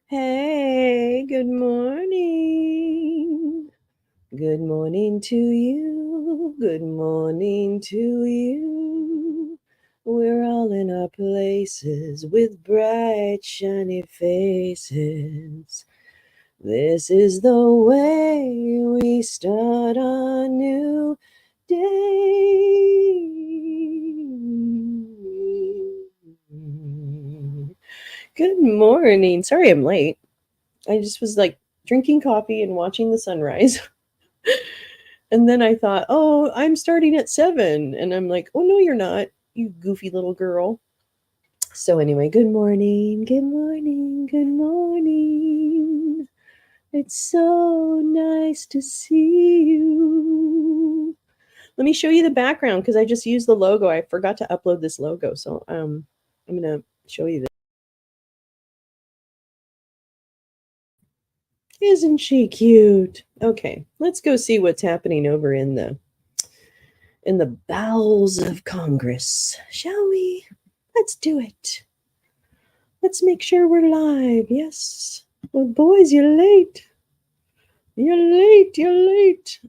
Hey, good morning. Good morning to you. Good morning to you. We're all in our places with bright, shiny faces. This is the way we start our new day. Good morning. Sorry I'm late. I just was like drinking coffee and watching the sunrise. And then I thought, oh, I'm starting at 7. And I'm like, oh, no, you're not, you goofy little girl. So, anyway, good morning. Good morning. Good morning. It's so nice to see you. Let me show you the background because I just used the logo. I forgot to upload this logo. So, I'm going to show you this. Isn't she cute? Okay, let's go see what's happening over in the bowels of Congress, shall we? Let's do it. Let's make sure we're live. Yes. Well, boys, you're late. You're late. You're late.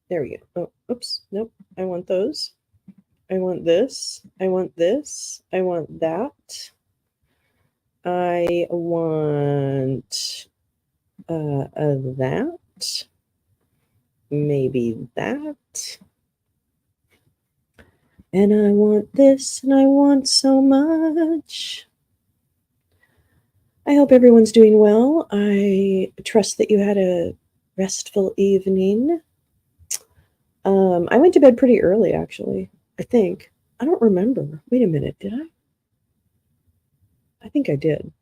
There we go. Oh, oops. Nope. I want those. I want this. I want this. I want that. I want that. Maybe that. And I want this, and I want so much. I hope everyone's doing well. I trust that you had a restful evening. I went to bed pretty early, actually. I think. I don't remember. Wait a minute. Did I? I think I did.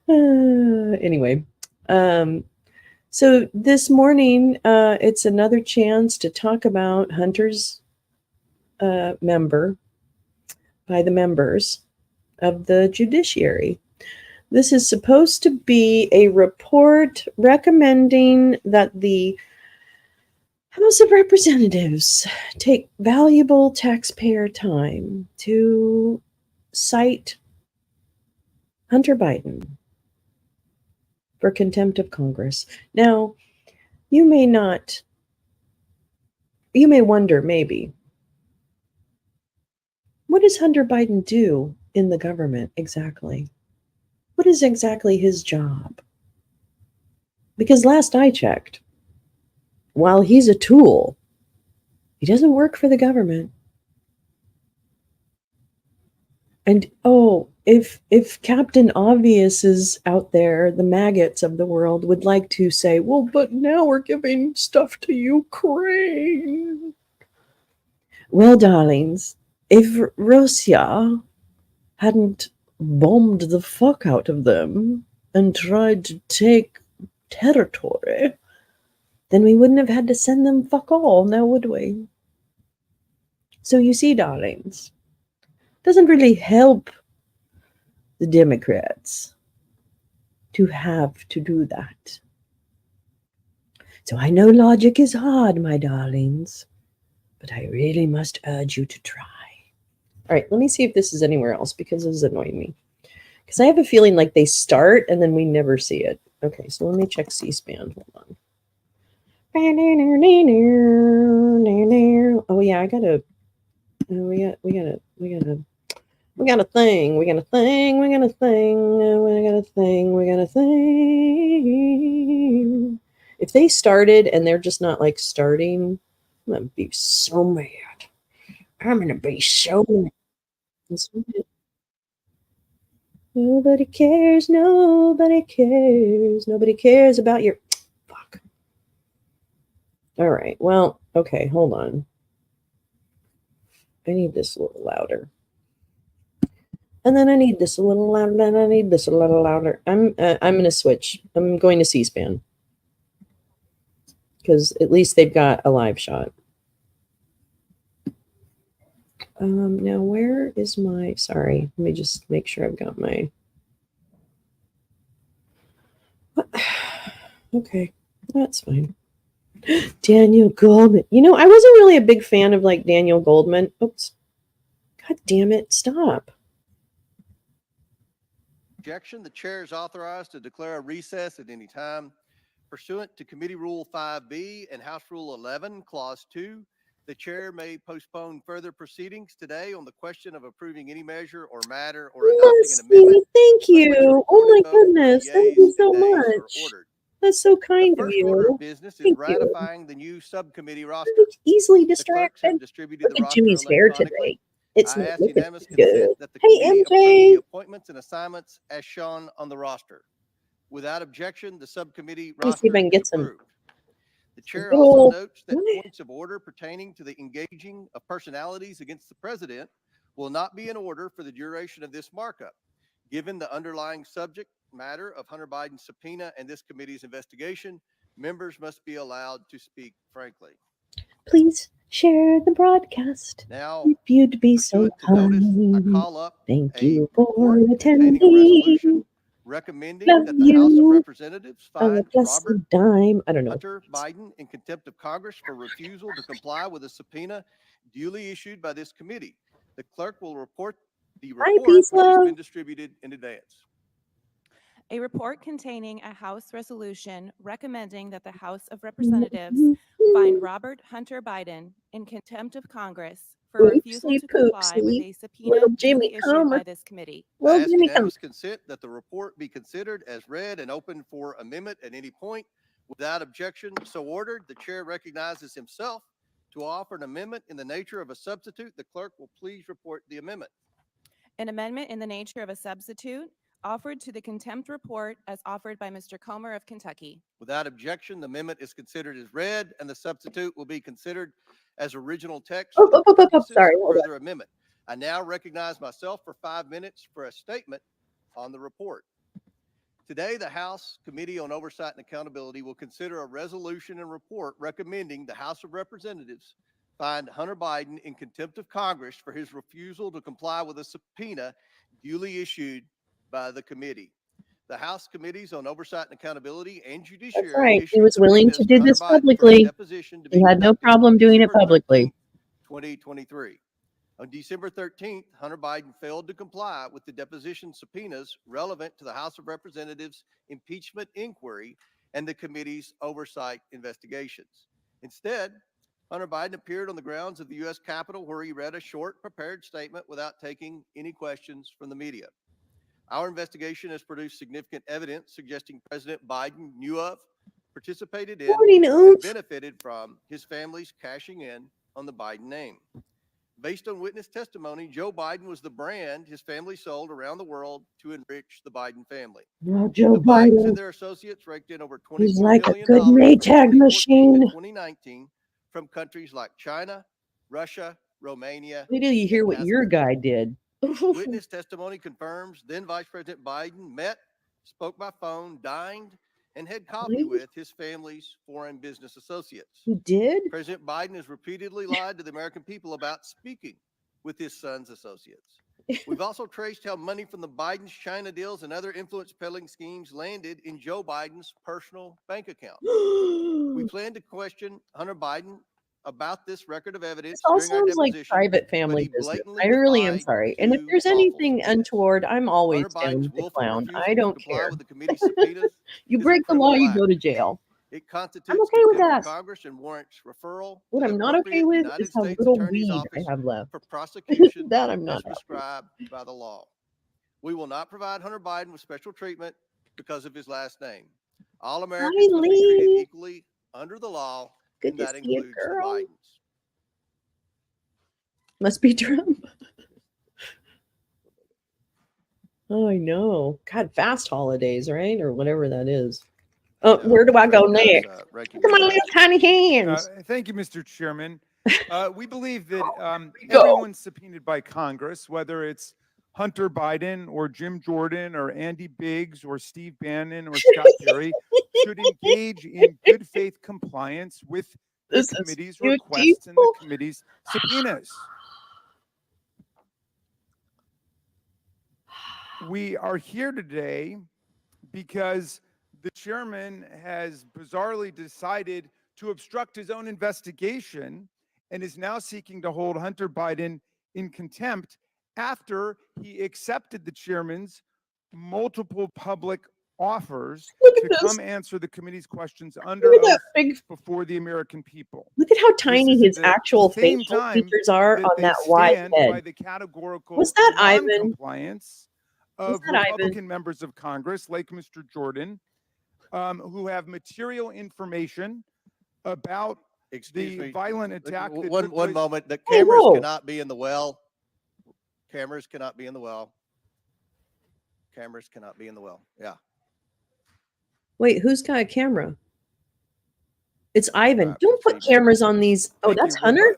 Anyway. So this morning, it's another chance to talk about Hunter's member by the members of the judiciary. This is supposed to be a report recommending that the House of Representatives take valuable taxpayer time to cite Hunter Biden for contempt of Congress. Now, you may wonder, maybe, what does Hunter Biden do in the government exactly? What is exactly his job? Because last I checked, while he's a tool, he doesn't work for the government. And if Captain Obvious is out there, the maggots of the world would like to say, well, but now we're giving stuff to Ukraine. Well, darlings, if Russia hadn't bombed the fuck out of them and tried to take territory, then we wouldn't have had to send them fuck all, now would we? So you see, darlings, it doesn't really help the Democrats to have to do that. So I know logic is hard, my darlings, but I really must urge you to try. All right, let me see if this is anywhere else because this is annoying me. Because I have a feeling like they start and then we never see it. Okay, so let me check C-SPAN. Hold on. Oh yeah, I gotta. We got a thing. We got a thing. We got a thing. We got a thing. We got a thing. If they started and they're just not like starting, I'm gonna be so mad. I'm gonna be so mad. Nobody cares. Nobody cares. Nobody cares about your fuck. All right. Well, okay. Hold on. I need this a little louder. And then I need this a little louder, and I need this a little louder. I'm going to switch. I'm going to C-SPAN because at least they've got a live shot. Now where is my? Sorry, let me just make sure I've got my. Okay, that's fine. Daniel Goldman. You know, I wasn't really a big fan of like Daniel Goldman. Oops. God damn it, stop. Objection, the chair is authorized to declare a recess at any time. Pursuant to Committee Rule 5B and House Rule 11, Clause 2, the chair may postpone further proceedings today on the question of approving any measure or matter or adopting an amendment. Thank On which a you. Oh recorded my vote of the goodness. Thank yeas you and so nays are much. ordered. That's so The kind of first order you. of business is Thank you. ratifying the new subcommittee I'm roster. easily The clerks have distracted. distributed the Look at roster Jimmy's hair electronically. today. It's I not ask looking unanimous too consent good. that the Hey, committee approve the MJ. appointments and assignments as shown on the roster. Without objection, the subcommittee Let me see if I roster can is get some approved. The chair good also old. notes that points of order pertaining to the engaging of personalities against the president will not be in order for the duration of this markup. Given the underlying subject matter of Hunter Biden's subpoena and this committee's investigation, members must be allowed to speak frankly. Please share the broadcast. Now, If you'd be so pursuant to notice, I kind. call up Thank a you for report containing a attending. resolution recommending Love that the House of you. Representatives A find blessed Robert dime. I don't know. Hunter Biden in contempt of Congress for refusal to comply with a subpoena duly issued by this committee. The clerk will report the Hi, report, peace which has love. been distributed in advance. A report containing a House resolution recommending that the House of Mm-hmm. Representatives find Robert Hunter Biden in contempt of Congress for refusal Oopsie to comply with poopsie. a subpoena Little Jimmy duly issued Comer. by this committee. I Little ask Jimmy Comer. unanimous consent that the report be considered as read and open for amendment at any point. Without objection, so ordered. The chair recognizes himself to offer an amendment in the nature of a substitute. The clerk will please report the amendment. An amendment in the nature of a substitute offered to the contempt report as offered by Mr. Comer of Kentucky. Without objection, the amendment is considered as read, and the substitute will be considered as original text for purposes Sorry. of Hold on. further amendment. I now recognize myself for 5 minutes for a statement on the report. Today, the House Committee on Oversight and Accountability will consider a resolution and report recommending the House of Representatives find Hunter Biden in contempt of Congress for his refusal to comply with a subpoena duly issued by the committee. The House Committees on Oversight and Accountability and Judiciary That's right. He issued was willing to subpoenas do Hunter this Biden for his publicly. deposition to be He had no conducted problem on doing it December publicly. 13th, 2023. On December 13th, Hunter Biden failed to comply with the deposition subpoenas relevant to the House of Representatives impeachment inquiry and the committee's oversight investigations. Instead, Hunter Biden appeared on the grounds of the U.S. Capitol where he read a short prepared statement without taking any questions from the media. Our investigation has produced significant evidence suggesting President Biden knew of, participated in, and benefited from his family's cashing in on the Biden name. Based on witness testimony, Joe Biden was the brand his family sold around the world to enrich the Biden family. Well, Joe The Bidens Biden. and their associates raked in over $24 He's like a million good from Maytag 2014 machine. to 2019 from countries like China, Russia, Romania, Wait till you hear and what your Kazakhstan. guy did. Witness testimony confirms then Vice President Biden met, spoke by phone, dined, and had coffee with his family's foreign business associates. Who did? President Biden has repeatedly lied to the American people about speaking with his son's associates. We've also traced how money from the Biden's China deals and other influence peddling schemes landed in Joe Biden's personal bank account. We plan to question Hunter Biden about this record of evidence This all during our sounds like deposition, private but family he business. blatantly I really am defied sorry. And if two there's lawful anything subpoenas. untoward, I'm always Hunter Biden's down to willful clown. refusal I to don't comply care. with the committee's subpoenas You is a break the law, criminal you act. go to jail. It I'm constitutes okay with contempt of that. Congress and warrants referral What to the I'm not okay appropriate with United is how States little Attorney's weed Office I have left. for prosecution That I'm not as happy. prescribed by the law. We will not provide Hunter Biden with special treatment because of his last name. All Americans must be treated Lee. equally under the law, Good and to that see you, includes the girl. Bidens. Must be Trump. Oh, I know. God, fast holidays, right? Or whatever that is. Oh, Now, where do I go recognize, next? Ranking Look at my Member little tiny hands. Thank you, Mr. Chairman. We believe that Go. everyone subpoenaed by Congress, whether it's Hunter Biden or Jim Jordan or Andy Biggs or Steve Bannon or Scott Perry, should engage in good faith compliance with the This is committee's beautiful. requests and the committee's subpoenas. We are here today because the chairman has bizarrely decided to obstruct his own investigation and is now seeking to hold Hunter Biden in contempt after he accepted the chairman's multiple public offers Look to at this. come answer the committee's questions under Look at that oath big. before the American people. Look at how This tiny is at his the actual same facial time features are that on they that wide stand by head. the categorical Was that Ivan? non-compliance Was of that Ivan? Republican members of Congress, like Mr. Jordan, who have material information about Excuse the me. violent attack that One took place. moment. The Hey, cameras whoa. cannot be in the well. Cameras cannot be in the well. Cameras cannot be in the well. Yeah. Wait, who's got a camera? It's Ivan. Crap, Don't that's put Heap. cameras on these. Oh, Thank that's you. Well, Hunter?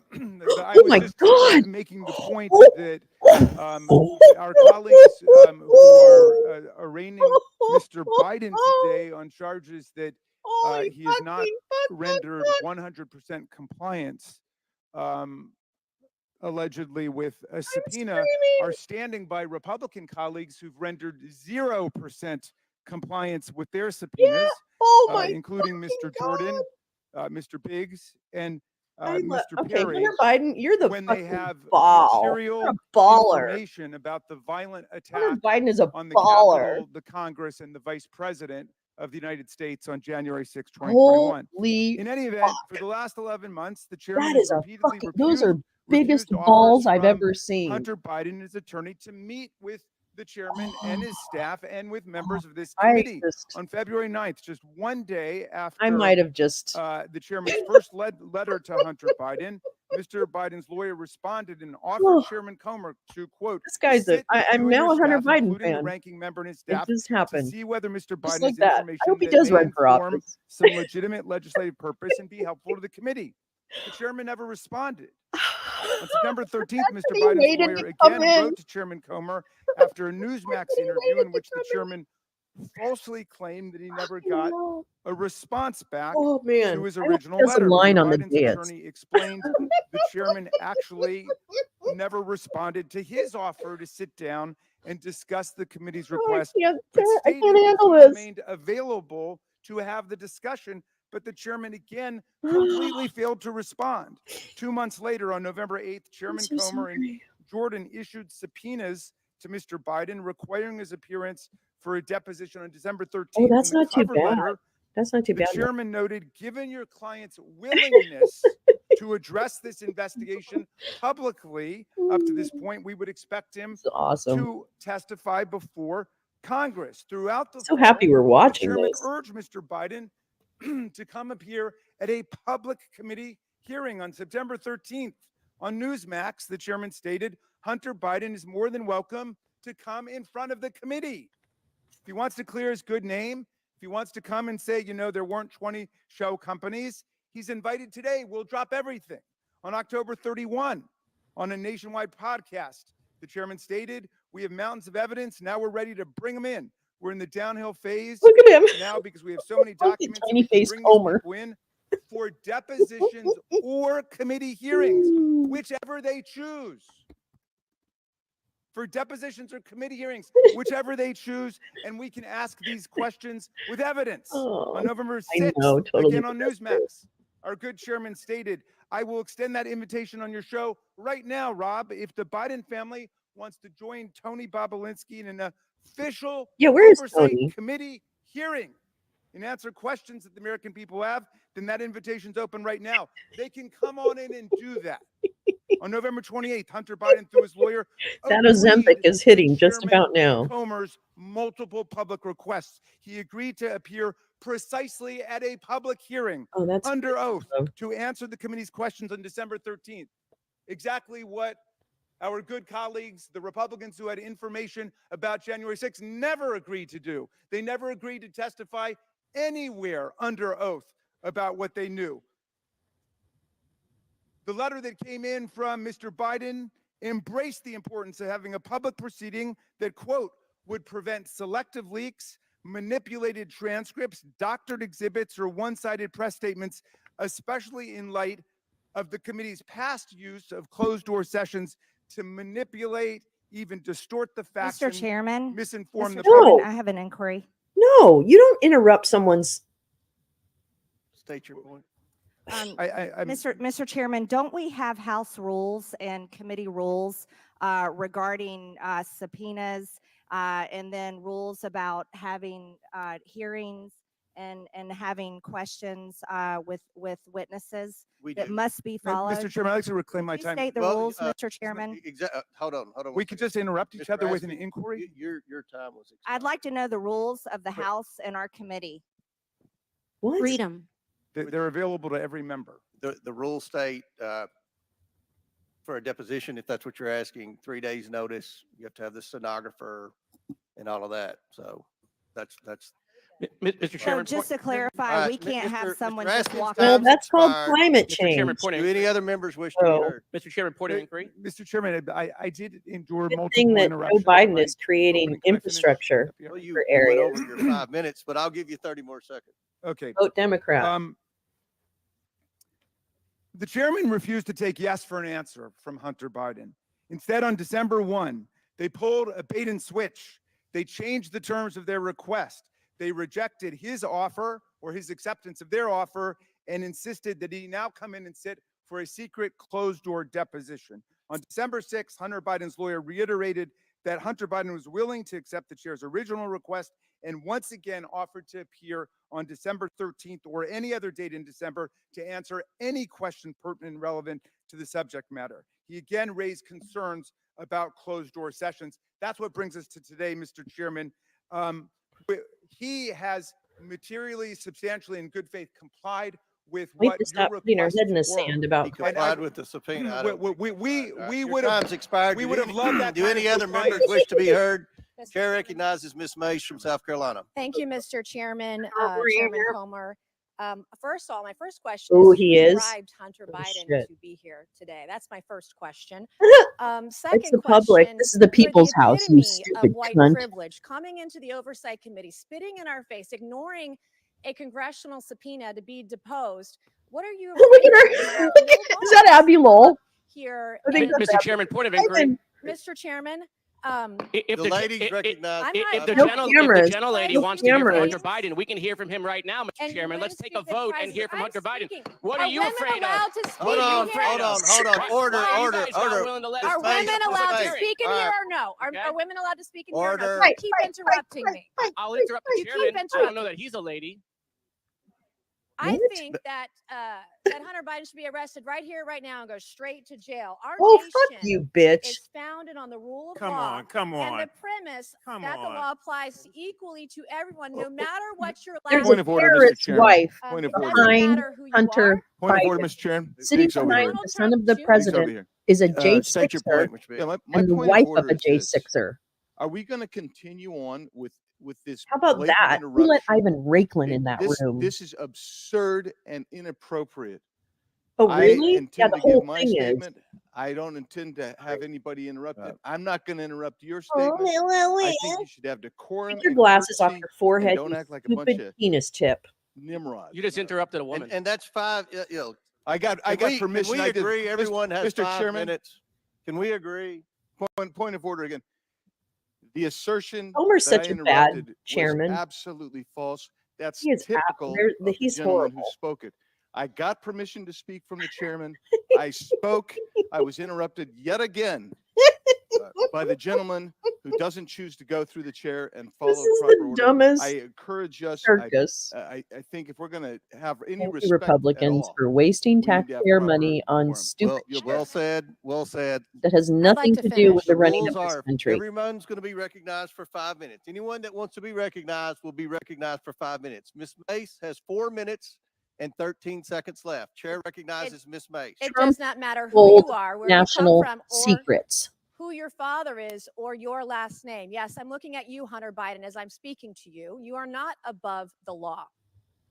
I Oh was my just God. making the point Oh, that oh, our colleagues who are arraigning Mr. Biden today on charges that holy he has not fucking fuck, rendered fuck. 100% compliance, allegedly with a subpoena, screaming. are standing by Republican colleagues who've rendered 0% compliance with their subpoenas, Oh my including fucking Mr. God. Jordan, Mr. Biggs, and Mr. Okay, Perry, Hunter Biden, you're the when they fucking have ball. material You're a baller. information about the violent Hunter attack Biden is a on the baller. Capitol, the Congress, and the Vice President of the United States on January 6, 2021. Holy In any event, for the last 11 months, the chairman that has is a repeatedly fucking, those are refused biggest offers balls I've from ever seen. Hunter Biden and his attorney to meet with the chairman and his staff and with members of this I committee. just, On February 9th, just one day after I might have just, the chairman's first letter to Hunter Biden, Mr. Biden's lawyer responded and offered Chairman Comer to, quote, this guy's a, sit with I'm you and now your a Hunter staff, Biden including the fan. ranking member and his It staff, just to happened. see whether Mr. Just Biden like has that. I information hope he that does may run for inform office. some legitimate legislative purpose and be helpful to the committee. The chairman never responded. On September 13th, Mr. He Biden's waited lawyer to come again in. wrote to Chairman Comer after a Newsmax He interview waited in to which the come in. chairman falsely claimed that he never got No. a response back Oh man, to his I hope he original does a letter. line Mr. on the Biden's dance. attorney explained the chairman actually never responded to his offer to sit down and discuss the committee's request, but I stated can't that handle he this. remained available to have the discussion. But the chairman again completely failed to respond. 2 months later, on November 8th, Chairman so Comer and sorry. Jordan issued subpoenas to Mr. Biden requiring his appearance for a deposition on December 13th. Oh, that's In the not too cover bad. letter, That's not too the bad. chairman noted, given your client's willingness to address this investigation publicly up to this point, we would expect him It's awesome. to testify before Congress. Throughout the So happy fall, we're the watching chairman this. urged Mr. Biden to come appear at a public committee hearing on September 13th. On Newsmax, the chairman stated, Hunter Biden is more than welcome to come in front of the committee. If he wants to clear his good name, if he wants to come and say, you know, there weren't 20 show companies, he's invited today. We'll drop everything. On October 31, on a nationwide podcast, the chairman stated, we have mountains of evidence. Now we're ready to bring them in. We're in the downhill phase Look at him. now because we have so many documents that Tiny we can face bring these Homer. people in for depositions or committee hearings, whichever they choose. For depositions or committee hearings, whichever they choose, and we can ask these questions with evidence. Oh, On November I 6th, know, totally again on depressed. Newsmax, our good chairman stated, I will extend that invitation on your show right now, Rob, if the Biden family wants to join Tony Bobolinsky in an official where is oversight Tony? committee hearing and answer questions that the American people have, then that invitation's open right now. They can come on in and do that. On November 28th, Hunter Biden, through his lawyer, That Ozempic agreed is hitting to just Chairman about now. Comer's multiple public requests. He agreed to appear precisely at a public hearing Oh, that's under oath though. to answer the committee's questions on December 13th. Exactly what our good colleagues, the Republicans who had information about January 6th, never agreed to do. They never agreed to testify anywhere under oath about what they knew. The letter that came in from Mr. Biden embraced the importance of having a public proceeding that, quote, would prevent selective leaks, manipulated transcripts, doctored exhibits, or one-sided press statements, especially in light of the committee's past use of closed-door sessions to manipulate, even distort the facts, Mr. and Chairman, misinform Mr. the Chairman, public. I have an inquiry. No, you don't interrupt someone's. State your point. Mr. Chairman, don't we have House rules and committee rules regarding subpoenas and then rules about having hearings and having questions with witnesses We that do. must be followed? Mr. Chairman, I'd like to reclaim my Please time. state the rules, Mr. Chairman. Hold on. We one could second. just interrupt each Mr. other with an Askew, inquiry. Your time was I'd expired. like to know the rules of the House and our committee. What? Read them. They're available to every member. The rules state for a deposition, if that's what you're asking, 3 days notice, you have to have the stenographer and all of that. So that's. Mr. So Chairman, just to All clarify, right, we can't have Mr. someone Raskin's just walk Well, time's up. that's called expired. climate Mr. Chairman, change. point of Do any inquiry. other members wish to be Oh. heard? Mr. Chairman, point of inquiry. Mr. Chairman, I did endure Good multiple thing that Joe interruptions. Biden My is creating opening- can I finish? infrastructure Well, for you went areas. over your 5 minutes, but I'll give you 30 more seconds. Okay. Vote Democrat. The chairman refused to take yes for an answer from Hunter Biden. Instead, on December 1, they pulled a bait and switch. They changed the terms of their request. They rejected his offer or his acceptance of their offer and insisted that he now come in and sit for a secret closed-door deposition. On December 6, Hunter Biden's lawyer reiterated that Hunter Biden was willing to accept the chair's original request and once again offered to appear on December 13th or any other date in December to answer any question pertinent and relevant to the subject matter. He again raised concerns about closed-door sessions. That's what brings us to today, Mr. Chairman. He has materially, substantially, in good faith complied with We what need to your stop putting our head in the requests were. sand He about complied with the subpoena. I don't think he complied. All right, we your would have time's expired. we Do would have any- loved that Do kind any of other members compliance. wish to be heard? Mr. Chair Chairman. recognizes Ms. Mace from South Carolina. Thank you, Mr. Chairman, Over Chairman here. Comer. First of all, my first question Ooh, is he who is? bribed Hunter Oh, Biden shit. to be here today? That's my first question. It's Second the public. question, This is the for people's the house, you epitome stupid of white cunt. privilege coming into the Oversight Committee, spitting in our face, ignoring a congressional subpoena to be deposed. What are you Look afraid at of? You her. have Look no at- Is that boss Abby Lowell? here? I think and- that's Mr. Chairman, point of inquiry. Ivan. Mr. Chairman, If The ladies recognize. I'm If not- the No gentlelady cameras. wants to hear from cameras. Hunter Biden, we can hear from him right now, Mr. and Chairman. Let's women take a speak at vote and crisis. hear from I'm Hunter Biden. speaking. What are you women afraid of? allowed to speak Hold What are you on, afraid hold of? on, hold on. Why- Order, why are you order, guys not order. willing to let Ms. Are us- Mace, women Ms. allowed to Mace. speak in All here right. or no? Okay. Are women allowed to speak in here? Order. Or do you keep interrupting me? I'll interrupt the You keep chairman. I don't know interrupting. that he's a lady. I What? think that Hunter Biden should be arrested right here, right now, and go straight to jail. Our Oh, nation fuck you, bitch. is founded on the rule of Come law. on, come And on. the premise Come that the on. law applies equally to everyone, no matter what your There's last Point a of order, Mr. terrorist Chairman. wife Point of it order. doesn't behind matter who you Hunter are. Point of order, Biden. Mr. Chairman. Sitting Biggs over behind here. the Donald son of Trump the Jr. Biggs over president here. is a J6er State your point, Mr. Yeah, Biggs. my and the point wife of order a is this. J6er. Are we going to continue on with this How about blatant that? Who let interruption? Ivan Rakelin in that room? This is absurd and inappropriate. Oh, I really? Yeah, intend the to give whole my thing is. statement. I don't intend to have anybody interrupted. I'm not going to interrupt your Oh, statement. well, I think you should have decorum Take your and glasses off courtesy, your forehead, and don't you act like a bunch stupid of penis tip. nimrods. You just interrupted a woman. And that's five, I got permission. Can we I did. agree everyone has Mr. 5 Chairman, minutes? Can we agree? point of order again. The assertion Homer's that I such a bad interrupted was chairman. absolutely false. That's He is typical there- of the he's gentleman who horrible. spoke it. I got permission to speak from the chairman. I spoke. I was interrupted yet again by the gentleman who doesn't choose to go through the chair and follow This is proper the order. dumbest I encourage us. circus. I think if we're going to have any Thank you, respect Republicans, at all, for wasting we need to have taxpayer proper money on decorum. stupid Well, shit well said, well said. that has nothing to to do with finish. the The running rules of this are, country. everyone's going to be recognized for 5 minutes. Anyone that wants to be recognized will be recognized for 5 minutes. Ms. Mace has 4 minutes and 13 seconds left. Chair recognizes Ms. Mace. It Trump does not matter who told you are, where national you come from, or secrets. who your father is, or your last name. Yes, I'm looking at you, Hunter Biden, as I'm speaking to you. You are not above the law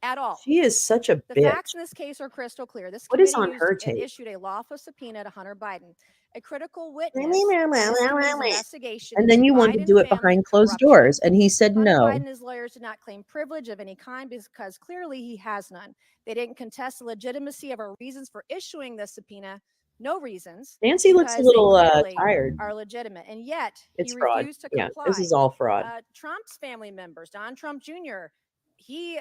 at all. She is such a The bitch. facts in this case are crystal clear. This What is committee on her used and tape? issued a lawful subpoena to Hunter Biden, a critical witness in this committee's investigation And then into you wanted to Biden do it family behind closed corruption. doors, and he said Hunter no. Biden and his lawyers did not claim privilege of any kind because clearly he has none. They didn't contest the legitimacy of our reasons for issuing the subpoena. No reasons. Nancy looks a because they little clearly tired. Are legitimate, and yet It's he fraud. refused to Yeah, comply. this is all fraud. Trump's family members, Don Trump Jr. He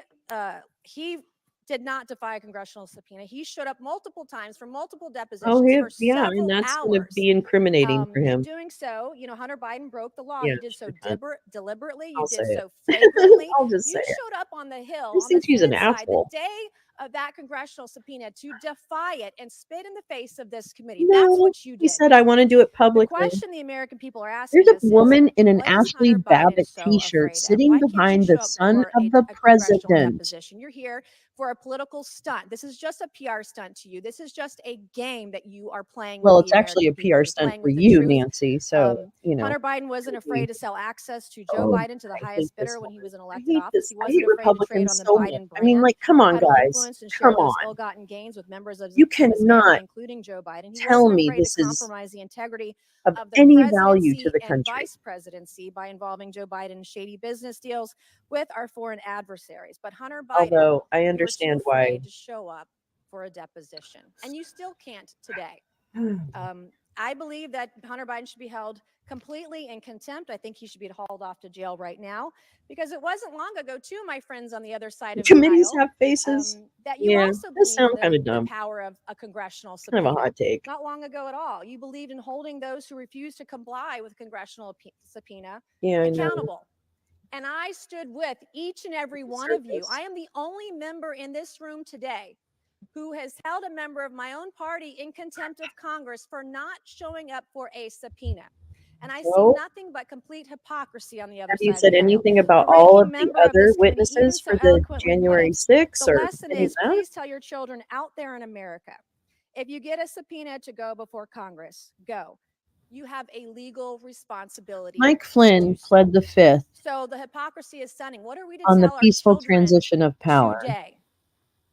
did not defy a congressional subpoena. He showed up multiple times for multiple Oh, depositions for yeah, several and that's going to hours. be incriminating for In him. doing so, Hunter Biden broke the law. Yeah, You did so 100%. deliberately. You I'll did say so it. flagrantly. I'll just say You it. showed up on the Hill, He on the thinks he's an Senate side, the asshole. day of that congressional subpoena to defy it and spit in the face of this committee. No, That's what you did. he said, I want to do it The publicly. question the American people are asking There's a us is, woman in an what is Ashley Hunter Biden Babbitt so t-shirt afraid of? sitting Why can't you behind show the up son for of the a congressional president. deposition? You're here for a political stunt. This is just a PR stunt to you. This is just a game that you are playing Well, with it's the actually a American people. PR You're stunt playing for with the you, truth. Nancy. So, Hunter Biden wasn't afraid to sell access to Joe Oh, Biden to the I highest hate this bidder when he woman. was in I elected hate office. this. He I wasn't hate afraid to trade Republicans on the so much. Biden I mean, brand, like, come on, peddle guys. influence and share Come those on. ill-gotten gains with members of You his family, cannot including Joe Biden. He tell wasn't me afraid to this is compromise the integrity of of the any value to presidency the and country. vice presidency by involving Joe Biden in shady business deals with our foreign adversaries. But Hunter Biden, Although I you were too understand why. afraid to show up for a deposition, and you still can't today. I believe that Hunter Biden should be held completely in contempt. I think he should be hauled off to jail right now, because it wasn't long ago, too, my friends on the other side of the Committees aisle, have faces. that you Yeah, also this believe in sounds kind of the dumb. power of a congressional Kind subpoena. of a hot take. Not long ago at all. You believed in holding those who refuse to comply with congressional subpoena Yeah, I know. accountable. And I stood with each and every one of you. I am the only member in this room today who has held a member of my own party in contempt of Congress for not showing up for a subpoena. And I see So, nothing but complete hypocrisy on the other have side you of said the aisle. anything about The all ranking of the member of other this committee even witnesses so for the eloquently put January it. 6th The or lesson any of is, that? please tell your children out there in America, if you get a subpoena to go before Congress, go. You have a legal responsibility. Mike to Flynn do so. pled the fifth So the hypocrisy is stunning. What are we to on the tell our peaceful children transition of power. today?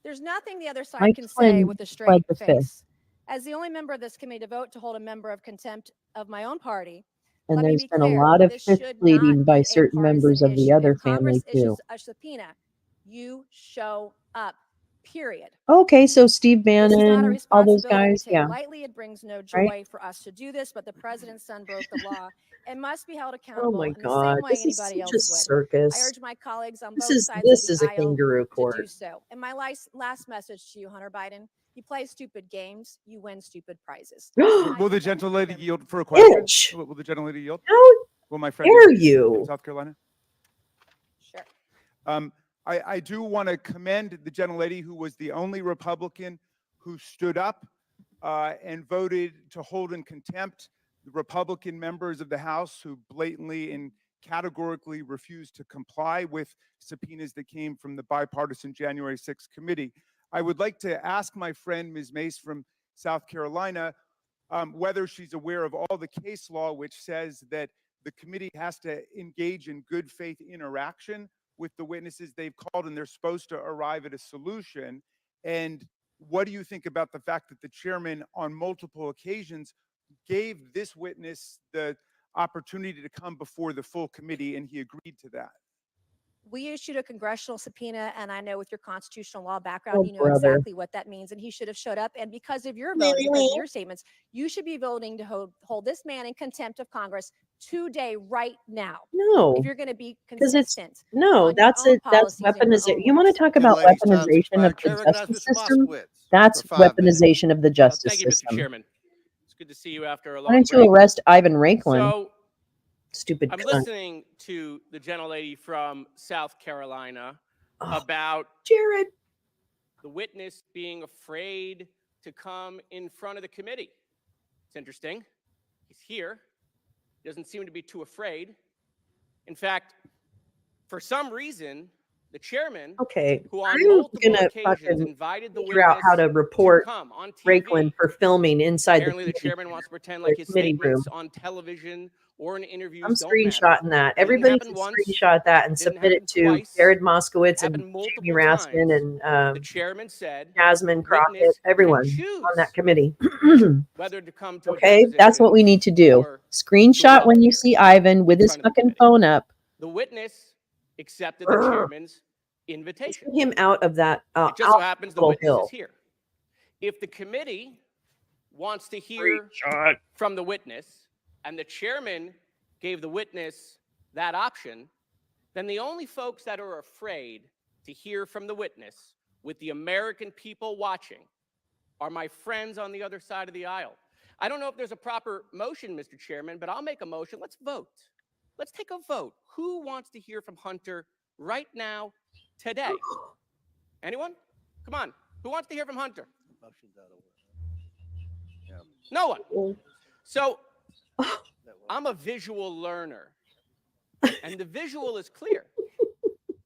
There's nothing the other side Mike can say Flynn with a pled straight the fifth. face. As the only member of this committee to vote to hold a member of contempt of my own party, And let me there's be been a clear, lot of this fifth should bleeding not by be a certain members partisan of the issue. other If Congress family, too. issues a subpoena, you show up, period. Okay, so Steve This is not a Bannon, all those responsibility we guys, take yeah. lightly. It brings no Right? joy for us to do this, but the president's son broke the law and must be held Oh accountable my in the God, same way this is anybody such a else would. I circus. urge my colleagues on This both is sides of the a aisle kangaroo to court. do so. And my last message to you, Hunter Biden, you play stupid games, you win stupid prizes. Will the gentlelady yield for a question? Itch. Will the gentlelady yield? How Will my friend dare yield in you? South Carolina? Sure. I do want to commend the gentlelady who was the only Republican who stood up and voted to hold in contempt the Republican members of the House who blatantly and categorically refused to comply with subpoenas that came from the bipartisan January 6th committee. I would like to ask my friend, Ms. Mace from South Carolina, whether she's aware of all the case law which says that the committee has to engage in good faith interaction with the witnesses they've called, and they're supposed to arrive at a solution. And what do you think about the fact that the chairman on multiple occasions gave this witness the opportunity to come before the full committee and he agreed to that? We issued a congressional subpoena, and I know with your constitutional law Oh, background, you know brother. exactly what that means. And he should have showed up. And because of your vote, because of your statements, you should be voting to hold this man in contempt of Congress today, right now. No, If you're going to be because it's consistent. no, on your that's own it. That's policies and your weaponization. own You want to ways. talk about Gentlelady's time's weaponization of expired. the Chair recognizes justice Mr. system? Moskowitz That's for 5 minutes. weaponization of the justice Thank you, Mr. system. Chairman. It's good to see you after a Why long don't you break. arrest Ivan Ranklin? So Stupid I'm cunt. listening to the gentlelady from South Carolina Oh, about Jared. the witness being afraid to come in front of the committee. It's interesting. He's here. He doesn't seem to be too afraid. In fact, for some reason, the chairman, Okay, who on I'm multiple gonna occasions fucking invited the figure out witness how to report come on Ranklin TV. for filming inside Apparently, the committee, chairman wants to pretend like his committee room. statements on television or in interviews I'm don't matter. screenshotting that. Didn't Everybody happen should once. screenshot that and Didn't submit it happen to twice. Jared Moskowitz and Happened multiple Jamie Raskin times. and The chairman said Jasmine Crockett, witness can everyone on choose that committee. whether to come to a Okay, that's what deposition we need to do. or to a Screenshot public when you hearing see Ivan with in his front of the fucking committee. phone up. The witness accepted the Let's chairman's invitation. get him out of that It just so out happens the Capitol witness Hill. is here. If the committee wants to hear from the witness and the chairman gave the witness that option, then the only folks that are afraid to hear from the witness with the American people watching are my friends on the other side of the aisle. I don't know if there's a proper motion, Mr. Chairman, but I'll make a motion. Let's vote. Let's take a vote. Who wants to hear from Hunter right now, today? Anyone? Come on. Who wants to hear from Hunter? No one. So I'm a visual learner, and the visual is clear.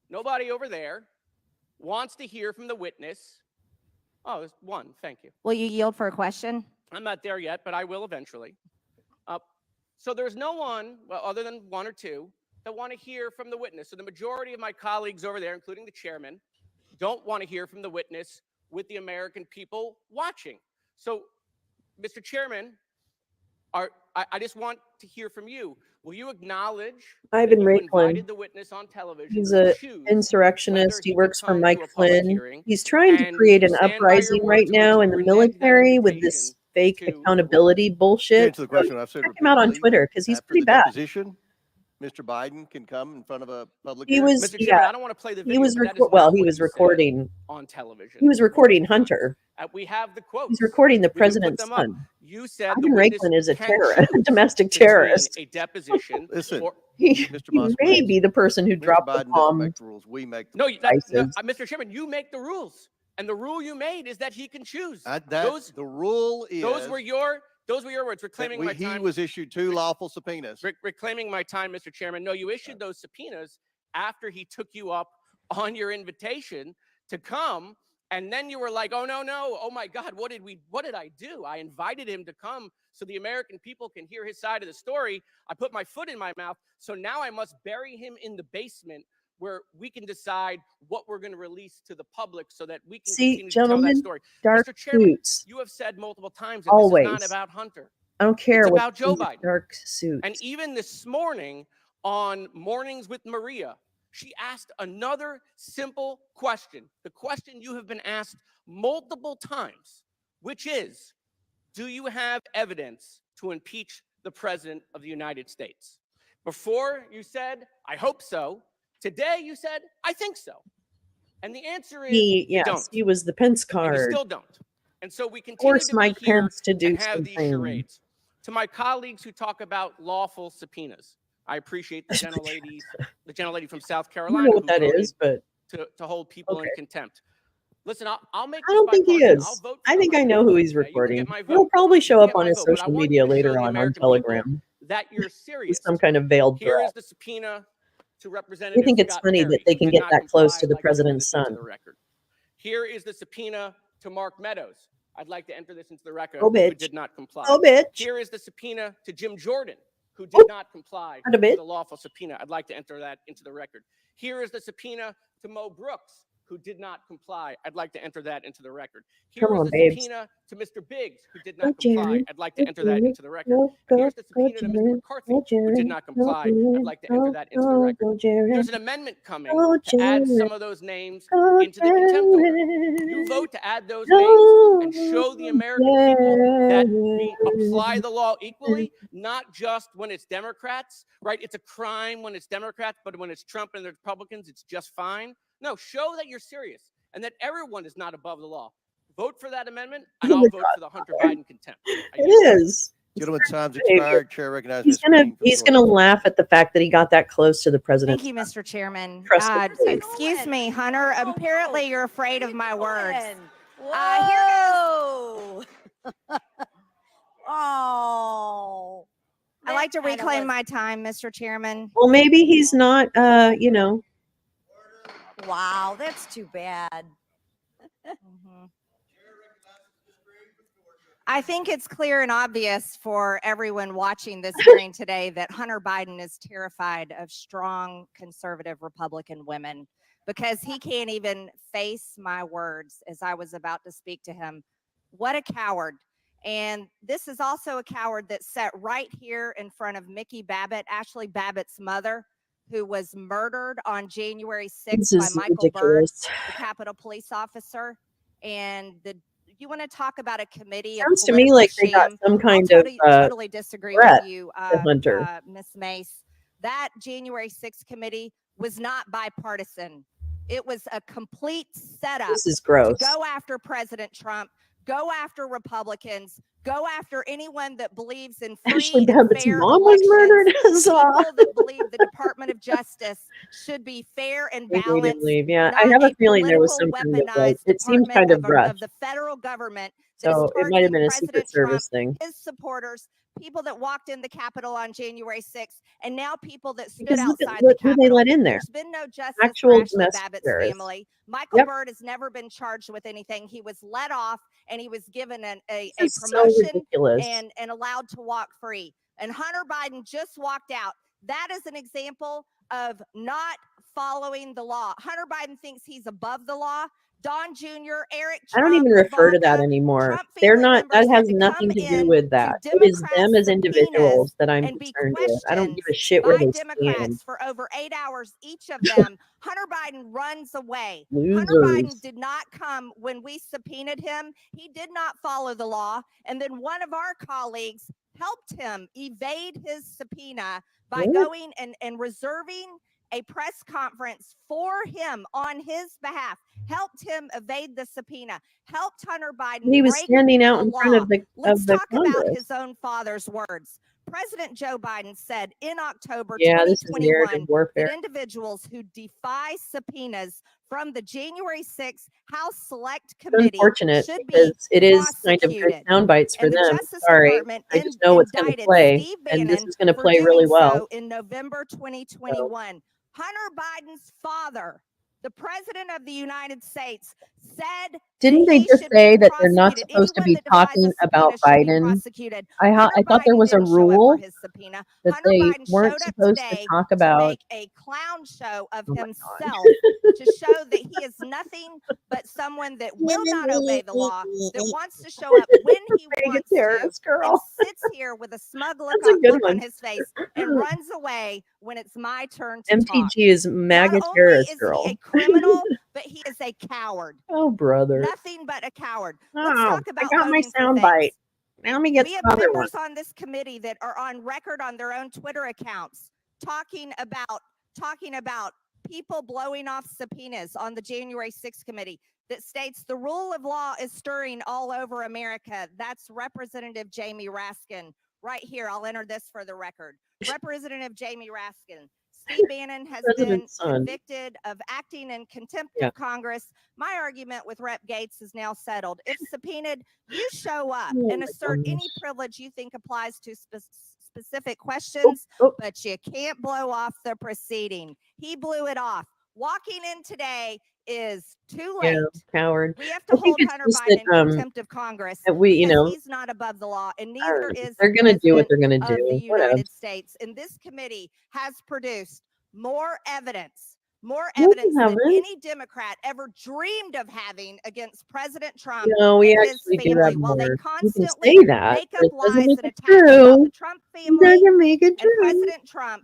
Nobody over there wants to hear from the witness. Oh, there's one. Thank you. Will you yield for a question? I'm not there yet, but I will eventually. So there's no one, well, other than one or two, that want to hear from the witness. So the majority of my colleagues over there, including the chairman, don't want to hear from the witness with the American people watching. So, Mr. Chairman, I just want to hear from you. Will you acknowledge Ivan that you Raiklin. invited the witness on television He's to an choose insurrectionist. whether He could works for come to Mike a public Flynn. hearing He's trying to and create an stand by your uprising right words, or would now you in the renege that military with this invitation fake to accountability To bullshit. answer the question, I've said Check him out on repeatedly, Twitter because he's after pretty the bad. deposition, Mr. Biden can come in front of a public He hearing. was, Mr. Chairman, yeah, I don't want to play the he video, was but that is well, not he what was you said recording. on television. He was recording multiple times. Hunter. We have the quotes. He's recording the We can put president's them up. son. You said the Ivan witness Raiklin is a can terrorist, choose domestic between terrorist. a deposition Listen, or He Mr. may Moskowitz, be the person who Mr. dropped the Biden doesn't bomb. make the rules. We make the no, ISIS. Mr. Chairman, you make the rules, and the rule you made is that he can choose. the rule is Those were your words. that Reclaiming my he time. was issued 2 lawful subpoenas. Reclaiming my time, Mr. Chairman. No, you issued those subpoenas after he took you up on your invitation to come. And then you were like, oh, no. Oh, my God, what did I do? I invited him to come so the American people can hear his side of the story. I put my foot in my mouth. So now I must bury him in the basement where we can decide what we're going to release to the public so that we can continue to tell that gentlemen, story. dark Mr. Chairman, suits. you have said multiple times that this is Always. not about Hunter. I don't care It's what about Joe Biden. dark suits. And even this morning on Mornings with Maria, she asked another simple question, the question you have been asked multiple times, which is, do you have evidence to impeach the President of the United States? Before you said, I hope so. Today you said, I think so. And the answer is, you don't. He was the Pence And you card. still don't. And so we continue Force to Mike be here Pence to do and have these something. charades. To my colleagues who talk about lawful subpoenas, I appreciate the gentlelady from South I Carolina don't know what who that voted is, but to hold people Okay. in contempt. Listen, I'll make I this don't think he bipartisan. is. I'll vote I for think the I know Hunter who bill. he's Yeah, you can recording. get my He'll vote. probably You show can up get on my his vote, but I social want media you to later show the on American people Telegram that you're serious. with some kind of veiled Here threat. is the subpoena to I Representative think it's Scott funny that Perry, they who can did get not that close comply. to the I'd like to enter president's this into son. the record. Here is the subpoena to Mark Meadows. I'd like to enter this into the record. Oh, Who bitch. did not comply. Oh, bitch. Here is the subpoena to Jim Jordan, who Oh, did not comply not a with bit. the lawful subpoena. I'd like to enter that into the record. Here is the subpoena to Mo Brooks, who did not comply. I'd like to enter that into the record. Here Come is on, the babes. subpoena to Mr. Biggs, who did Go, not comply. Jared. I'd like to Go, enter that Jared. into the record. Go, And go, here's the go, subpoena to Mr. Jared. McCarthy, Go, who did Jared. not Go, comply. I'd Jared. like to enter Go, that into the go, record. go, Jared. There's an amendment coming Go, to add some Jared. of those names Go, into the contempt order. You vote to add those names and show the American people that we apply the law equally, not just when it's Democrats, right? It's a crime when it's Democrats, but when it's Trump and the Republicans, it's just fine. No, show that you're serious and that everyone is not above the law. Vote for that amendment, and I'll vote for the Hunter Biden contempt. It is. Gentlemen, time's behavior. expired. Chair recognizes He's Ms. gonna Green for he's short. gonna laugh at the fact that he got that close to the president. Thank you, Mr. Chairman. Trust me, please. Excuse me, Hunter. Oh, Apparently, no. you're afraid What of are my you words. doing? Here Whoa! Oh. I'd like to That kinda reclaim was- my time, Mr. Chairman. Well, maybe he's not. Wow, that's too bad. Mhm. I think it's clear and obvious for everyone watching this hearing today that Hunter Biden is terrified of strong conservative Republican women because he can't even face my words as I was about to speak to him. What a coward. And this is also a coward that sat right here in front of Mickey Babbitt, Ashley Babbitt's mother, who was murdered on January 6th This by is Michael Byrd, ridiculous. the Capitol police officer. And you want to talk about a committee? Sounds to me like they got some kind of totally disagree threat with you, to Hunter. Ms. Mace. That January 6th committee was not bipartisan. It was a complete setup This is to gross. go after President Trump, go after Republicans, go after anyone that believes in free Ashley and Babbitt's fair mom was murdered. elections, I saw. people that believe the Department of Justice should be fair and They made him balanced, leave. Yeah, I not have a a feeling there was political some kind of like, weaponized it seemed department kind of rushed. of the federal government that is So it might have targeting been a Secret President Trump, Service thing. his supporters, people that walked in the Capitol on January 6th, and now people that stood Because look at outside the who they Capitol. let in there. There's been no justice Actual for Ashley domestic Babbitt's terrorists. family. Michael Yep. Byrd has never been charged with anything. He was let off and he was given a This is so promotion ridiculous. and allowed to walk free. And Hunter Biden just walked out. That is an example of not following the law. Hunter Biden thinks he's above the law. Don Jr., Eric Trump, I don't even refer to that Ivanka, anymore. Trump They're family not, that members has had to nothing come to do in with that. It is them Democrat as individuals subpoenas that I'm and be concerned with. I don't give a questioned shit where by they stand. Democrats for over 8 hours, each of them. Hunter Biden runs away. Hunter Biden Losers. did not come when we subpoenaed him. He did not follow the law. And then one of our colleagues helped him evade his subpoena by What? going and reserving a press conference for him on his behalf, helped him evade the subpoena, helped Hunter Biden He was break standing out the in front law. of the Let's talk about Congress. his own father's words. President Joe Biden said in October Yeah, this is 2021 narrative warfare. that individuals who defy subpoenas from the January 6th House Select Committee Unfortunate should be because it is kind of good prosecuted. sound bites for And the them. Justice Sorry, Department I just know what's going to indicted play, Steve and this Bannon is going to for play really doing well. so in November 2021. Hunter Biden's father, the President of the United States, said Didn't that they he just should say be that they're not prosecuted. supposed to Anyone be that defies a talking subpoena about should be Biden? prosecuted. I Hunter thought there Biden was a didn't show up for rule his subpoena. that Hunter they Biden weren't showed up supposed to today talk to about. make a clown show of Oh my God. himself to show that he is nothing but someone that will not obey the law, that wants to show up when he Being a wants to, terrorist and girl. sits here with a smug look, That's a good look on one. his face and runs away when it's my turn to talk. MTG is MAGA Not only terrorist is girl. he a criminal, but he is a coward. Oh, brother. Nothing but a coward. Let's Oh, talk I about got my voting for sound fakes. bite. Now let me get We have some other one. members on this committee that are on record on their own Twitter accounts talking about people blowing off subpoenas on the January 6th committee that states the rule of law is stirring all over America. That's Representative Jamie Raskin right here. I'll enter this for the record. Representative Jamie Raskin. Steve Bannon has been President's son. convicted of acting in contempt Yeah. of Congress. My argument with Rep. Gates is now settled. If subpoenaed, you show up Oh and my assert any gosh. privilege you think applies to specific questions, Oh, but you can't blow off the proceeding. He blew it off. Walking in today is too yeah, late. coward. We have I to think hold it's Hunter just Biden that in contempt of Congress that we, because he's not above the law, and neither is they're the gonna do what President they're gonna of the do. Whatever. United States. And this committee has produced more evidence No, we than haven't. any Democrat ever dreamed of having against President Trump No, we and his actually do family. that While they more. You can constantly say that, make but up it doesn't lies make and it attacks about true. the Trump It family doesn't make it and true. President Trump,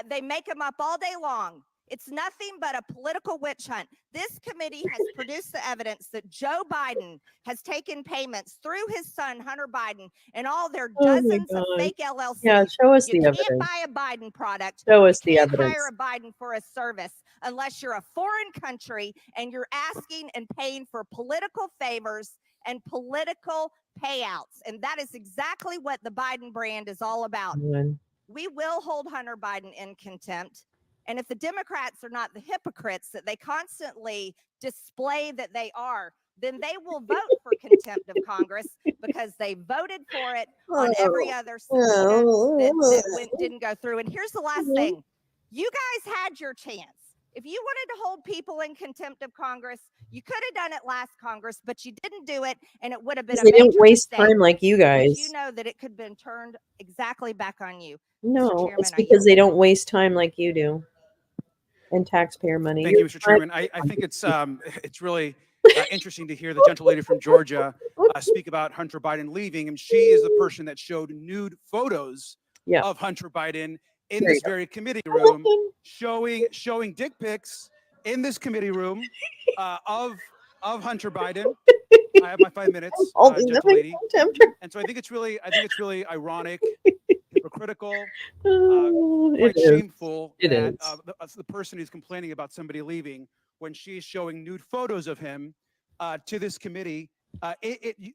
they make them up all day long. It's nothing but a political witch hunt. This committee has produced the evidence that Joe Biden has taken payments through his son, Hunter Biden, and all their Oh my dozens of God. fake LLCs. Yeah, show us You the can't evidence. buy a Biden product. Show us You the can't evidence. hire a Biden for a service unless you're a foreign country and you're asking and paying for political favors and political payouts. And that is exactly what the Biden brand is all about. Man. We will hold Hunter Biden in contempt. And if the Democrats are not the hypocrites that they constantly display that they are, then they will vote for contempt of Congress because they voted for it on every other subpoena that didn't go through. And here's the last thing. You guys had your chance. If you wanted to hold people in contempt of Congress, you could have done it last Congress, but you didn't do it, and it would have been a They major didn't waste mistake. time like you guys. You know that it could have been turned exactly back on you. No, Chairman, it's I because yield. they don't waste time like you do. And taxpayer money. Thank you, You're Mr. fine. Chairman. I think it's really interesting to hear the gentle lady from Georgia speak about Hunter Biden leaving, and she is the person that showed nude photos Yeah. of Hunter Biden in There you this go. very committee room, showing dick pics in this committee room of Hunter Biden. I have my 5 minutes, Holding gentle them in lady. contempt. And so I think it's really ironic, hypocritical, Oh, quite it is. shameful It that is. the person who's complaining about somebody leaving when she's showing nude photos of him to this committee,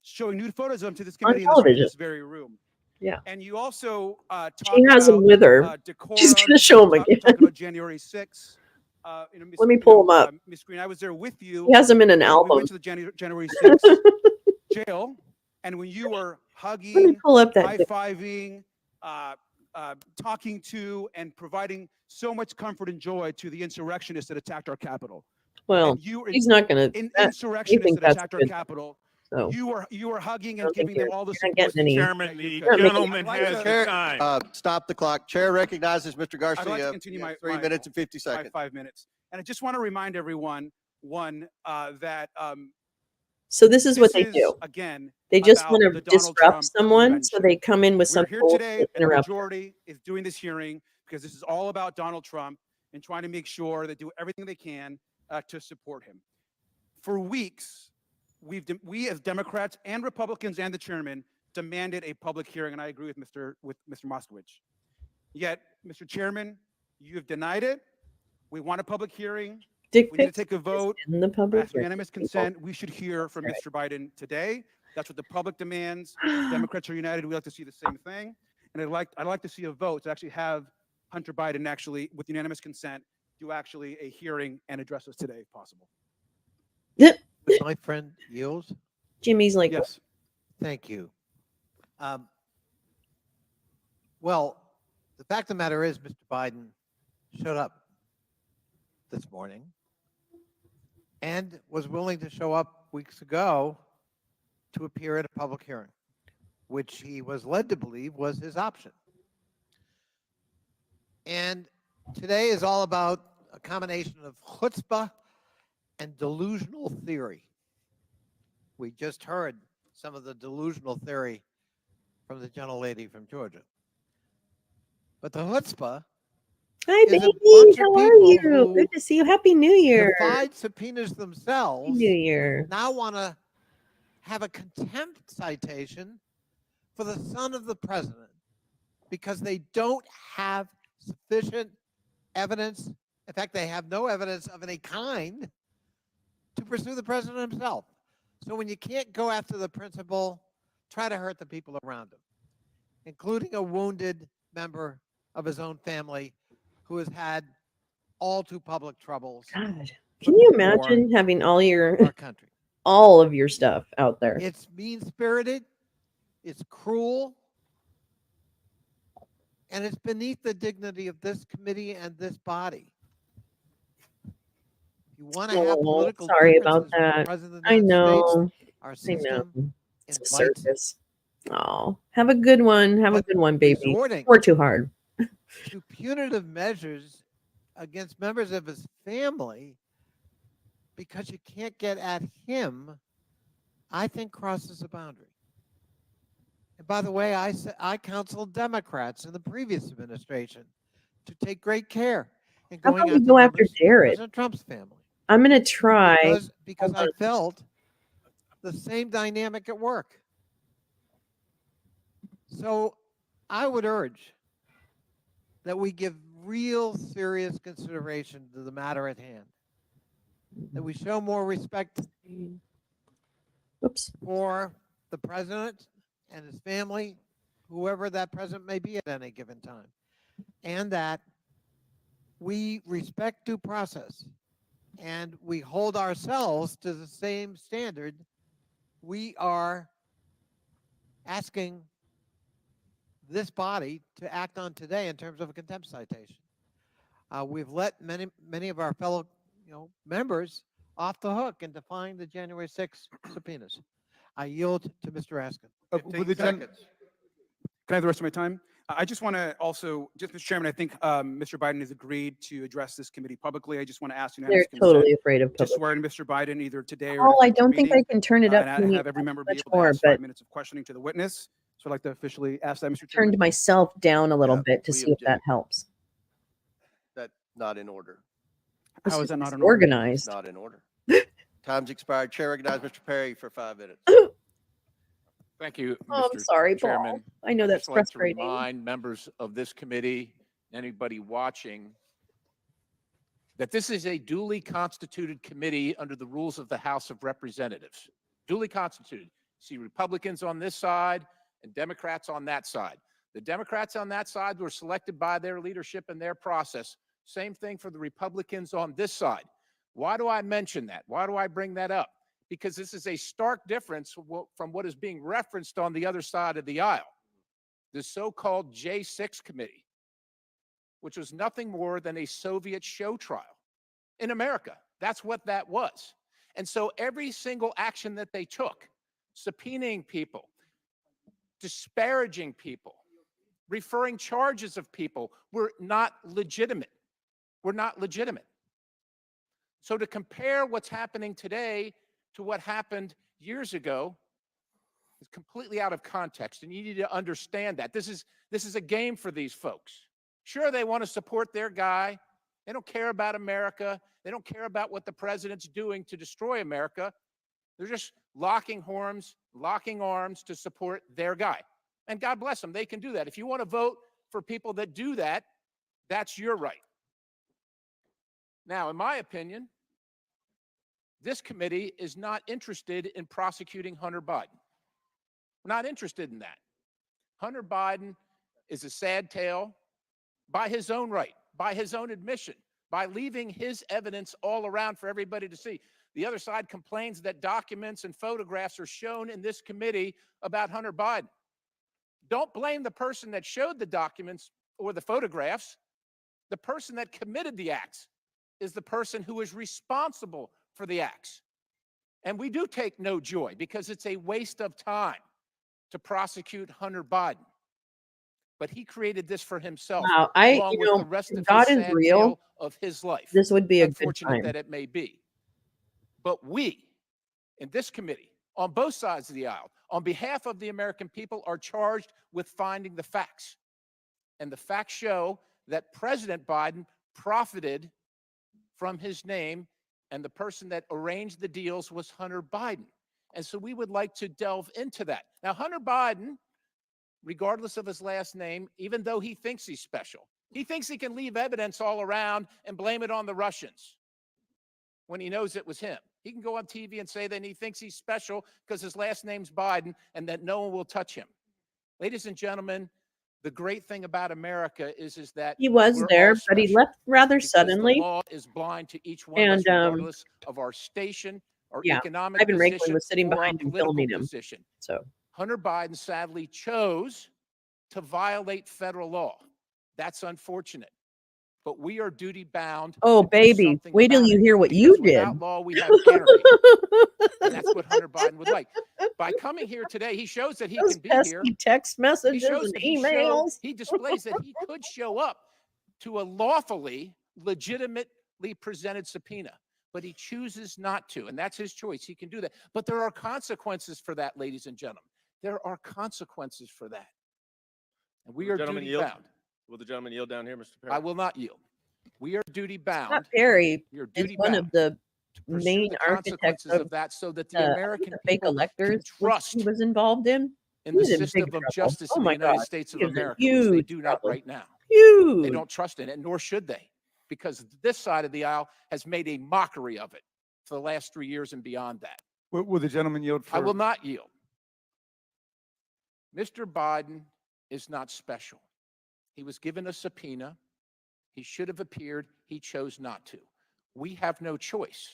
showing nude photos of him to this committee in television. this very room. Yeah. And you also talk She has about him with her. decorum. She's gonna show him again. Talk about January 6th. Let me pull him up. Ms. Green, I was there with you. He has him in an when we album. went to the January 6th jail, and when you were Let me hugging, pull up that. high-fiving, talking to, and providing so much comfort and joy to the insurrectionists that attacked our Capitol. Well, And you, he's not going to. insurrectionists that that's attacked our good. Capitol, So you were hugging I and don't think giving them you're- all the you're not support. getting any- Chairman, that the you could. gentleman I'd like has to- the time. Stop the clock. Chair recognizes Mr. I'd like to Garcia. continue You have my 3 minutes and 50 my seconds. 5 minutes. And I just want to remind everyone, that So this is what this they is, do. again, They just about want the to Donald disrupt Trump someone, so convention. they come in with We're some here today, bullshit and the interrupt. majority is doing this hearing because this is all about Donald Trump and trying to make sure they do everything they can to support him. For weeks, we as Democrats and Republicans and the chairman demanded a public hearing, and I agree with Mr. Moskowitz. Yet, Mr. Chairman, you have denied it. We want a public hearing. Dick We need to pics take a vote. in the public. After unanimous consent, we should hear from That's Mr. Biden today. That's what the public demands. Democrats are united. We like to see the same thing. And I'd like to see a vote to actually have Hunter Biden actually, with unanimous consent, do actually a hearing and address us today, if possible. My friend yields. Jimmy's like, Yes. Thank you. Well, the fact of the matter is, Mr. Biden showed up this morning and was willing to show up weeks ago to appear at a public hearing, which he was led to believe was his option. And today is all about a combination of chutzpah and delusional theory. We just heard some of the delusional theory from the gentlelady from Georgia. But the chutzpah hi, is a baby. bunch of How are people you? who Good to see you. Happy New Year. defied subpoenas Happy themselves New Year. now want to have a contempt citation for the son of the president because they don't have sufficient evidence. In fact, they have no evidence of any kind to pursue the president himself. So when you can't go after the principal, try to hurt the people around him, including a wounded member of his own family who has had all too public troubles. God, can you imagine having all our country? all of your stuff out there? It's mean-spirited, it's cruel, and it's beneath the dignity of this committee and this body. You want to have Oh, political sorry about differences with the that. President of the I United know. States. Our I know. system It's a invites circus. Oh, have a good one. Have a But good one, baby. resorting Or too hard. to punitive measures against members of his family because you can't get at him, I think crosses a boundary. And by the way, I counseled Democrats in the previous administration to take great care in How going about we after go after members of Jared? President Trump's family. I'm going to try. Because Hold I on. felt the same dynamic at work. So I would urge that we give real serious consideration to the matter at hand, that we show more respect Oops. for the president and his family, whoever that president may be at any given time, and that we respect due process and we hold ourselves to the same standard we are asking this body to act on today in terms of a contempt citation. We've let many of our fellow members off the hook in defying the January 6th subpoenas. I yield to Mr. Askin. With the Can I have the rest of my time? I just want to also, just Mr. Chairman, I think Mr. Biden has agreed to address this committee publicly. I just want to ask They're unanimous totally consent afraid of to public. swear in Mr. Biden either today or Oh, at a I don't future think I meeting, can turn it up and any have every member be much able to more, ask but 5 minutes of questioning to the witness. So I'd like to officially ask that, Mr. turned Chairman. myself down a little Yeah, bit to we see if that object. helps. That's not in order. This How is that not in order? It's organized? not in order. Time's expired. Chair recognizes Mr. Perry for 5 minutes. Thank you, Oh, I'm Mr. sorry, Paul. Chairman. I know I'd that's just like to frustrating. remind members of this committee, anybody watching, that this is a duly constituted committee under the rules of the House of Representatives. Duly constituted. See Republicans on this side and Democrats on that side. The Democrats on that side were selected by their leadership and their process. Same thing for the Republicans on this side. Why do I mention that? Why do I bring that up? Because this is a stark difference from what is being referenced on the other side of the aisle. The so-called J6 committee, which was nothing more than a Soviet show trial in America. That's what that was. And so every single action that they took, subpoenaing people, disparaging people, referring charges of people, were not legitimate. Were not legitimate. So to compare what's happening today to what happened years ago is completely out of context, and you need to understand that. This is a game for these folks. Sure, they want to support their guy. They don't care about America. They don't care about what the president's doing to destroy America. They're just locking arms to support their guy. And God bless them, they can do that. If you want to vote for people that do that, that's your right. Now, in my opinion, this committee is not interested in prosecuting Hunter Biden. We're not interested in that. Hunter Biden is a sad tale by his own right, by his own admission, by leaving his evidence all around for everybody to see. The other side complains that documents and photographs are shown in this committee about Hunter Biden. Don't blame the person that showed the documents or the photographs. The person that committed the acts is the person who is responsible for the acts. And we do take no joy because it's a waste of time to prosecute Hunter Biden. But he created this for himself, Wow, along with the rest of God his is sad real. tale of his life. This would be a good Unfortunate time. that it may be. But we, in this committee, on both sides of the aisle, on behalf of the American people, are charged with finding the facts. And the facts show that President Biden profited from his name, and the person that arranged the deals was Hunter Biden. And so we would like to delve into that. Now, Hunter Biden, regardless of his last name, even though he thinks he's special, he thinks he can leave evidence all around and blame it on the Russians when he knows it was him. He can go on TV and say that he thinks he's special because his last name's Biden and that no one will touch him. Ladies and gentlemen, the great thing about America is that He was we're there, all but he special left rather because suddenly. the law is blind to each one of us, And regardless of our station, our yeah, economic Ivan Raikkonen position, was sitting or our behind him political filming him. position. So Hunter Biden sadly chose to violate federal law. That's unfortunate. But we are duty bound. oh to do baby, something wait till about you it, hear what you because did. without law, we have anarchy. And that's what Hunter Biden would like. By coming here today, he shows that he Those can be here. pesky text He messages shows and that emails. he displays that he could show up to a lawfully, legitimately presented subpoena, but he chooses not to, and that's his choice. He can do that. But there are consequences for that, ladies and gentlemen. There are consequences for that. And we are duty bound. Will the gentleman yield down here, Mr. Perry? I will not yield. We are duty bound. Scott Perry We are is duty one bound of the to pursue main the architects consequences of of that so that the the American fake people can electors which trust he was involved in. in the He's in system big of trouble. justice Oh in the my United God. States of He is in America, which they huge do not trouble. right now. Huge. They don't trust in it, nor should they, because this side of the aisle has made a mockery of it for the last 3 years and beyond that. Will the gentleman yield for? I will not yield. Mr. Biden is not special. He was given a subpoena. He should have appeared. He chose not to. We have no choice.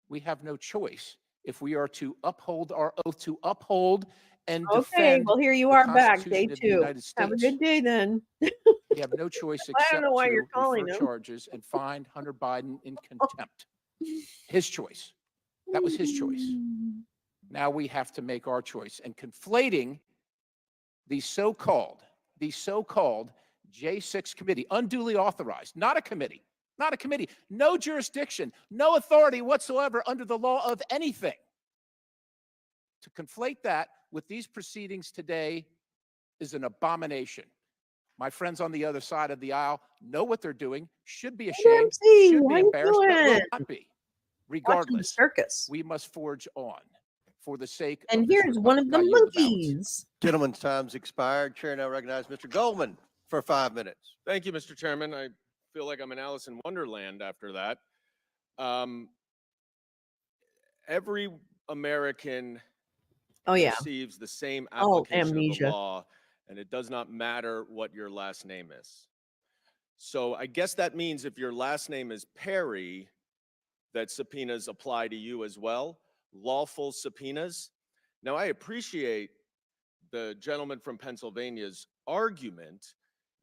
We have no choice if we are to uphold our oath to uphold and Okay, defend well here you the are back, Constitution day of the 2. United States. Have a good day then. We have no choice I except don't know why to you're calling refer him. charges and find Hunter Biden in contempt. His choice. That was his choice. Now we have to make our choice. And conflating the so-called J6 committee, unduly authorized, not a committee, no jurisdiction, no authority whatsoever under the law of anything. To conflate that with these proceedings today is an abomination. My friends on the other side of the aisle know what they're doing, should be ashamed, MC, should how be you embarrassed, but will doing? not be. Watching the Regardless, circus. we must forge on for the sake And of this here's one of republic. the I yield the balance. monkeys. Gentleman's time's expired. Chair now recognizes Mr. Goldman for 5 minutes. Thank you, Mr. Chairman. I feel like I'm in Alice in Wonderland after that. Every American Oh yeah. receives the same Oh, application of the amnesia. law, and it does not matter what your last name is. So I guess that means if your last name is Perry, that subpoenas apply to you as well, lawful subpoenas. Now, I appreciate the gentleman from Pennsylvania's argument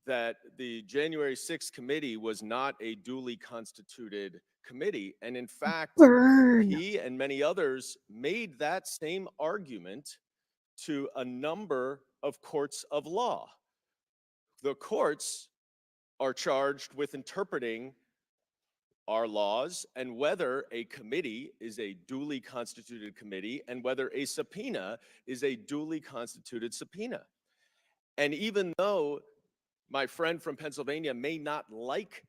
that the January 6th committee was not a duly constituted committee. And in fact, Burn. he and many others made that same argument to a number of courts of law. The courts are charged with interpreting our laws and whether a committee is a duly constituted committee and whether a subpoena is a duly constituted subpoena. And even though my friend from Pennsylvania may not like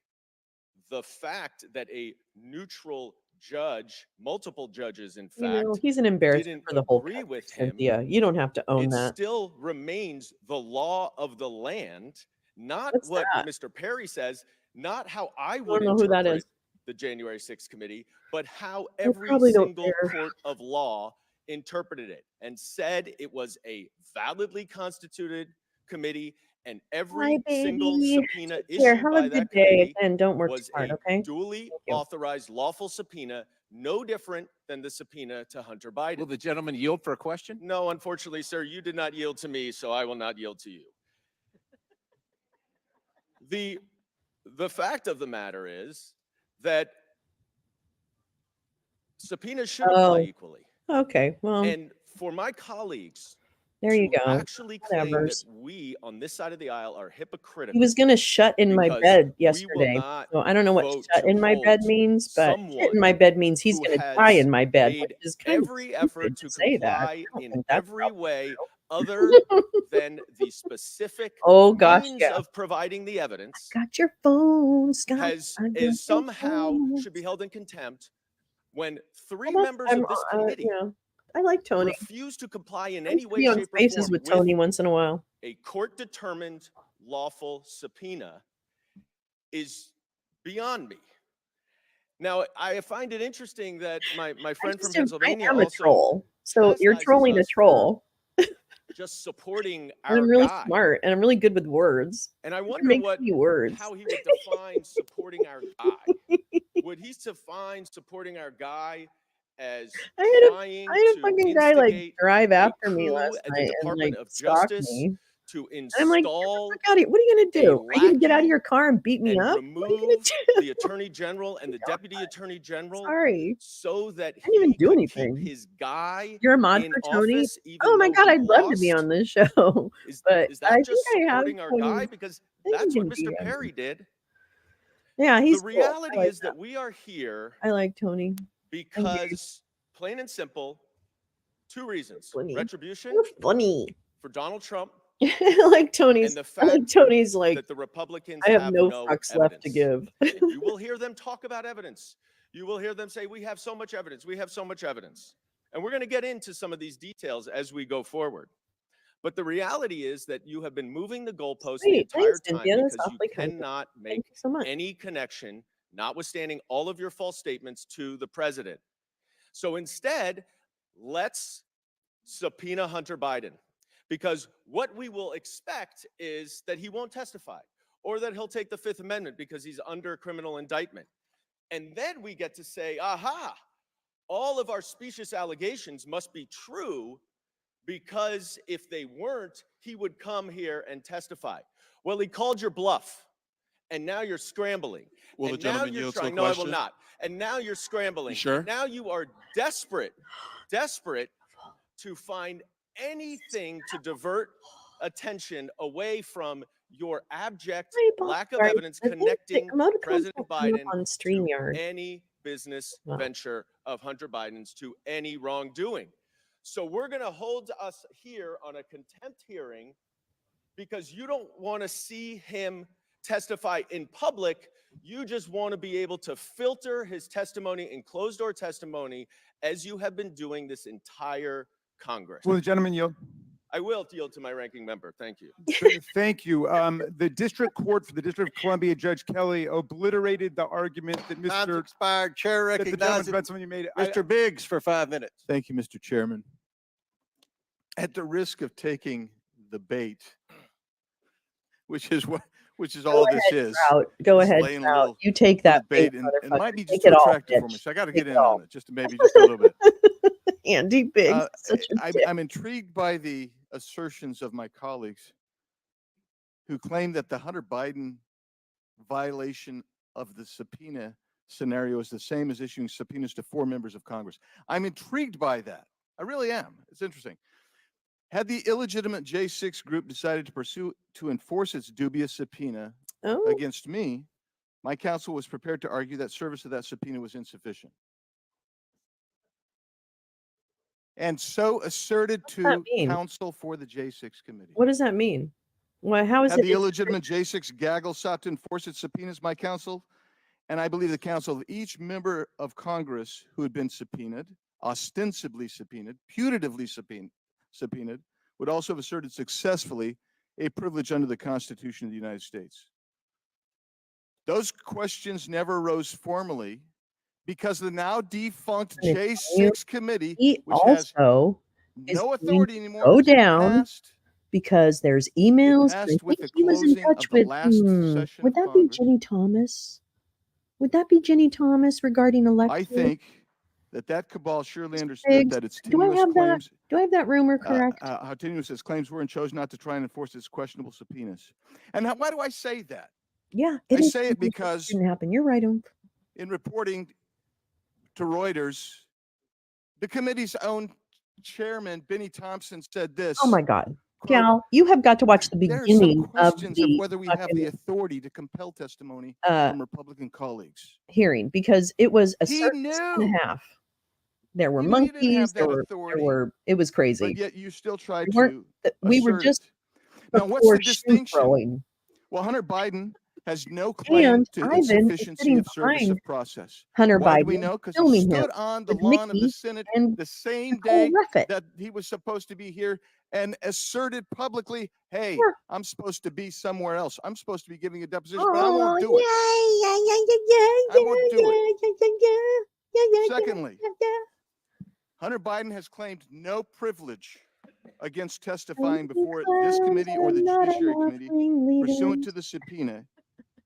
the fact that a neutral judge, multiple judges, in You know, fact, he's an embarrassment didn't for the whole agree country, with him, Cynthia. You don't have to own it that. still remains the law of the land, not What's what that? Mr. Perry says, not how I I would don't know who that interpret is. the January 6th committee, but how I every probably don't single care. court of law interpreted it and said it was a validly constituted committee, and Bye, every single baby. subpoena Take care. issued Have by a good that day, committee and don't work too was hard, a okay? duly Thank you. authorized lawful subpoena, no different than the subpoena to Hunter Biden. Will the gentleman yield for a question? No, unfortunately, sir, you did not yield to me, so I will not yield to you. The fact of the matter is that subpoenas should apply Oh, equally. okay. Well, And for my colleagues there you to go. actually claim that Whatevers. we on this side of the aisle are He hypocritical was gonna shut in my because bed we will yesterday. not So I don't know what vote shut to in my bed hold means, but shit in someone my bed means he's who gonna die has in my bed, which made is kind of every effort stupid to to say that. I comply don't in think that's every probably way true. other than the specific Oh gosh, means yeah. of providing the evidence Got your phone, Scott. I got your is somehow phone. should be held in contempt when Well, three that's members of this committee you know, I like Tony. refuse to comply in I any used to way, be on shape, or Spaces form with with Tony once in a while. a court-determined lawful subpoena is beyond me. Now, I find it interesting that my friend from Pennsylvania I am a also troll. So you're chastises trolling a us for troll. just supporting And our I'm really guy. smart and I'm really good with words. And I I can wonder make funny words. how he would define supporting our guy. Would he define supporting our guy as trying I had a to fucking guy like instigate drive a after me coup last at the night and Department like of stalk Justice me. to And I'm like, get the install fuck out of here. What are you gonna a do? Are you gonna get out of lackey your car and beat me and up? What are you gonna remove do? the Attorney General and the Deputy Attorney General Sorry. so that I didn't even he do could anything. keep his guy You're a mod in for Tony? office even Oh my though god, he I'd love to be lost? on this show. But Is I that think just I have supporting our guy? Tony. Because I think that's he what can Mr. DM me. Perry did. Yeah, he's The cool. I reality like is that we are here I like Tony. because, plain and simple, two reasons. Funny. Retribution You're funny. for Donald Trump I like Tony's. and the I like fact Tony's like that the Republicans I have have no no fucks evidence. left to give. And you will hear them talk about evidence. You will hear them say, we have so much evidence. We have so much evidence. And we're going to get into some of these details as we go forward. But the reality is that you have been moving the goalposts the Great. entire Thanks, time Cynthia. That's because you awfully kind of you. cannot Thank make you so much. any connection, notwithstanding all of your false statements, to the president. So instead, let's subpoena Hunter Biden. Because what we will expect is that he won't testify or that he'll take the Fifth Amendment because he's under criminal indictment. And then we get to say, aha, all of our specious allegations must be true because if they weren't, he would come here and testify. Well, he called your bluff, and now you're scrambling. Will and the gentleman now you're yield to a trying, no, I will question? not. And now you're scrambling. You sure? Now you are desperate to find anything to divert attention away from your abject lack of evidence connecting President Biden on to StreamYard. any business Wow. venture of Hunter Biden's, to any wrongdoing. So we're going to hold us here on a contempt hearing because you don't want to see him testify in public. You just want to be able to filter his testimony in closed-door testimony as you have been doing this entire Congress. Will the gentleman yield? I will yield to my ranking member. Thank you. Thank you. The district court for the District of Columbia, Judge Kelly, obliterated the argument that Time's Mr. expired. Chair that the gentleman from recognizes Pennsylvania made. Mr. Biggs for 5 minutes. Thank you, Mr. Chairman. At the risk of taking the bait, which is all this is. Go is ahead, laying a Trout. little- You take that bait, bait, and it might be motherfucker. just Take too it all, attractive for me, bitch. so I got to Take get it in on all. it maybe just a little bit. Andy Biggs, such a dick. I'm intrigued by the assertions of my colleagues who claim that the Hunter Biden violation of the subpoena scenario is the same as issuing subpoenas to 4 members of Congress. I'm intrigued by that. I really am. It's interesting. Had the illegitimate J6 group decided to enforce its dubious subpoena against me, my counsel was prepared to argue that service of that subpoena was insufficient. And so asserted to counsel for the J6 committee. What does that mean? Well, how is Had it? the illegitimate J6 gaggle sought to enforce its subpoenas, my counsel, and I believe the counsel of each member of Congress who had been subpoenaed, ostensibly subpoenaed, putatively subpoenaed, would also have asserted successfully a privilege under the Constitution of the United States. Those questions never arose formally because the now defunct J6 committee, which has no authority anymore, go because it down passed because there's emails. passed I with think the he was in closing touch of the with. last session Would of that be Congress. Jenny Thomas? Would that be Jenny Thomas regarding election? I think that cabal surely understood Biggs, that its do I tenuous have claims, that? Do I have that rumor correct? how tenuous its claims were, and chose not to try and enforce its questionable subpoenas. And why do I say that? Yeah, I say it because didn't happen. You're right, Oomph. in reporting to Reuters, the committee's own chairman, Benny Thompson, said this. Oh my God, quote, Gal, you have got to watch the there are some beginning of questions of the whether we have the fucking, authority to compel testimony from Republican colleagues. hearing because it was a He circus and knew. a half. There were He knew you didn't monkeys. have There that were. authority, It was crazy. but yet you still tried We weren't. to We were assert just it. Now, what's before the shoe distinction? throwing. Well, Hunter Biden has no claim And to Ivan is insufficiency sitting of service behind of process. Hunter Why Biden, do we know? Because he filming him stood on the with lawn of the Mickey Senate and the same Nicole day Ruffett. that he was supposed to be here and asserted publicly, hey, Yeah. I'm supposed to be somewhere else. I'm supposed to be giving a deposition, Oh, but I won't do it. I won't do it. Secondly, Hunter Biden has claimed no privilege against testifying before this committee or the Judiciary Committee pursuant to the subpoena,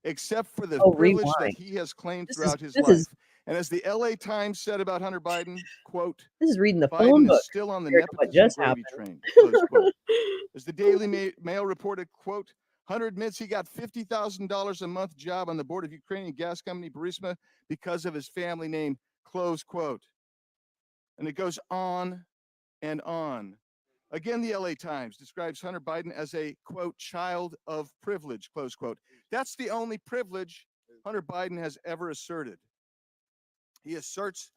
except for the privilege that rewind. he has claimed This throughout is- his this life. is- And as the LA Times said about Hunter Biden, quote, This is reading the phone Biden book is still on the compared to what nepotism just gravy happened. train, close quote. As the Daily Mail reported, quote, Hunter admits he got $50,000 a month job on the board of Ukrainian gas company Burisma because of his family name, close quote. And it goes on and on. Again, the LA Times describes Hunter Biden as a, quote, child of privilege, close quote. That's the only privilege Hunter Biden has ever asserted. He asserts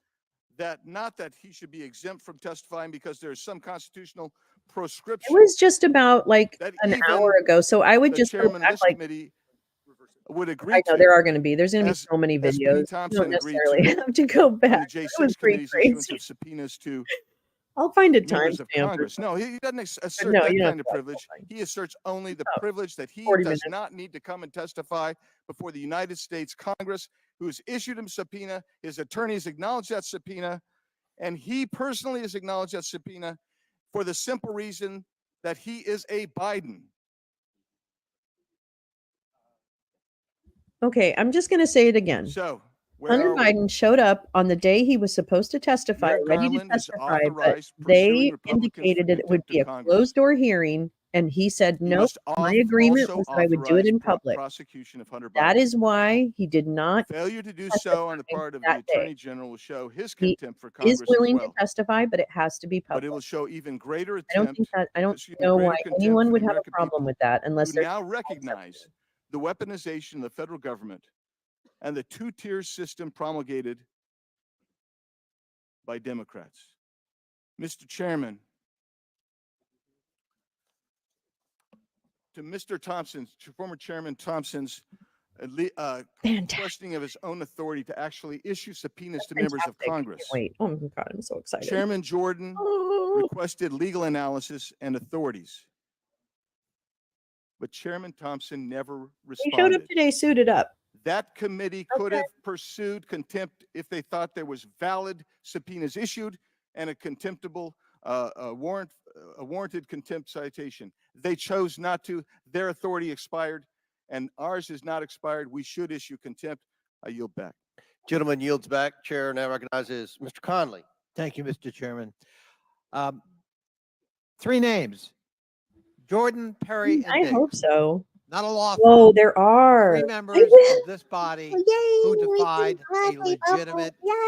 that not that he should be exempt from testifying because there is some constitutional It proscription. was just about like that an even hour ago. So I would the just go chairman of back this like committee would agree I know to. there are going to be. There's going to be as- so many as Benny videos. You Thompson don't agreed necessarily to have to go on back. the That was J6 pretty committee's issuance crazy. of subpoenas to I'll find a members of timestamp. or Congress. No, something. he doesn't assert no, that you don't kind of have to. privilege. He asserts only the Oh, privilege that he 40 does minutes. not need to come and testify before the United States Congress, who has issued him subpoena. His attorneys acknowledge that subpoena, and he personally has acknowledged that subpoena for the simple reason that he is a Biden. Okay, I'm just going to say it again. So, where Hunter are we? Biden showed up on the day he was supposed to testify, Merrick ready to Garland is testify, but authorized they pursuing Republicans for indicated that it would contempt be of a Congress. closed-door hearing, and he said, He "No, must my agreement also was that I would do it authorize in public." prosecution of Hunter Biden. That is why he did not Failure to do testify so on the part of the that day. Attorney General will show his He contempt for is Congress as willing well. to testify, but it has to be But it public. will show even greater I don't think attempt, that I don't excuse me, know greater why contempt anyone for would the have a American problem people with that unless who they're now recognize the weaponization of the federal government and the two-tier system promulgated by Democrats. Mr. Chairman, to Mr. Thompson's, to former Chairman Thompson's fantastic. questioning of his own authority to actually issue subpoenas to Fantastic. members of I can't Congress. wait. Oh my God, I'm so excited. Chairman Jordan, Oh, requested legal analysis and authorities. But Chairman Thompson never He showed up responded. today suited up. That committee could Okay. have pursued contempt if they thought there was valid subpoenas issued and a contemptible warranted contempt citation. They chose not to. Their authority expired, and ours is not expired. We should issue contempt. I yield back. Gentleman yields back. Chair now recognizes Mr. Conley. Thank you, Mr. Chairman. 3 names: Jordan, Perry, and I Biggs. hope so. Not a law firm. Whoa, there are. 3 members of this body who defied a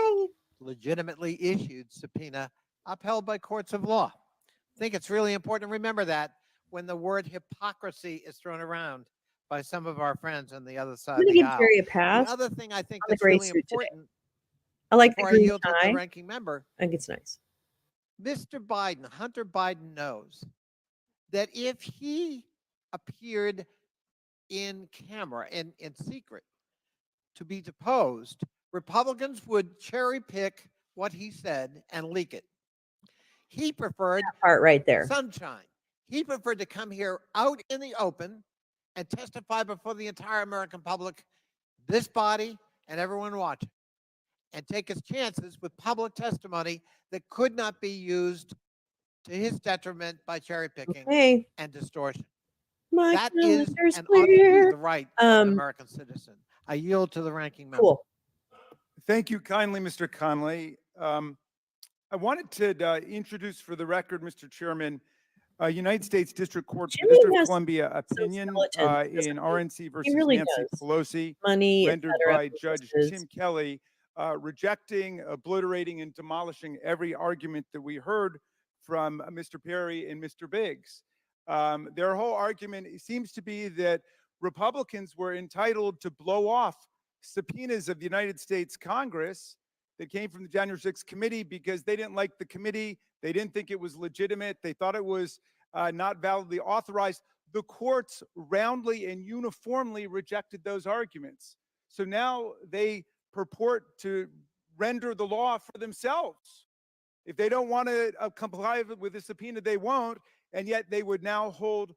legitimately issued subpoena upheld by courts of law. I think it's really important to remember that when the word hypocrisy is thrown around by some of our friends on the other side I'm of gonna the give aisle. Jerry a The pass other thing I think on the that's gray really suit today. important I like the before I green yield to tie. the ranking member, I think it's nice. Mr. Biden, Hunter Biden knows that if he appeared in camera and in secret to be deposed, Republicans would cherry pick what he said and leak it. He preferred That part right there. sunshine. He preferred to come here out in the open and testify before the entire American public, this body, and everyone watching, and take his chances with public testimony that could not be used to his detriment by cherry picking Okay. and distortion. My That is calendar's and ought to be clear. the right of an American citizen. I yield to the ranking member. Cool. Thank you kindly, Mr. Conley. I wanted to introduce for the record, Mr. Chairman, United States District Court for the Jimmy District of has Columbia some opinion skeletons, doesn't in he? RNC versus really Nancy does. Pelosi, Money, et rendered cetera, by Judge businesses. Tim Kelly, rejecting, obliterating, and demolishing every argument that we heard from Mr. Perry and Mr. Biggs. Their whole argument seems to be that Republicans were entitled to blow off subpoenas of the United States Congress that came from the January 6th committee because they didn't like the committee. They didn't think it was legitimate. They thought it was not validly authorized. The courts roundly and uniformly rejected those arguments. So now they purport to render the law for themselves. If they don't want to comply with the subpoena, they won't. And yet they would now hold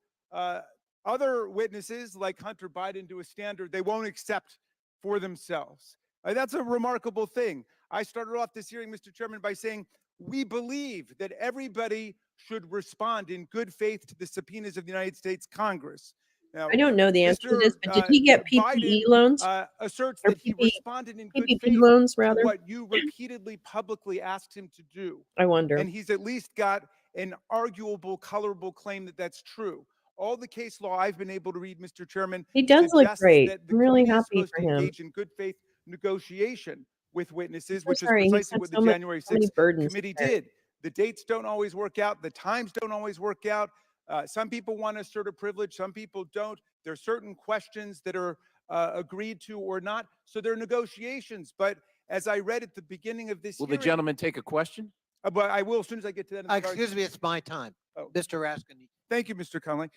other witnesses like Hunter Biden to a standard they won't accept for themselves. That's a remarkable thing. I started off this hearing, Mr. Chairman, by saying we believe that everybody should respond in good faith to the subpoenas of the United States Congress. Now, I don't know the answer to this, Mr. but did he get PPE Biden, loans? asserts Or that he responded in good PPP faith loans, to rather? what you repeatedly publicly asked him to do. I wonder. And he's at least got an arguable, colorable claim that that's true. All the case law I've been able to read, Mr. Chairman, He does look suggests great. that the I'm really committee is happy supposed for to him. engage in good faith negotiation with witnesses, I'm which sorry, is he's precisely got what so the much- January so many 6th burdens committee to carry. did. The dates don't always work out. The times don't always work out. Some people want to assert a privilege. Some people don't. There are certain questions that are agreed to or not. So there are negotiations. But as I read at the beginning of this Will the hearing, gentleman take a question? but I will as soon as I get to that. in the Excuse me, it's my time. Oh. Mr. Raskin. Thank you, Mr. Conley.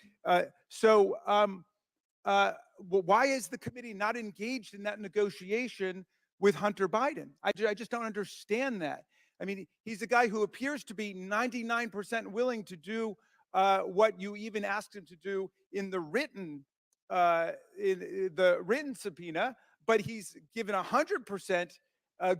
Why is the committee not engaged in that negotiation with Hunter Biden? I just don't understand that. I mean, he's a guy who appears to be 99% willing to do what you even asked him to do in the written subpoena, but he's given 100%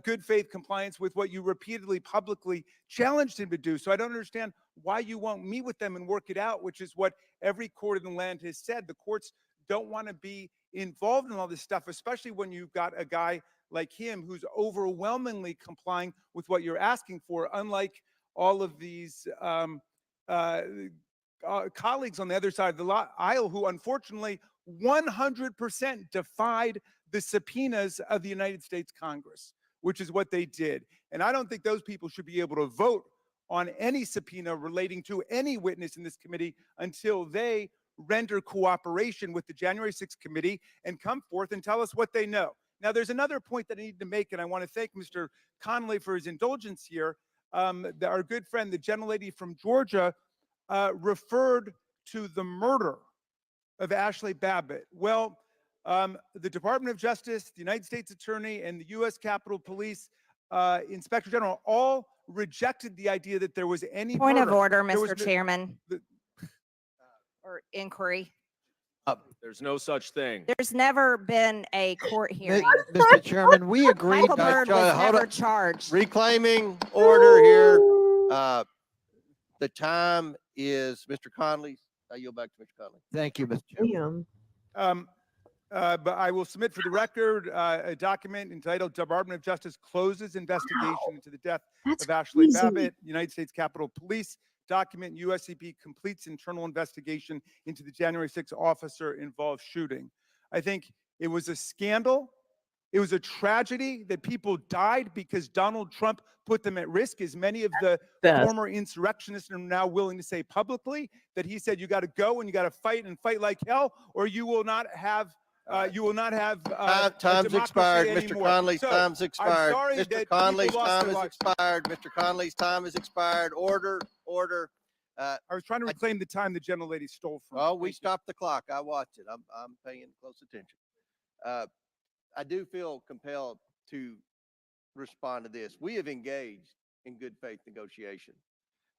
good faith compliance with what you repeatedly publicly challenged him to do. So I don't understand why you won't meet with them and work it out, which is what every court in the land has said. The courts don't want to be involved in all this stuff, especially when you've got a guy like him who's overwhelmingly complying with what you're asking for, unlike all of these colleagues on the other side of the aisle who unfortunately 100% defied the subpoenas of the United States Congress, which is what they did. And I don't think those people should be able to vote on any subpoena relating to any witness in this committee until they render cooperation with the January 6th committee and come forth and tell us what they know. Now, there's another point that I need to make, and I want to thank Mr. Conley for his indulgence here. Our good friend, the gentlelady from Georgia, referred to the murder of Ashley Babbitt. Well, the Department of Justice, the United States Attorney, and the U.S. Capitol Police Inspector General all rejected the idea that there was any Point of murder. order, There was Mr. no- Chairman, the- or inquiry. There's no such thing. There's never been a court hearing. Mr. Chairman, we agreed. Michael that- Byrd Joe, was hold never on. charged. Reclaiming order here. The time is Mr. Conley's. I yield back to Mr. Conley. Thank you, Mr. Chairman. Damn. But I will submit for the record a document entitled Department of Justice Closes Investigation into the Death That's of Ashley crazy. Babbitt, United States Capitol Police. Document USCP completes internal investigation into the January 6th officer involved shooting. I think it was a scandal. It was a tragedy that people died because Donald Trump put them at risk, as many of the Best. former insurrectionists are now willing to say publicly, that he said, you got to go and you got to fight and fight like hell, or you will not have a Time's democracy expired, Mr. anymore. Conley's So, time's expired. sorry Mr. that Conley's people lost time their is lives. expired. Mr. Conley's time is expired. Order. I was trying to reclaim the time the gentlelady stole from me. Oh, we Thank you. stopped the clock. I watched it. I'm paying close attention. I do feel compelled to respond to this. We have engaged in good faith negotiation.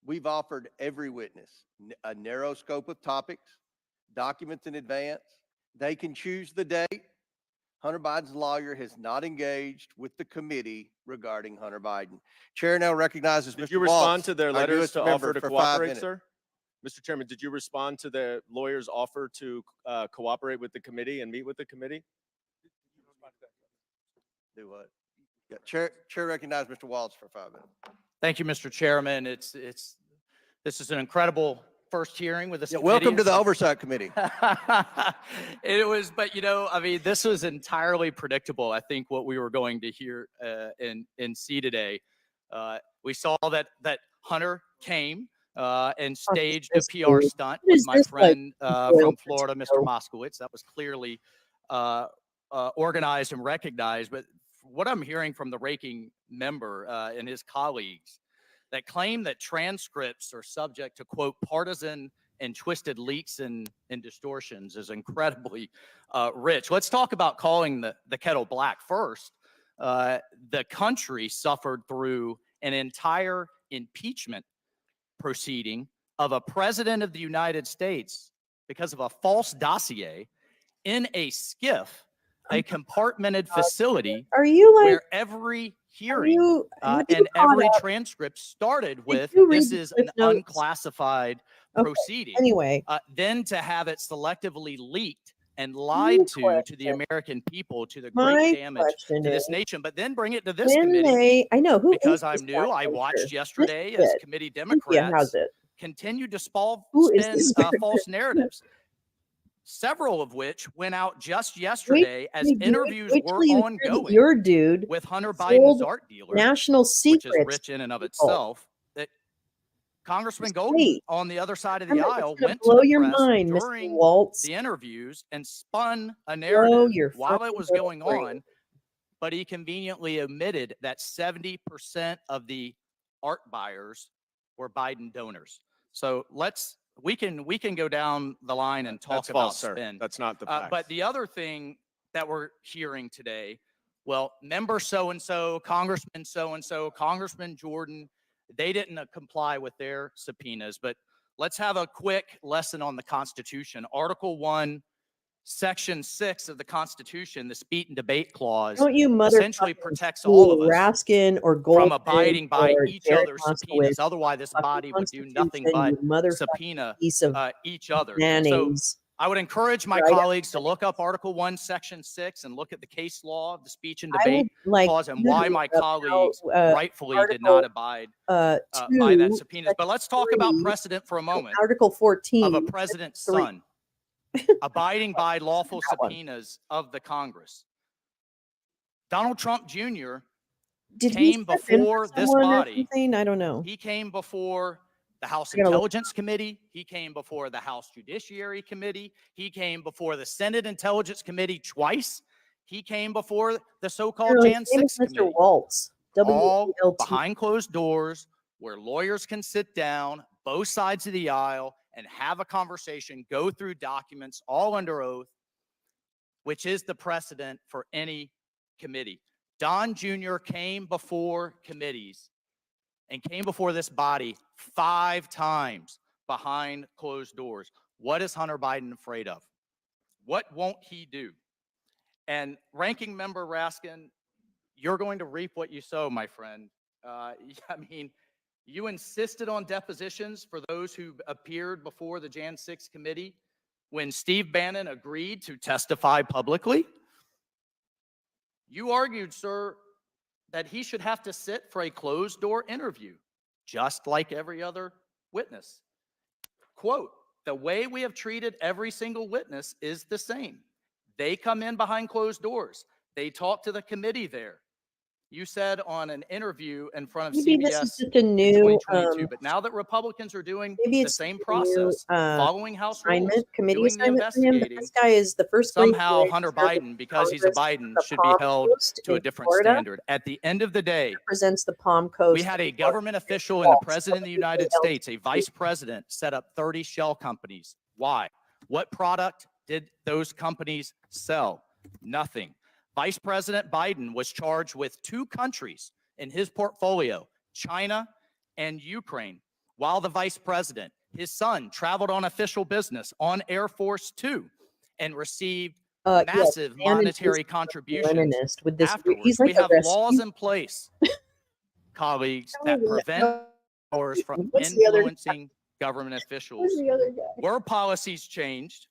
We've offered every witness a narrow scope of topics, documents in advance. They can choose the date. Hunter Biden's lawyer has not engaged with the committee regarding Hunter Biden. Chair now recognizes Mr. Did you respond Waltz, to their our letters newest to member, offer to for 5 cooperate, minutes. sir? Mr. Chairman, did you respond to the lawyer's offer to cooperate with the committee and meet with the committee? Do what? Yeah, Chair recognizes Mr. Waltz for 5 minutes. Thank you, Mr. Chairman. This is an incredible first hearing with this. Yeah, welcome to the Oversight Committee. It was, but I mean, this was entirely predictable. I think what we were going to hear and see today. We saw that Hunter came and staged a PR stunt with my friend from Florida, Mr. Moskowitz. That was clearly organized and recognized. But what I'm hearing from the ranking member and his colleagues that claim that transcripts are subject to, quote, partisan and twisted leaks and distortions is incredibly rich. Let's talk about calling the kettle black first. The country suffered through an entire impeachment proceeding of a president of the United States because of a false dossier in a SCIF, a compartmented facility Are you like, where every hearing have you and caught every up? transcript started with, you read this the is an Cliff Notes? unclassified Okay, proceeding. anyway. Then to have it selectively leaked and lied to the question. American people to the My great damage question to this is, nation, but then bring it to this when committee I know who because is I'm this new. I backbencher? watched yesterday This as kid. committee Cynthia Democrats has it. continued to Who is spin this false backbencher? narratives, several of which went out just yesterday as wait interviews wait were till you hear that ongoing your dude with Hunter sold Biden's art dealer, national which secrets. is rich in and of to people. itself, that Congressman Just Golden wait. on the other side of I'm the gonna- aisle it's gonna went to blow the your press mind, Mr. during Waltz. the interviews and spun a Blow narrative your while it fucking was little going brain. on, but he conveniently omitted that 70% of the art buyers were Biden donors. So we can go down the line and talk That's about false, sir. spin. That's not the fact. But the other thing that we're hearing today, well, member so-and-so, Congressman so-and-so, Congressman Jordan, they didn't comply with their subpoenas. But let's have a quick lesson on the Constitution. Article 1, Section 6 of the Constitution, the speech and debate clause, Don't you essentially motherfuckers protects all of us Raskin or from Goldman abiding by or each Jared other's subpoenas. Moskowitz. Otherwise, this Fucking body would do Constitution, nothing but you motherfucking subpoena piece of each other. So mayonnaise. I would encourage my Right. colleagues to look up Article 1, Section 6 and look at the case law of the speech and I debate would like clause and you to why look my up how, colleagues rightfully did not abide by that 2, subpoenas. But let's talk about 3, precedent for a moment Article 14 of a president's 3. son abiding by lawful That one. subpoenas of the Congress. Donald Trump Jr. Did he came step in for before this someone or body. something? I don't know. He came before the House I gotta look. Intelligence Committee. He came before the House Judiciary Committee. He came before the Senate Intelligence Committee twice. He came before the so-called You're like Jan famous 6 Mr. Committee. Waltz. All WLT. behind closed doors where lawyers can sit down, both sides of the aisle, and have a conversation, go through documents, all under oath, which is the precedent for any committee. Don Jr. came before committees and came before this body 5 times behind closed doors. What is Hunter Biden afraid of? What won't he do? And Ranking Member Raskin, you're going to reap what you sow, my friend. I mean, you insisted on depositions for those who appeared before the Jan 6 committee when Steve Bannon agreed to testify publicly. You argued, sir, that he should have to sit for a closed door interview, just like every other witness. Quote, the way we have treated every single witness is the same. They come in behind closed doors. They talk to the committee there. You said on an interview in front of Maybe this is CBS just a in new 2022, but now that Republicans are doing maybe the it's same just a new process, following House rules, assignment, committee doing the assignment for him. But investigating, this guy is the first white somehow boy Hunter to serve in Biden, because he's a Congress Biden, the should be Palm held Coast to a in different Florida. standard. At the end of the day, Represents the Palm Coast. we had a government official and the president of the United States, a vice president, set up 30 shell companies. Why? What product did those companies sell? Nothing. Vice President Biden was charged with 2 countries in his portfolio, China and Ukraine. While the vice president, his son, traveled on official business on Air Force Two and received massive monetary contributions. With this, Afterwards, he's like we have a laws in place, colleagues, that prevent powers from influencing government officials. Were policies changed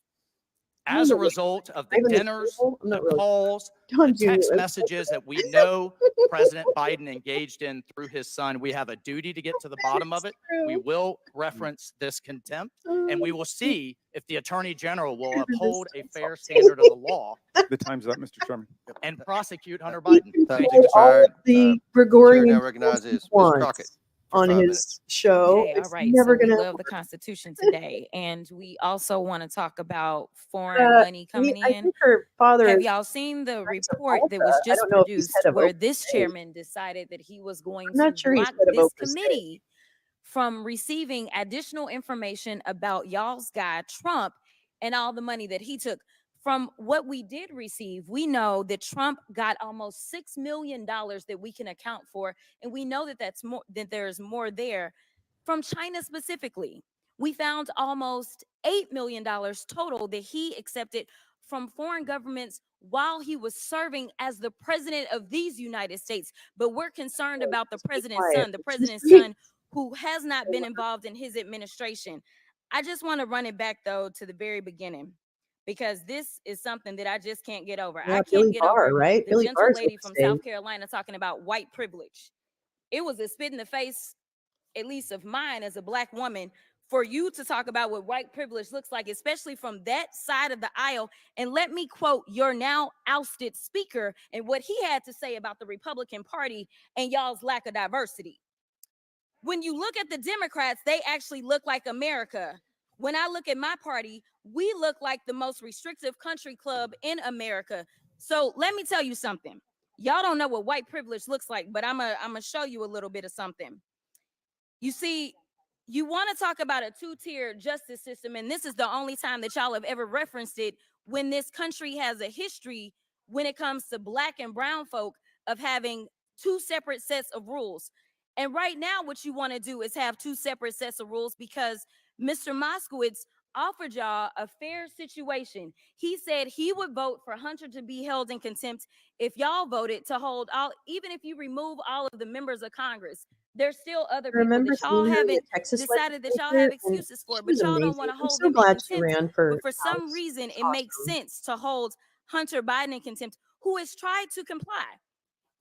as a result of the dinners, the calls, the text messages that we know President Biden engaged in through his son? We have a duty to get to the bottom of it. We will reference this contempt, and we will see if the Attorney General will uphold a fair standard of the law. The time's up, Mr. Chairman. And prosecute Hunter Biden. Thank you, Mr. Howard. The Chair Gregorian now recognizes Ms. Crockett. on for 5 his minutes. show. Okay, all It's right. never So we gonna love the Constitution today, and we also want to talk about foreign money coming I in. think her father Have is y'all seen the Prince of report that Malta. was I just don't know if he's produced head of where Open this Space. chairman decided that he was going I'm to not sure he's block head of this Open Space. committee from receiving additional information about y'all's guy Trump and all the money that he took? From what we did receive, we know that Trump got almost $6 million that we can account for, and we know that that's more, that there's more there. From China specifically, we found almost $8 million total that he accepted from foreign governments while he was serving as the president of these United States. But we're concerned about the president's son, the president's son who has not been involved in his administration. I just want to run it back, though, to the very beginning, because this is something that I just can't get over. Yeah, I Billy can't get Barr, over right? the Billy gentle Barr's lady with from the South state. Carolina talking about white privilege. It was a spit in the face, at least of mine as a Black woman, for you to talk about what white privilege looks like, especially from that side of the aisle. And let me quote your now ousted speaker and what he had to say about the Republican Party and y'all's lack of diversity. When you look at the Democrats, they actually look like America. When I look at my party, we look like the most restrictive country club in America. So let me tell you something. Y'all don't know what white privilege looks like, but I'm gonna show you a little bit of something. You see, you want to talk about a 2-tier justice system, and this is the only time that y'all have ever referenced it, when this country has a history when it comes to Black and brown folk of having 2 separate sets of rules. And right now, what you want to do is have 2 separate sets of rules because Mr. Moskowitz offered y'all a fair situation. He said he would vote for Hunter to be held in contempt if y'all voted to hold all, even if you remove all of the members of Congress. There's still other people remember that y'all seeing her in the haven't Texas decided that y'all legislature, have and excuses for, she but was y'all don't amazing. want to I'm hold so them in glad she contempt. ran for But for some House. reason, It's it makes awesome. sense to hold Hunter Biden in contempt, who has tried to comply.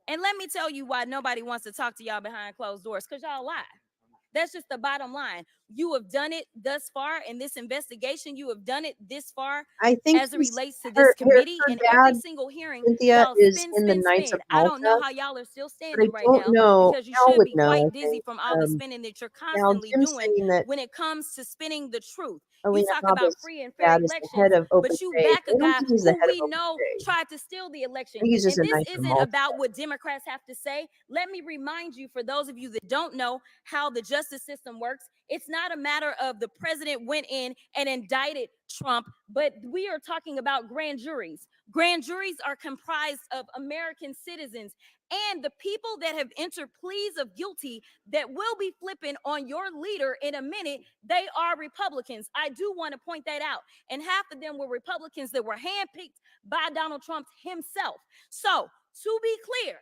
And let me tell you why nobody wants to talk to y'all behind closed doors, because y'all lie. That's just the bottom line. You have done it thus far in this investigation. You have done it this far I think as it he's- relates to her- this committee. her And every dad, single hearing, Cynthia, y'all is spin, in the spin, Knights spin. of I don't know Malta, how y'all are still but I standing right don't now, know. because you Al should would be know, I quite dizzy think. from all the spinning that you're Now, constantly Jim's doing saying that when it comes to spinning the truth. Alina You talk about Habba's free and fair dad is the elections, head of Open but you Space. back a I don't guy think he's the who head of we Open know Space. tried to steal the I election. think he's just And a this Knights of isn't Malta. about what Democrats have to say. Let me remind you, for those of you that don't know how the justice system works, it's not a matter of the president went in and indicted Trump, but we are talking about grand juries. Grand juries are comprised of American citizens And the people that have entered pleas of guilty that will be flipping on your leader in a minute, they are Republicans. I do want to point that out. And half of them were Republicans that were handpicked by Donald Trump himself. So, to be clear,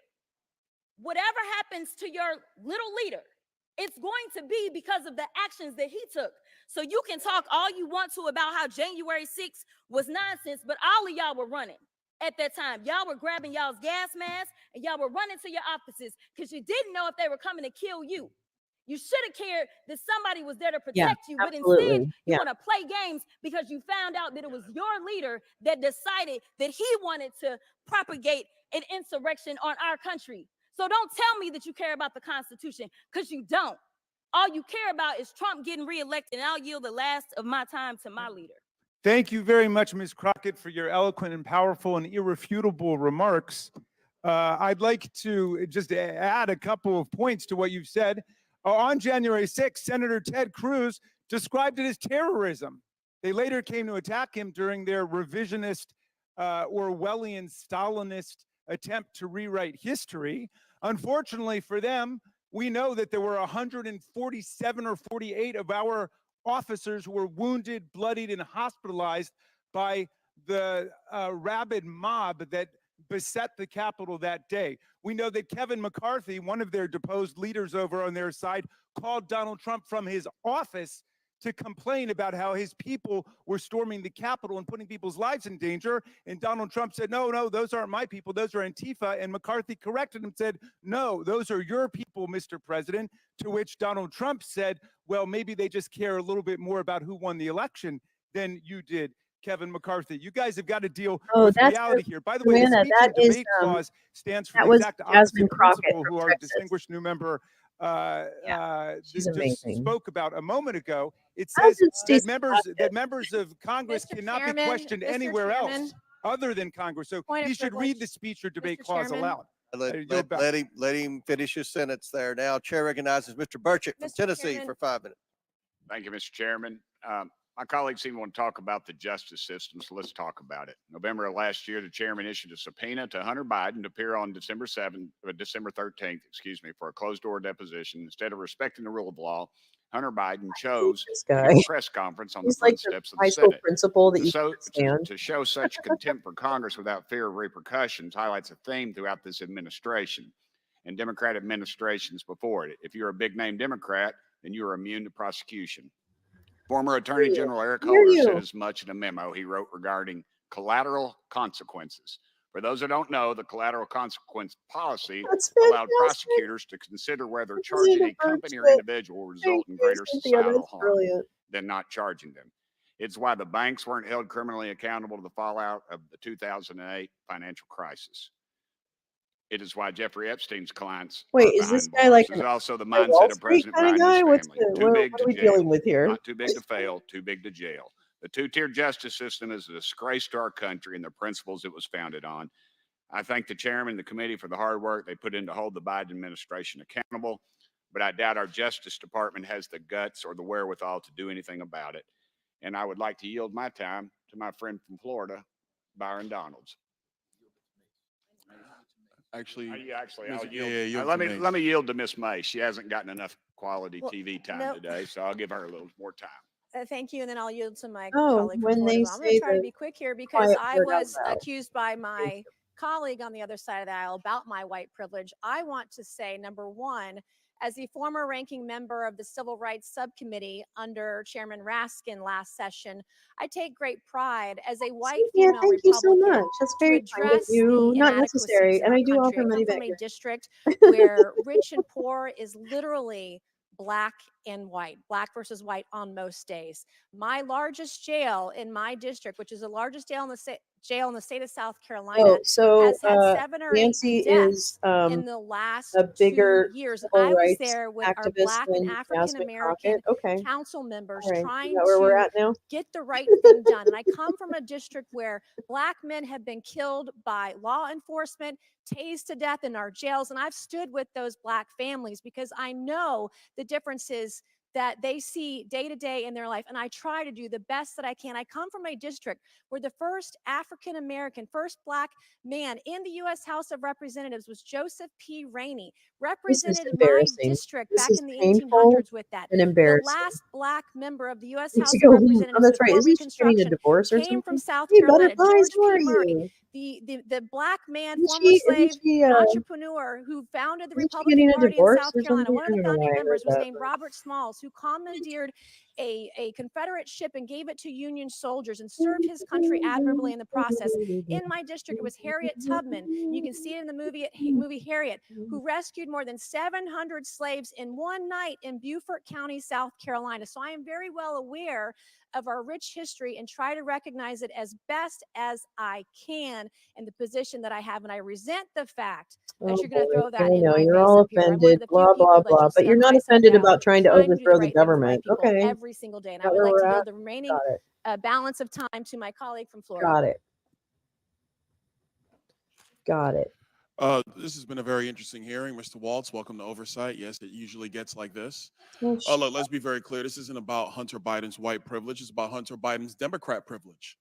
whatever happens to your little leader, it's going to be because of the actions that he took. So you can talk all you want to about how January 6th was nonsense, but all of y'all were running at that time. Y'all were grabbing y'all's gas masks and y'all were running to your offices because you didn't know if they were coming to kill you. You should have cared that somebody was there to protect you, but instead you want to play games because you found out that it was your leader that decided that he wanted to propagate an insurrection on our country. So don't tell me that you care about the Constitution, because you don't. All you care about is Trump getting reelected, and I'll yield the last of my time to my leader. Thank you very much, Ms. Crockett, for your eloquent and powerful and irrefutable remarks. I'd like to just add a couple of points to what you've said. On January 6th, Senator Ted Cruz described it as terrorism. They later came to attack him during their revisionist, Orwellian, Stalinist attempt to rewrite history. Unfortunately for them, we know that there were 147 or 48 of our officers who were wounded, bloodied, and hospitalized by the rabid mob that beset the Capitol that day. We know that Kevin McCarthy, one of their deposed leaders over on their side, called Donald Trump from his office to complain about how his people were storming the Capitol and putting people's lives in danger. And Donald Trump said, no, those aren't my people, those are Antifa. And McCarthy corrected him and said, no, those are your people, Mr. President. To which Donald Trump said, well, maybe they just care a little bit more about who won the election than you did, Kevin McCarthy. You guys have got to deal with reality here. By the way, the Joanna, speech and debate clause stands for that the was exact Jasmine opposite Crockett principle from who our Texas. distinguished new member She's just amazing. spoke about a moment ago. It How says did that Stacey members of Congress Mr. cannot Chairman, be questioned Mr. anywhere Chairman, else other than Congress. So point of he should read the privilege. speech or debate Mr. clause Chairman. aloud. Let him finish his sentence there. Now, Chair recognizes Mr. Burchett from Mr. Tennessee Chairman. for 5 minutes. Thank you, Mr. Chairman. My colleagues seem to want to talk about the justice system, so let's talk about it. November of last year, the chairman issued a subpoena to Hunter Biden to appear on December 13th, for a closed-door deposition. Instead of respecting the rule of law, Hunter Biden chose to give a press conference on the front steps of the Senate. Principal that you can't stand. To show such contempt for Congress without fear of repercussions highlights a theme throughout this administration and Democrat administrations before it. If you're a big-name Democrat, then you are immune to prosecution. Former Attorney General Eric Holder said as much in a memo he wrote regarding collateral consequences. For those who don't know, the collateral consequence policy allowed prosecutors to consider whether charging a company or individual will result in greater societal harm than not charging them. It's why the banks weren't held criminally accountable to the fallout of the 2008 financial crisis. It is why Jeffrey Epstein's clients Wait, are is this behind guy like bars. This is also the Wall mindset of Street President kind of Biden guy? and What's his family. the, Too big what to are we jail, dealing with here? not too big to fail, too big to jail. The two-tier justice system is a disgrace to our country and the principles it was founded on. I thank the chairman and the committee for the hard work they put in to hold the Biden administration accountable, but I doubt our Justice Department has the guts or the wherewithal to do anything about it. And I would like to yield my time to my friend from Florida, Byron Donalds. Actually, I'll yield. yield let to me Mace. yield to Miss May. She hasn't gotten enough quality Well, TV time no. today, so I'll give her a little more time. Thank you, and then I'll yield to my Oh, colleague from when Florida. they I'm going to say try to the be quick here because quiet I word out was loud. accused by my colleague on the other side of the aisle about my white privilege. I want to say, number one, as the former ranking member of the Civil Rights Subcommittee under Chairman Raskin last session, I take great pride as a white Yeah, female thank you so Republican much. That's to very kind of address you. the Not inadequacies necessary, in and our I do country. offer I money come from back a here. district where rich and poor is literally black and white, black versus white on most days. My largest jail in my district, which is the largest jail in the state of South Carolina, Oh, so has had 7 or 8 Nancy deaths is in the last a bigger 2 years. And civil I was rights there with our activist black and than African Jasmine American Crockett. Okay, council members all right. Is trying that where we're to at now? get the right thing done. And I come from a district where black men have been killed by law enforcement, tased to death in our jails. And I've stood with those black families because I know the differences that they see day to day in their life. And I try to do the best that I can. I come from a district where the first African American, first Black man in the U.S. House of Representatives was Joseph P. Rainey, This is represented my embarrassing. district This back is in the painful 1800s with that. and The embarrassing. last Black member of the U.S. Needs to House go of home. Oh, Representatives that's right. before Is he getting a Reconstruction divorce or came from something? South Hey, Carolina. butterflies, George how are P. Murray, you? the Black man, Isn't former she, slave, isn't she, entrepreneur who founded the isn't she Republican getting a Party in divorce South or Carolina. something? One I of the don't know founding why I members heard was that. named Robert Smalls, who commandeered a Confederate ship and gave it to Union soldiers and served his country admirably in the process. In my district, it was Harriet Tubman. You can see it in the movie Harriet, who rescued more than 700 slaves in one night in Beaufort County, South Carolina. So I am very well aware of our rich history and try to recognize it as best as I can in the position that I have. And I resent the fact that Oh you're going to boy, throw that I in know my you're face all up here. I'm one offended, of the few blah blah people that blah. you But see you're on not my side of offended the aisle about trying to trying to do the overthrow the right thing for my government. people Okay, every single day. And I got would where like to we're yield at. the remaining Got it. balance of time to my colleague from Florida. Got it. Got it. This has been a very interesting hearing. Mr. Waltz, welcome to Oversight. Yes, it usually gets like this. Well, Look, let's be very clear. This isn't about Hunter Biden's white privilege. It's about Hunter Biden's Democrat privilege.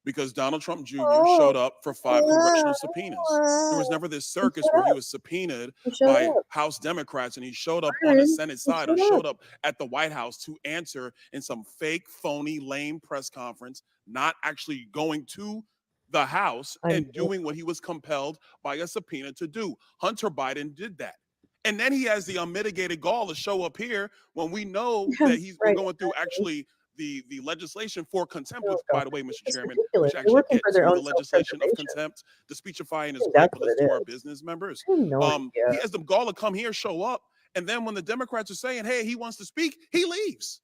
Because Donald Trump Jr. showed up for 5 congressional subpoenas. There was never this circus where he was subpoenaed by House Democrats and he showed up on the Senate side or showed up at the White House to answer in some fake, phony, lame press conference, not actually going to the House and doing what he was compelled by a subpoena to do. Hunter Biden did that. And then he has the unmitigated gall to show up here when we know that we're going through actually the legislation for contempt, which, by the way, Mr. Chairman, we should actually get to the legislation of contempt. The speechifying is great, but let's do our business, members. He has the gall to come here, show up, and then when the Democrats are saying, hey, he wants to speak, he leaves.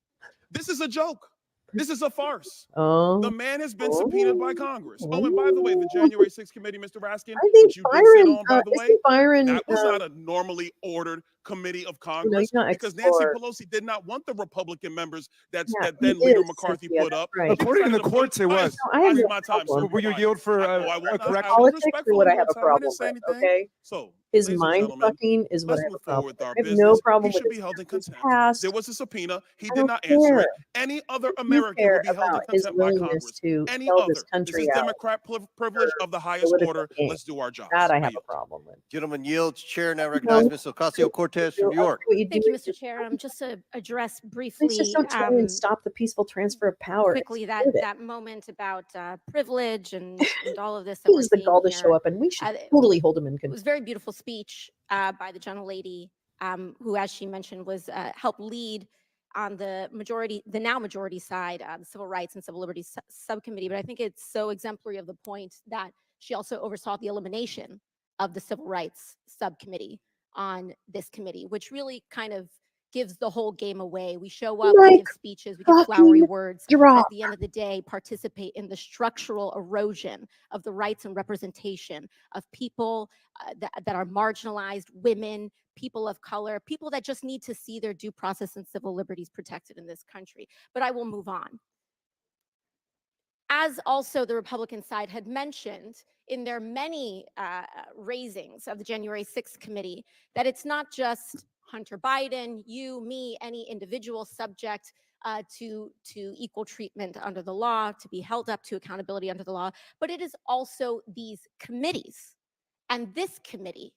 This is a joke. This is a farce. The man has been subpoenaed by Congress. Oh, and by the way, the January 6th committee, Mr. Raskin, which you did sit on, by the way, that was not a normally ordered committee of Congress because Nancy Pelosi did not want the Republican members that then Leader McCarthy put up. According to the courts, it was. I have my time. So will you yield for a correction? Politics are what I have a problem with. Okay. So his ladies and mind gentlemen, fucking is what let's I have move a problem forward with with. our I have business. no problem He with should be his held in contempt. past. There was a subpoena. He I did don't not answer care. it. Any other I do American care would be held in about his contempt by willingness Congress. to Any sell other. this This country is out Democrat privilege of the highest political order. gain. Let's do our jobs. That I have a problem with. Gentleman yields. Chair now recognizes Ms. Ocasio-Cortez from New York. Thank you, Mr. Chair. Just to address briefly, Please just don't try and stop the peaceful transfer of power. quickly Explode it. that moment about privilege and all of this that He we're has the seeing gall to here. show up, and we should It totally hold him in was contempt. a very beautiful speech by the gentlelady who, as she mentioned, was helped lead on the now majority side, the Civil Rights and Civil Liberties Subcommittee. But I think it's so exemplary of the point that she also oversaw the elimination of the Civil Rights Subcommittee on this committee, which really kind of gives the whole game away. We show up, we give speeches, we give flowery words, but at the end of the day, participate in the structural erosion of the rights and representation of people that are marginalized, women, people of color, people that just need to see their due process and civil liberties protected in this country. But I will move on. As also the Republican side had mentioned in their many raisings of the January 6th committee, that it's not just Hunter Biden, you, me, any individual subject to equal treatment under the law, to be held up to accountability under the law, but it is also these committees and this committee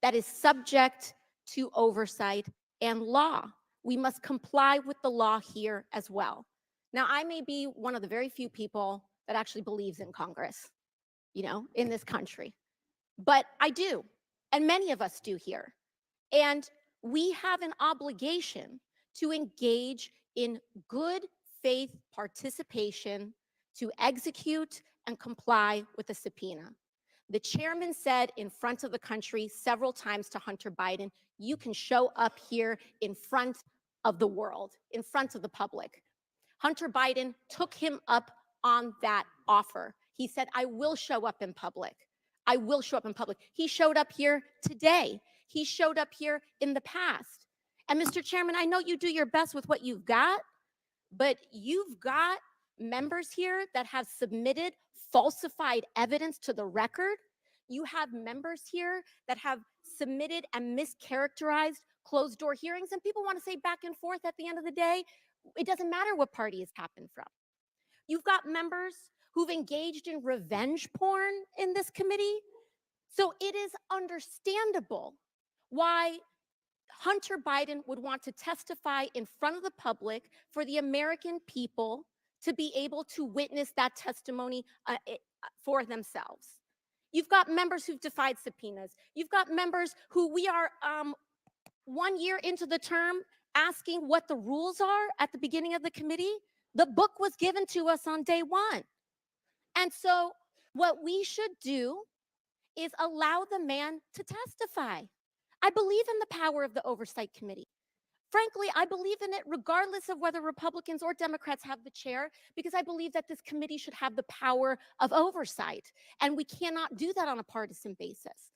that is subject to oversight and law. We must comply with the law here as well. Now, I may be one of the very few people that actually believes in Congress, in this country, but I do, and many of us do here. And we have an obligation to engage in good faith participation to execute and comply with a subpoena. The chairman said in front of the country several times to Hunter Biden, you can show up here in front of the world, in front of the public. Hunter Biden took him up on that offer. He said, I will show up in public. I will show up in public. He showed up here today. He showed up here in the past. And Mr. Chairman, I know you do your best with what you've got, but you've got members here that have submitted falsified evidence to the record. You have members here that have submitted and mischaracterized closed door hearings, and people want to say back and forth. At the end of the day, it doesn't matter what party it's happened from. You've got members who've engaged in revenge porn in this committee. So it is understandable why Hunter Biden would want to testify in front of the public for the American people to be able to witness that testimony for themselves. You've got members who've defied subpoenas. You've got members who we are 1 year into the term asking what the rules are at the beginning of the committee. The book was given to us on day one. And so what we should do is allow the man to testify. I believe in the power of the Oversight Committee. Frankly, I believe in it regardless of whether Republicans or Democrats have the chair, because I believe that this committee should have the power of oversight. And we cannot do that on a partisan basis.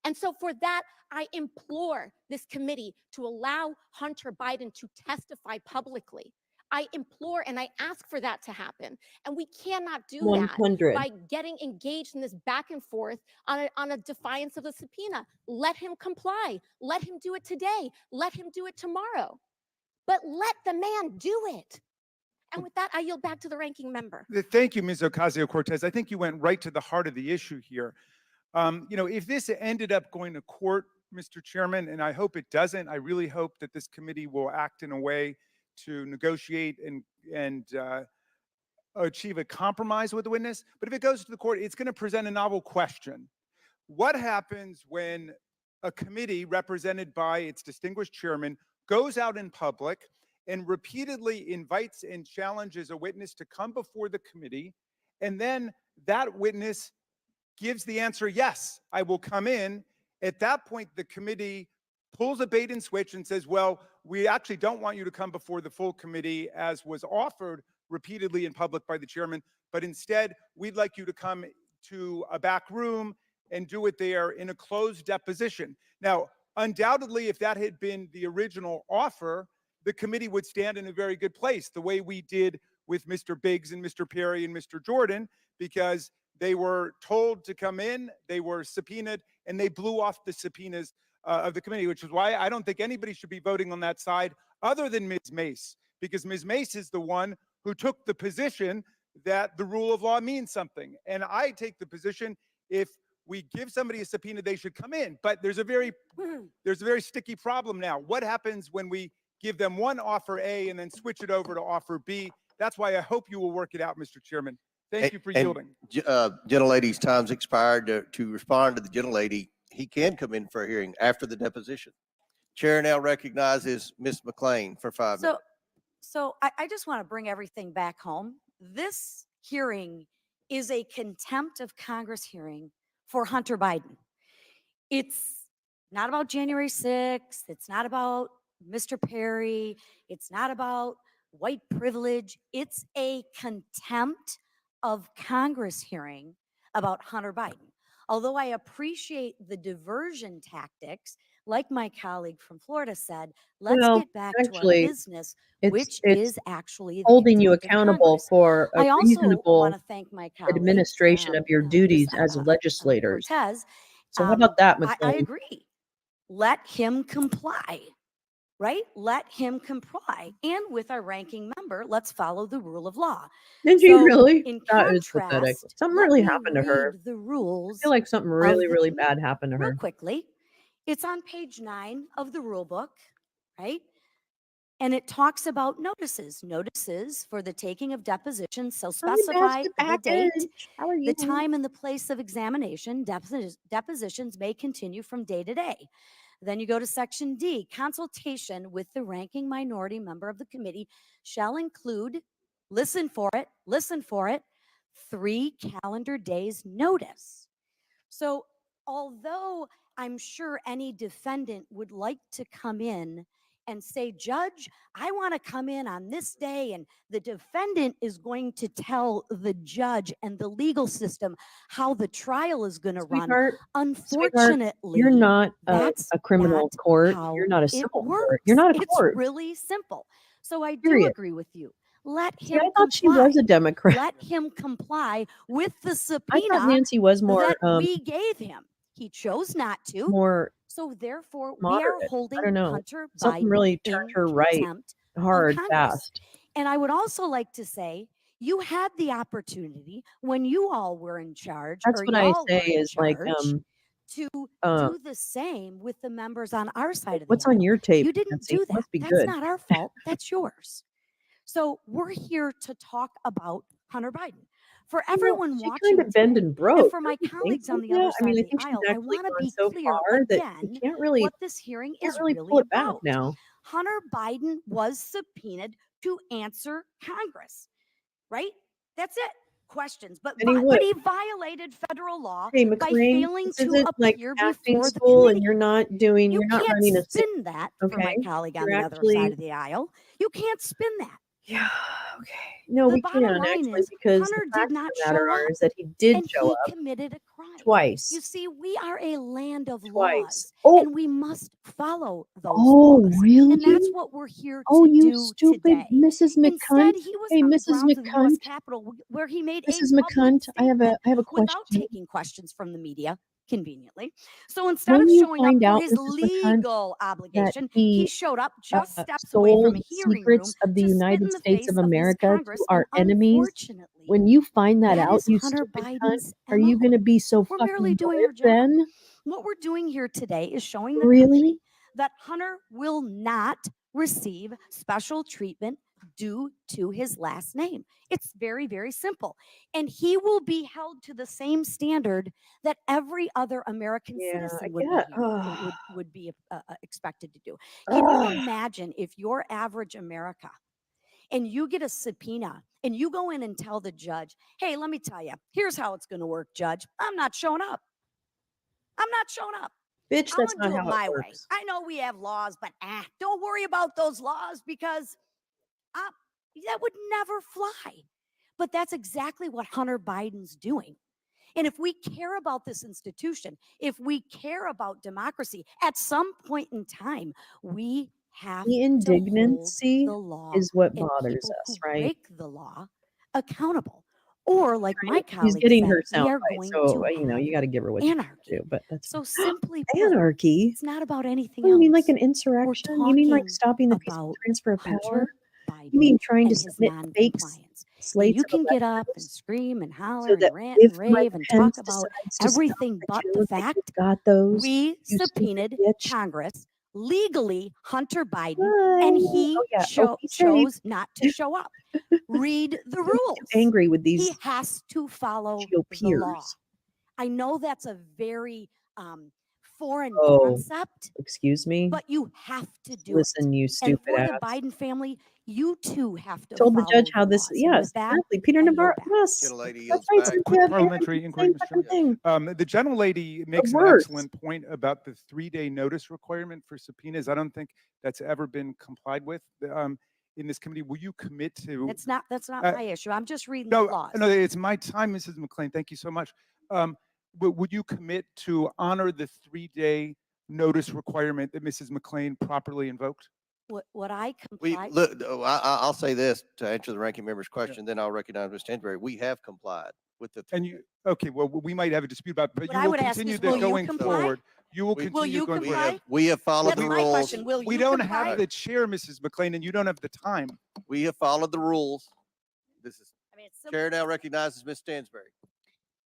And so for that, I implore this committee to allow Hunter Biden to testify publicly. I implore and I ask for that to happen. And we cannot do 100. that by getting engaged in this back and forth on a defiance of the subpoena. Let him comply. Let him do it today. Let him do it tomorrow. But let the man do it. And with that, I yield back to the ranking member. Thank you, Ms. Ocasio-Cortez. I think you went right to the heart of the issue here. If this ended up going to court, Mr. Chairman, and I hope it doesn't, I really hope that this committee will act in a way to negotiate and achieve a compromise with the witness. But if it goes to the court, it's going to present a novel question. What happens when a committee represented by its distinguished chairman goes out in public and repeatedly invites and challenges a witness to come before the committee, and then that witness gives the answer, yes, I will come in? At that point, the committee pulls a bait and switch and says, well, we actually don't want you to come before the full committee as was offered repeatedly in public by the chairman, but instead we'd like you to come to a back room and do it there in a closed deposition. Now, undoubtedly, if that had been the original offer, the committee would stand in a very good place, the way we did with Mr. Biggs and Mr. Perry and Mr. Jordan, because they were told to come in, they were subpoenaed, and they blew off the subpoenas of the committee, which is why I don't think anybody should be voting on that side other than Ms. Mace, because Ms. Mace is the one who took the position that the rule of law means something. And I take the position, if we give somebody a subpoena, they should come in. But there's a very sticky problem now. What happens when we give them one offer A and then switch it over to offer B? That's why I hope you will work it out, Mr. Chairman. Thank you for yielding. Gentlelady's time's expired. To respond to the gentlelady, he can come in for a hearing after the deposition. Chair now recognizes Ms. McLean for 5 minutes. So I just want to bring everything back home. This hearing is a contempt of Congress hearing for Hunter Biden. It's not about January 6th. It's not about Mr. Perry. It's not about white privilege. It's a contempt of Congress hearing about Hunter Biden. Although I appreciate the diversion tactics, like my colleague from Florida said, let's get back to our business, which is actually the holding you contempt of accountable Congress. for a I also reasonable want to thank my colleague, administration of your duties as legislators. Cortez. So how about that, I McLean? agree. Let him comply, right? Let him comply. And with our ranking member, let's follow the rule of law. Did you So, really? in That is pathetic. contrast, Something let really me happened to her. read the rules I feel like something of really, the really committee bad happened to real her. quickly. It's on page 9 of the rule book, right? And it talks about notices for the taking of depositions shall specify the date, How are you? the time, and the place of examination. Depositions may continue from day to day. Then you go to section D, consultation with the ranking minority member of the committee shall include, listen for it, 3 calendar days notice. So although I'm sure any defendant would like to come in and say, Judge, I want to come in on this day, and the defendant is going to tell the judge and the legal system how the trial is going to run. Sweetheart, Unfortunately, you're not that's a criminal not court. how You're not a it civil court. works. You're not a It's court. really simple. So I do Period. agree with you. Let See, him I thought she comply. was a Democrat. Let him comply with the I subpoena thought Nancy was more that we gave him. He chose not to. more So therefore, we are moderate. I holding don't know. Hunter Something Biden really in turned her right contempt of hard Congress. fast. And I would also like to say, you had the opportunity when you all were in charge, That's or what I y'all say were in is like, charge, to do the same with the members on our side of the what's on aisle. your tape, You didn't Nancy? do It that. must be That's good. not our fault. That's yours. So we're here to talk about Hunter Biden. For You know, everyone she watching kind of bend today, and broke. and for my don't you think, colleagues on the Cynthia? other I side mean, I of the think she's aisle, I actually want to gone be so clear far that you again can't really what this hearing is pull really it back about. now. Hunter Biden was subpoenaed to answer Congress, right? That's it. Questions. But And he would. he violated federal law Hey, by McLean, failing this to isn't like appear acting before the school, and committee. you're not You can't running a spin that for my okay? colleague on You're the other actually side of the aisle. You can't spin that. Yeah, okay. No, The we bottom can't line actually is because the Hunter fact did of not the matter show up, is that he did and show he up committed a crime. twice. You see, we are a land of Twice. laws, Oh. and we must follow those Oh, laws. really? And that's what we're here Oh, to you do stupid today. Mrs. Instead, McCunt. he was Hey, on the Mrs. grounds of the U.S. McCunt. Capitol, where he made a Mrs. public McCunt, I have statement a without question. taking questions from the media, conveniently. So instead When of you showing up find for out, his Mrs. McCunt, legal that obligation, he he showed up just steps away stole from a the hearing room secrets of the to spit United in the States of face of this America to Congress. our And enemies, unfortunately, when you find that that out, is you Hunter stupid cunt, Biden's are you MO. going to be so We're merely fucking doing bold our job. then? What we're doing here today is showing the Really? country that Hunter will not receive special treatment due to his last name. It's very, very simple. And he will be held to the same standard that every other American Yeah, I citizen would get. would be expected to do. Can you Ugh. imagine if you're average America and you get a subpoena and you go in and tell the judge, hey, let me tell you, here's how it's going to work, judge. I'm not showing up. I'm not showing up. Bitch, I'm that's going to not do it how my it way. works. I know we have laws, but don't worry about those laws because that would never fly. But that's exactly what Hunter Biden's doing. And if we care about this institution, if we care about democracy, at some point in time, we have The to hold indignancy the law is what and bothers people us, who right? break the law accountable. Or, like my Right? She's colleague getting said, her we are soundbite, going so to you know have you got to give her what she anarchy. can do. But that's So simply put, anarchy. it's not about anything What do you mean, like else. an We're insurrection? You mean like talking stopping the peaceful about transfer of power? Hunter You mean Biden trying to and his submit fake non-compliance. And slates you of can get up and electors scream and so holler that and rant if and Mike rave and Pence talk about decides to stop everything the but the June, that fact you've got those, we you stupid subpoenaed bitch. Congress legally Hunter Biden, Hi. and he Oh yeah. Oh, be safe. chose not to show up. Read the Don't get too rules. angry with He these has to follow GOP the law. peers. I know that's a very foreign Oh, concept, excuse me. but you have to do Listen, you it. And stupid for the ass. Biden family, you too have to Told the follow judge how the this. laws. And Yes, with that, exactly. Peter I yield Navarro. back. Yes, Get a lady that's yields right, back. Cynthia. Quick They parliamentary have the inquiry, same Mr. fucking Chairman. thing. The gentlelady makes an worst. excellent point about the 3-day notice requirement for subpoenas. I don't think that's ever been complied with in this committee. Will you commit to? That's not Uh, my issue. I'm just reading No, the laws. no, it's my time, Mrs. McLean. Thank you so much. Would you commit to honor the 3-day notice requirement that Mrs. McLean properly invoked? Would I We comply? look. I'll say this to answer the ranking member's question. Then I'll recognize Ms. Stansberry. We have complied with the. And you, okay, well, we might have a dispute about, but What you I will would ask continue is, that will you going comply? forward. You will We- continue you going comply? forward. We have followed That's the my rules. question. Will We you don't comply? have the chair, Mrs. McLean, and you don't have the time. We have followed the rules. This is I mean, it's simple. Chair now recognizes Ms. Stansberry.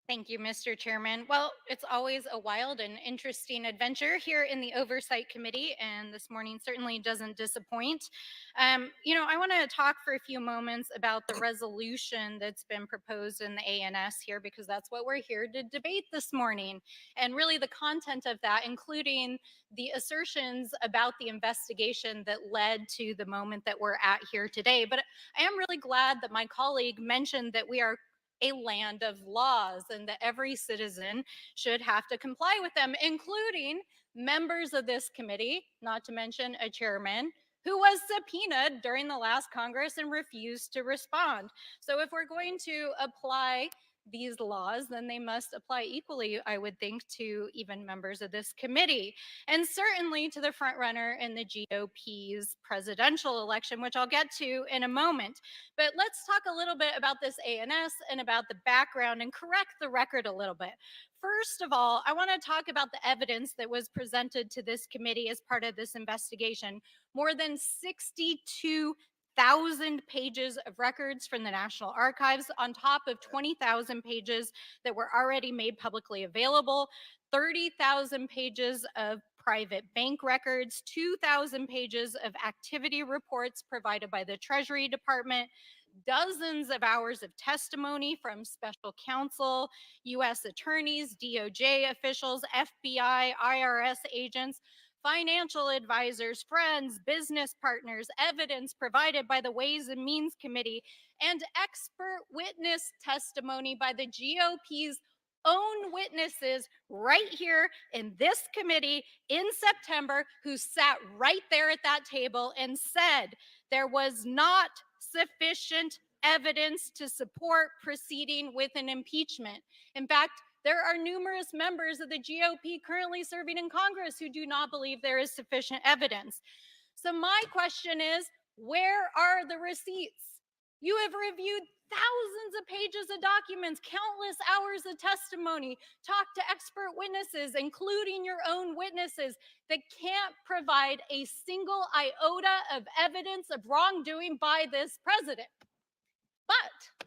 Thank you, Mr. Chairman. Well, it's always a wild and interesting adventure here in the Oversight Committee, and this morning certainly doesn't disappoint. I want to talk for a few moments about the resolution that's been proposed in the ANS here, because that's what we're here to debate this morning. And really the content of that, including the assertions about the investigation that led to the moment that we're at here today. But I am really glad that my colleague mentioned that we are a land of laws and that every citizen should have to comply with them, including members of this committee, not to mention a chairman who was subpoenaed during the last Congress and refused to respond. So if we're going to apply these laws, then they must apply equally, I would think, to even members of this committee, and certainly to the front runner in the GOP's presidential election, which I'll get to in a moment. But let's talk a little bit about this ANS and about the background and correct the record a little bit. First of all, I want to talk about the evidence that was presented to this committee as part of this investigation. More than 62,000 pages of records from the National Archives, on top of 20,000 pages that were already made publicly available, 30,000 pages of private bank records, 2,000 pages of activity reports provided by the Treasury Department, dozens of hours of testimony from special counsel, U.S. attorneys, DOJ officials, FBI, IRS agents, financial advisors, friends, business partners, evidence provided by the Ways and Means Committee, and expert witness testimony by the GOP's own witnesses right here in this committee in September, who sat right there at that table and said there was not sufficient evidence to support proceeding with an impeachment. In fact, there are numerous members of the GOP currently serving in Congress who do not believe there is sufficient evidence. So my question is, where are the receipts? You have reviewed thousands of pages of documents, countless hours of testimony, talked to expert witnesses, including your own witnesses, that can't provide a single iota of evidence of wrongdoing by this president. But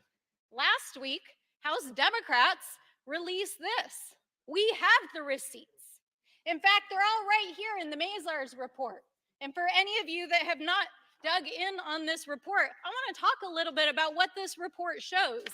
last week, House Democrats released this. We have the receipts. In fact, they're all right here in the Mazars report. And for any of you that have not dug in on this report, I want to talk a little bit about what this report shows,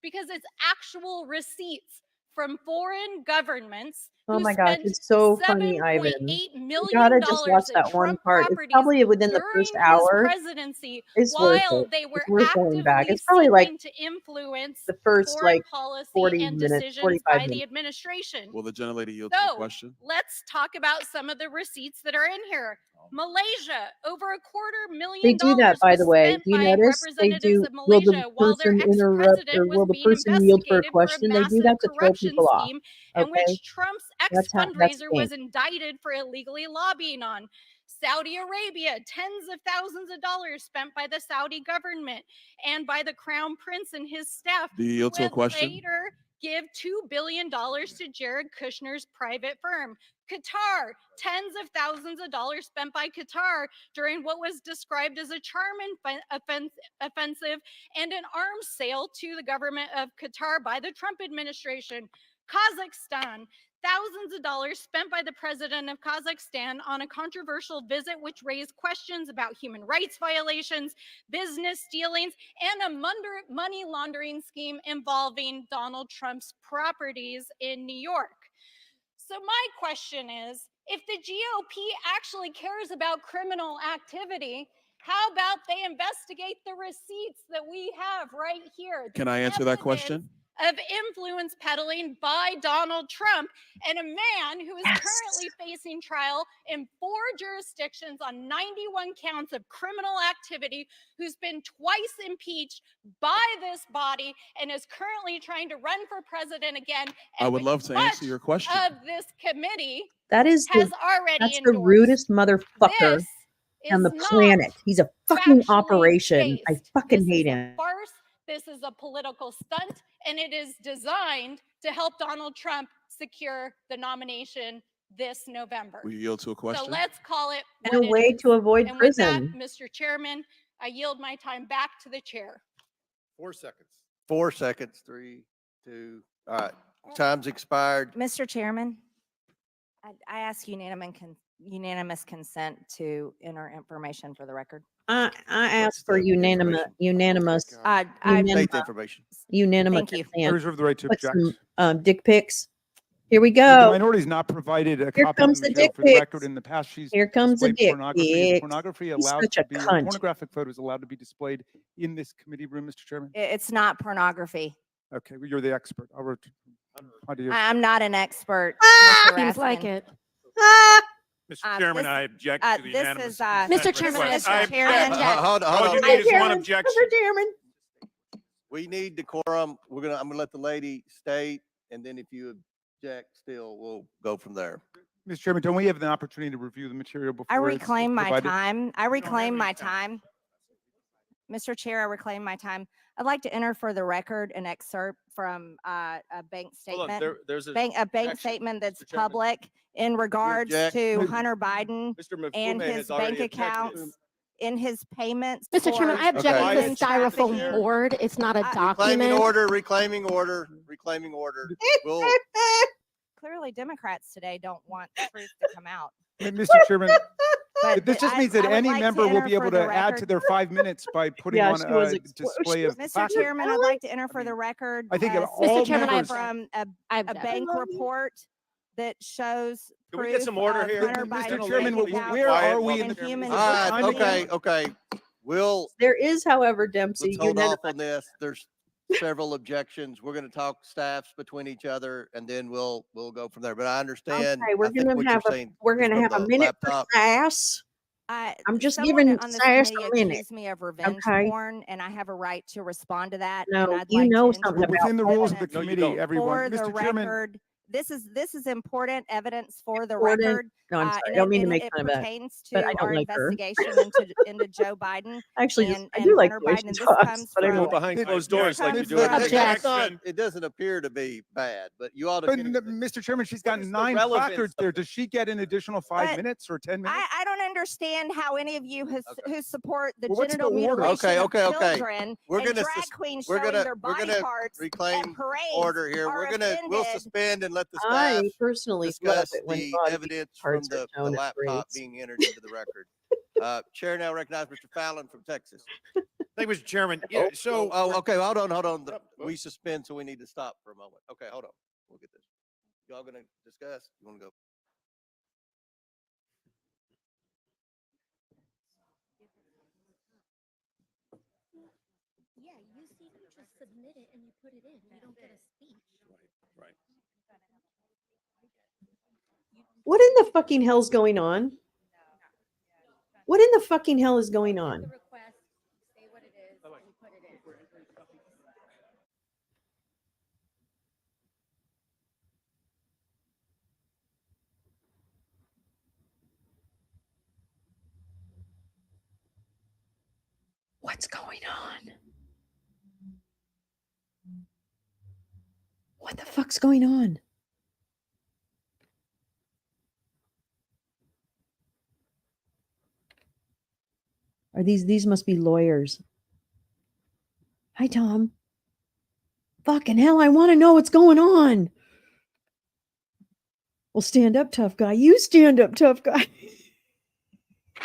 because it's actual receipts from foreign governments. Oh my gosh, it's so funny, Ivan. You gotta just watch that one part. It's probably within the first hour. Presidency, It's worth while it. they were It's worth going back. actively It's probably like seeking to influence the first foreign like policy 40 and minutes, decisions 45 by the minutes. administration. Will the gentlelady yield to the So question? let's talk about some of the receipts that are in here. Malaysia, over They $250,000 do that, by was the way. spent You by notice they representatives do. of Will the Malaysia while their person interrupt, or ex-president was will the being person yield for a investigated for a question? They do massive that to throw corruption people off. scheme in which Okay, Trump's that's ex-fundraiser was game. indicted for illegally lobbying on. Saudi Arabia, tens of thousands of dollars spent by the Saudi government and by the Crown Prince and his staff. Do you yield to a would question? Later give $2 billion to Jared Kushner's private firm. Qatar, tens of thousands of dollars spent by Qatar during what was described as a charm offensive and an arms sale to the government of Qatar by the Trump administration. Kazakhstan, thousands of dollars spent by the president of Kazakhstan on a controversial visit which raised questions about human rights violations, business dealings, and a money laundering scheme involving Donald Trump's properties in New York. So my question is, if the GOP actually cares about criminal activity, how about they investigate the receipts that we have right here? Can I answer that question? Of influence peddling by Donald Trump, and a man who is currently facing trial in 4 jurisdictions on 91 counts of criminal activity, who's been twice impeached by this body and is currently trying to run for president again. I would love to answer your question. Of this committee That is has the, already that's the endorsed. rudest motherfucker This on the is planet. He's a fucking factually operation. I based. fucking This hate is him. a farce. This is a political stunt, and it is designed to help Donald Trump secure the nomination this November. Will you yield to a question? So let's call it And a what it way is. to avoid And with that, prison. Mr. Chairman, I yield my time back to the chair. 4 seconds. 4 seconds. 3, 2. All right. Time's expired. Mr. Chairman, I ask unanimous consent to enter information for the record. I ask for unanimous State the information. unanimous Thank you. I reserve the right to Put object. some dick pics. Here we The go. minority's not provided a Here copy of comes the the material dick for the record. pics. In the past, she's Here comes the displayed dick pornography. Is pics. pornography He's allowed such to a be, cunt. pornographic photos allowed to be displayed in this committee room, Mr. Chairman? It's not pornography. Okay, well, you're the expert. How do you? I'm not an expert. Seems like it. Mr. Chairman, I object to the this unanimous. is, consent Mr. Chairman, request. Mr. I Chairman. object. Hold on. All you need is one objection. Mr. Chairman. We need decorum. I'm gonna let the lady state, and then if you object still, we'll go from there. Mr. Chairman, don't we have the opportunity to review the material before I it's reclaim my provided? time. I reclaim my time. Mr. Chair, I reclaim my time. I'd like to enter for the record an excerpt from a bank Hold on, statement. there's a bank objection, statement that's Mr. Chairman. public in regards object? to Hunter Biden Mr. and Mifune his has bank already objected. accounts, in his payments. Mr. Chairman, for I object to Okay. this styrofoam trafficking. board. It's not a Reclaiming document. order, reclaiming order, reclaiming order. We'll, Clearly, Democrats today don't want the truth to come out. Mr. Chairman, But this just means that I would any like to member will enter be able for to the add to record- their 5 minutes by putting Yeah, on she was a display of Mr. facts. Chairman, I'd like to enter for the record. I think a all Mr. Chairman, I members- from I a object. bank report that shows Can we get proof some order of here? Hunter Mr. Biden's Chairman, bank accounts where are we and in the human all right, trafficking. okay. We'll, There is, however, Dempsey, let's hold unanimous. off on this. There's several objections. We're gonna talk staffs between each other, and then we'll go from there. But I understand. Okay, we're I think gonna what have you're a saying we're is gonna from have a the minute for laptop. sass. I'm just Someone giving on this sass committee a minute. accused me of revenge Okay. porn, and I have a right to respond to that. No, and I'd you like know to something introduce about Within the rules of the evidence No, you committee, don't. everyone. for the Mr. Chairman, record. This is important evidence for the Important. record. No, I'm sorry. and I don't it- mean to and make it fun of that, pertains but I to don't our like her. investigation into Joe Biden Actually, and I do like Hunter the way Biden. she And this talks, comes but I from Go don't. behind closed doors like you comes do from- everything. Object. It doesn't appear to be bad, but you ought to. But finish it. Mr. Chairman, she's got is the 9 relevance placards of there. Does she get an additional 5 But minutes or 10 minutes? I don't understand how any of you who support the Well, what's the genital order? mutilation Okay, of okay. children We're and gonna drag sus- queens we're showing gonna- their we're body gonna parts reclaim at parades order here. are We'll offended. suspend and let the staff I personally love discuss it when the body evidence from parts are the shown at laptop parades. being entered into the record. Chair now recognizes Mr. Fallon from Texas. Thank you, Mr. Chairman. Yeah, so Okay, hold on. We suspend, so we need to stop for a moment. Okay, hold on. We'll get this. Y'all gonna discuss? You wanna go? Yeah, you see, you just submit it and you put it in. You don't get a speech. Right. What in the fucking hell's going on? What in the fucking hell is going on? The request, say what it is, and you put it in. What's going on? What the fuck's going on? Are these must be lawyers. Hi, Tom. Fucking hell, I want to know what's going on. Well, stand up, tough guy. You stand up, tough guy.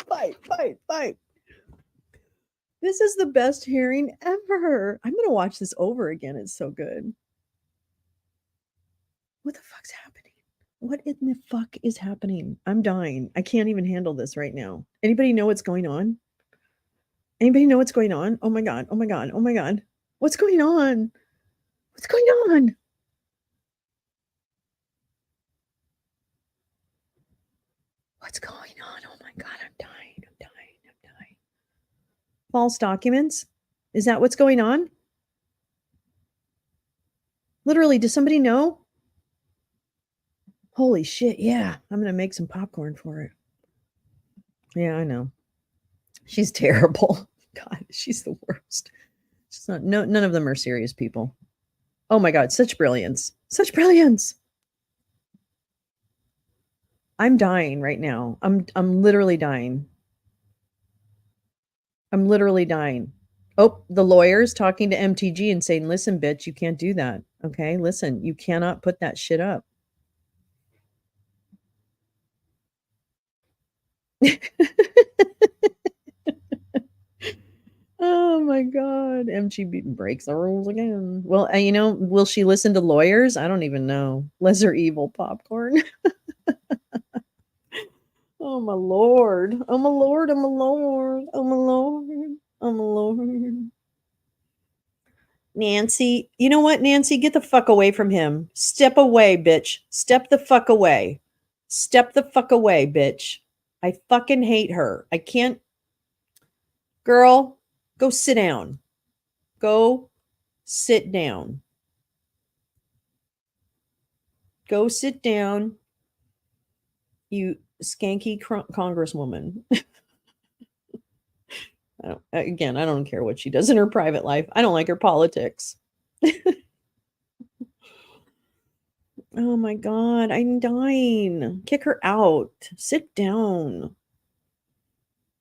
Fight. This is the best hearing ever. I'm going to watch this over again. It's so good. What the fuck's happening? What in the fuck is happening? I'm dying. I can't even handle this right now. Anybody know what's going on? Anybody know what's going on? Oh my God. Oh my God. Oh my God. What's going on? What's going on? What's going on? Oh my God. I'm dying. False documents? Is that what's going on? Literally, does somebody know? Holy shit. Yeah. I'm going to make some popcorn for it. Yeah, I know. She's terrible. God, she's the worst. She's not, none of them are serious people. Oh my God, such brilliance. Such brilliance. I'm dying right now. I'm literally dying. I'm literally dying. Oh, the lawyer's talking to MTG and saying, listen, bitch, you can't do that. Okay, listen, you cannot put that shit up. Oh my God. MG breaks the rules again. Well, will she listen to lawyers? I don't even know. Lesser evil popcorn. Oh my Lord. Oh my Lord. Oh my Lord. Oh my Lord. Oh my Lord. Nancy, you know what, Nancy? Get the fuck away from him. Step away, bitch. Step the fuck away. Step the fuck away, bitch. I fucking hate her. I can't. Girl, go sit down. Go sit down. Go sit down, you skanky congresswoman. I don't care what she does in her private life. I don't like her politics. Oh my God, I'm dying. Kick her out. Sit down.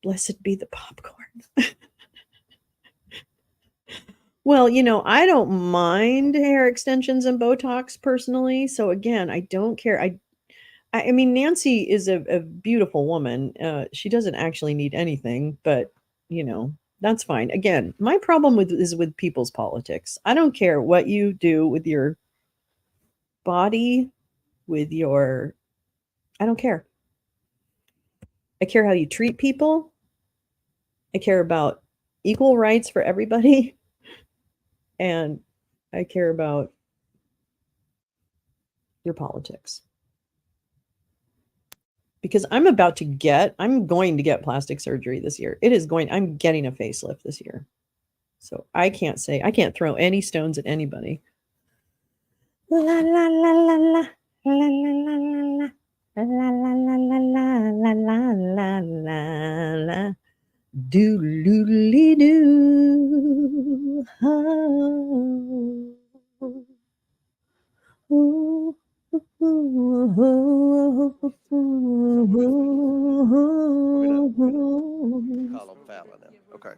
Blessed be the popcorn. Well, I don't mind hair extensions and Botox personally. So again, I don't care. I mean, Nancy is a beautiful woman. She doesn't actually need anything, but that's fine. Again, my problem is with people's politics. I don't care what you do with your body, I don't care. I care how you treat people. I care about equal rights for everybody. And I care about your politics. Because I'm going to get plastic surgery this year. I'm getting a facelift this year. So I can't throw any stones at anybody. La la la la la. La la la la la. La la la la la la la la la. Doodly doo. Column Fallon now. Okay.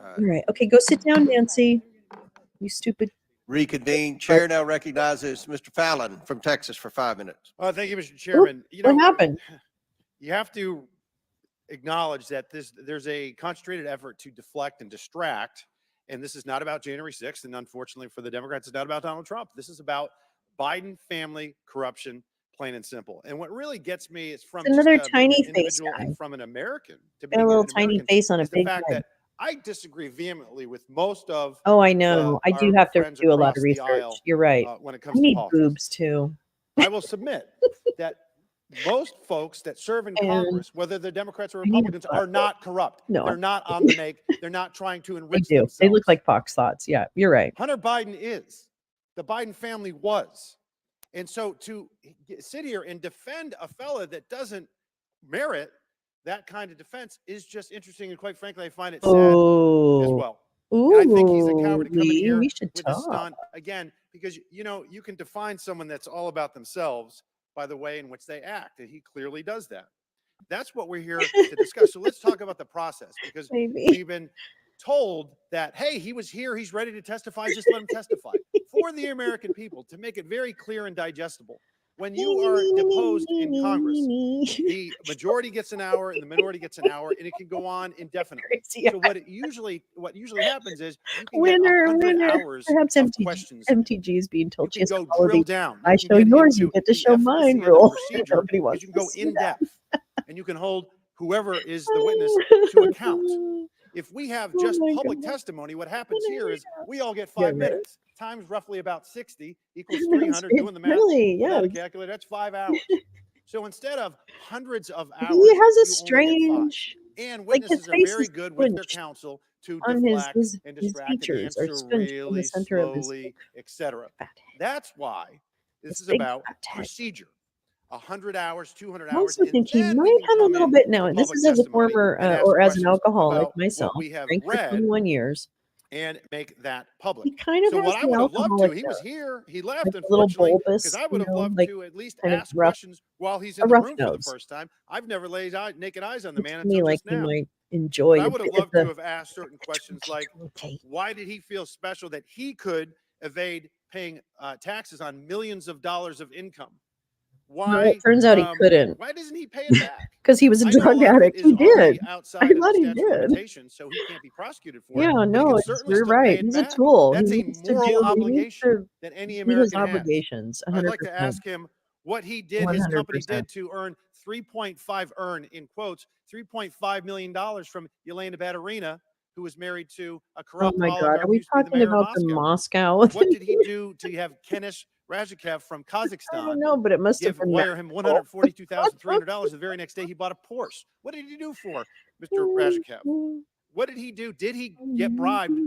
All right. Okay, go sit down, Nancy. You stupid. Reconvene. Chair now recognizes Mr. Fallon from Texas for 5 minutes. Thank you, Mr. Chairman. What happened? You have to acknowledge that there's a concentrated effort to deflect and distract, and this is not about January 6th, and unfortunately for the Democrats, it's not about Donald Trump. This is about Biden family corruption, plain and simple. And what really gets me is from Another just, tiny an face individual guy. and from an American to Got a being little an tiny American face on a is the big fact head. that I disagree vehemently with most of Oh, I know. I do our have to friends do a lot across of the research. aisle, You're right. when it I comes to need politics. boobs too. I will submit that most folks that serve in And Congress, whether they're Democrats or I need a Republicans, butt. are not corrupt. No, They're not on the make. They're not trying to they enrich do. themselves. They look like fox thoughts. Yeah, you're right. Hunter Biden is. The Biden family was. And so to sit here and defend a fella that doesn't merit that kind of defense is just interesting. And quite frankly, I find it sad as well. Ooh, And I think he's a coward to come in Lee, here we should with a talk. stunt again, because you can define someone that's all about themselves by the way in which they act, and he clearly does that. That's what we're here to discuss. So let's talk about the process, because Maybe. we've been told that, hey, he was here, he's ready to testify, just let him testify. For the American people, to make it very clear and digestible, when you are deposed in Congress, the majority gets an hour and the minority gets an hour, and it can go on indefinitely. So what usually happens is you can get 100 hours Perhaps of questions. MTG is being told she You has can to go follow drill the down. I You can show get yours, you into get to the show efficacy mine of the rule. procedure, Nobody because wants you can to go see in that. depth, and you can hold whoever is the witness to account. If we have just my public God. testimony, what happens here is we all get Yeah, 5 right. minutes, times roughly about 60 equals That's 300. Doing the math really, without a yes. calculator, that's 5 hours. So instead of hundreds of hours, He has a you only get 5. strange, And like his witnesses are face very is good with their squinched counsel to on his deflect and his distract and features are answer squinched in the really center of his slowly, etc. fat head. That's why this His is big about fat head. procedure. 100 hours, 200 I hours, also and think he then might we can have a come little in bit to now. This public is as a testimony former and ask or as an questions alcoholic about myself. what we have Drank for read 21 years. and make that public. He kind of So has what I the would have loved to, alcoholic he was here, he like left, a little unfortunately, because bulbous, I would have loved like to at least kind of ask rough, questions while he's a in the rough room for the nose. first time. I've never laid naked eyes on the Looks man to me until like just he now. might But enjoy I a would have bit of loved to the have asked certain questions like, why did he feel special that he could evade paying taxes on millions of dollars of income? Well, it turns out he couldn't. Why doesn't he pay it back? Because he was a I know a drug lot of it addict. is He did. already I outside of the thought he statute of did. limitations, so he can't be prosecuted for it. Yeah, But he no, can it's, certainly you're still pay right. it He's a back. tool. That's He a needs to moral do. He needs obligation to that any do his American has. obligations. I'd like to 100%. ask him what he did, his company 100%. did to earn in quotes, $3.5 million from Yelena Baturina, who was married to a Oh corrupt my God. oligarch Are who we used to be the talking mayor of about the Moscow. Moscow? What did he do to have Kenish Razhikev from I Kazakhstan don't know, but it must have been wire him magical. $142,300? The very next day, he bought a Porsche. What did he do for Mr. Razhikev? What did he do? Did he get bribed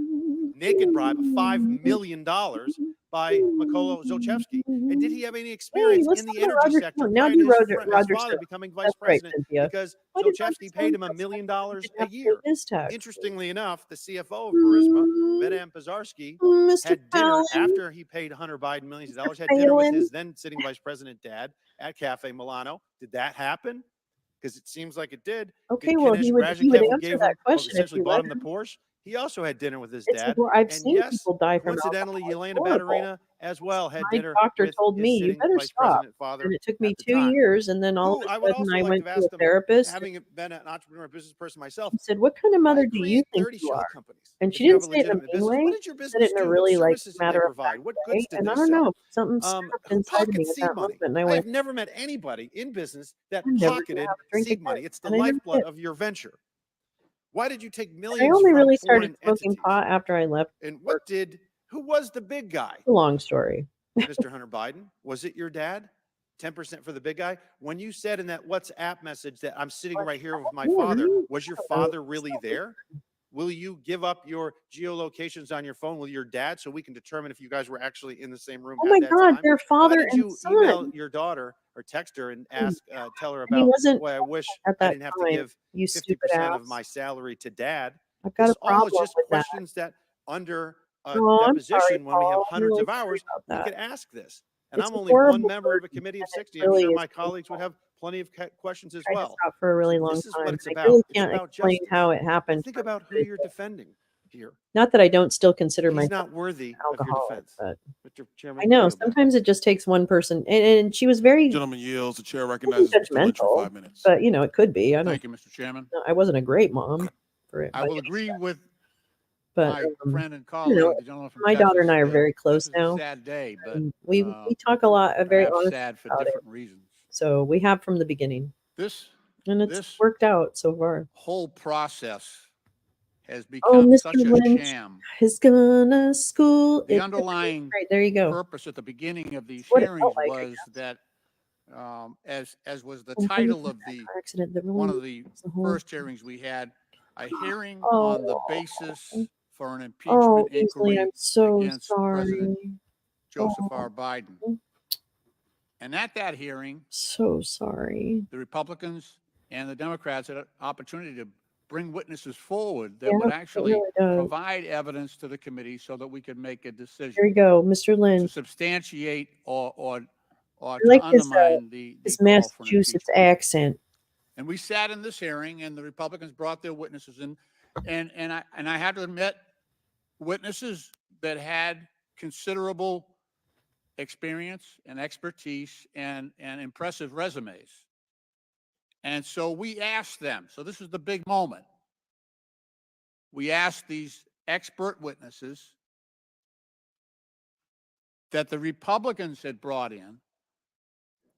naked bribe of $5 million by Mykola Zlochevsky? And did he have any experience in the energy sector Now prior do to his, Roger, his Roger father Stone. becoming vice That's right, president? Cynthia. Because Why did Roger Zlochevsky paid him Stone $1 million didn't a have to pay year. his tax? Interestingly enough, the CFO of Burisma, Madame Pizarski, Mr. had dinner Palin, after he paid Hunter Biden millions of dollars, had Mr. dinner with Palin. his then sitting vice president dad at Cafe Milano. Did that happen? Because it seems like it did. Okay, Did well, Kenish he would Razhikev, who answer gave that him, question if essentially you bought let him the him. Porsche, he also had dinner with his It's dad. I've And seen yes, people die from coincidentally, alcohol. It's Yelena horrible. Baturina as well had My dinner doctor with told his me, you sitting better vice stop. president father And it took me at the 2 time. years, and then all Who of I a would sudden also I like went to to a ask them, therapist. having been an entrepreneur business person myself, He said, "What kind of mother why do you create think 30 you shell are?" companies And if she you didn't have a say it in a legitimate mean business? way. What did your She said it business in a do? What really, like, services did they matter of provide? fact What way. goods did And they I don't sell? know, something snapped Who inside of me pockets at seed that money? moment, and I I went, have never met anybody in business that "I'm never gonna pocketed have a drink seed again." money. It's the And I never lifeblood did. of your venture. Why did you take I millions only from really started foreign smoking entities? pot after I left And work. who was the big guy? It's a long story. Mr. Hunter Biden? Was it your dad? 10% for the big guy? When you said in that WhatsApp message that I'm sitting right here with my Yeah, father, right. was your I don't know. father really there? Will you give up your geolocations on your phone with your dad so we can determine if you guys were actually in the same room Oh at my that God, time? they're Why father did and you email son. your daughter or text her and Oh, ask, tell her and he about, wasn't boy, I wish at I that didn't have to time, give you 50% stupid of ass. my salary to dad? I've got This a all is problem just with that. questions that under a Oh, I'm sorry, deposition when we have Paul. I'm hundreds really of sorry hours, about we that. could ask this. And It's I'm a only one horrible member of a burden, committee of and it 60. I'm really sure is my colleagues would painful. have plenty of questions as Tried to well. stop for a really long This is what time, it's and I about. really It's can't about explain justice. how it happened Think for about who anybody, you're but defending here. not that I don't still consider He's myself not an worthy of your alcoholic, defense. but Mr. I Chairman, know yield back. sometimes it just takes one person, and she was very Gentleman yields. The chair wasn't recognizes Mr. Lynch for judgmental, 5 minutes. but, you know, it could be. I don't Thank you, Mr. Chairman. I wasn't a great mom for it I by will any agree stretch, with but, my friend and you colleague, know, the gentleman from my daughter and Texas, I are that very this close is a now, sad day, but and we talk a lot, very perhaps honestly sad for about it. different reasons. So we have from the beginning, This and it's this worked out so far. whole process has Oh, become Mr. such a Lynch sham. is gonna school. The It's underlying right there. You go. purpose at the beginning of these It's what it felt hearings like, I was guess. that, as was the When things title like of that the car accident that really one of the makes the whole first hearings we had, a hearing on the Oh, basis for an oh, impeachment Beasley, I'm inquiry so against President sorry. Joseph Oh, R. Biden. And at that hearing, so sorry. the Republicans and the Democrats had an opportunity to bring witnesses forward that Yeah, would it actually really does. provide evidence to the committee so that we could make a There decision you go, Mr. to Lynch. substantiate or I to like undermine the his call for an Massachusetts impeachment. accent. And we sat in this hearing, and the Republicans brought their witnesses in, and I had to admit, witnesses that had considerable experience and expertise and impressive resumes. And so we asked them. So this is the big moment. We asked these expert witnesses that the Republicans had brought in,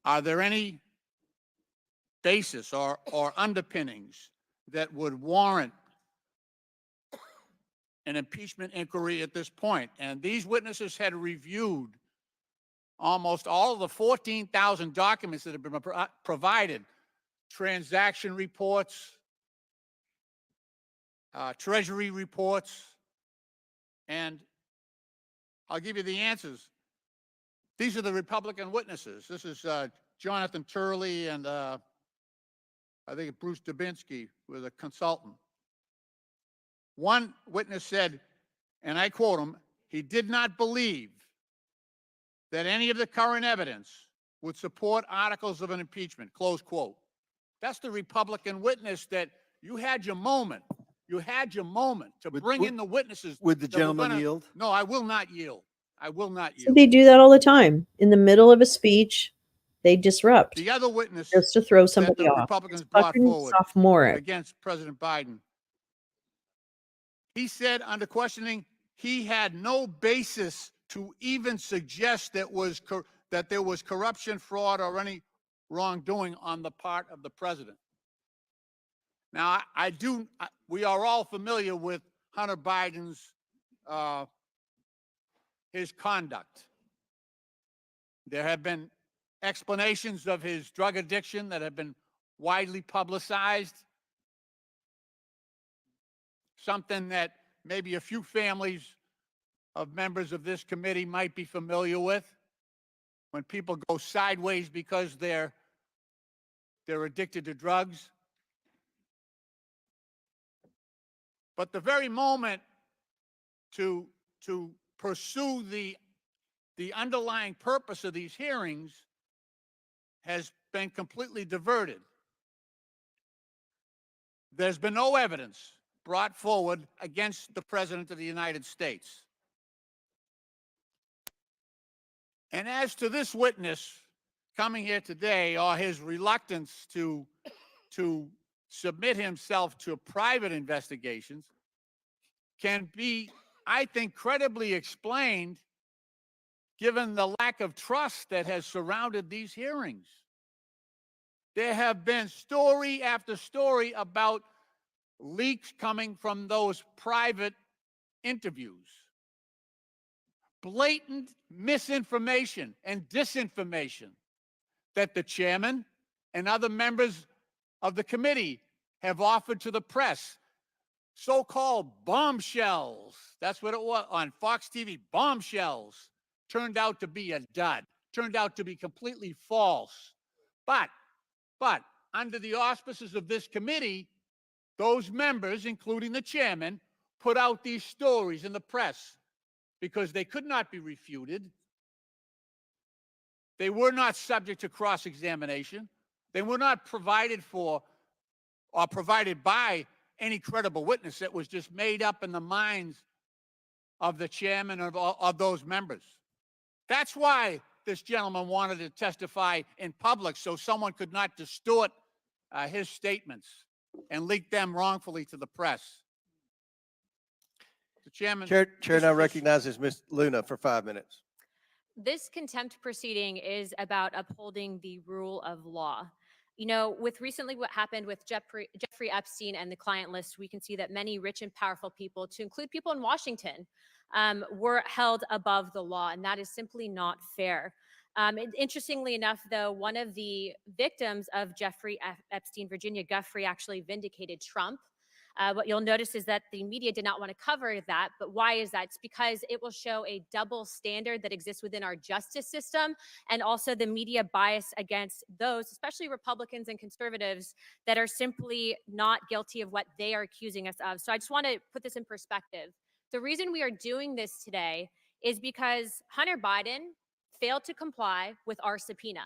are there any basis or underpinnings that would warrant an impeachment inquiry at this point? And these witnesses had reviewed almost all of the 14,000 documents that have been provided, transaction reports, Treasury reports, and I'll give you the answers. These are the Republican witnesses. This is Jonathan Turley and I think Bruce Dubinsky was a consultant. One witness said, and I quote him, he did not believe that any of the current evidence would support articles of an impeachment, close quote. That's the Republican witness that you had your moment. You had your moment to bring in the witnesses. Would the that were gentleman gonna- yield? No, I will not yield. I will not So yield. they do that all the time. In the middle of a speech, they disrupt The other witness just to throw that somebody the off. Republicans It's brought fucking forward sophomoric. against President Biden, he said under questioning, he had no basis to even suggest that there was corruption, fraud, or any wrongdoing on the part of the president. Now, we are all familiar with Hunter Biden's, his conduct. There have been explanations of his drug addiction that have been widely publicized. Something that maybe a few families of members of this committee might be familiar with. When people go sideways because they're addicted to drugs. But the very moment to pursue the underlying purpose of these hearings has been completely diverted. There's been no evidence brought forward against the President of the United States. And as to this witness coming here today, or his reluctance to submit himself to private investigations, can be, I think, credibly explained given the lack of trust that has surrounded these hearings. There have been story after story about leaks coming from those private interviews. Blatant misinformation and disinformation that the chairman and other members of the committee have offered to the press. So-called bombshells. That's what it was on Fox TV. Bombshells turned out to be a dud, turned out to be completely false. But under the auspices of this committee, those members, including the chairman, put out these stories in the press because they could not be refuted. They were not subject to cross-examination. They were not provided for or provided by any credible witness. That was just made up in the minds of the chairman of those members. That's why this gentleman wanted to testify in public, so someone could not distort his statements and leak them wrongfully to the press. The chairman. Chair now recognizes Ms. Luna for 5 minutes. This contempt proceeding is about upholding the rule of law. You know, with recently what happened with Jeffrey Epstein and the client list, we can see that many rich and powerful people, to include people in Washington, were held above the law, and that is simply not fair. Interestingly enough, though, one of the victims of Jeffrey Epstein, Virginia Giuffre, actually vindicated Trump. What you'll notice is that the media did not want to cover that, but why is that? It's because it will show a double standard that exists within our justice system, and also the media bias against those, especially Republicans and conservatives, that are simply not guilty of what they are accusing us of. So I just want to put this in perspective. The reason we are doing this today is because Hunter Biden failed to comply with our subpoena.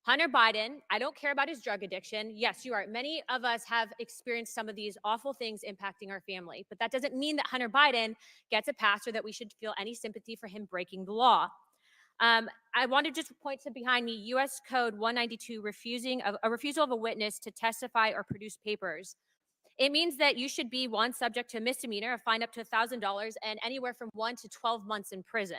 Hunter Biden, I don't care about his drug addiction. Yes, you are. Many of us have experienced some of these awful things impacting our family, but that doesn't mean that Hunter Biden gets a pass or that we should feel any sympathy for him breaking the law. I want to just point to behind me, U.S. Code 192, a refusal of a witness to testify or produce papers. It means that you should be, one, subject to a misdemeanor, a fine up to $1,000, and anywhere from 1 to 12 months in prison.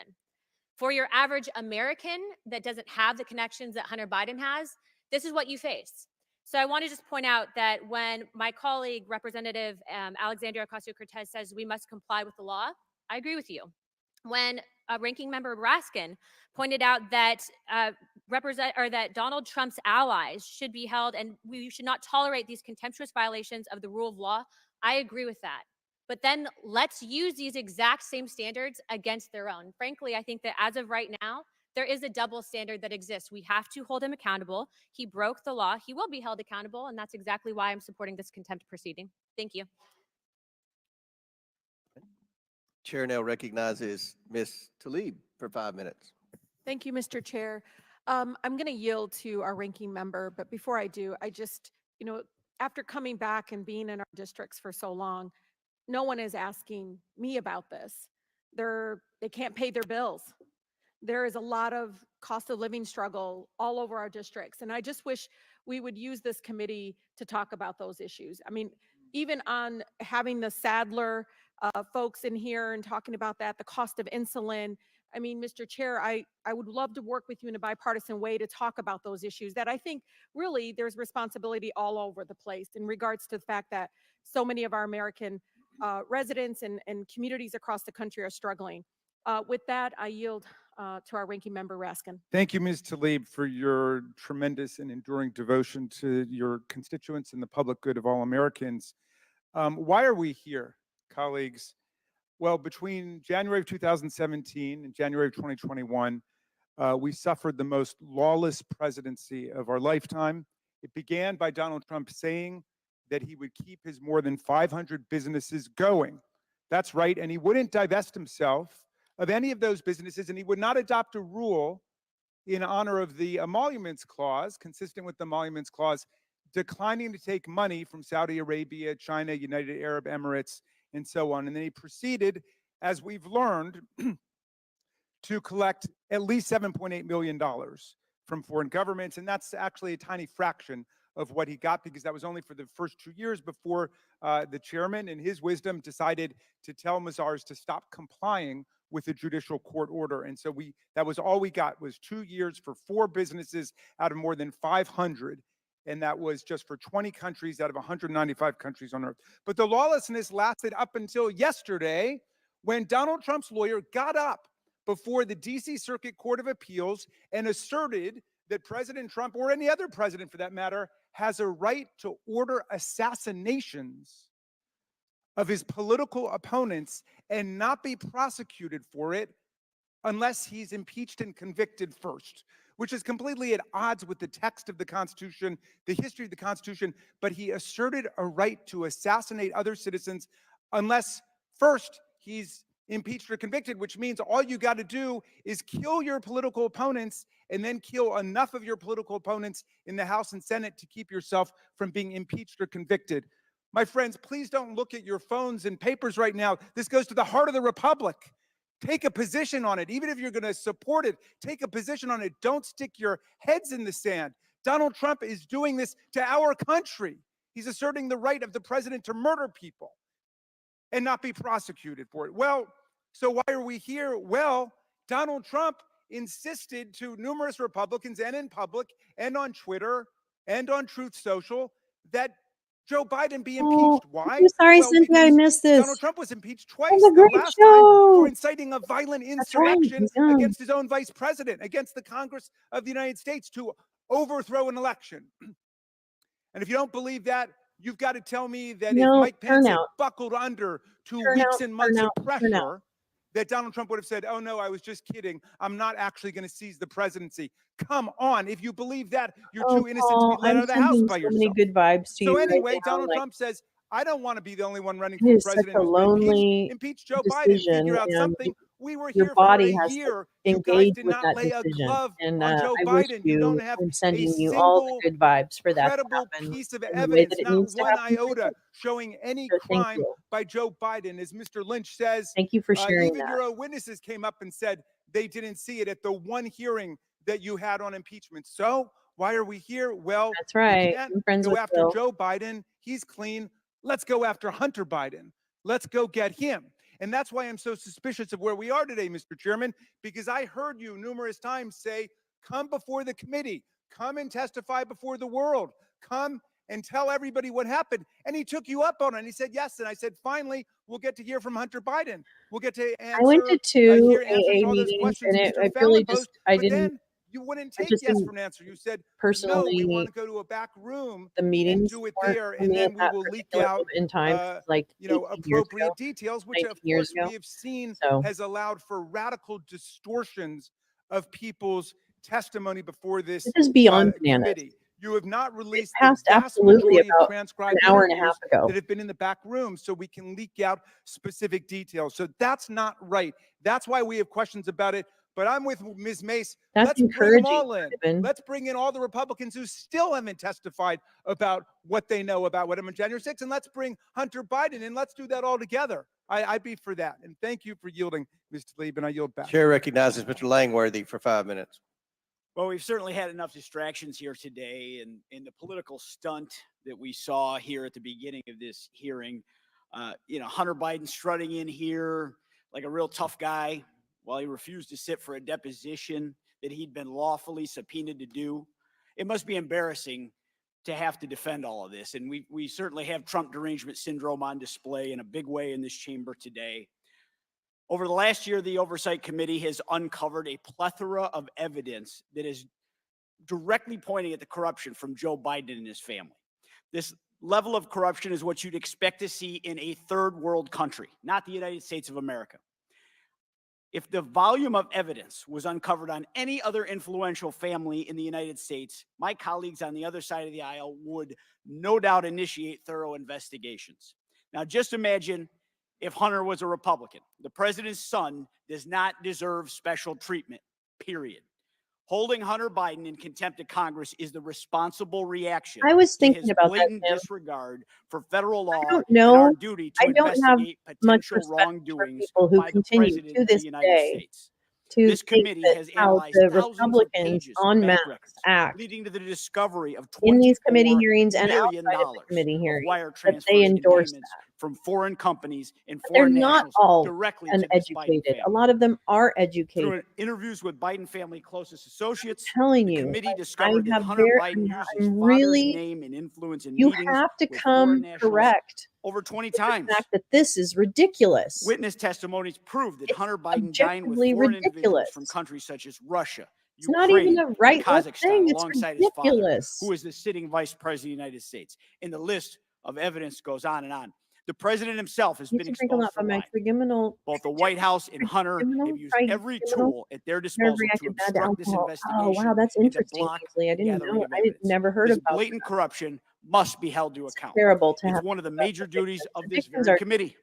For your average American that doesn't have the connections that Hunter Biden has, this is what you face. So I want to just point out that when my colleague, Representative Alexandria Ocasio-Cortez, says we must comply with the law, I agree with you. When Ranking Member Raskin pointed out that that Donald Trump's allies should be held and we should not tolerate these contemptuous violations of the rule of law, I agree with that. But then let's use these exact same standards against their own. Frankly, I think that as of right now, there is a double standard that exists. We have to hold him accountable. He broke the law. He will be held accountable, and that's exactly why I'm supporting this contempt proceeding. Thank you. Chair now recognizes Ms. Tlaib for 5 minutes. Thank you, Mr. Chair. I'm going to yield to our ranking member, but before I do, I just, after coming back and being in our districts for so long, no one is asking me about this. They can't pay their bills. There is a lot of cost of living struggle all over our districts. And I just wish we would use this committee to talk about those issues. I mean, even on having the Sadler folks in here and talking about that, the cost of insulin. I mean, Mr. Chair, I would love to work with you in a bipartisan way to talk about those issues that I think really there's responsibility all over the place in regards to the fact that so many of our American residents and communities across the country are struggling. With that, I yield to our ranking member, Raskin. Thank you, Ms. Tlaib, for your tremendous and enduring devotion to your constituents and the public good of all Americans. Why are we here, colleagues? Well, between January of 2017 and January of 2021, we suffered the most lawless presidency of our lifetime. It began by Donald Trump saying that he would keep his more than 500 businesses going. That's right, and he wouldn't divest himself of any of those businesses, and he would not adopt a rule in honor of the emoluments clause, consistent with the emoluments clause, declining to take money from Saudi Arabia, China, United Arab Emirates, and so on. And then he proceeded, as we've learned, to collect at least $7.8 million from foreign governments. And that's actually a tiny fraction of what he got, because that was only for the first 2 years before the chairman, in his wisdom, decided to tell Mazars to stop complying with the judicial court order. And so that was all we got, was 2 years for 4 businesses out of more than 500. And that was just for 20 countries out of 195 countries on earth. But the lawlessness lasted up until yesterday, when Donald Trump's lawyer got up before the DC Circuit Court of Appeals and asserted that President Trump, or any other president for that matter, has a right to order assassinations of his political opponents and not be prosecuted for it unless he's impeached and convicted first, which is completely at odds with the text of the Constitution, the history of the Constitution. But he asserted a right to assassinate other citizens unless first he's impeached or convicted, which means all you got to do is kill your political opponents and then kill enough of your political opponents in the House and Senate to keep yourself from being impeached or convicted. My friends, please don't look at your phones and papers right now. This goes to the heart of the republic. Take a position on it. Even if you're going to support it, take a position on it. Don't stick your heads in the sand. Donald Trump is doing this to our country. He's asserting the right of the president to murder people and not be prosecuted for it. Well, so why are we here? Well, Donald Trump insisted to numerous Republicans and in public and on Twitter and on Truth Social that Joe Biden be impeached. Why? I'm sorry, Well, Cynthia, I because missed this. Donald Trump was impeached It twice. was a The great last time show. for inciting a violent That's right. insurrection He's young. against his own vice president, against the Congress of the United States, to overthrow an election. And if you don't believe that, you've got to tell me that if Mike Pence had buckled under to weeks and months of pressure, that Donald Trump would have said, oh no, I was just kidding. I'm not actually going to seize the presidency. Come on. If you believe that, you're too innocent to be let out of the house by yourself. So many good vibes to So you anyway, right now, Donald Trump says, I don't want to be the only one running it for is such president a who's been lonely impeach Joe Biden, decision, figure out and something. We were your here for body a has to year. You guys engage did with not that lay a decision. glove And on Joe I wish Biden. You don't have I'm a sending you all the single good vibes for that to credible happen piece of in the way evidence, that it not needs to one happen. iota showing any So thank crime you. by Joe Biden. As Mr. Lynch says, Thank you for sharing even that. your own witnesses came up and said they didn't see it at the one hearing that you had on impeachment. So why are we here? Well, That's right. we can't I'm friends go with after Bill. Joe Biden. He's clean. Let's go after Hunter Biden. Let's go get him. And that's why I'm so suspicious of where we are today, Mr. Chairman, because I heard you numerous times say, come before the committee, come and testify before the world, come and tell everybody what happened. And he took you up on it. And he said, yes. And I said, finally, we'll get to hear from Hunter Biden. We'll get to I went to two hear answers AA to all those meetings, questions and Mr. I Fallon really posed. just, I But didn't, then you wouldn't I take just yes didn't for an answer. You said, no, personally, we want to go to a back room the and meetings do it weren't there. for And me at then we that will leak particular out, moment in time, like 18 years appropriate ago, details, which 19 of years course ago. we have seen So has allowed for radical distortions of people's testimony before this this is beyond bananas. committee. You have not It released the passed vast absolutely majority of about an transcribed hour and a half interviews ago. that have been in the back room so we can leak out specific details. So that's not right. That's why we have questions about it. But I'm with Ms. Mace. That's Let's bring them encouraging, all in. Stephen. Let's bring in all the Republicans who still haven't testified about what they know about what happened on January 6th. And let's bring Hunter Biden in. Let's do that all together. I'd be for that. And thank you for yielding, Mr. Lieben. I yield back. Chair recognizes Mr. Langworthy for 5 minutes. Well, we've certainly had enough distractions here today, and in the political stunt that we saw here at the beginning of this hearing, Hunter Biden strutting in here like a real tough guy while he refused to sit for a deposition that he'd been lawfully subpoenaed to do. It must be embarrassing to have to defend all of this. And we certainly have Trump derangement syndrome on display in a big way in this chamber today. Over the last year, the Oversight Committee has uncovered a plethora of evidence that is directly pointing at the corruption from Joe Biden and his family. This level of corruption is what you'd expect to see in a third world country, not the United States of America. If the volume of evidence was uncovered on any other influential family in the United States, my colleagues on the other side of the aisle would no doubt initiate thorough investigations. Now, just imagine if Hunter was a Republican. The president's son does not deserve special treatment, period. Holding Hunter Biden in contempt of Congress is the responsible reaction I was to thinking his about that, blatant Tim. disregard for federal law don't and our know. duty to I don't have investigate much potential respect for wrongdoings people who by the continue president to of the this United day States. to This think committee that has how analyzed the thousands of Republicans pages of en bank masse records, act leading to the discovery of in these committee $24 hearings and billion outside of the committee of hearings wire that transfers they and endorse payments that. from foreign companies and But they're foreign not nationals all directly to this Biden uneducated. A family. lot of them are Through educated. interviews with Biden family closest associates, Telling the you, committee I discovered that have Hunter very, Biden used his I'm father's really, name and influence in you meetings have to with foreign come nationals correct over 20 with the times. fact that this is ridiculous. Witness testimonies prove that It's Hunter Biden dined with objectively foreign individuals from ridiculous. countries such as Russia, It's not even Ukraine, a and right left Kazakhstan, thing. It's alongside his father, ridiculous. who is the sitting vice president of the United States. And the list of evidence goes on and on. The president himself has You been need to drink a lot exposed for of my lying. trigeminal. Both the White House and Hunter have used every tool at their Never disposal to reacted bad to obstruct this alcohol. Oh, wow, investigation that's and to interesting, block Ainsley. I the didn't gathering know. of I evidence. never heard This about blatant corruption must be held to It's account. terrible to It's have one of the to major duties of this addictions very are committee.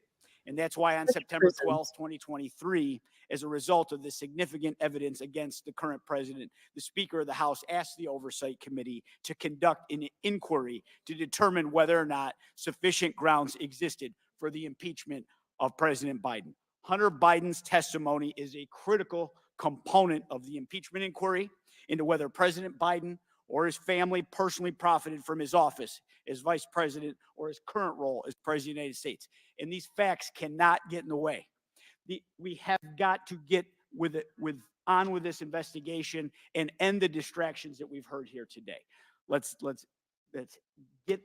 And that's why on such September 12th, prisons. 2023, as a result of the significant evidence against the current president, the Speaker of the House asked the Oversight Committee to conduct an inquiry to determine whether or not sufficient grounds existed for the impeachment of President Biden. Hunter Biden's testimony is a critical component of the impeachment inquiry into whether President Biden or his family personally profited from his office as vice president or his current role as president of the United States. And these facts cannot get in the way. We have got to get on with this investigation and end the distractions that we've heard here today. Let's get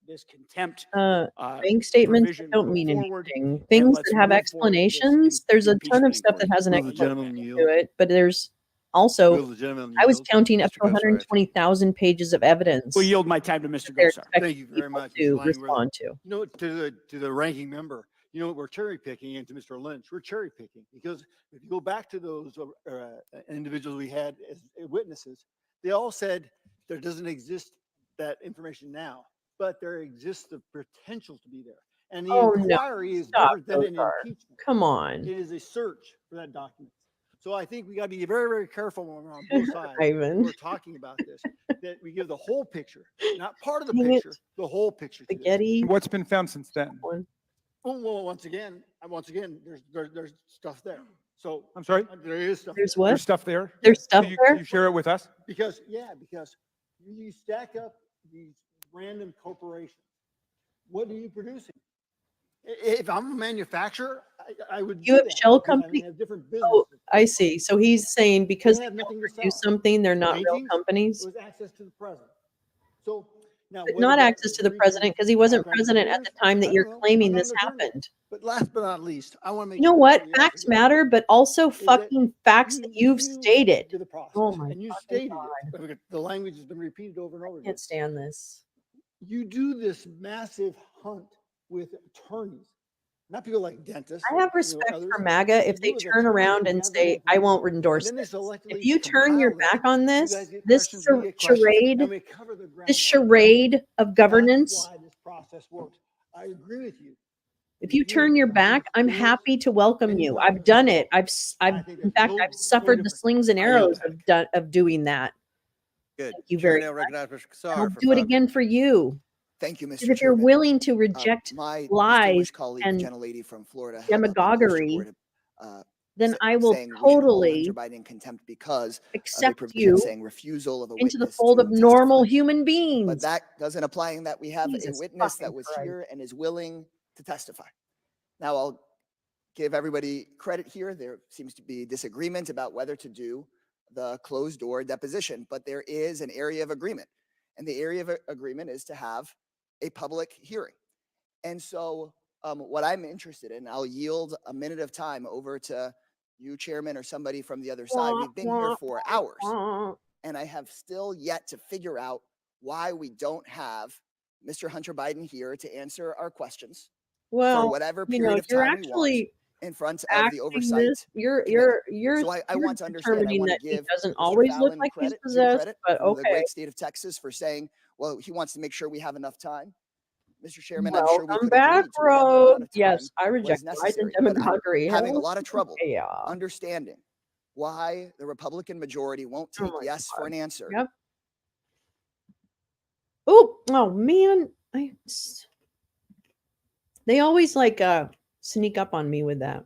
this contempt Bank statements that provision don't put mean forward, anything. and Things let's that have move forward with this explanations. There's a ton impeachment of stuff that inquiry. has an Will the explanation gentleman to it, but there's also, I was counting up to 120,000 pages of evidence We'll yield my time to Mr. that they're Gosar. expecting Thank you very people much, Mr. to Langworthy. respond to. You know, to the ranking member, you know, we're cherry picking, and to Mr. Lynch, we're cherry picking because if you go back to those individuals we had as witnesses, they all said there doesn't exist that information now, but there exists the potential to be there. And the Oh, no. inquiry is Stop, different than an Gosar. impeachment. Come on. It is a search for that document. So I think we got to be very, very careful when we're on both sides. Ivan. When we're talking about this, that we give the whole picture, not part of the Dang it. picture, the whole picture. to this. Spaghetti. What's been found since then? Well, once again, there's stuff there. So I'm sorry? there is stuff. There's there. what? There's stuff there? There's stuff Can there? you share it with us? Because you stack up these random corporations. What are you producing? If I'm a manufacturer, I would. You do have that shell because I company. have different Oh, businesses. I see. So he's saying because They they have don't nothing to produce sell. something, they're not real Paintings, companies. It was access to the president. So now, But whether not that access was to the reaching president because he wasn't background president at years, the time I that don't you're know. claiming I'm not this an attorney. happened. But last but not least, I want to make You know sure what? we Facts forget matter, but also is that fucking facts that you've stated. to the process, Oh my and you fucking stated God. it. Look at the language has been repeated over and over I again. can't stand this. You do this massive hunt with attorneys, not people like dentists. I have or, respect others. for MAGA You if they do with turn attorneys around who and have the say, I won't information, endorse and then they this. selectively If you turn your compile back it. on You this, guys get this questions, we get questions, charade, and we cover the ground. this charade of governance, That's why this process works. I agree with you. if you turn your back, I'm happy to welcome you. I've done it. In fact, I've suffered the slings and arrows of doing that. Good. Thank you Chair very now much. recognizes Mr. And I'll Kassar for do it 5 again minutes. for you. Thank you, Because Mr. if you're Chairman. willing to reject My lies distinguished colleague, the and gentlelady from Florida, held up a poster demagoguery, board, then I will saying we should hold Hunter totally Biden in contempt because of a accept provision you saying refusal of a into the witness fold to of testify. normal human But beings. that doesn't apply in that we have a Jesus witness that fucking was Christ. here and is willing to testify. Now, I'll give everybody credit here. There seems to be disagreement about whether to do the closed door deposition, but there is an area of agreement. And the area of agreement is to have a public hearing. And so what I'm interested in, I'll yield a minute of time over to you, Chairman, or somebody from the other side. We've been here for hours, and I have still yet to figure out why we don't have Mr. Hunter Biden here to answer our questions for Well, whatever you period know, of you're time we want actually in front of the acting oversight this. You're committee. you're So I you're want to understand. I determining want to that he give doesn't Mr. always look Fallon like he's due possessed, credit but from the okay. great state of Texas for saying, well, he wants to make sure we have enough time. Mr. Chairman, I'm sure we Welcome could back, agree to whatever amount Road. of time Yes, I was reject Biden necessary. But I'm demagoguery. having a Hell, lot of trouble yeah. understanding why the Republican majority won't Oh take my yes for God. an answer. Yep. Oh man, they always like sneak up on me with that.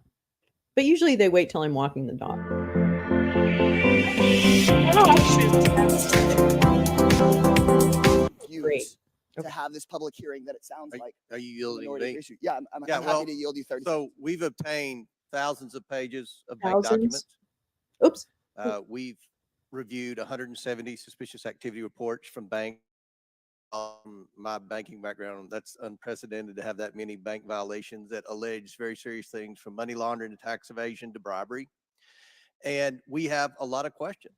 But usually they wait till I'm walking the dog. Great. Use to have this public hearing that it sounds like. Are you yielding to minority me? issue. Yeah, I'm Yeah, happy well, to yield you 30 so seconds. we've obtained thousands of pages of bank Thousands. documents. Oops. We've reviewed 170 suspicious activity reports from banks. My banking background, that's unprecedented to have that many bank violations that allege very serious things from money laundering to tax evasion to bribery. And we have a lot of questions.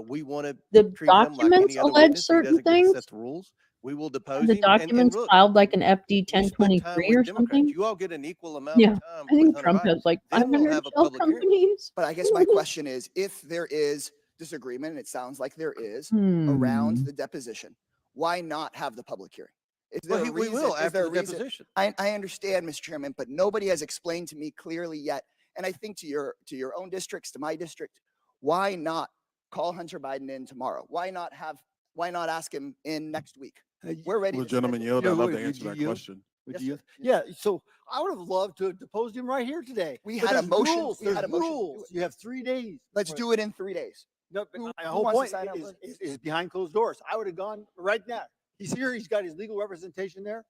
We want to The treat him like documents any other allege witness. He certain doesn't get to things. set the rules. We will depose The him. documents Look, filed like an FD we split time 1023 with or Democrats. something. You all get an equal amount Yeah, of time I with think Hunter Trump Biden. has like Then we'll 500 have a shell public hearing. companies. But I guess my question is, if there is disagreement, and it sounds like there is, around the deposition, why not have the public hearing? Is there Well, a we reason? will Is after there a the reason? deposition. I understand, Mr. Chairman, but nobody has explained to me clearly yet. And I think to your own districts, to my district, why not call Hunter Biden in tomorrow? Why not ask him in next week? We're ready Well, to gentlemen, schedule it. yield. I'd love would to answer you that yield? question. Would Yes, you? sir. Yeah. So I would have loved to have deposed him right here today. We But had a there's motion. Rules. We had There's a motion to do rules. You have 3 days. Let's do it in 3 days. No, but Who my whole wants to point sign up? is behind closed doors. I would have gone right now. He's here. He's got his legal representation there.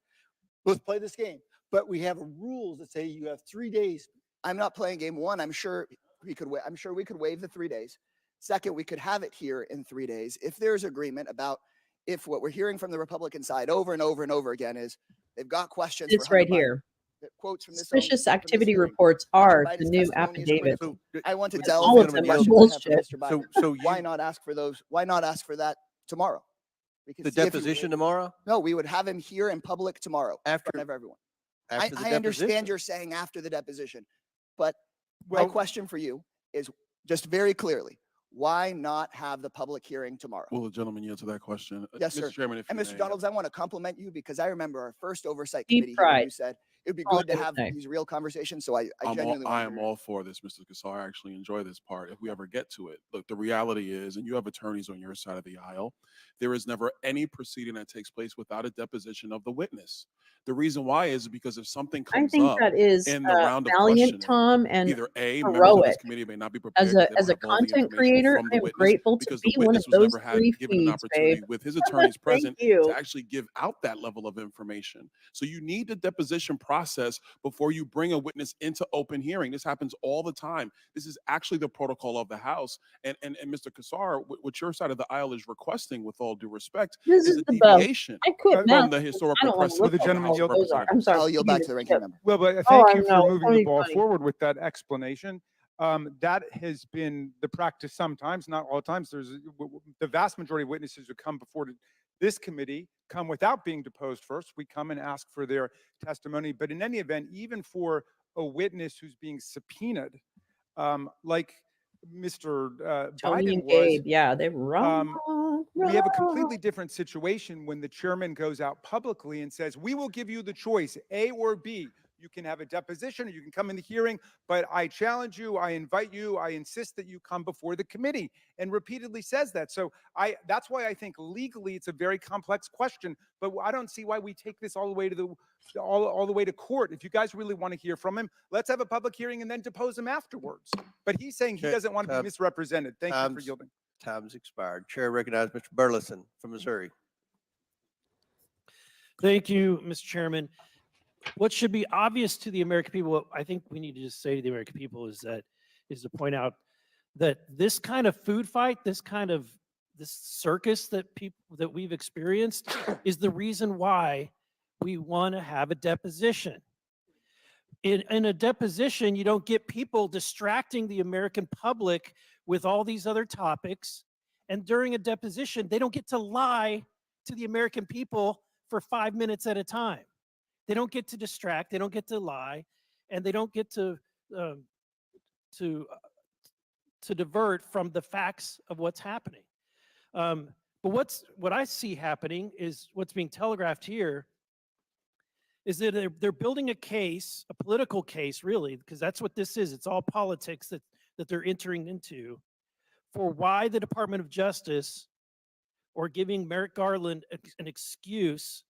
Let's play this game. But we have rules that say you have 3 days. I'm not playing game one. I'm sure we could waive the 3 days. Second, we could have it here in 3 days if there's agreement about if what we're hearing from the Republican side over and over and over again is they've got questions. It's for Hunter right Biden. here. The quotes from this Suspicious from this activity hearing. reports Hunter are Biden's the new testimony is affidavits. critical. I want to And delve all of into the them are questions I have for bullshit. Mr. Biden. So Why not ask for those? Why not ask for that tomorrow? We could the see if he deposition would. tomorrow No, we would have him here in public tomorrow in after front of everyone. after the I understand deposition. you're saying after the deposition, but Well- my question for you is just very clearly, why not have the public hearing tomorrow? Will the gentleman yield to that question? Yes, Mr. sir. Chairman, if And you Mr. may. Donalds, I want to compliment you because I remember our first oversight Deep committee hearing. fried. You said it would be All good to I would have say. these real conversations. So I I genuinely want to am hear all for this, Mr. Kassar. I actually enjoy this part. If we ever get to it, look, the reality is, and you have attorneys on your side of the aisle, there is never any proceeding that takes place without a deposition of the witness. The reason why is because if something I comes think up that is in the round of valiant, questioning, Tom, and either A, members of heroic. this committee may not be prepared As because a they don't have all the content information creator, from I the am witness, grateful to because be the one of witness was those never three given an feeds, opportunity babe. with his attorneys Thank present you. to actually give out that level of information. So you need the deposition process before you bring a witness into open hearing. This happens all the time. This is actually the protocol of the House. And Mr. Kassar, what your side of the aisle is requesting, with all due respect, This is is a the best. deviation I quit from math the because I historical don't want to precedent look the of the like gentleman House all of yield? those are. I'm Representatives. sorry. I'll yield you back need to the ranking skip. member. Well, but Oh, thank I you for know. moving Funny, the ball funny. forward with that explanation. That has been the practice sometimes, not all times. The vast majority of witnesses who come before this committee come without being deposed first. We come and ask for their testimony. But in any event, even for a witness who's being subpoenaed, like Mr. Tony Biden and was, Gabe, yeah, they wrong. we have a completely different situation when the chairman goes out publicly and says, we will give you the choice, A or B. You can have a deposition or you can come in the hearing, but I challenge you, I invite you, I insist that you come before the committee, and repeatedly says that. So that's why I think legally it's a very complex question, but I don't see why we take this all the way to all the way to court. If you guys really want to hear from him, let's have a public hearing and then depose him afterwards. But he's saying he doesn't want to be misrepresented. Thank you for yielding. Time's expired. Chair recognizes Mr. Burleson from Missouri. Thank you, Mr. Chairman. What should be obvious to the American people, what I think we need to just say to the American people is to point out that this kind of food fight, this circus that we've experienced is the reason why we want to have a deposition. In a deposition, you don't get people distracting the American public with all these other topics. And during a deposition, they don't get to lie to the American people for 5 minutes at a time. They don't get to distract, they don't get to lie, and they don't get um, to divert from the facts of what's happening. But what I see happening is what's being telegraphed here is that they're building a case, a political case, really, because that's what this is. It's all politics that they're entering into for why the Department of Justice, or giving Merrick Garland an excuse,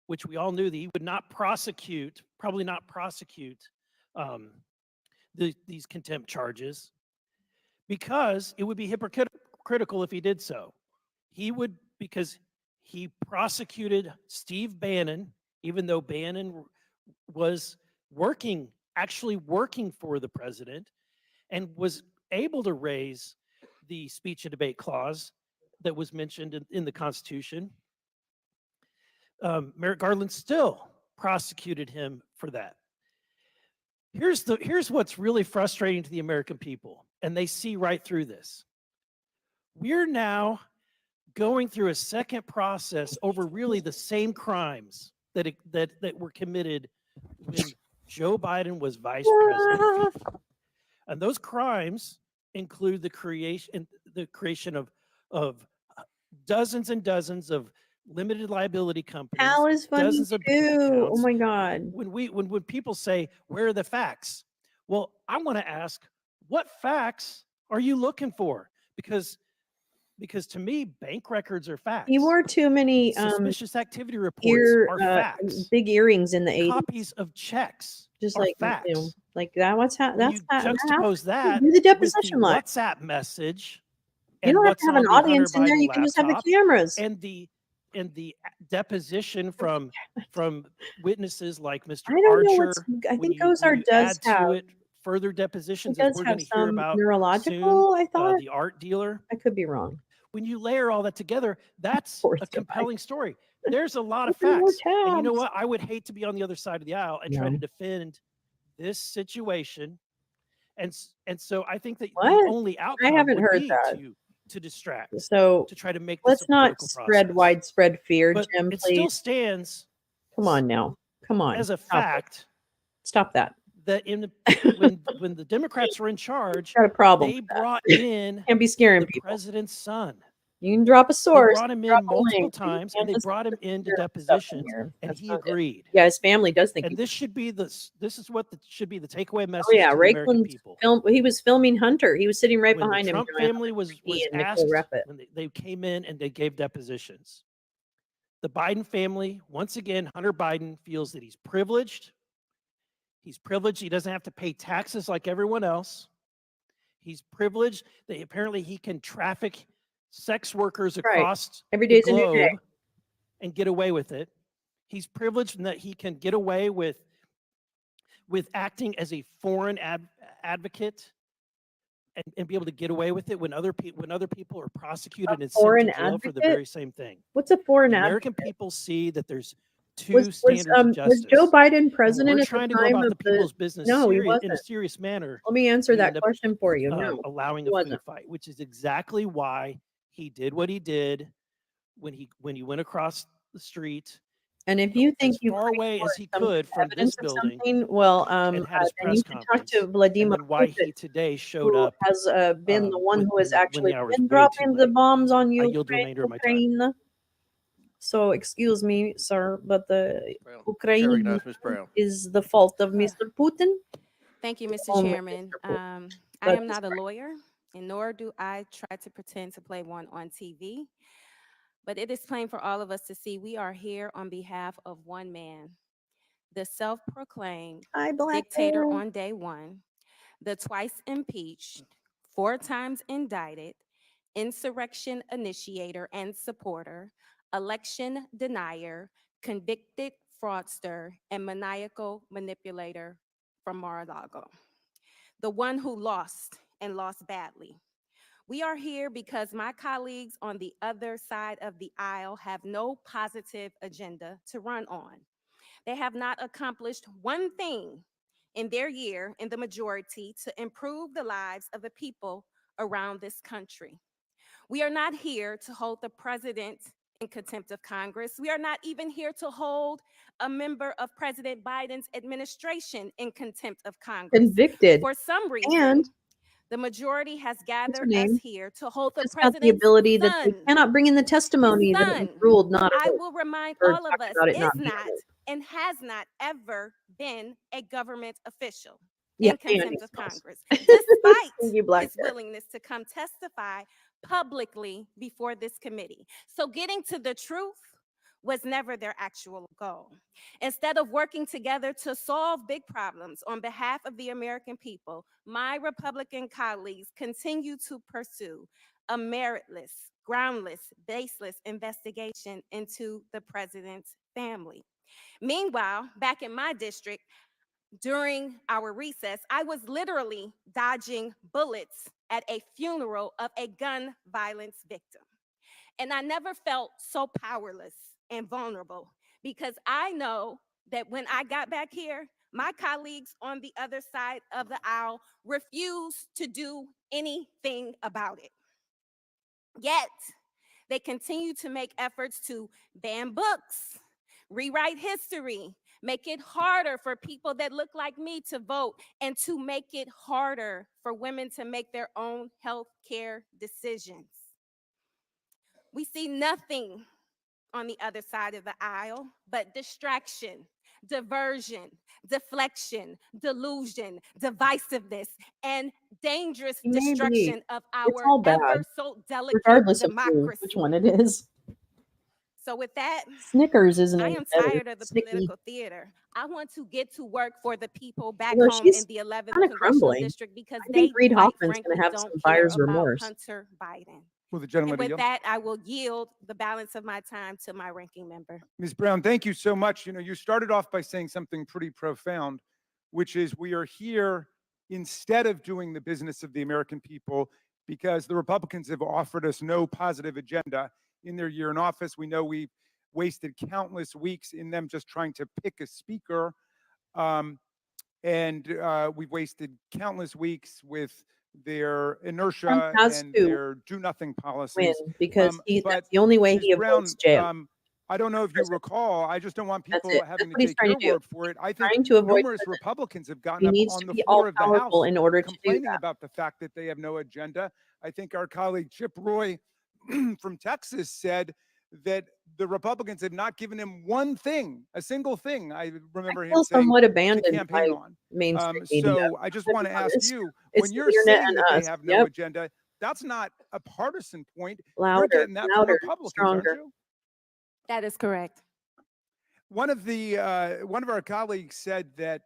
which we all knew that he would not prosecute, probably not prosecute these contempt charges, because it would be hypocritical if he did so. He would, because he prosecuted Steve Bannon, even though Bannon was actually working for the president, and was able to raise the speech and debate clause that was mentioned in the Constitution. Merrick Garland still prosecuted him for that. Here's what's really frustrating to the American people, and they see right through this. We're now going through a second process over really the same crimes that were committed when Joe Biden was vice president. And those crimes include the creation of dozens and dozens of limited liability companies, Al is funny dozens of bank too. Oh accounts. my God. When people say, where are the facts? Well, I want to ask, what facts are you looking for? Because to me, bank records are facts. He wore too many Suspicious activity reports are facts. big earrings in the 80s. Copies of checks Just are like facts. you know, like that. What's When that's you that juxtapose that do the with the deposition live. WhatsApp message, You and don't have what's to have on an the Hunter audience in there. Biden You can just have the laptop, cameras. and the deposition from witnesses like Mr. I don't know Archer. what's. I when think you does add have. to it further depositions, It as does we're have going to hear some about neurological. I soon, thought the art dealer. I could be wrong. When you layer all that together, that's a compelling story. There's a lot of Open more facts. And you know tabs. what? I would hate to be on the other side of the aisle and try to No. defend this situation. And so I think that What? the only outcome haven't would heard be that. to distract, So to try to make this let's a not political spread process. widespread fear, But Jim. it still Please. stands Come on now. Come on. as a Stop it. fact Stop that. that when the Democrats were in charge, Got a problem they with that. brought in Can't be scaring the people. president's son. You can drop a They source. brought him drop in a multiple link, but you times, can't and they just brought him into stir stuff in depositions, here. and That's he not it. agreed. Yeah, his family does think. And this should be this is what should be the takeaway Oh message yeah, to the American Rakeland people. he was filming Hunter. He was sitting right When the behind him. Trump Joanna, family was Ricky and asked, Nicole Reppett. when they came in and they gave depositions, the Biden family, once again, Hunter Biden feels that he's privileged. He's privileged. He doesn't have to pay taxes like everyone else. He's privileged that apparently he can traffic sex workers Right. across Every the day's a new day. globe and get away with it. He's privileged in that he can get away with acting as a foreign advocate and be able to get away with it when other people are prosecuted and sent foreign to jail for the advocate? very same thing. What's a foreign The advocate? American people see that there's two Was standards of justice. was Joe Biden And president we're at the trying to go time about of the people's business No, he in a wasn't. serious manner. Let me answer You that end up, question for you. No, allowing he a food wasn't. fight, which is exactly why he did what he did when he went across the street. And if you think as you far away as he could from this evidence of building, something, well, and had his then press you can talk conference, to Vladimir and then why Putin, he today showed who up has been the one who has when actually the hour was been way dropping too the late. bombs on I yield the remainder of my time. Ukraine. So excuse me, sir, but the Chair Ukraine recognizes Ms. Brown. is the fault of Mr. Putin. Thank you, Mr. Only Chairman. Mr. Putin. I But am not a lawyer, and nor do I try to pretend to play one on TV. But it is plain for all of us to see we are here on behalf of one man, the self-proclaimed Hi, Black dictator Bear. on day one, the twice impeached, 4 times indicted, insurrection initiator and supporter, election denier, convicted fraudster, and maniacal manipulator from Mar-a-Lago. The one who lost and lost badly. We are here because my colleagues on the other side of the aisle have no positive agenda to run on. They have not accomplished one thing in their year in the majority to improve the lives of the people around this country. We are not here to hold the president in contempt of Congress. We are not even here to hold a member of President Biden's administration in contempt of Congress. Convicted. For some reason, And the majority has what's her gathered us name? here to hold the Just got the president's ability that they son. cannot bring in the testimony that it was Son, ruled not I heard, will remind or all of talked us, about it is not not heard. and has not ever been a government official Yeah, in contempt of smells. Congress, despite Thank you, Black his Bear. willingness to come testify publicly before this committee. So getting to the truth was never their actual goal. Instead of working together to solve big problems on behalf of the American people, my Republican colleagues continue to pursue a meritless, groundless, baseless investigation into the president's family. Meanwhile, back in my district, during our recess, I was literally dodging bullets at a funeral of a gun violence victim. And I never felt so powerless and vulnerable because I know that when I got back here, my colleagues on the other side of the aisle refused to do anything about it. Yet, they continue to make efforts to ban books, rewrite history, make it harder for people that look like me to vote, and to make it harder for women to make their own health care decisions. We see nothing on the other side of the aisle but distraction, diversion, deflection, delusion, divisiveness, and dangerous Maybe destruction of it's our all bad, ever so delicate regardless of which democracy. one it is. So with that, Snickers isn't I any am better. tired of the Snicky. political theater. I want to get to work for the people back Although home in she's the 11th kind of congressional crumbling. district because I they think Reed quite Hoffman's going frankly to have don't some care buyer's about remorse. Hunter Biden. Will the gentleman And with yield? that, I will yield the balance of my time to my ranking member. Ms. Brown, thank you so much. You know, you started off by saying something pretty profound, which is we are here instead of doing the business of the American people because the Republicans have offered us no positive agenda in their year in office. We know we've wasted countless weeks in them just trying to pick a speaker. And we've wasted countless weeks with their Trump inertia has and to their do-nothing win policies. because But that's the only way Ms. he Brown, avoids jail. I don't know if you Prison. recall, I just don't want That's people it. having That's to what he's take trying your to do. word for it. I He's think trying to avoid numerous prison. Republicans have gotten He up needs on to the be floor of the all-powerful House in order to do complaining that. about the fact that they have no agenda. I think our colleague Chip Roy from Texas said that the Republicans have not given him one thing, a single thing. I remember him feel saying somewhat to abandoned campaign by on. mainstream media. So I just To want be to ask honest, you, it's when the you're internet saying and that they us. have no Yep. agenda, that's not a partisan point. You're Louder, getting that from louder, Republicans, aren't stronger. you? That is correct. One of our colleagues said that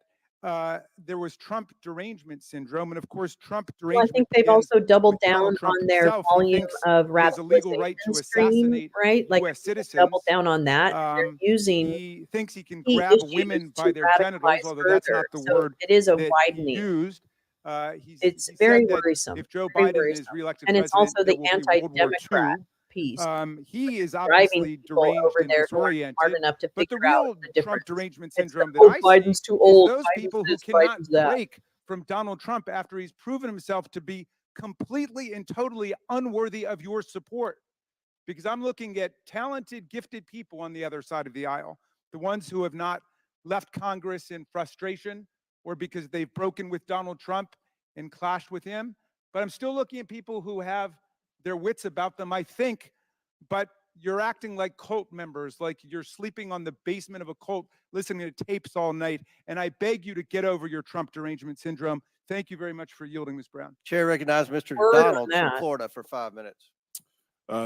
there was Trump derangement syndrome, and of course, Trump Well, I derangement think they've begins also doubled with down Donald Trump on their himself. He volume thinks of he has a legal right radicalization to screen, assassinate right? Like U.S. double citizens. down on that. They're using He thinks he can key grab issues women to by their genitals, radicalize although further. that's not the So word it is a that he widening. used. It's He very said that worrisome. if Joe Very Biden is worrisome. reelected And it's president, also there the will be World War anti-Democrat II. piece. He is Driving obviously people deranged over and there who aren't smart disoriented. enough to But the figure out real the Trump difference. derangement It's the, syndrome that oh, I see Biden's too is old. those Biden's people who this, cannot Biden's that. break from Donald Trump after he's proven himself to be completely and totally unworthy of your support. Because I'm looking at talented, gifted people on the other side of the aisle, the ones who have not left Congress in frustration or because they've broken with Donald Trump and clashed with him. But I'm still looking at people who have their wits about them, I think, but you're acting like cult members, like you're sleeping on the basement of a cult, listening to tapes all night. And I beg you to get over your Trump derangement syndrome. Thank you very much for yielding, Ms. Brown. Chair recognizes Mr. Word on Donald from that. Florida for 5 minutes.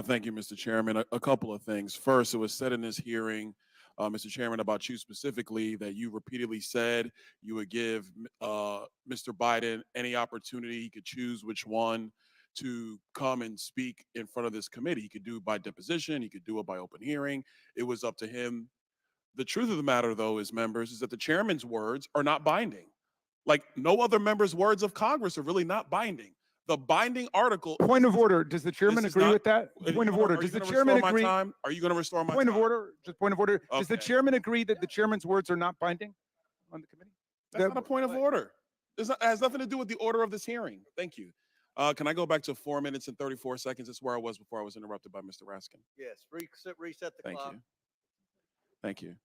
Thank you, Mr. Chairman. A couple of things. First, it was said in this hearing, Mr. Chairman, about you specifically, that you repeatedly said you would give Mr. Biden any opportunity. He could choose which one to come and speak in front of this committee. He could do it by deposition. He could do it by open hearing. It was up to him. The truth of the matter, though, is, members, is that the chairman's words are not binding. Like no other member's words of Congress are really not binding. The binding article. Point of order. Does the chairman agree with that? Are Point you of gonna- order. are you Does the gonna chairman restore my agree? time? Are you going to restore my Point time? of order. Just point of order. Does the Okay. chairman agree that the chairman's words are not binding on the committee? That's not a point of order. It has nothing to do with the order of this hearing. Thank you. Can I go back to 4 minutes and 34 seconds? That's where I was before I was interrupted by Mr. Raskin. Yes, reset the Thank clock. you. Thank you.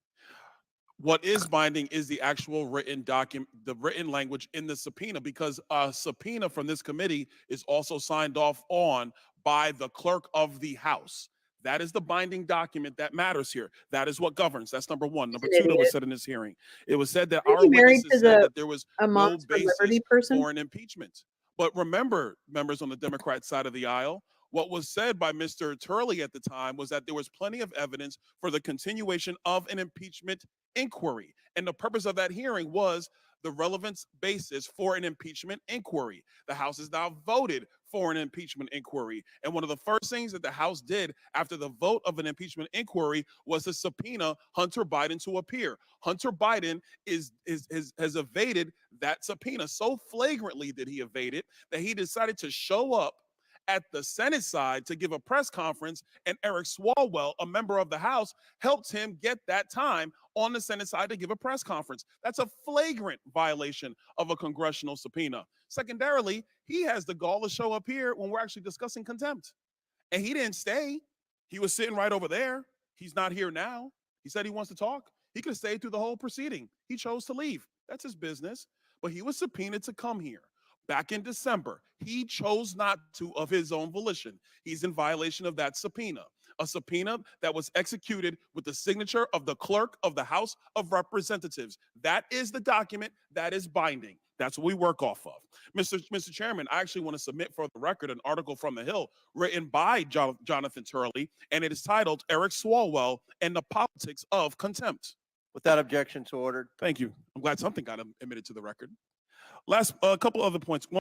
What is binding is the actual written document, the written language in the subpoena, because a subpoena from this committee is also signed off on by the clerk of the House. That is the binding document that matters here. That is what governs. That's number one. Number He's an two, that was idiot. said in this hearing. It was said that Isn't our he married witnesses to said the that there was a no Moms for Liberty basis person? for an impeachment. But remember, members on the Democrat side of the aisle, what was said by Mr. Turley at the time was that there was plenty of evidence for the continuation of an impeachment inquiry. And the purpose of that hearing was the relevance basis for an impeachment inquiry. The House has now voted for an impeachment inquiry. And one of the first things that the House did after the vote of an impeachment inquiry was to subpoena Hunter Biden to appear. Hunter Biden has evaded that subpoena. So flagrantly did he evade it that he decided to show up at the Senate side to give a press conference, and Eric Swalwell, a member of the House, helped him get that time on the Senate side to give a press conference. That's a flagrant violation of a congressional subpoena. Secondarily, he has the gall to show up here when we're actually discussing contempt. And he didn't stay. He was sitting right over there. He's not here now. He said he wants to talk. He could have stayed through the whole proceeding. He chose to leave. That's his business. But he was subpoenaed to come here. Back in December, he chose not to of his own volition. He's in violation of that subpoena, a subpoena that was executed with the signature of the clerk of the House of Representatives. That is the document that is binding. That's what we work off of. Mr. Chairman, I actually want to submit for the record an article from the Hill written by Jonathan Turley, and it is titled Eric Swalwell and the Politics of Contempt. Without objection, so ordered. Thank you. I'm glad something got admitted to the record. Last, a couple other points. One,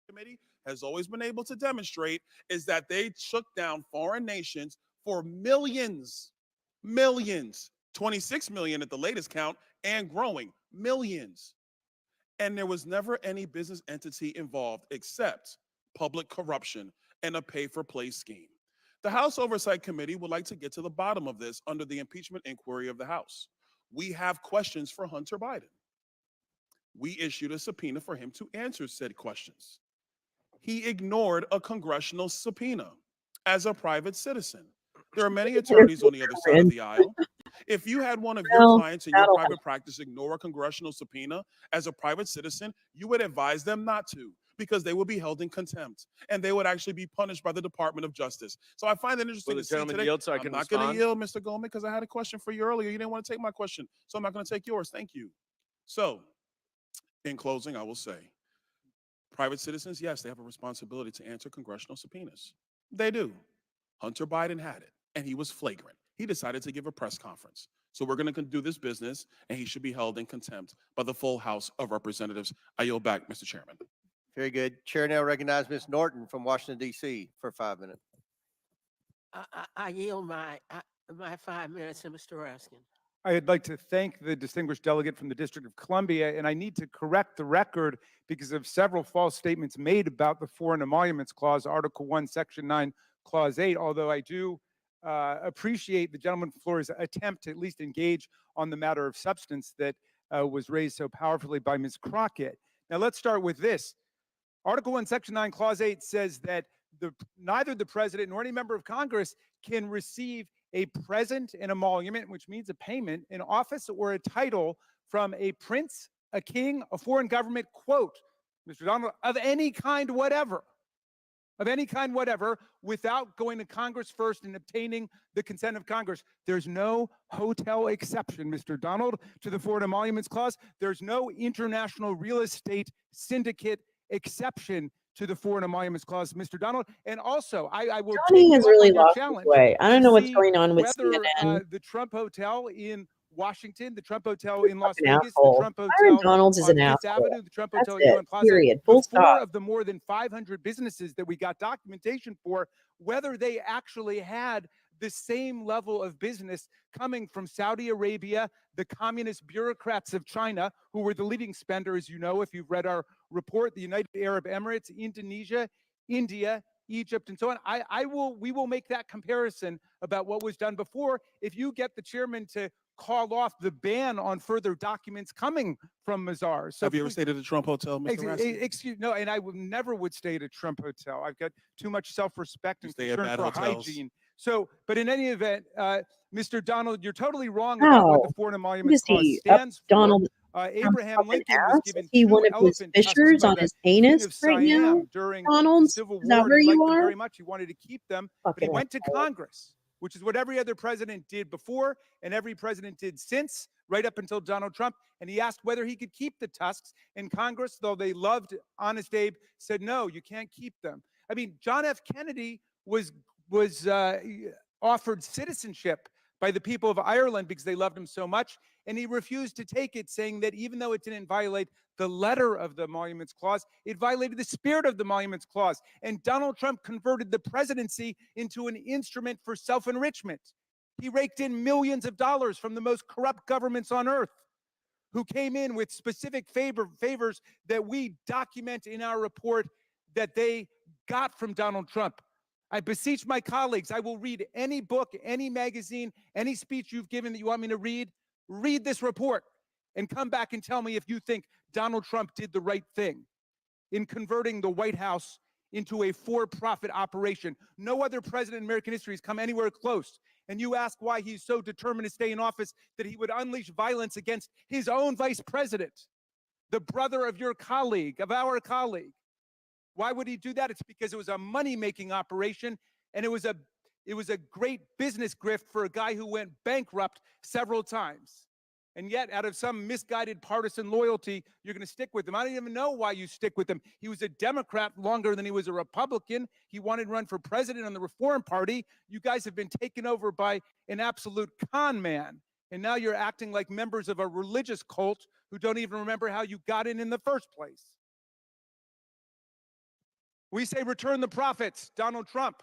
committee has always been able to demonstrate is that they shook down foreign nations for millions, 26 million at the latest count, and growing millions. And there was never any business entity involved except public corruption and a pay-for-play scheme. The House Oversight Committee would like to get to the bottom of this under the impeachment inquiry of the House. We have questions for Hunter Biden. We issued a subpoena for him to answer said questions. He ignored a congressional subpoena as a private citizen. There are many attorneys on the other side of the aisle. If you had one of your Well, clients in your that'll private practice ignore a congressional subpoena as a private citizen, you would advise them not to, because they would be held in contempt and they would actually be punished by the Department of Justice. So I find it interesting Will the to see gentleman today. yield so I I'm can not going to respond? yield, Mr. Goldman, because I had a question for you earlier. You didn't want to take my question, so I'm not going to take yours. Thank you. So, in closing, I will say, private citizens, yes, they have a responsibility to answer congressional subpoenas. They do. Hunter Biden had it, and he was flagrant. He decided to give a press conference. So we're going to do this business, and he should be held in contempt by the full House of Representatives. I yield back, Mr. Chairman. Very good. Chair now recognizes Ms. Norton from Washington, D.C. for 5 minutes. I yield my 5 minutes to Mr. Raskin. I'd like to thank the distinguished delegate from the District of Columbia, and I need to correct the record because of several false statements made about the Foreign Emoluments Clause, Article 1, Section 9, Clause 8, although I do appreciate the gentleman from Florida's attempt to at least engage on the matter of substance that was raised so powerfully by Ms. Crockett. Now let's start with this. Article 1, Section 9, Clause 8 says that neither the president nor any member of Congress can receive a present, an emolument, which means a payment, an office, or a title from a prince, a king, a foreign government, quote, Mr. Donald, of any kind whatever, without going to Congress first and obtaining the consent of Congress. There's no hotel exception, Mr. Donald, to the Foreign Emoluments Clause. There's no international real estate syndicate exception to the Foreign Emoluments Clause, Mr. Donald. And also, I will Johnny take has you up really on your lost his challenge way. I to don't know what's see going on with whether CNN. the Trump Hotel in Washington, the Trump Hotel in Las Fucking Vegas, the asshole. Trump Byron Hotel Donalds is on an Fifth asshole. Avenue, the Trump That's Hotel at it. UN Plaza, Period. Full the stop. 4 of the more than 500 businesses that we got documentation for, whether they actually had the same level of business coming from Saudi Arabia, the communist bureaucrats of China, who were the leading spender, as you know, if you've read our report, the United Arab Emirates, Indonesia, India, Egypt, and so on. We will make that comparison about what was done before. If you get the chairman to call off the ban on further documents coming from Mazars. So Have you ever stayed at the Trump Hotel, Mr. Raskin? Excuse no, and I never would stay at a Trump hotel. I've got too much self-respect and stay at concern bad for hotels. hygiene. So, but in any event, Mr. Donald, you're totally wrong about what the Foreign Emoluments Clause stands for. Donald Abraham Lincoln was given Is he 2 one of his elephant tusks fishers by on the his King anus of right now? Siam during the Donald, Civil is that War, where and he you liked them are? very much. He wanted to keep them, but he Fucking went to asshole. Congress, which is what every other president did before and every president did since, right up until Donald Trump. And he asked whether he could keep the tusks. And Congress, though they loved Honest Abe, said, no, you can't keep them. I mean, John F. Kennedy was offered citizenship by the people of Ireland because they loved him so much. And he refused to take it, saying that even though it didn't violate the letter of the Emoluments Clause, it violated the spirit of the Emoluments Clause. And Donald Trump converted the presidency into an instrument for self-enrichment. He raked in millions of dollars from the most corrupt governments on earth, who came in with specific favors that we document in our report that they got from Donald Trump. I beseech my colleagues, I will read any book, any magazine, any speech you've given that you want me to read. Read this report and come back and tell me if you think Donald Trump did the right thing in converting the White House into a for-profit operation. No other president in American history has come anywhere close. And you ask why he's so determined to stay in office that he would unleash violence against his own vice president, the brother of your colleague, of our colleague. Why would he do that? It's because it was a money-making operation, and it was a great business grift for a guy who went bankrupt several times. And yet, out of some misguided partisan loyalty, you're going to stick with him. I don't even know why you stick with him. He was a Democrat longer than he was a Republican. He wanted to run for president on the Reform Party. You guys have been taken over by an absolute con man. And now you're acting like members of a religious cult who don't even remember how you got in the first place. We say return the profits, Donald Trump,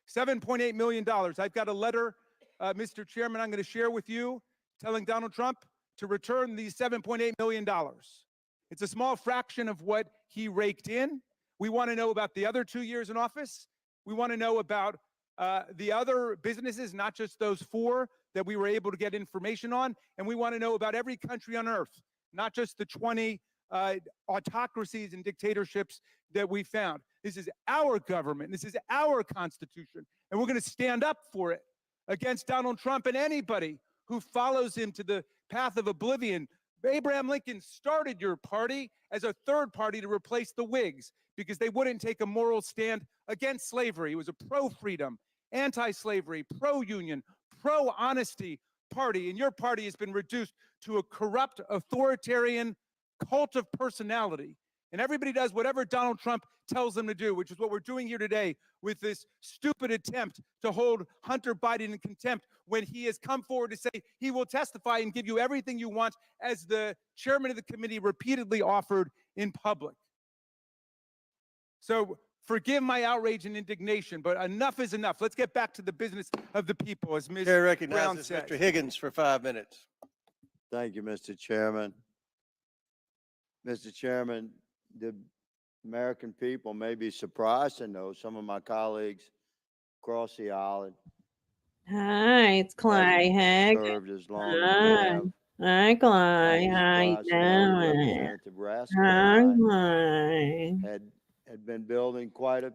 $7.8 million. I've got a letter, Mr. Chairman, I'm going to share with you telling Donald Trump to return these $7.8 million. It's a small fraction of what he raked in. We want to know about the other 2 years in office. We want to know about the other businesses, not just those 4 that we were able to get information on. And we want to know about every country on earth, not just the 20 autocracies and dictatorships that we found. This is our government. This is our Constitution. And we're going to stand up for it against Donald Trump and anybody who follows him to the path of oblivion. Abraham Lincoln started your party as a third party to replace the Whigs because they wouldn't take a moral stand against slavery. It was a pro-freedom, anti-slavery, pro-union, pro-honesty party. And your party has been reduced to a corrupt, authoritarian cult of personality. And everybody does whatever Donald Trump tells them to do, which is what we're doing here today with this stupid attempt to hold Hunter Biden in contempt when he has come forward to say he will testify and give you everything you want, as the chairman of the committee repeatedly offered in public. So forgive my outrage and indignation, but enough is enough. Let's get back to the business of the people, as Ms. Chair Brown recognizes said. Mr. Higgins for 5 minutes. Thank you, Mr. Chairman. Mr. Chairman, the American people may be surprised to know some of my colleagues across the aisle Hi, it's Clay. Hasn't Hey, served as long as we hi. have. Hi, Clay. I'm How you surprised some of doing? Representative Raskin Hi, and Clay. I had been building quite a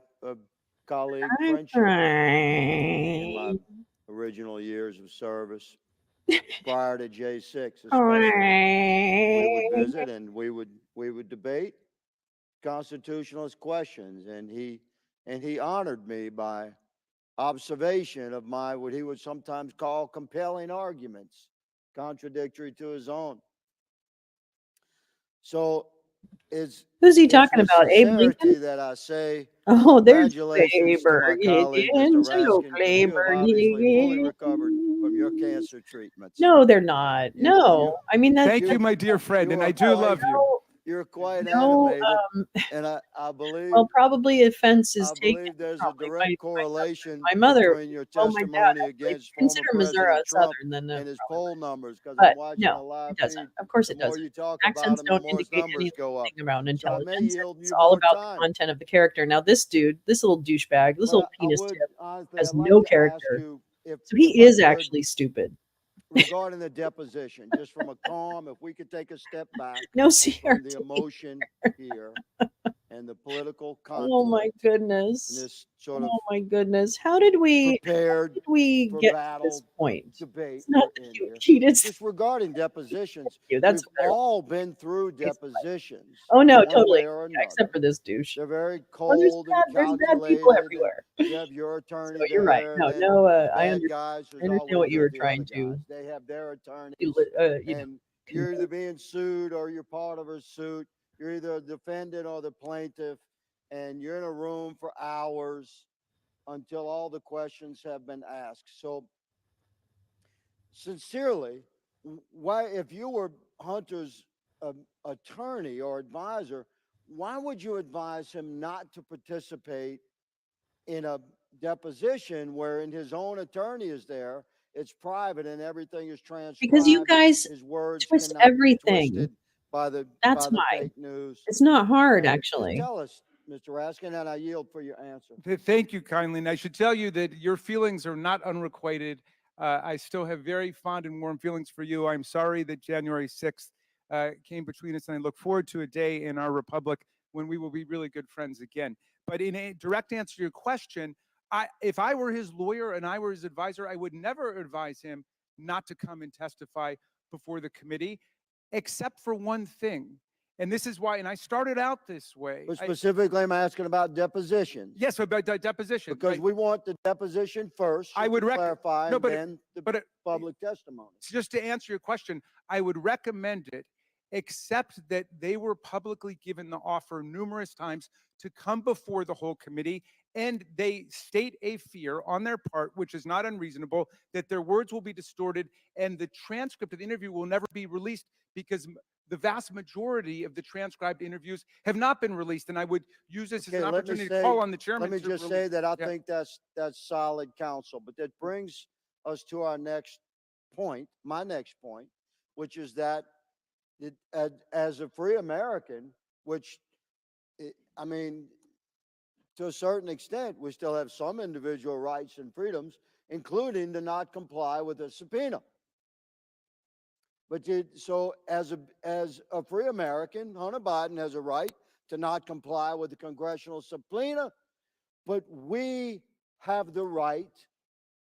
colleague Hi, friendship in my Clay. original years of service prior to J6 especially. We would Clay. visit and we would debate constitutionalist questions, and he honored me by observation of my what he would sometimes call compelling arguments, contradictory to his own. So Who's he it's talking with about? Abe Lincoln? sincerity that I say Oh, there's congratulations to my colleague, Mr. Clayberg. Raskin, because you have obviously fully recovered from your cancer treatments. No, they're not. You, No, I mean that's Thank you, my dear friend, and I do love you. you're quite no. animated, and I believe Well, probably offense is I taken. believe there's a Probably direct correlation my mother. between your Well, my dad testimony actually against consider former Missouri President Trump Southern than and his probably poll numbers, because I'm but watching no, a live it doesn't. feed. Of course The it more doesn't. you talk Accents about him, the don't more his indicate numbers go up. anything around So I may intelligence. yield It's you all more about time. the content of the character. Now, this dude, this little douchebag, this But little I penis would tip, honestly, has I'd like no to ask character. you if So he I is could, actually stupid. regarding the deposition, just from a calm, if we could take a step back No from the CRT. emotion here and the political Oh my conflict and goodness. this sort of Oh my goodness. How did we prepared get to this battle point? debate It's not we're that in you here. cheated. Just regarding depositions, That's we've a better one. all been through depositions Oh no, one totally. way or Yeah, except another. for this douche. They're very Well, cold and there's bad people calculated, and everywhere. you have your attorney So you're right. there, No, and then no, bad guys, I there's understand what always you were the trying other to, guys. They have their attorneys, you know, and you're either being sued or you're part of a suit. You're either a defendant or the plaintiff, and you're in a room for hours until all the questions have been asked. So, sincerely, why, if you were Hunter's attorney or advisor, why would you advise him not to participate in a deposition wherein his own attorney is there? It's private and everything is transcribed. because you guys his words twist cannot be everything. twisted by the That's by the why. fake news. It's not hard, Just actually. tell us, Mr. Raskin, and I yield for your answer. Thank you kindly. And I should tell you that your feelings are not unrequited. I still have very fond and warm feelings for you. I'm sorry that January 6th came between us, and I look forward to a day in our republic when we will be really good friends again. But in a direct answer to your question, if I were his lawyer and I were his advisor, I would never advise him not to come and testify before the committee, except for one thing. And this is why, and I started out this way. But specifically, I'm asking about depositions. Yes, about deposition. Because we want the deposition first. I would clarify, no, and but then the public testimony. just to answer your question, I would recommend it, except that they were publicly given the offer numerous times to come before the whole committee, and they state a fear on their part, which is not unreasonable, that their words will be distorted and the transcript of the interview will never be released, because the vast majority of the transcribed interviews have not been released. And I would use this as an opportunity to call on the chairman. Let me just say that I think that's solid counsel, but that brings us to our next point, my next point, which is that as a free American, which, I mean, to a certain extent, we still have some individual rights and freedoms, including to not comply with a subpoena. But so as a free American, Hunter Biden has a right to not comply with the congressional subpoena, but we have the right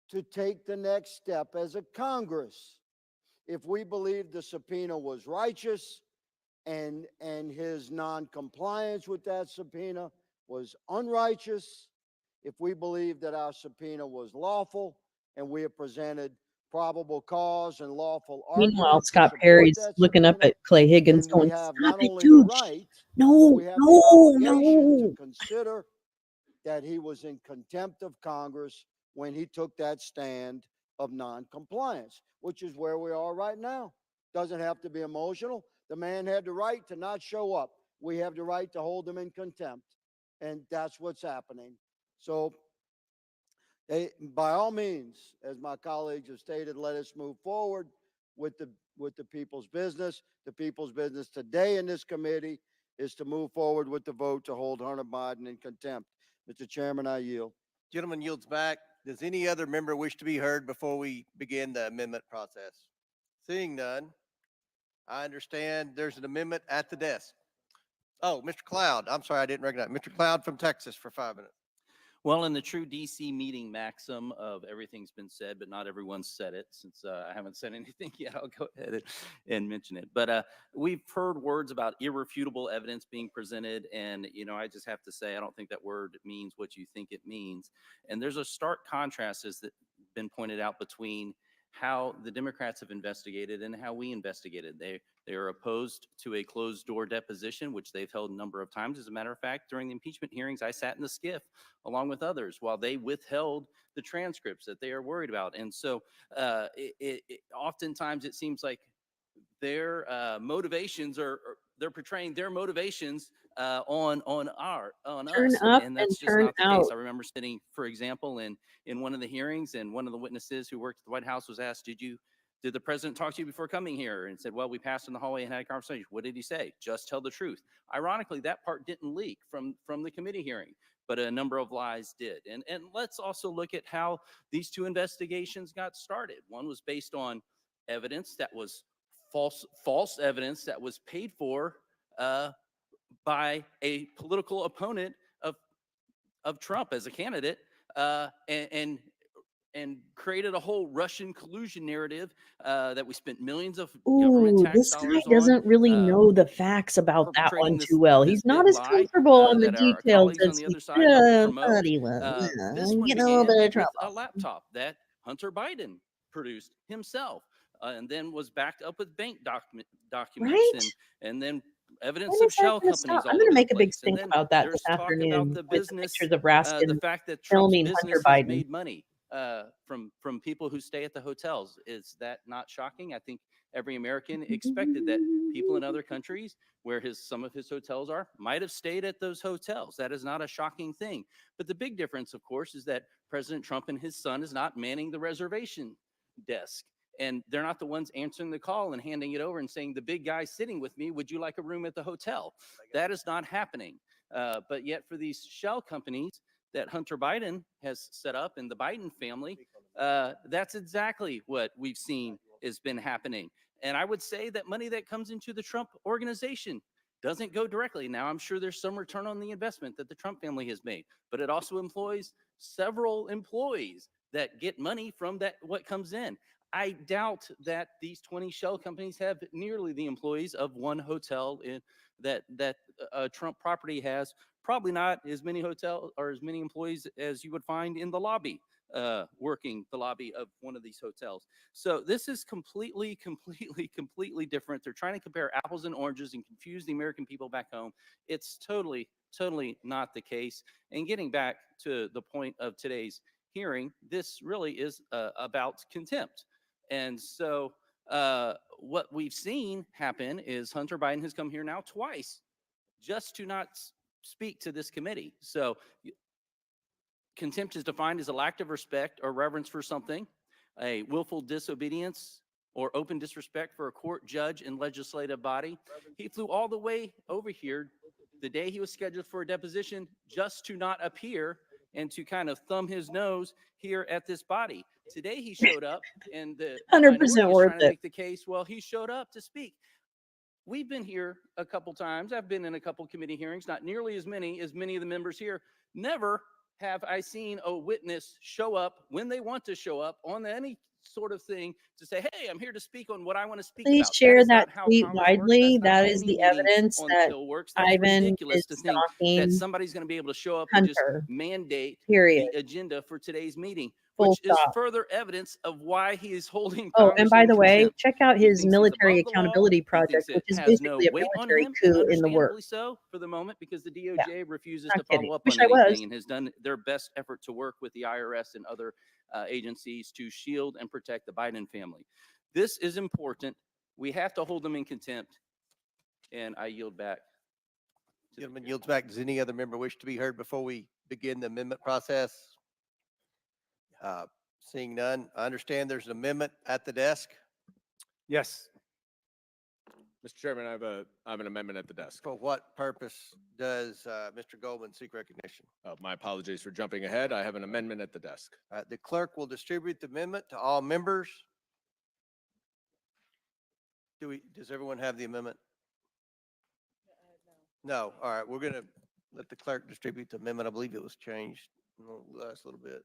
to take the next step as a Congress. If we believe the subpoena was righteous and his non-compliance with that subpoena was unrighteous, if we believe that our subpoena was lawful and we have presented probable cause and lawful Meanwhile, argument Scott Perry's looking up at Clay Higgins going, "Stop it, dude. No, to consider that he was in contempt of Congress when he took that stand of non-compliance, which is where we are right now. Doesn't have to be emotional. The man had the right to not show up. We have the right to hold him in contempt, and that's what's happening. So, by all means, as my colleagues have stated, let us move forward with the people's business. The people's business today in this committee is to move forward with the vote to hold Hunter Biden in contempt. Mr. Chairman, I yield. Gentleman yields back. Does any other member wish to be heard before we begin the amendment process? Seeing none, I understand there's an amendment at the desk. Oh, Mr. Cloud, I'm sorry, I didn't recognize. Mr. Cloud from Texas for 5 minutes. Well, in the true DC meeting maxim of everything's been said, but not everyone's said it, since I haven't said anything yet, I'll go ahead and mention it. But we've heard words about irrefutable evidence being presented. And, I just have to say, I don't think that word means what you think it means. And there's a stark contrast, as that been pointed out, between how the Democrats have investigated and how we investigated. They are opposed to a closed door deposition, which they've held a number of times. As a matter of fact, during the impeachment hearings, I sat in the skiff along with others while they withheld the transcripts that they are worried about. And so oftentimes it seems like their motivations they're portraying their motivations on Turn us, up and and that's just turn not the out. case. I remember sitting, for example, in one of the hearings, and one of the witnesses who worked at the White House was asked, did the president talk to you before coming here? And said, well, we passed in the hallway and had a conversation. What did he say? Just tell the truth. Ironically, that part didn't leak from the committee hearing, but a number of lies did. And let's also look at how these two investigations got started. One was based on evidence that was false evidence that was paid for by a political opponent of Trump as a candidate, and created a whole Russian collusion narrative that we spent millions of government Ooh, tax this guy dollars on, doesn't really know the facts about that perpetrating one this too well. this He's not big as lie comfortable on the that our details colleagues on as the he other side helped thought promote. he was. This one Get a little began bit of with a trouble. laptop that Hunter Biden produced himself, and then was backed up with bank documents, Right? and then evidence When of is that shell going to companies stop? I'm all going to over the make a big place. And stink then about that this there's talk about afternoon the with the business, pictures of the Raskin fact that Trump's filming business Hunter has Biden. made money from people who stay at the hotels. Is that not shocking? I think every American expected that people in other countries where some of his hotels are might have stayed at those hotels. That is not a shocking thing. But the big difference, of course, is that President Trump and his son is not manning the reservation desk. And they're not the ones answering the call and handing it over and saying, the big guy sitting with me, would you like a room at the hotel? That is not happening. But yet for these shell companies that Hunter Biden has set up and the Biden family, that's exactly what we've seen has been happening. And I would say that money that comes into the Trump organization doesn't go directly. Now, I'm sure there's some return on the investment that the Trump family has made, but it also employs several employees that get money from what comes in. I doubt that these 20 shell companies have nearly the employees of one hotel that Trump property has. Probably not as many hotels or as many employees as you would find in the lobby, working the lobby of one of these hotels. So this is completely different. They're trying to compare apples and oranges and confuse the American people back home. It's totally not the case. And getting back to the point of today's hearing, this really is about contempt. And so what we've seen happen is Hunter Biden has come here now twice just to not speak to this committee. So contempt is defined as a lack of respect or reverence for something, a willful disobedience or open disrespect for a court, judge, and legislative body. He flew all the way over here the day he was scheduled for a deposition just to not appear and to kind of thumb his nose here at this body. Today he showed up, and the 100% minority is worth trying to it. make the case, well, he showed up to speak. We've been here a couple times. I've been in a couple committee hearings, not nearly as many of the members here. Never have I seen a witness show up when they want to show up on any sort of thing to say, hey, I'm here to speak on what I want to speak Please about. share That is that not how tweet Congress works. widely. That's not That how is any the meeting evidence on that the Hill works. That's Ivan ridiculous is to think that stalking somebody's going to be able to show up and just Hunter. mandate Period. the agenda for today's meeting, Full which is stop. further evidence of why he is holding Oh, and Congress by in the way, contempt. check out He his thinks he's military above the law. accountability He project, thinks which it is has no basically a weight on military him, and coup in the works. understandably so for the moment, because the Yeah, DOJ refuses not to follow kidding. up Wish on I was. anything and has done their best effort to work with the IRS and other agencies to shield and protect the Biden family. This is important. We have to hold them in contempt, and I yield back. Gentleman yields back. Does any other member wish to be heard before we begin the amendment process? Seeing none, I understand there's an amendment at the desk. Yes. Mr. Chairman, I have an amendment at the desk. For what purpose does Mr. Goldman seek recognition? My apologies for jumping ahead. I have an amendment at the desk. The clerk will distribute the amendment to all members. Does everyone have the amendment? No. All right. We're going to let the clerk distribute the amendment. I believe it was changed in the last little bit.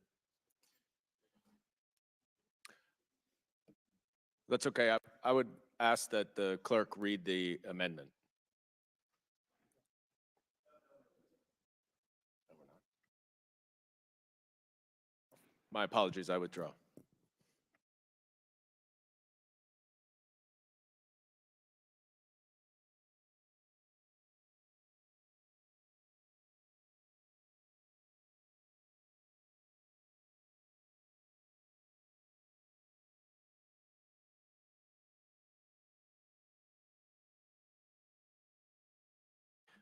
That's okay. I would ask that the clerk read the amendment. My apologies. I withdraw.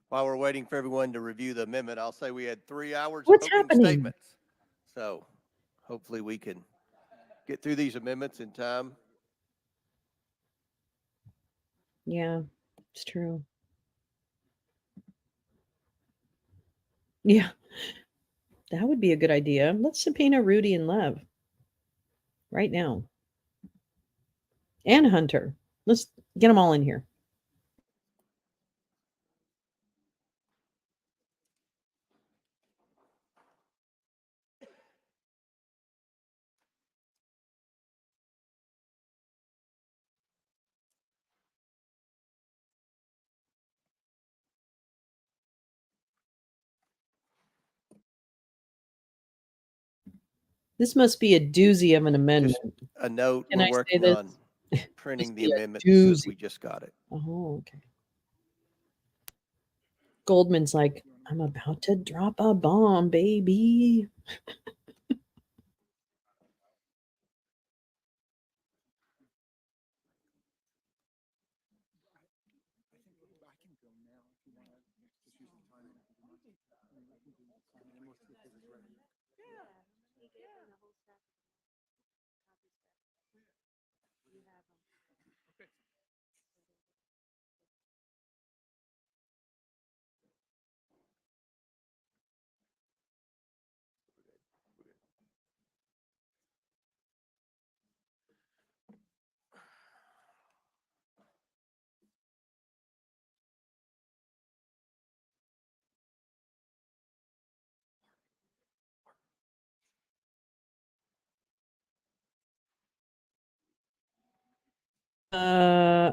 While we're waiting for everyone to review the amendment, I'll say we had 3 hours What's of opening happening? statements. So hopefully we can get through these amendments in time. Yeah, it's true. Yeah, that would be a good idea. Let's subpoena Rudy and Lev right now. And Hunter. Let's get them all in here. This must be a doozy of an amendment. A note, Can we're I say working this? on printing Must the be a amendment as soon as doozy. we just got it. Oh, okay. Goldman's like, I'm about to drop a bomb, baby.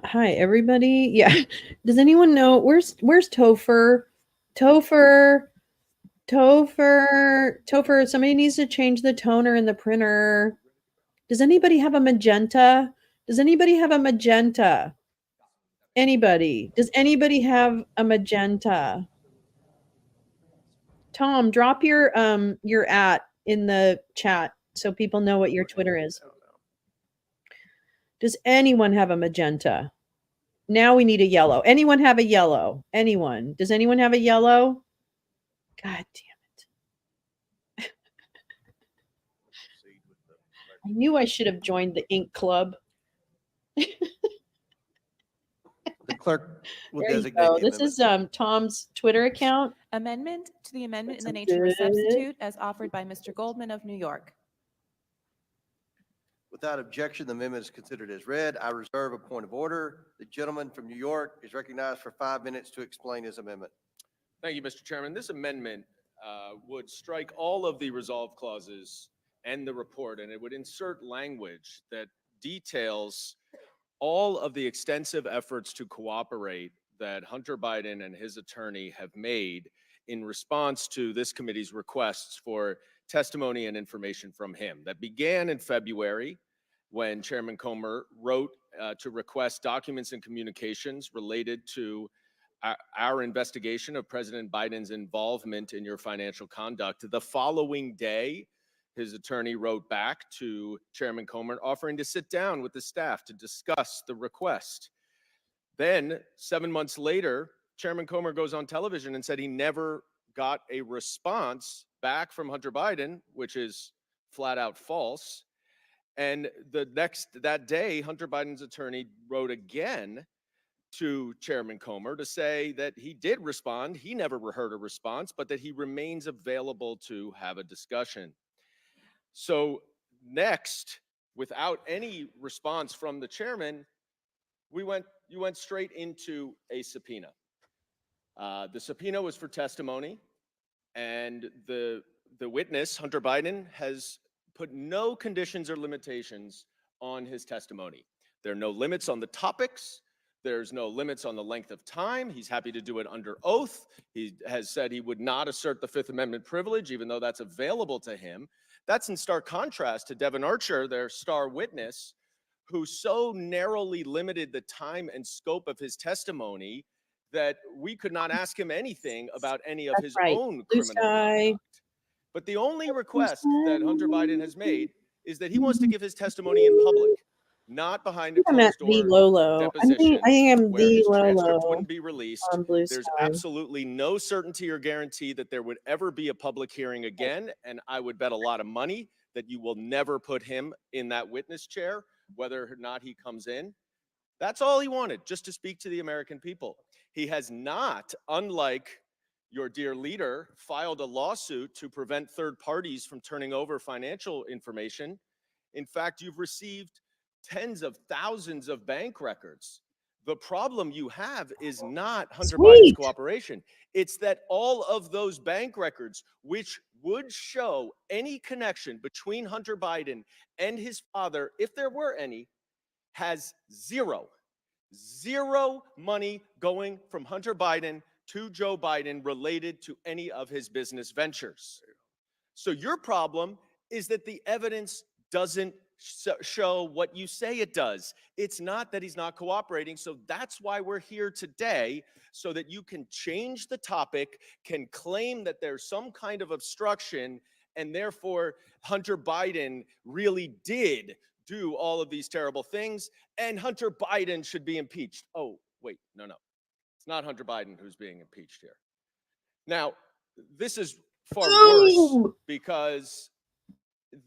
Hi everybody. Yeah. Does anyone know where's Topher? Topher. Somebody needs to change the toner in the printer. Does anybody have a magenta? Does anybody have a magenta? Anybody? Does anybody have a magenta? Tom, drop your @ in the chat so people know what your Twitter is. Does anyone have a magenta? Now we need a yellow. Anyone have a yellow? Anyone? Does anyone have a yellow? God damn it. I knew I should have joined the ink club. The clerk will There you designate go. the This amendment. is Tom's Twitter account. Amendment to the amendment in the That's nature of a good. substitute as offered by Mr. Goldman of New York. Without objection, the amendment is considered as read. I reserve a point of order. The gentleman from New York is recognized for 5 minutes to explain his amendment. Thank you, Mr. Chairman. This amendment would strike all of the resolve clauses and the report, and it would insert language that details all of the extensive efforts to cooperate that Hunter Biden and his attorney have made in response to this committee's requests for testimony and information from him. That began in February when Chairman Comer wrote to request documents and communications related to our investigation of President Biden's involvement in your financial conduct. The following day, his attorney wrote back to Chairman Comer offering to sit down with the staff to discuss the request. Then, 7 months later, Chairman Comer goes on television and said he never got a response back from Hunter Biden, which is flat out false. And that day, Hunter Biden's attorney wrote again to Chairman Comer to say that he did respond. He never heard a response, but that he remains available to have a discussion. So next, without any response from the chairman, you went straight into a subpoena. The subpoena was for testimony, and the witness, Hunter Biden, has put no conditions or limitations on his testimony. There are no limits on the topics. There's no limits on the length of time. He's happy to do it under oath. He has said he would not assert the Fifth Amendment privilege, even though that's available to him. That's in stark contrast to Devin Archer, their star witness, who so narrowly limited the time and scope of his testimony that we could not ask him anything about any of That's his right. own Blue criminal sky. conduct. But the only request that Hunter Biden has made is that he wants to give his testimony in public, not behind a I'm at closed the door Lolo. I deposition think I'm where the his transcript Lolo wouldn't be released. on Blue There's Sky. absolutely no certainty or guarantee that there would ever be a public hearing again, and I would bet a lot of money that you will never put him in that witness chair, whether or not he comes in. That's all he wanted, just to speak to the American people. He has not, unlike your dear leader, filed a lawsuit to prevent third parties from turning over financial information. In fact, you've received tens of thousands of bank records. The problem you have is not Hunter Biden's cooperation. It's that all of those bank records, which would show any connection between Hunter Biden and his father, if there were any, has zero money going from Hunter Biden to Joe Biden related to any of his business ventures. So your problem is that the evidence doesn't show what you say it does. It's not that he's not cooperating. So that's why we're here today, so that you can change the topic, can claim that there's some kind of obstruction, and therefore Hunter Biden really did do all of these terrible things, and Hunter Biden should be impeached. Oh, wait, no. It's not Hunter Biden who's being impeached here. Now, this is far worse because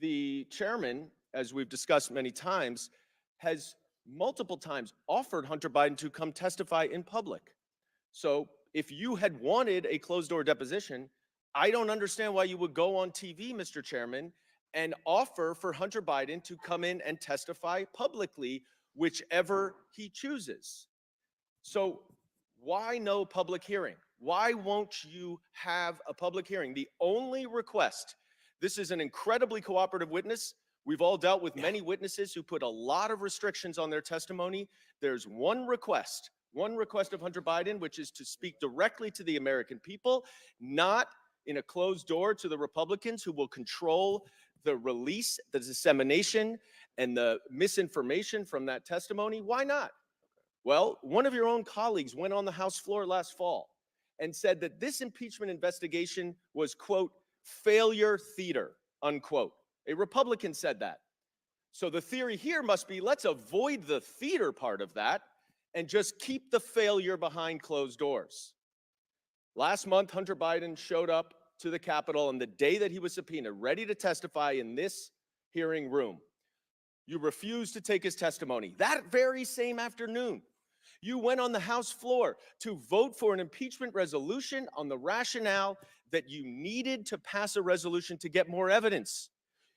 the chairman, as we've discussed many times, has multiple times offered Hunter Biden to come testify in public. So if you had wanted a closed-door deposition, I don't understand why you would go on TV, Mr. Chairman, and offer for Hunter Biden to come in and testify publicly, whichever he chooses. So why no public hearing? Why won't you have a public hearing? The only request, this is an incredibly cooperative witness. We've all dealt with many witnesses who put a lot of restrictions on their testimony. There's one request of Hunter Biden, which is to speak directly to the American people, not in a closed door to the Republicans who will control the release, the dissemination, and the misinformation from that testimony. Why not? Well, one of your own colleagues went on the House floor last fall and said that this impeachment investigation was, quote, failure theater, unquote. A Republican said that. So the theory here must be, let's avoid the theater part of that and just keep the failure behind closed doors. Last month, Hunter Biden showed up to the Capitol on the day that he was subpoenaed, ready to testify in this hearing room. You refused to take his testimony. That very same afternoon, you went on the House floor to vote for an impeachment resolution on the rationale that you needed to pass a resolution to get more evidence.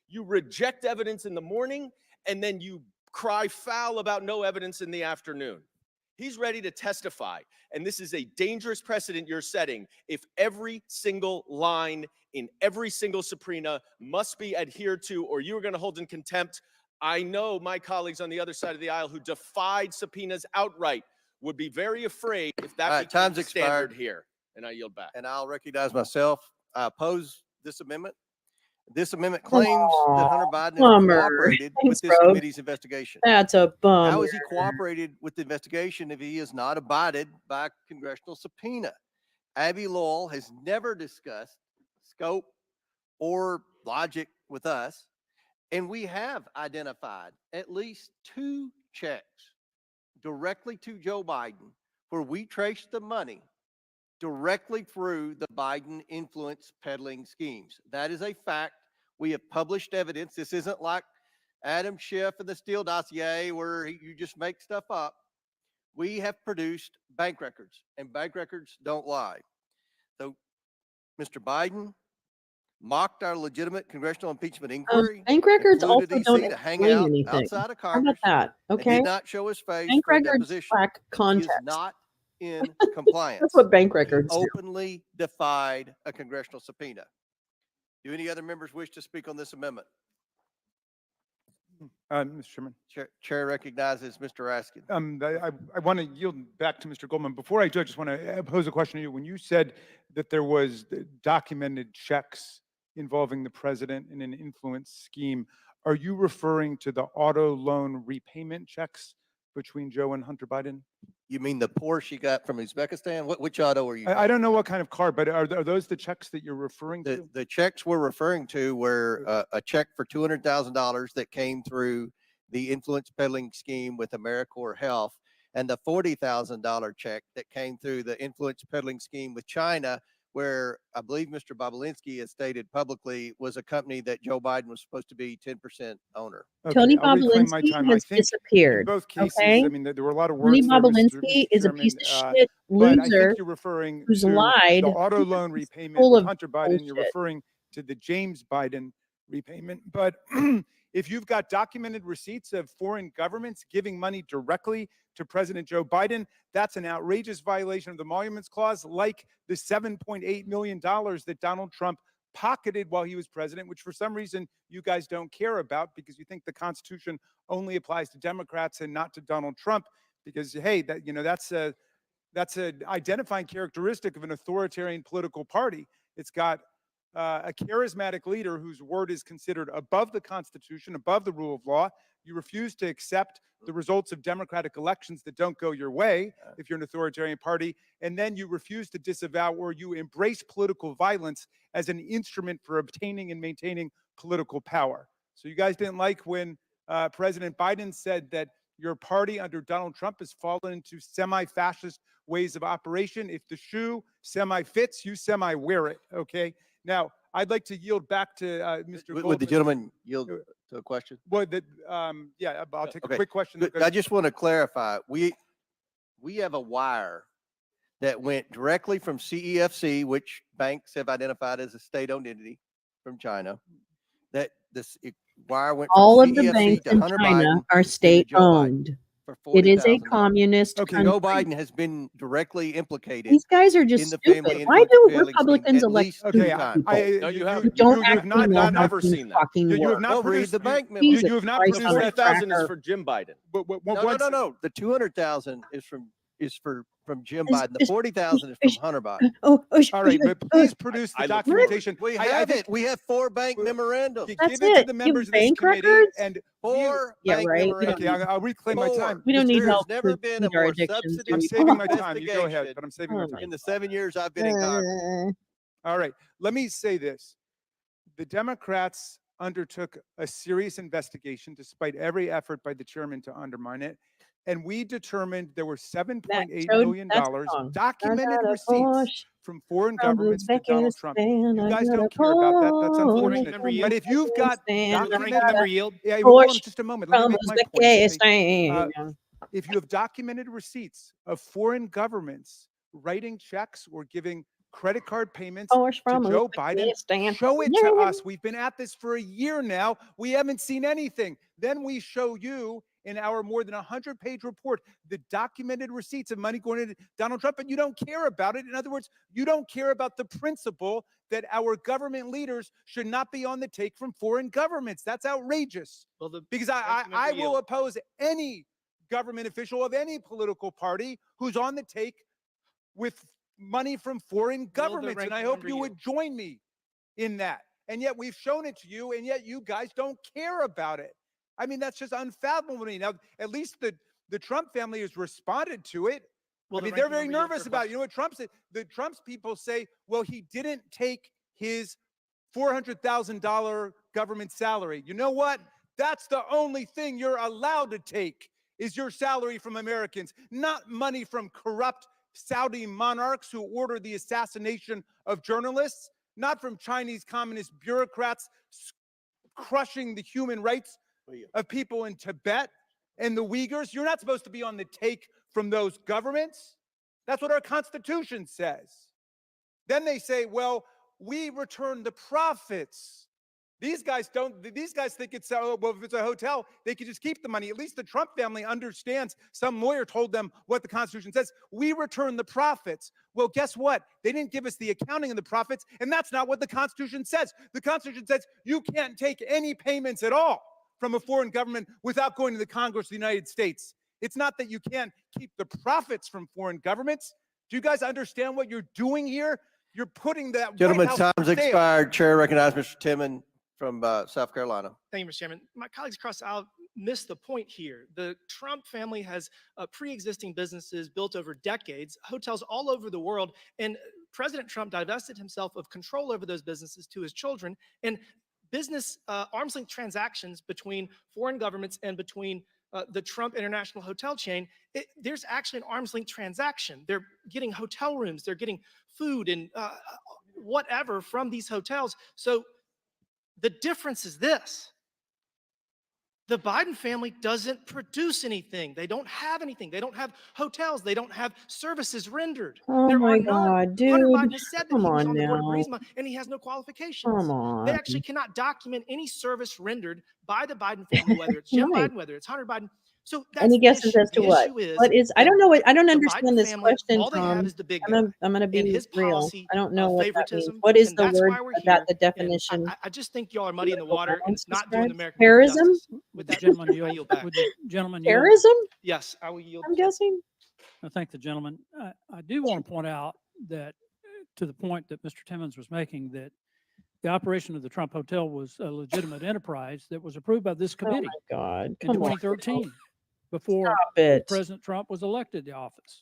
You reject evidence in the morning, and then you cry foul about no evidence in the afternoon. He's ready to testify, and this is a dangerous precedent you're setting if every single line in every single subpoena must be adhered to, or you're going to hold in contempt. I know my colleagues on the other side of the aisle who defied subpoenas outright would be very afraid if that became time's the standard expired. here. And I yield back. And I'll recognize myself. I oppose this amendment. This amendment claims that Hunter Biden never Bummer. cooperated Thanks, with this Rogue. committee's investigation. That's a bummer. How has he cooperated with the investigation if he has not abided by a congressional subpoena? Abby Lowell has never discussed scope or logic with us, and we have identified at least 2 checks directly to Joe Biden where we traced the money directly through the Biden influence peddling schemes. That is a fact. We have published evidence. This isn't like Adam Schiff and the Steele dossier where you just make stuff up. we have produced bank records, and bank records don't lie. So Mr. Biden mocked our legitimate congressional impeachment inquiry. Bank records and flew to also don't DC to hang explain out anything. outside of How about Congress that? and Okay. did not show his face Bank for a records deposition. lack He context. is not in compliance. That's what bank He records do. openly defied a congressional subpoena. Do any other members wish to speak on this amendment? Mr. Chairman. Chair recognizes Mr. Raskin. I want to yield back to Mr. Goldman. Before I do, I just want to pose a question to you. When you said that there was documented checks involving the president in an influence scheme, are you referring to the auto loan repayment checks between Joe and Hunter Biden? You mean the Porsche he got from Uzbekistan? Which auto are you? I don't know what kind of car, but are those the checks that you're referring to? The checks we're referring to were a check for $200,000 that came through the influence peddling scheme with AmeriCorps Health, and the $40,000 check that came through the influence peddling scheme with China, where I believe Mr. Bobulinski has stated publicly was a company that Joe Biden was supposed to be 10% owner. Tony I'll reclaim my Bobulinski time. I has think disappeared. in both cases, Okay? I mean, there were a lot of Tony words there, Mr. Bobulinski is a Chairman, piece of shit but I loser think you're referring who's to lied. the auto He's loan repayment full with of Hunter Biden. You're bullshit. referring to the James Biden repayment. But if you've got documented receipts of foreign governments giving money directly to President Joe Biden, that's an outrageous violation of the Emoluments Clause, like the $7.8 million that Donald Trump pocketed while he was president, which for some reason you guys don't care about because you think the Constitution only applies to Democrats and not to Donald Trump. Because hey, that's an identifying characteristic of an authoritarian political party. It's got a charismatic leader whose word is considered above the Constitution, above the rule of law. You refuse to accept the results of democratic elections that don't go your way if you're an authoritarian party. And then you refuse to disavow or you embrace political violence as an instrument for obtaining and maintaining political power. So you guys didn't like when President Biden said that your party under Donald Trump has fallen into semi-fascist ways of operation. If the shoe semi-fits, you semi-wear it, okay? Now, I'd like to yield back to Mr. Goldman. Would the gentleman yield to a question? Well, yeah, I'll take Okay. a quick question. Good. I just want to clarify. We have a wire that went directly from CEFC, which banks have identified as a state-owned entity from China. That this wire went from All of the CEFC banks to in Hunter China Biden are to Joe Biden state-owned. for It is a $40,000. communist country. Joe Biden has been directly implicated. These guys are just in the stupid. family Why influence do peddling scheme Republicans at elect least stupid two times. people? No, you who haven't. don't you have actually know not how never things seen that. fucking You have work. not Well, read produced the bank memo. Jesus you have not Christ The produced on a that 40,000 is cracker. for Jim Biden. No. The 200,000 is from Jim Is- Biden. The is- 40,000 is from Hunter Biden. All right, but please produce the I look documentation. We I have think it. We have 4 bank memorandums. That's give it to it. the You members of this bank committee records? and 4 Yeah, bank right. We don't memorandums. okay, I'll reclaim my time. We don't need There has help never to been a feed our more addictions. substantive I'm We saving my don't. time. You go ahead, investigation but I'm saving my time. in the 7 years I've been in Congress. All right, let me say this. The Democrats undertook a serious investigation despite every effort by the chairman to undermine it. And we determined there were $7.8 million documented receipts from foreign governments to Donald Trump. You guys don't care about that. That's unfortunate. But if you've got documented, yeah, hold on just a moment. Let me make my point. Okay? If you have documented receipts of foreign governments writing checks or giving credit card payments to Joe Biden, show it to us. We've been at this for a year now. We haven't seen anything. Then we show you in our more than 100-page report the documented receipts of money going to Donald Trump, and you don't care about it. In other words, you don't care about the principle that our government leaders should not be on the take from foreign governments. That's outrageous. Well, Because I will oppose any government official of any political party who's on the take with money from foreign governments. And I hope you would join me in that. And yet we've shown it to you, and yet you guys don't care about it. I mean, that's just unfathomable to me. Now, at least the Trump family has responded to it. Well, I mean, they're very nervous about it. You know what Trump said? The Trump's people say, well, he didn't take his $400,000 government salary. You know what? That's the only thing you're allowed to take is your salary from Americans, not money from corrupt Saudi monarchs who order the assassination of journalists, not from Chinese communist bureaucrats crushing the human rights of people in Tibet and the Uyghurs. You're not supposed to be on the take from those governments? That's what our Constitution says. Then they say, well, we return the profits. These guys think it's, well, if it's a hotel, they could just keep the money. At least the Trump family understands. Some lawyer told them what the Constitution says. We return the profits. Well, guess what? They didn't give us the accounting of the profits, and that's not what the Constitution says. The Constitution says you can't take any payments at all from a foreign government without going to the Congress of the United States. It's not that you can't keep the profits from foreign governments. Do you guys understand what you're doing here? You're putting that Gentlemen, White House time's for sale. expired. Chair recognizes Mr. Timmon from South Carolina. Thank you, Mr. Chairman. My colleagues across the aisle missed the point here. The Trump family has pre-existing businesses built over decades, hotels all over the world, and President Trump divested himself of control over those businesses to his children. And business arm's length transactions between foreign governments and between the Trump International Hotel chain, there's actually an arm's length transaction. They're getting hotel rooms, they're getting food and whatever from these hotels. So the difference is this. The Biden family doesn't produce anything. They don't have anything. They don't have hotels. They don't have services rendered. Oh There my are none. God, dude. Hunter Biden has said that Come he was on on the board of now. Burisma and he has no qualifications. Come on. They actually cannot document any service rendered by the Biden family, whether it's Jim Right. Biden, whether it's Hunter Biden. So that's Any the guesses issue. as to The what? issue is What is? I that don't know what. I don't the understand Biden this family, question, all they have Tom. is the big I'm guy gonna and be his real. policy I don't know of what that means. favoritism, What is and the that's word why we're about here. the And definition? I just think y'all are muddying the water and Violence it's not doing the describes? American people Terrorism? justice. Would With the that, gentleman I yield? yield back. Would the gentleman yield? Terrorism? Yes, I will yield. I'm guessing. I thank the gentleman. I do want to point out that to the point that Mr. Timmons was making, that the operation of the Trump Hotel was a legitimate enterprise that was approved by this Oh committee my God! in Come on. 2013 before Stop it. President Trump was elected to office.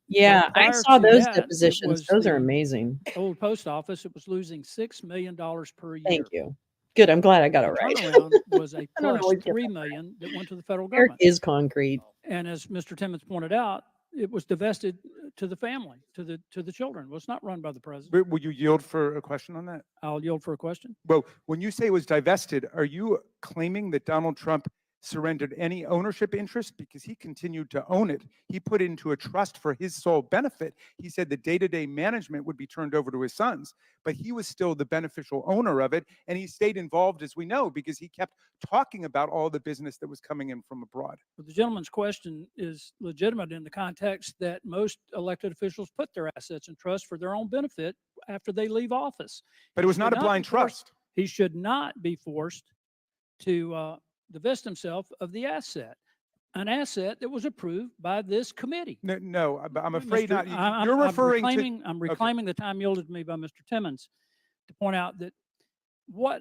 Yeah, But I prior saw to those that, it depositions. was Those are the amazing. old post office. It was losing $6 million per year. Thank you. Good. I'm glad I got it The right. turnaround was a I don't plus always get $3 that million that went to the federal Eric government. is concrete. And as Mr. Timmons pointed out, it was divested to the family, to the children. It was not run by the president. Will you yield for a question on that? I'll yield for a question. Well, when you say it was divested, are you claiming that Donald Trump surrendered any ownership interest? Because he continued to own it. He put it into a trust for his sole benefit. He said the day-to-day management would be turned over to his sons, but he was still the beneficial owner of it. And he stayed involved, as we know, because he kept talking about all the business that was coming in from abroad. But the gentleman's question is legitimate in the context that most elected officials put their assets in trust for their own benefit after they leave office. But it was not a blind trust. He should not be forced to divest himself of the asset, an asset that was approved by this committee. No, I'm afraid Mr. not. You're referring to. I'm reclaiming the time yielded to me by Mr. Timmons to point out that what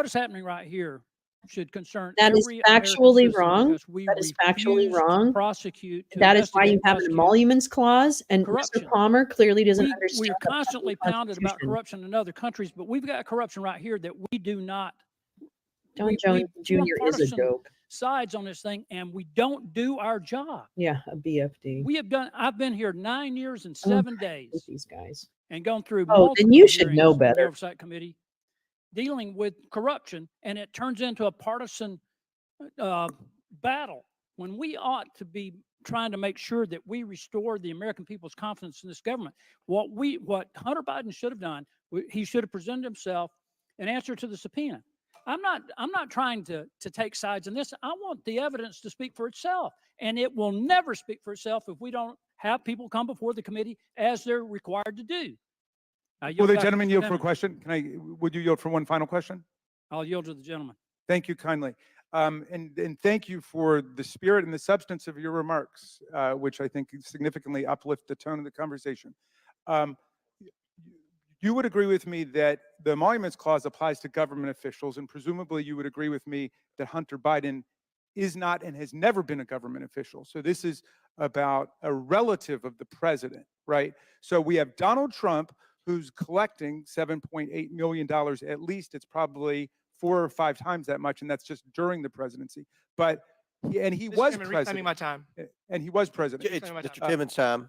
is happening right here should concern That is every American factually citizen wrong. because we That is factually refuse to wrong. prosecute. to That is why you investigate, have an prosecute emoluments clause, and corruption. Mr. Palmer clearly doesn't We understand. are the constantly fucking pounded about Constitution. corruption in other countries, but we've got corruption right here that we do not. John we Jones form Jr. is a partisan joke. sides on this thing, and we don't do our job. Yeah, a BFD. I've been here 9 years and Oh, 7 with days these guys. and gone through Oh, then multiple you should know hearings in the better. Oversight Committee dealing with corruption, and it turns into a partisan battle when we ought to be trying to make sure that we restore the American people's confidence in this government. What Hunter Biden should have done, he should have presented himself an answer to the subpoena. I'm not trying to take sides in this. I want the evidence to speak for itself, and it will never speak for itself if we don't have people come before the committee as they're required to do. Will the gentleman yield for a question? Would you yield for one final question? I'll yield to the gentleman. Thank you kindly. And thank you for the spirit and the substance of your remarks, which I think significantly uplift the tone of the conversation. You would agree with me that the Emoluments Clause applies to government officials, and presumably you would agree with me that Hunter Biden is not and has never been a government official. So this is about a relative of the president, right? So we have Donald Trump, who's collecting $7.8 million at least. It's probably 4 or 5 times that much, and that's just during the presidency. But he Mr. was Chairman, president. reclaiming my time. And he was president. It's Mr. Timmons' time.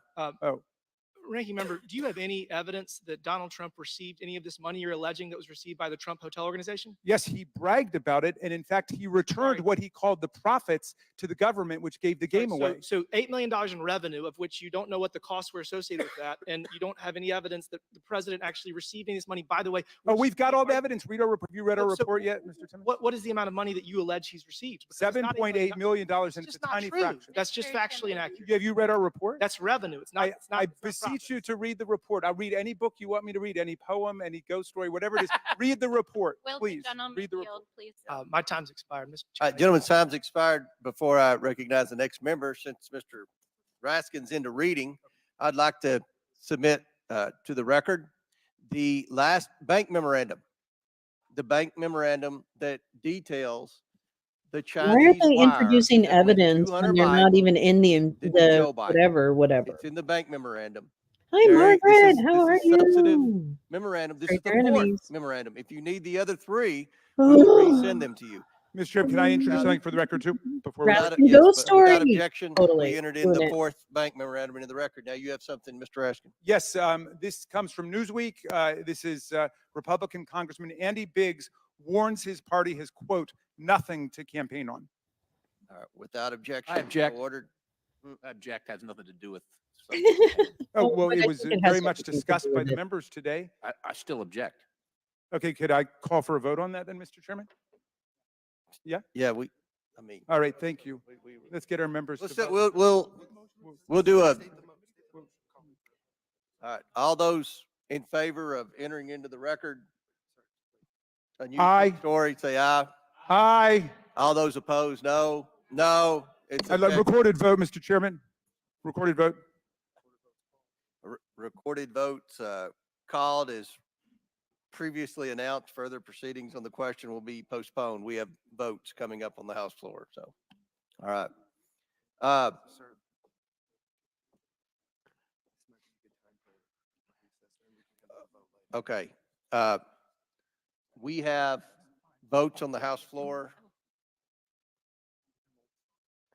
Ranking member, do you have any evidence that Donald Trump received any of this money you're alleging that was received by the Trump Hotel organization? Yes, he bragged about it. And in fact, he returned what he called the profits to the government, which gave the game away. So $8 million in revenue, of which you don't know what the costs were associated with that, and you don't have any evidence that the president actually received any of this money. By the way, Oh, we've got all the evidence. Have you read our report yet, Mr. Timmons? What is the amount of money that you allege he's received? Because it's not $7.8 million, and it's a not tiny true. fraction. That's just factually inaccurate. Have you read our report? That's revenue. It's not. I beseech you to read the report. I'll read any book you want me to read, any poem, any ghost story, whatever it is. Read the report, please. Read the report. My time's expired, Mr. All right, gentlemen, time's expired. Before I recognize the next member, since Mr. Raskin's into reading, I'd like to submit to the record the last bank memorandum, that details the Chinese Why are they wire introducing that went to evidence Hunter when they're not Biden even in to Joe the Biden? whatever? It's in the bank memorandum. Hi, Margaret. How are Substantive you? memorandum. This Great, is the they're fourth enemies. memorandum. If you need the other three, we can resend them to you. Mr. Chair, can I introduce something for the record too? Before Raskin Yes, ghost but story. without objection, Totally we entered in doing the it. fourth bank memorandum into the record. Now you have something, Mr. Raskin. Yes, this comes from Newsweek. This is Republican Congressman Andy Biggs warns his party has, quote, nothing to campaign on. All right, without objection. I object. Ordered. I object. Has nothing to do with. Oh, well, but it I was think it has very much something to discussed do by with the it. members today. I still object. Okay, could I call for a vote on that then, Mr. Chairman? Yeah? Yeah, All right, thank you. Let's get our members to vote. we'll do a. All right, all those in favor of entering into the record a new Aye. story, say aye. Aye. All those opposed, no. No. It's I'd like okay. recorded vote, Mr. Chairman. Recorded vote. Recorded votes called as previously announced. Further proceedings on the question will be postponed. We have votes coming up on the House floor. So, all right. Okay. We have votes on the House floor.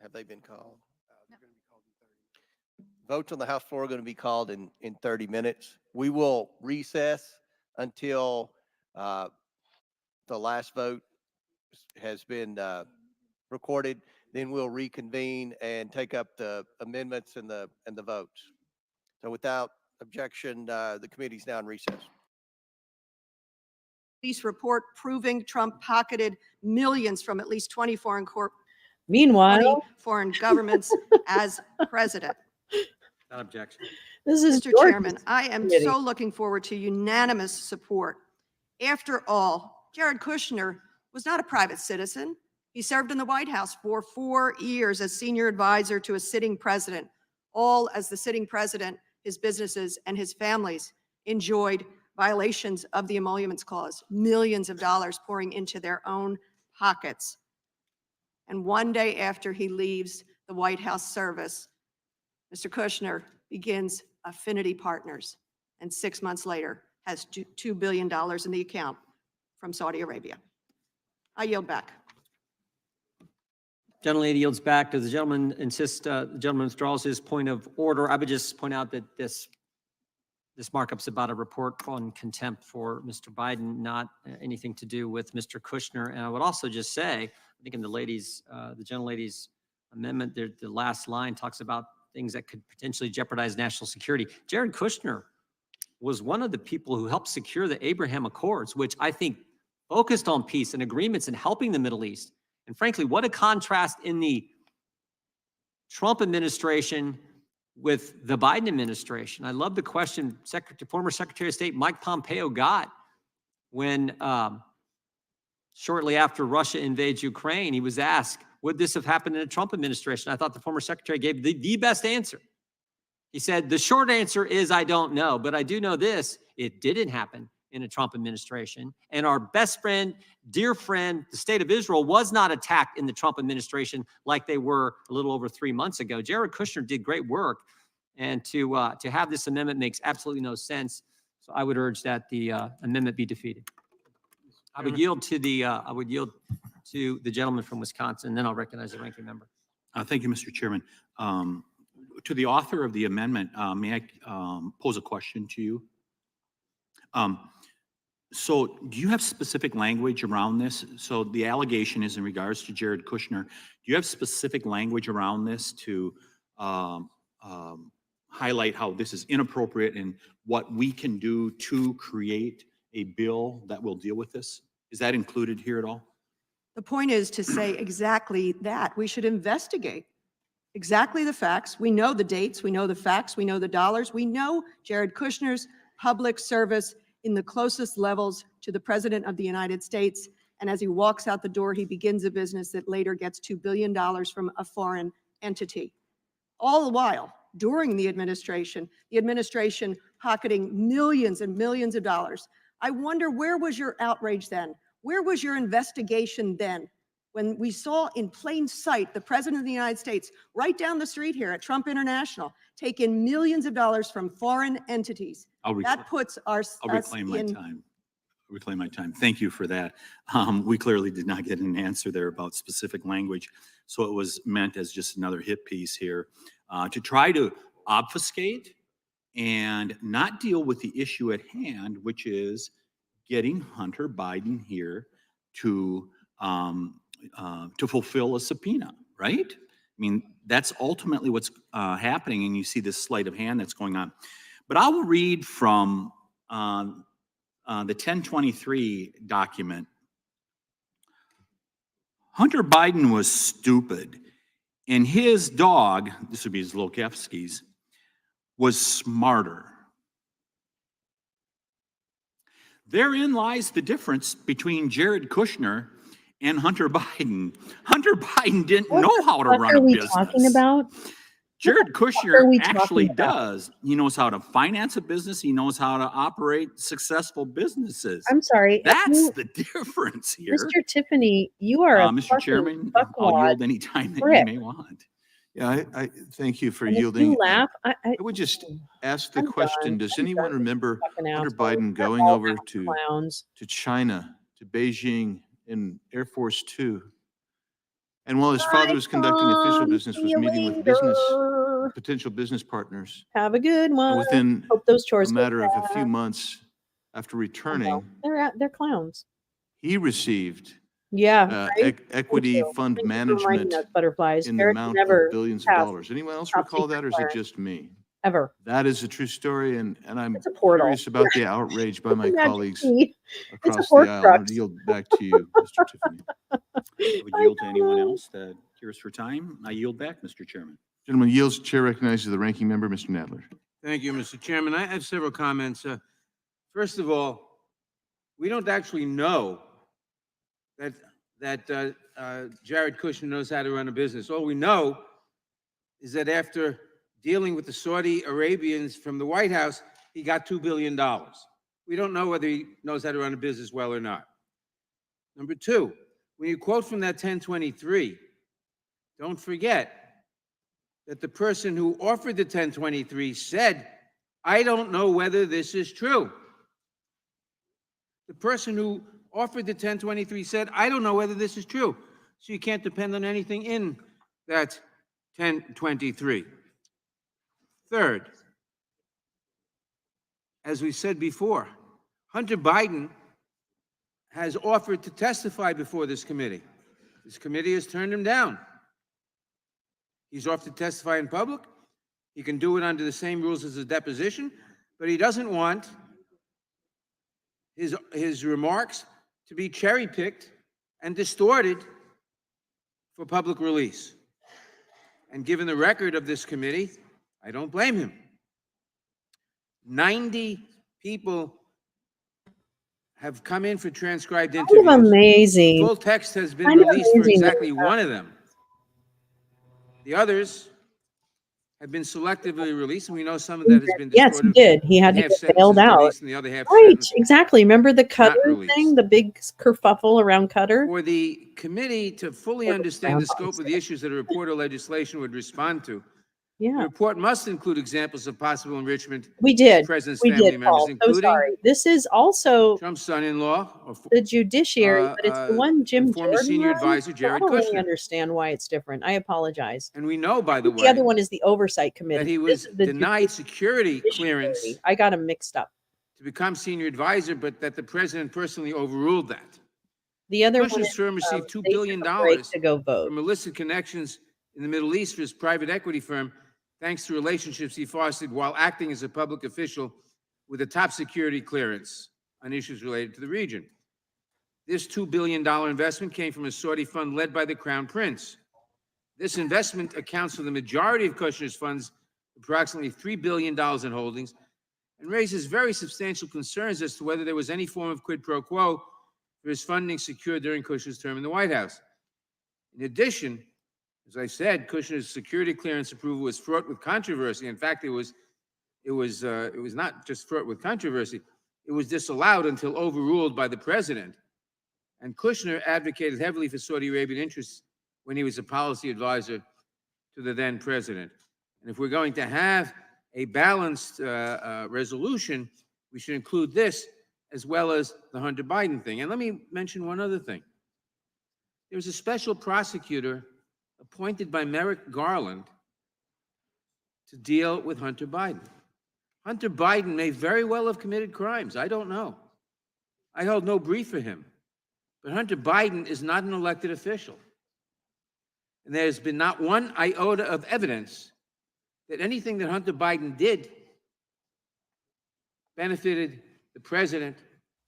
Have they been called? Votes on the House floor are going to be called in 30 minutes. We will recess until the last vote has been recorded. Then we'll reconvene and take up the amendments and the votes. So without objection, the committee's now in recess. Police report proving Trump pocketed millions from at least 20 Meanwhile, foreign governments as president. Without objection. this is Mr. George's Chairman, I am committee. so looking forward to unanimous support. After all, Jared Kushner was not a private citizen. He served in the White House for 4 years as senior advisor to a sitting president. All as the sitting president, his businesses and his families enjoyed violations of the Emoluments Clause, millions of dollars pouring into their own pockets. And one day after he leaves the White House service, Mr. Kushner begins Affinity Partners, and 6 months later has $2 billion in the account from Saudi Arabia. I yield back. Gentlelady yields back. Does the gentleman insist, the gentleman withdraws his point of order? I would just point out that this markup's about a report on contempt for Mr. Biden, not anything to do with Mr. Kushner. And I would also just say, I think in the gentlelady's amendment, the last line talks about things that could potentially jeopardize national security. Jared Kushner was one of the people who helped secure the Abraham Accords, which I think focused on peace and agreements and helping the Middle East. And frankly, what a contrast in the Trump administration with the Biden administration. I love the question former Secretary of State Mike Pompeo got when shortly after Russia invades Ukraine, he was asked, would this have happened in a Trump administration? I thought the former secretary gave the best answer. He said, the short answer is, I don't know, but I do know this, it didn't happen in a Trump administration. And our best friend, dear friend, the state of Israel was not attacked in the Trump administration like they were a little over 3 months ago. Jared Kushner did great work. And to have this amendment makes absolutely no sense. So I would urge that the amendment be defeated. I would yield to the gentleman from Wisconsin, and then I'll recognize the ranking member. Thank you, Mr. Chairman. to the author of the amendment, may I pose a question to you? So do you have specific language around this? So the allegation is in regards to Jared Kushner. Do you have specific language around this to highlight how this is inappropriate and what we can do to create a bill that will deal with this? Is that included here at all? The point is to say exactly that. We should investigate exactly the facts. We know the dates, we know the facts, we know the dollars. We know Jared Kushner's public service in the closest levels to the President of the United States. And as he walks out the door, he begins a business that later gets $2 billion from a foreign entity. All the while, during the administration pocketing millions and millions of dollars. I wonder, where was your outrage then? Where was your investigation then? When we saw in plain sight the President of the United States right down the street here at Trump International take in millions of dollars from foreign entities. That puts I'll reclaim my time. Reclaim my time. Thank you for that. We clearly did not get an answer there about specific language. So it was meant as just another hit piece here to try to obfuscate and not deal with the issue at hand, which is getting Hunter Biden here to fulfill a subpoena, right? I mean, that's ultimately what's happening, and you see this sleight of hand that's going on. But I will read from the 1023 document. Hunter Biden was stupid, and his dog, this would be Zlokevsky's, was smarter. Therein lies the difference between Jared Kushner and Hunter Biden. Hunter Biden didn't know how to run a business. What are we talking about? Jared Kushner actually does. He knows how to finance a business. He knows how to operate successful businesses. I'm sorry. That's the difference here. Mr. Tiffany, you are a Mr. Chairman, I'll yield any time that you may want. Yeah, I thank you for And if yielding. you laugh, I would just ask the I'm question, done. does I'm anyone done. remember Fucking Hunter assholes. Biden They're going all over clowns. to China, to Beijing in Air Force Two? And while his father was conducting official business, was meeting with potential business partners. Have a good one. And within Hope those chores a get matter of a few back. months after returning, They're clowns. he received Yeah, right? equity fund Thank you for reminding management us, butterflies. in the Jared amount never of billions of passed dollars. Anyone else top recall secret that, or is it clearance. just me? Ever. That is a true story, and I'm It's a portal. curious about the outrage by my Magic colleagues key. It's a across the horse aisle. crux. I'll yield back to you, Mr. Tiffany. I would yield to anyone else that cares for time. I yield back, Mr. Chairman. Gentleman yields. Chair recognizes the ranking member, Mr. Nadler. Thank you, Mr. Chairman. I have several comments. First of all, we don't actually know that Jared Kushner knows how to run a business. All we know is that after dealing with the Saudi Arabians from the White House, he got $2 billion. We don't know whether he knows how to run a business well or not. Number two, when you quote from that 1023, don't forget that the person who offered the 1023 said, I don't know whether this is true. The person who offered the 1023 said, I don't know whether this is true. So you can't depend on anything in that 1023. Third, as we said before, Hunter Biden has offered to testify before this committee. This committee has turned him down. He's offered to testify in public. He can do it under the same rules as a deposition, but he doesn't want his remarks to be cherry-picked and distorted for public release. And given the record of this committee, I don't blame him. 90 people have come in for transcribed interviews. Kind of amazing. Full text has been Kind of released for amazing that exactly one of them. The others have been selectively released, and we know some of that has been Yes, he distorted. did. He had to Half get sentences bailed out. released and the other half Right, sentence exactly. Remember the not Cutter released. thing, the big kerfuffle around Cutter? For the committee to fully understand the scope of the issues that a report or legislation would respond to, The Yeah, report must include examples of possible enrichment we of the did. president's We family did, members, Paul. So including sorry. This is also Trump's son-in-law or the judiciary, but it's the one Jim former Jordan senior runs. advisor So I Jared don't really Kushner. understand why it's different. I apologize. And we know, by I the think the other way, one is the oversight that committee. he This was is the denied security judiciary. clearance I got them mixed up. to become senior advisor, but that the president personally overruled that. The other one Kushner's is firm received $2 they billion took a break to go vote. from illicit connections in the Middle East for his private equity firm, thanks to relationships he fostered while acting as a public official with a top security clearance on issues related to the region. This $2 billion investment came from a Saudi fund led by the Crown Prince. This investment accounts for the majority of Kushner's funds, approximately $3 billion in holdings, and raises very substantial concerns as to whether there was any form of quid pro quo for his funding secured during Kushner's term in the White House. In addition, as I said, Kushner's security clearance approval was fraught with controversy. In fact, it was not just fraught with controversy. It was disallowed until overruled by the president. And Kushner advocated heavily for Saudi Arabian interests when he was a policy advisor to the then president. And if we're going to have a balanced resolution, we should include this as well as the Hunter Biden thing. And let me mention one other thing. There was a special prosecutor appointed by Merrick Garland to deal with Hunter Biden. Hunter Biden may very well have committed crimes. I don't know. I held no brief for him. But Hunter Biden is not an elected official. And there's been not one iota of evidence that anything that Hunter Biden did benefited the president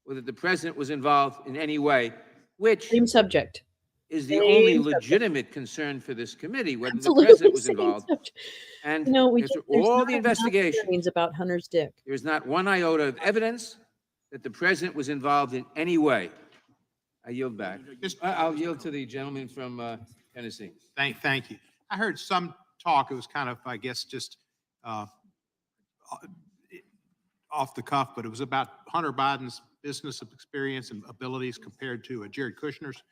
or that the president was involved in any way, which Same subject. is the only Same subject. legitimate concern for this committee, whether Absolutely the president was same involved. subject. And You know, we after just, there's all not the enough investigation, hearings about Hunter's dick. there's not one iota of evidence that the president was involved in any way. I yield back. I'll yield to the gentleman from Tennessee. Thank you. I heard some talk, it was kind of, I guess, just off the cuff, but it was about Hunter Biden's business experience and abilities compared to Jared Kushner's.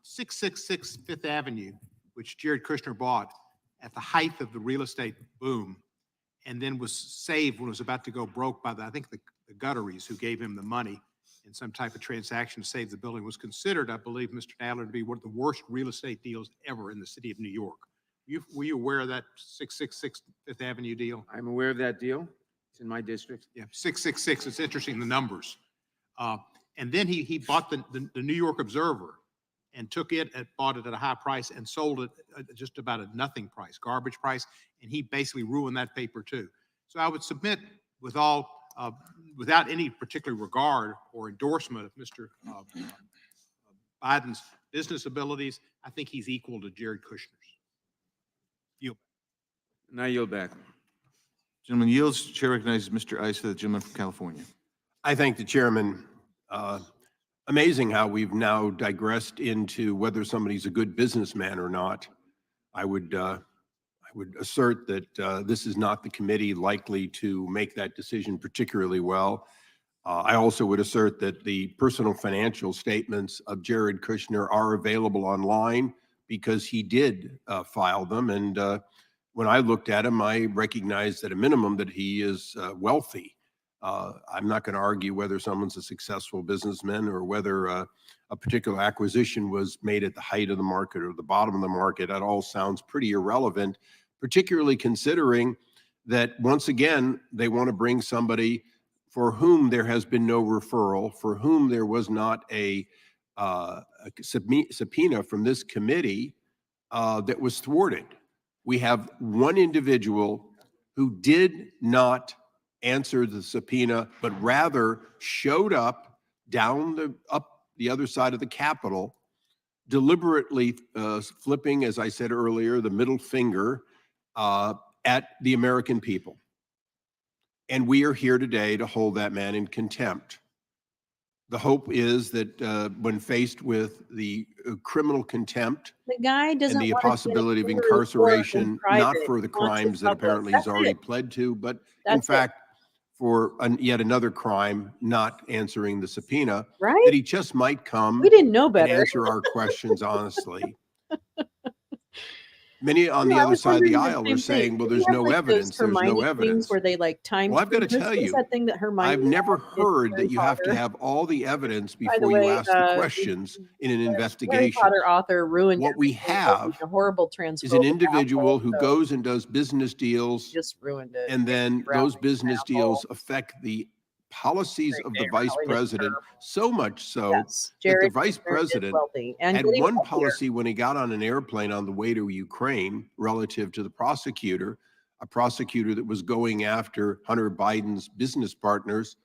666 Fifth Avenue, which Jared Kushner bought at the height of the real estate boom, and then was saved when it was about to go broke by I think the Gutteries, who gave him the money in some type of transaction to save the building, was considered, I believe, Mr. Nadler, to be one of the worst real estate deals ever in the city of New York. Were you aware of that 666 Fifth Avenue deal? I'm aware of that deal. It's in my district. Yeah, 666. It's interesting, the numbers. And then he bought the New York Observer and bought it at a high price and sold it just about a nothing price, garbage price, and he basically ruined that paper too. So I would submit without any particular regard or endorsement of Mr. Biden's business abilities, I think he's equal to Jared Kushner's. And I yield back. Gentleman yields. Chair recognizes Mr. Issa, the gentleman from California. I thank the chairman. Amazing how we've now digressed into whether somebody's a good businessman or not. I would assert that this is not the committee likely to make that decision particularly well. I also would assert that the personal financial statements of Jared Kushner are available online because he did file them. And when I looked at him, I recognized at a minimum that he is wealthy. I'm not going to argue whether someone's a successful businessman or whether a particular acquisition was made at the height of the market or the bottom of the market. That all sounds pretty irrelevant, particularly considering that, once again, they want to bring somebody for whom there has been no referral, for whom there was not a subpoena from this committee that was thwarted. We have one individual who did not answer the subpoena, but rather showed up up the other side of the Capitol, deliberately flipping, as I said earlier, the middle finger at the American people. And we are here today to hold that man in contempt. The hope is that when faced with the criminal contempt The guy doesn't and the want to possibility of get a report in incarceration, not private. for the He wants crimes it that public. apparently That's he's already it. pled to, but in That's it. fact, for yet another crime, not answering the subpoena, Right? that he just might come We didn't know and better. answer our questions honestly. Many on the I other was side of the wondering aisle the are same thing. saying, well, Do we there's have, no like, those evidence, there's no Hermione things evidence. where they like time Well, I've got to freezes? tell What's you, that thing that Hermione I've never had in heard Harry that you have to Potter? have all the evidence By the before you way, ask the the questions in an Harry investigation. Potter author ruined What we everything by being have a horrible is an transphobic individual asshole, who so goes and does business deals, just ruined it. and then J.K. those Rowling's an business deals asshole. affect the policies of the J.K. vice Rowling is a president, perp. so much so Yes, that the Jared vice Kushner is president wealthy and had getting one wealthier. policy when he got on an airplane on the way to Ukraine relative to the prosecutor, a prosecutor that was going after Hunter Biden's business partners.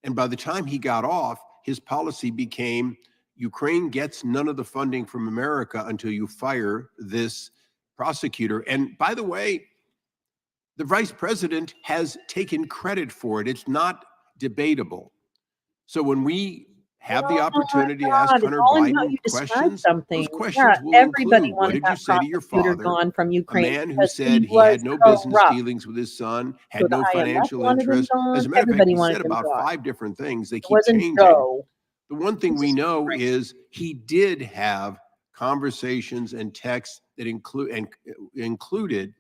And by the time he got off, his policy became Ukraine gets none of the funding from America until you fire this prosecutor. And by the way, the vice president has taken credit for it. It's not debatable. So when we have the opportunity to ask God, it's Hunter all in how Biden you describe questions, something. those Yeah, questions will everybody include, what wanted did you that say to your prosecutor father? gone from A Ukraine man who because said he he had was no business corrupt. dealings with his son, So had the no IMF financial wanted him interest. As gone. a matter of fact, Everybody he wanted said him about gone. 5 different things. They It keep wasn't changing. Joe. The one thing we know is he did have conversations and texts that included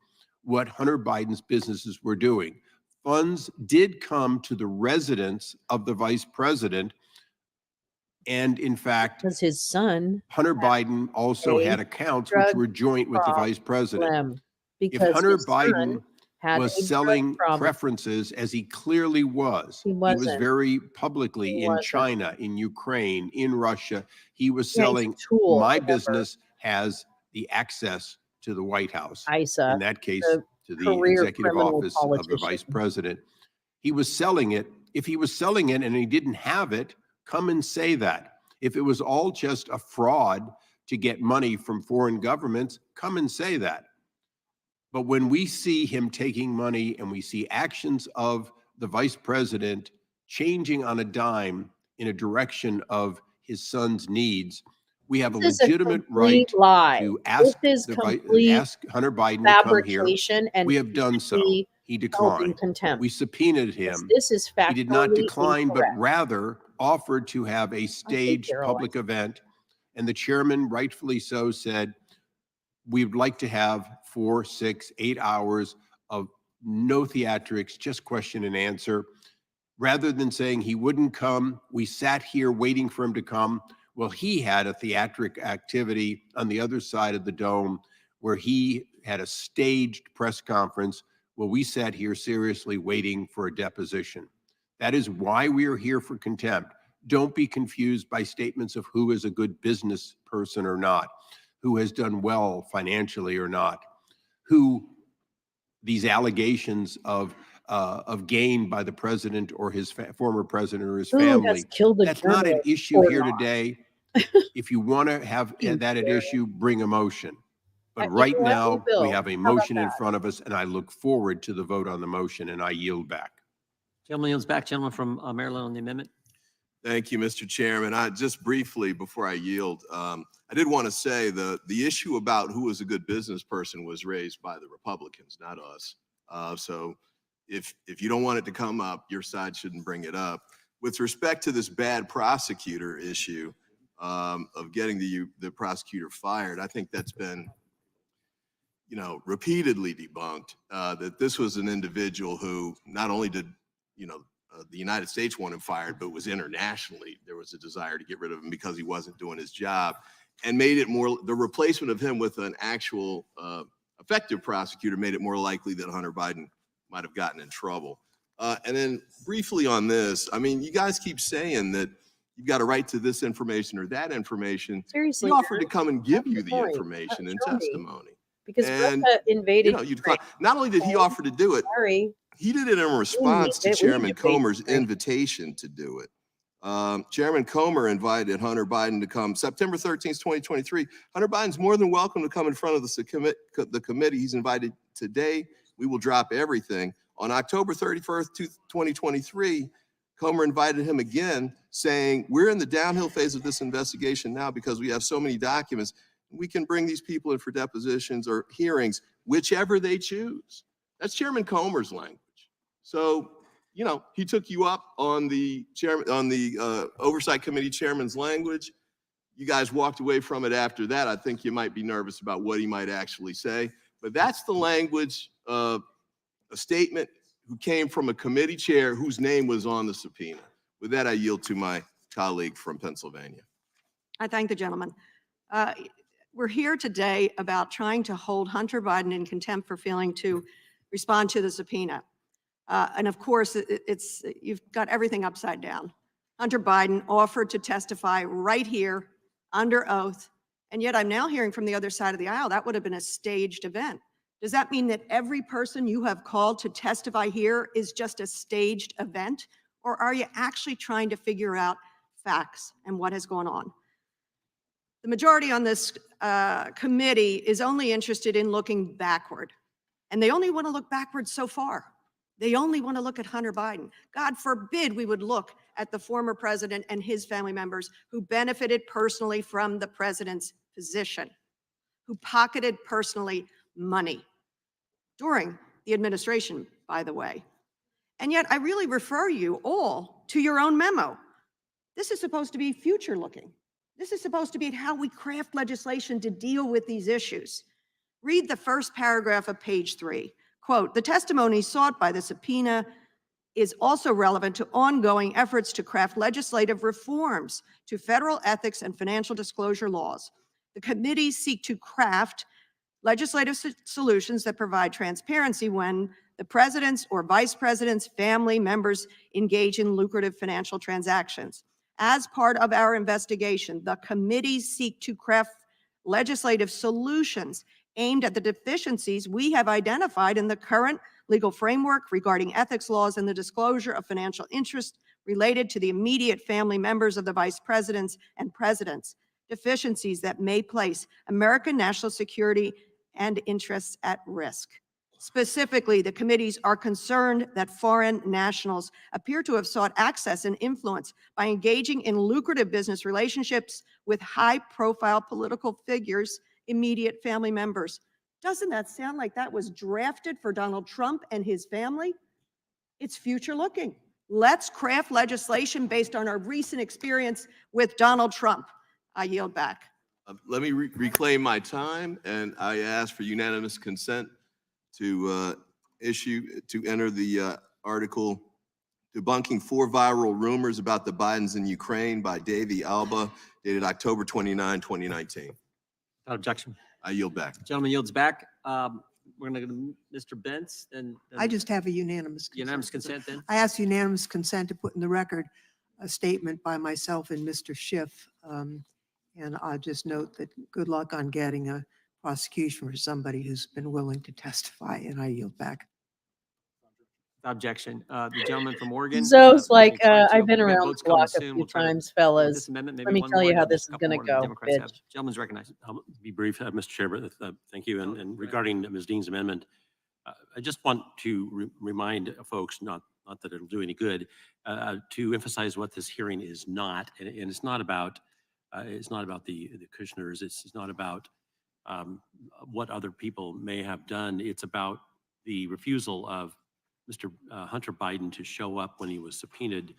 what Hunter Biden's businesses were doing. Funds did come to the residence of the vice president. And in fact, Because his son Hunter Biden also a had accounts which drug were joint with the vice president. problem If because Hunter his son Biden had was a drug selling problem. preferences, as he clearly was, He he was wasn't. very publicly He in wasn't. China, in Ukraine, in Russia. He was Yeah, he's a selling, tool, my whatever. business has the access to the White House. ISA, In that case, the to the career executive criminal office of the vice politician. president. He was selling it. If he was selling it and he didn't have it, come and say that. If it was all just a fraud to get money from foreign governments, come and say that. But when we see him taking money and we see actions of the vice president changing on a dime in a direction of his son's needs, we have a This is a legitimate complete right lie. to This is complete ask Hunter Biden to come here. fabrication, and We he have done should so. be He held in declined. contempt. We subpoenaed Because him. this is He did not factually decline, but incorrect. rather offered to have a staged Caroline. public event. And the chairman, rightfully so, said, we would like to have 4, 6, 8 hours of no theatrics, just question and answer. Rather than saying he wouldn't come, we sat here waiting for him to come. Well, he had a theatric activity on the other side of the dome where he had a staged press conference. Well, we sat here seriously waiting for a deposition. That is why we are here for contempt. Don't be confused by statements of who is a good business person or not, who has done well financially or not, who these allegations of gain by the president or his former president or his Who family. has killed a That's not an journalist issue or here not? today. If you want to have that at issue, bring a motion. But You right know what? now, we will. have a How about motion in that? front of us, and I look forward to the vote on the motion, and I yield back. Gentleman yields back. Gentleman from Maryland on the amendment. Thank you, Mr. Chairman. I just briefly, before I yield, I did want to say the issue about who is a good business person was raised by the Republicans, not us. So if you don't want it to come up, your side shouldn't bring it up. With respect to this bad prosecutor issue of getting the prosecutor fired, I think that's been, repeatedly debunked. That this was an individual who not only did, the United States want him fired, but was internationally, there was a desire to get rid of him because he wasn't doing his job, and made it more, the replacement of him with an actual effective prosecutor made it more likely that Hunter Biden might have gotten in trouble. And then briefly on this, I mean, you guys keep saying that you've got a right to this information or that information. Seriously, He offered man, to come and give that's you the the point. information in Show me. testimony. Because And, Russia invaded you Ukraine. not only did he offer to do it, Sorry. he did it in response to We Chairman invaded Comer's Ukraine. invitation to do it. Chairman Comer invited Hunter Biden to come September 13th, 2023. Hunter Biden's more than welcome to come in front of the committee. He's invited today. We will drop everything. On October 31st, 2023, Comer invited him again, saying, we're in the downhill phase of this investigation now because we have so many documents. We can bring these people in for depositions or hearings, whichever they choose. That's Chairman Comer's language. So, he took you up on the Oversight Committee chairman's language. You guys walked away from it after that. I think you might be nervous about what he might actually say. But that's the language of a statement who came from a committee chair whose name was on the subpoena. With that, I yield to my colleague from Pennsylvania. I thank the gentleman. Uh, We're here today about trying to hold Hunter Biden in contempt for failing to respond to the subpoena. And of course, you've got everything upside down. Hunter Biden offered to testify right here under oath, and yet I'm now hearing from the other side of the aisle that would have been a staged event. Does that mean that every person you have called to testify here is just a staged event? Or are you actually trying to figure out facts and what has gone on? The majority on this committee is only interested in looking backward. And they only want to look backward so far. They only want to look at Hunter Biden. God forbid we would look at the former president and his family members who benefited personally from the president's position, who pocketed personally money during the administration, by the way. And yet I really refer you all to your own memo. This is supposed to be future looking. This is supposed to be how we craft legislation to deal with these issues. Read the first paragraph of page 3. Quote, the testimony sought by the subpoena is also relevant to ongoing efforts to craft legislative reforms to federal ethics and financial disclosure laws. The committees seek to craft legislative solutions that provide transparency when the president's or vice president's family members engage in lucrative financial transactions. As part of our investigation, the committees seek to craft legislative solutions aimed at the deficiencies we have identified in the current legal framework regarding ethics laws and the disclosure of financial interest related to the immediate family members of the vice presidents and presidents, deficiencies that may place American national security and interests at risk. Specifically, the committees are concerned that foreign nationals appear to have sought access and influence by engaging in lucrative business relationships with high-profile political figures, immediate family members. Doesn't that sound like that was drafted for Donald Trump and his family? It's future-looking. Let's craft legislation based on our recent experience with Donald Trump. I yield back. Let me reclaim my time, and I ask for unanimous consent to enter the article debunking 4 viral rumors about the Bidens in Ukraine by Davey Alba, dated October 29, 2019. Without objection. I yield back. Gentleman yields back. We're going to go to Mr. Bentz. Then I just have a unanimous consent. unanimous consent then. I ask unanimous consent to put in the record a statement by myself and Mr. Schiff. And I'll just note that good luck on getting a prosecution for somebody who's been willing to testify, and I yield back. Without objection. The gentleman from Oregon. Zoe's like, we tried to I've been open- we have around votes the block coming a soon. few We'll try to times, vote fellas. this amendment, maybe Let me one tell more, you how and then this just is a couple going to more the go, Democrats have. bitch. Gentleman's recognized. I'll be brief, Mr. Chair, but thank you. And regarding Ms. Dean's amendment, I just want to remind folks, not that it'll do any good, to emphasize what this hearing is not, and it's not about the Kushners. It's not about what other people may have done. It's about the refusal of Mr. Hunter Biden to show up when he was subpoenaed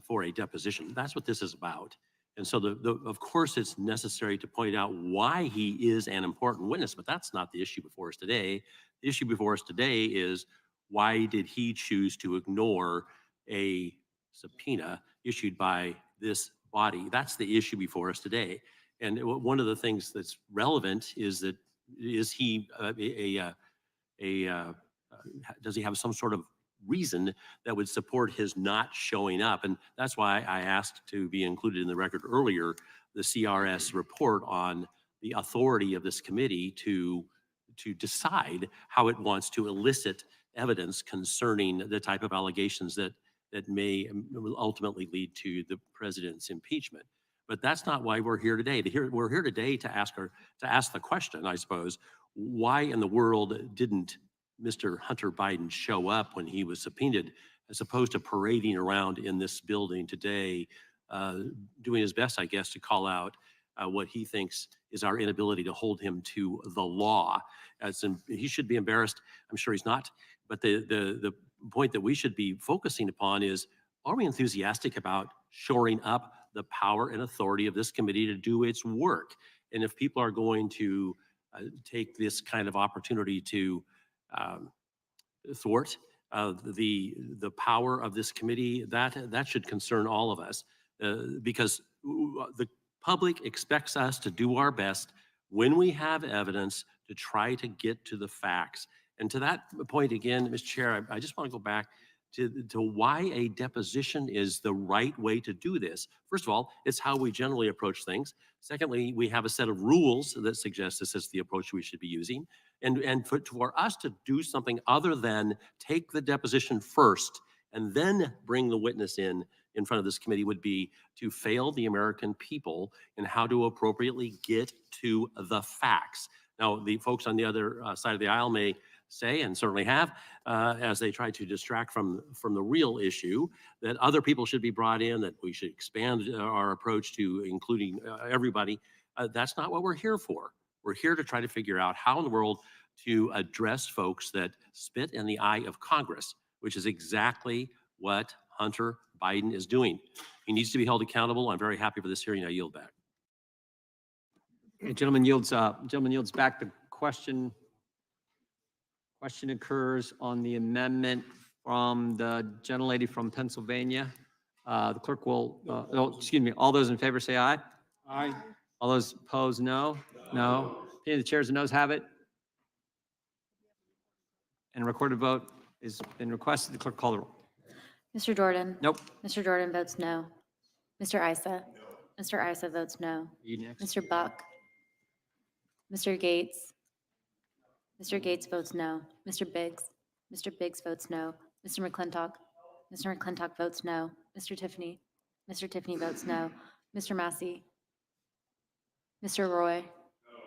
for a deposition. That's what this is about. And so of course it's necessary to point out why he is an important witness, but that's not the issue before us today. The issue before us today is why did he choose to ignore a subpoena issued by this body? That's the issue before us today. And one of the things that's relevant is that does he have some sort of reason that would support his not showing up? And that's why I asked to be included in the record earlier, the CRS report on the authority of this committee to decide how it wants to elicit evidence concerning the type of allegations that may ultimately lead to the president's impeachment. But that's not why we're here today. We're here today to ask the question, I suppose, why in the world didn't Mr. Hunter Biden show up when he was subpoenaed, as opposed to parading around in this building today, doing his best, I guess, to call out what he thinks is our inability to hold him to the law. He should be embarrassed. I'm sure he's not. But the point that we should be focusing upon is, are we enthusiastic about shoring up the power and authority of this committee to do its work? And if people are going to take this kind of opportunity to thwart the power of this committee, that should concern all of us, because the public expects us to do our best when we have evidence to try to get to the facts. And to that point again, Mr. Chair, I just want to go back to why a deposition is the right way to do this. First of all, it's how we generally approach things. Secondly, we have a set of rules that suggest this is the approach we should be using. And for us to do something other than take the deposition first and then bring the witness in front of this committee would be to fail the American people in how to appropriately get to the facts. Now, the folks on the other side of the aisle may say, and certainly have, as they try to distract from the real issue, that other people should be brought in, that we should expand our approach to including everybody. That's not what we're here for. We're here to try to figure out how in the world to address folks that spit in the eye of Congress, which is exactly what Hunter Biden is doing. He needs to be held accountable. I'm very happy for this hearing. I yield back. The gentleman yields back. The question occurs on the amendment from the gentlelady from Pennsylvania. The clerk will, all those in favor say aye. Aye. All those opposed, no. No. Opinion of the chairs and noes have it. And a recorded vote has been requested. The clerk call the roll. Mr. Jordan? Nope. Mr. Jordan votes no. Mr. Issa? No. Mr. Issa votes no. You next. Mr. Buck? Mr. Gates? Mr. Gates votes no. Mr. Biggs? Mr. Biggs votes no. Mr. McClintock? Mr. McClintock votes no. Mr. Tiffany? Mr. Tiffany votes no. Mr. Massey? Mr. Roy?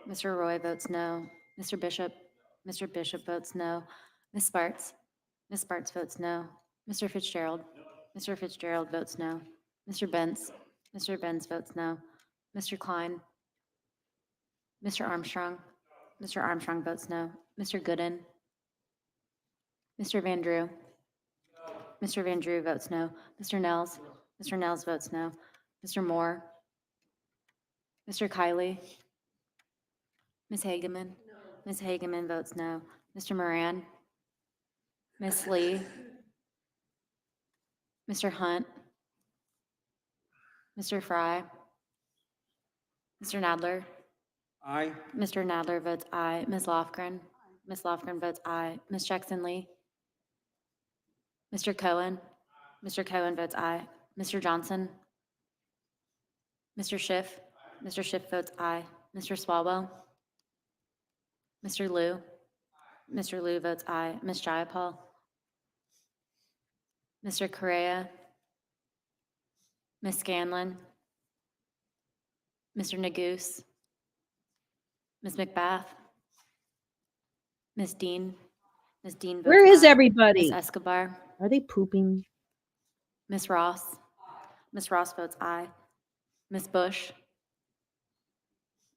Mr. Roy votes no. Mr. Bishop? Mr. Bishop votes no. Ms. Sparts? Ms. Sparts votes no. Mr. Fitzgerald? Mr. Fitzgerald votes no. Mr. Benz? Mr. Benz votes no. Mr. Klein? Mr. Armstrong? Mr. Armstrong votes no. Mr. Gooden? Mr. Van Drew? Mr. Van Drew votes no. Mr. Nels? Mr. Nels votes no. Mr. Moore? Mr. Kiley? Ms. Hageman? Ms. Hageman votes no. Mr. Moran? Ms. Lee? Mr. Hunt? Mr. Fry? Mr. Nadler? Aye. Mr. Nadler votes aye. Ms. Lofgren? Ms. Lofgren votes aye. Ms. Jackson Lee? Mr. Cohen? Mr. Cohen votes aye. Mr. Johnson? Mr. Schiff? Mr. Schiff votes aye. Mr. Swalwell? Mr. Liu? Mr. Liu votes aye. Ms. Jayapal? Mr. Correa? Ms. Scanlon? Mr. Nagoose? Ms. McBath? Ms. Dean? Ms. Dean votes Where is aye. everybody? Ms. Escobar? Are they pooping? Ms. Ross? Ms. Ross votes aye. Ms. Bush?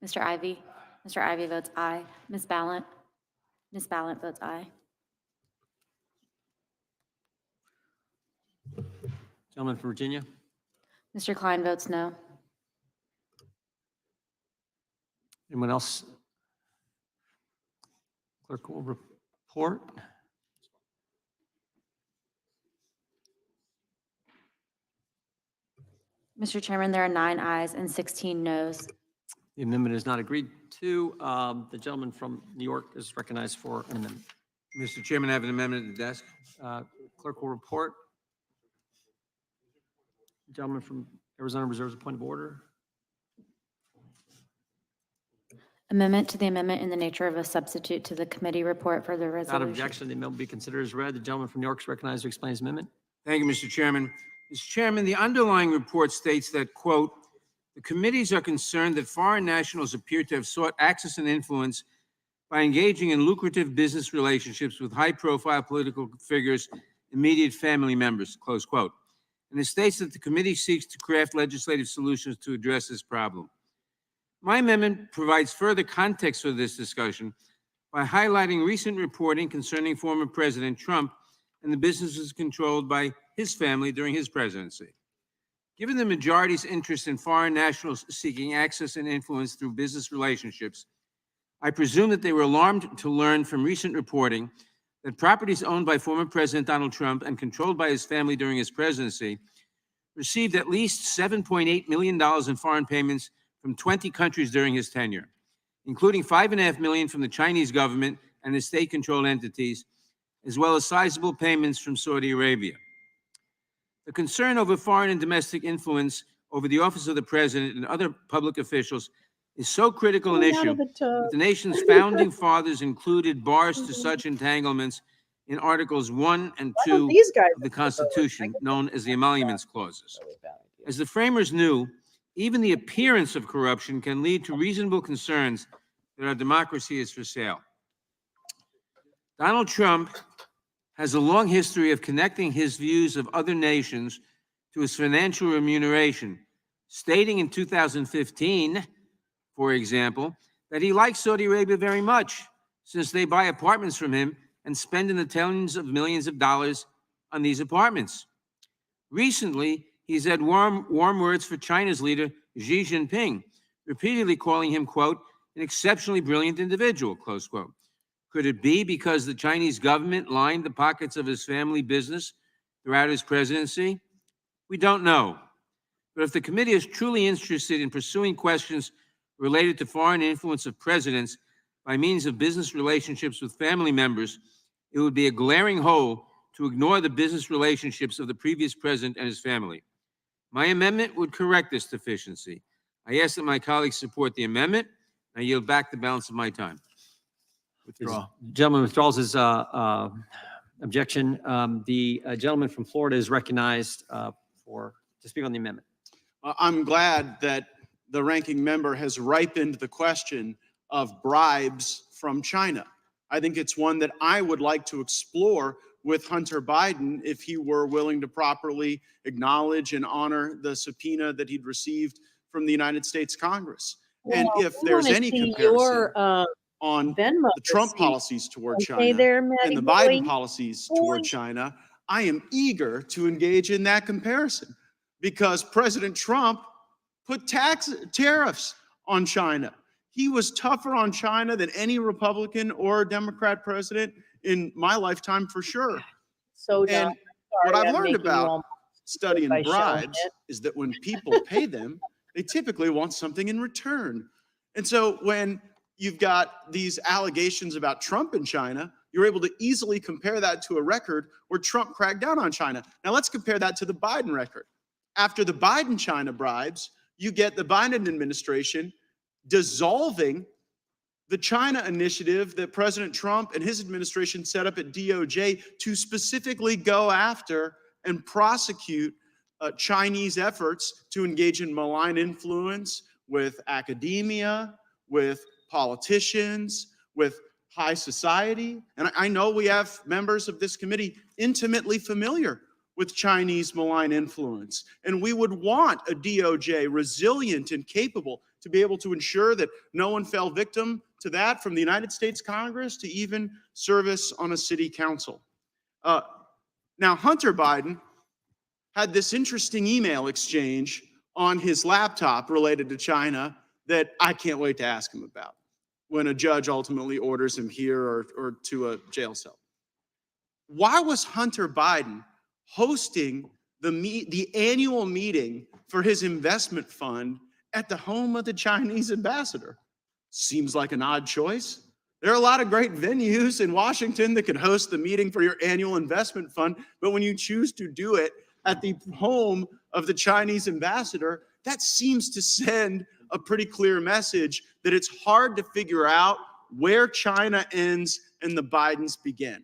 Mr. Ivy? Mr. Ivy votes aye. Ms. Ballant? Ms. Ballant votes aye. Gentleman from Virginia. Mr. Klein votes no. Anyone else? Clerk will report. Mr. Chairman, there are 9 ayes and 16 noes. The amendment is not agreed to. The gentleman from New York is recognized for an amendment. Mr. Chairman, I have an amendment at the desk. Clerk will report. The gentleman from Arizona reserves a point of order. Amendment to the amendment in the nature of a substitute to the committee report for the Without resolution. objection, the amendment will be considered as read. The gentleman from New York is recognized to explain his amendment. Thank you, Mr. Chairman. Mr. Chairman, the underlying report states that, quote, the committees are concerned that foreign nationals appear to have sought access and influence by engaging in lucrative business relationships with high-profile political figures, immediate family members, close quote. And it states that the committee seeks to craft legislative solutions to address this problem. My amendment provides further context for this discussion by highlighting recent reporting concerning former President Trump and the businesses controlled by his family during his presidency. Given the majority's interest in foreign nationals seeking access and influence through business relationships, I presume that they were alarmed to learn from recent reporting that properties owned by former President Donald Trump and controlled by his family during his presidency received at least $7.8 million in foreign payments from 20 countries during his tenure, including $5.5 million from the Chinese government and the state-controlled entities, as well as sizable payments from Saudi Arabia. The concern over foreign and domestic influence over the office of the president and other public officials is so critical an Get out issue of the tub. that the nation's founding fathers included bars to such entanglements in Articles 1 and 2 these guys of the Constitution, known as the Emoluments Clauses. As the framers knew, even the appearance of corruption can lead to reasonable concerns that our democracy is for sale. Donald Trump has a long history of connecting his views of other nations to his financial remuneration, stating in 2015, for example, that he likes Saudi Arabia very much, since they buy apartments from him and spend in the tens of millions of dollars on these apartments. Recently, he's had warm words for China's leader, Xi Jinping, repeatedly calling him, quote, an exceptionally brilliant individual, close quote. Could it be because the Chinese government lined the pockets of his family business throughout his presidency? We don't know. But if the committee is truly interested in pursuing questions related to foreign influence of presidents by means of business relationships with family members, it would be a glaring hole to ignore the business relationships of the previous president and his family. My amendment would correct this deficiency. I ask that my colleagues support the amendment. I yield back the balance of my time. Withdraw. Gentleman withdraws his objection. The gentleman from Florida is recognized to speak on the amendment. I'm glad that the ranking member has ripened the question of bribes from China. I think it's one that I would like to explore with Hunter Biden if he were willing to properly acknowledge and honor the subpoena that he'd received from the United States Congress. And if there's any comparison on the Trump policies toward China and the Biden policies toward China, I am eager to engage in that comparison because President Trump put tariffs on China. He was tougher on China than any Republican or Democrat president in my lifetime for sure. So and what I've learned about studying bribes is that when people pay them, they typically want something in return. And so when you've got these allegations about Trump in China, you're able to easily compare that to a record where Trump cracked down on China. Now let's compare that to the Biden record. After the Biden China bribes, you get the Biden administration dissolving the China initiative that President Trump and his administration set up at DOJ to specifically go after and prosecute Chinese efforts to engage in malign influence with academia, with politicians, with high society. And I know we have members of this committee intimately familiar with Chinese malign influence. And we would want a DOJ resilient and capable to be able to ensure that no one fell victim to that, from the United States Congress to even service on a city council. Now, Hunter Biden had this interesting email exchange on his laptop related to China that I can't wait to ask him about when a judge ultimately orders him here or to a jail cell. Why was Hunter Biden hosting the annual meeting for his investment fund at the home of the Chinese ambassador? Seems like an odd choice. There are a lot of great venues in Washington that could host the meeting for your annual investment fund, but when you choose to do it at the home of the Chinese ambassador, that seems to send a pretty clear message that it's hard to figure out where China ends and the Bidens begin.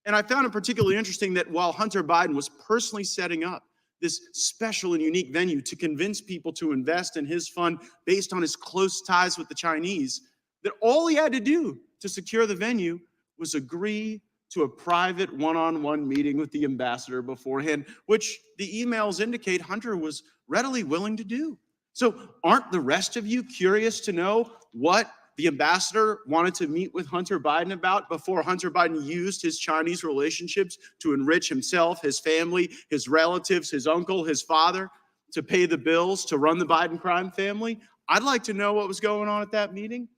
And I found it particularly interesting that while Hunter Biden was personally setting up this special and unique venue to convince people to invest in his fund based on his close ties with the Chinese, that all he had to do to secure the venue was agree to a private one-on-one meeting with the ambassador beforehand, which the emails indicate Hunter was readily willing to do. So aren't the rest of you curious to know what the ambassador wanted to meet with Hunter Biden about before Hunter Biden used his Chinese relationships to enrich himself, his family, his relatives, his uncle, his father, to pay the bills, to run the Biden crime family? I'd like to know what was going on at that meeting.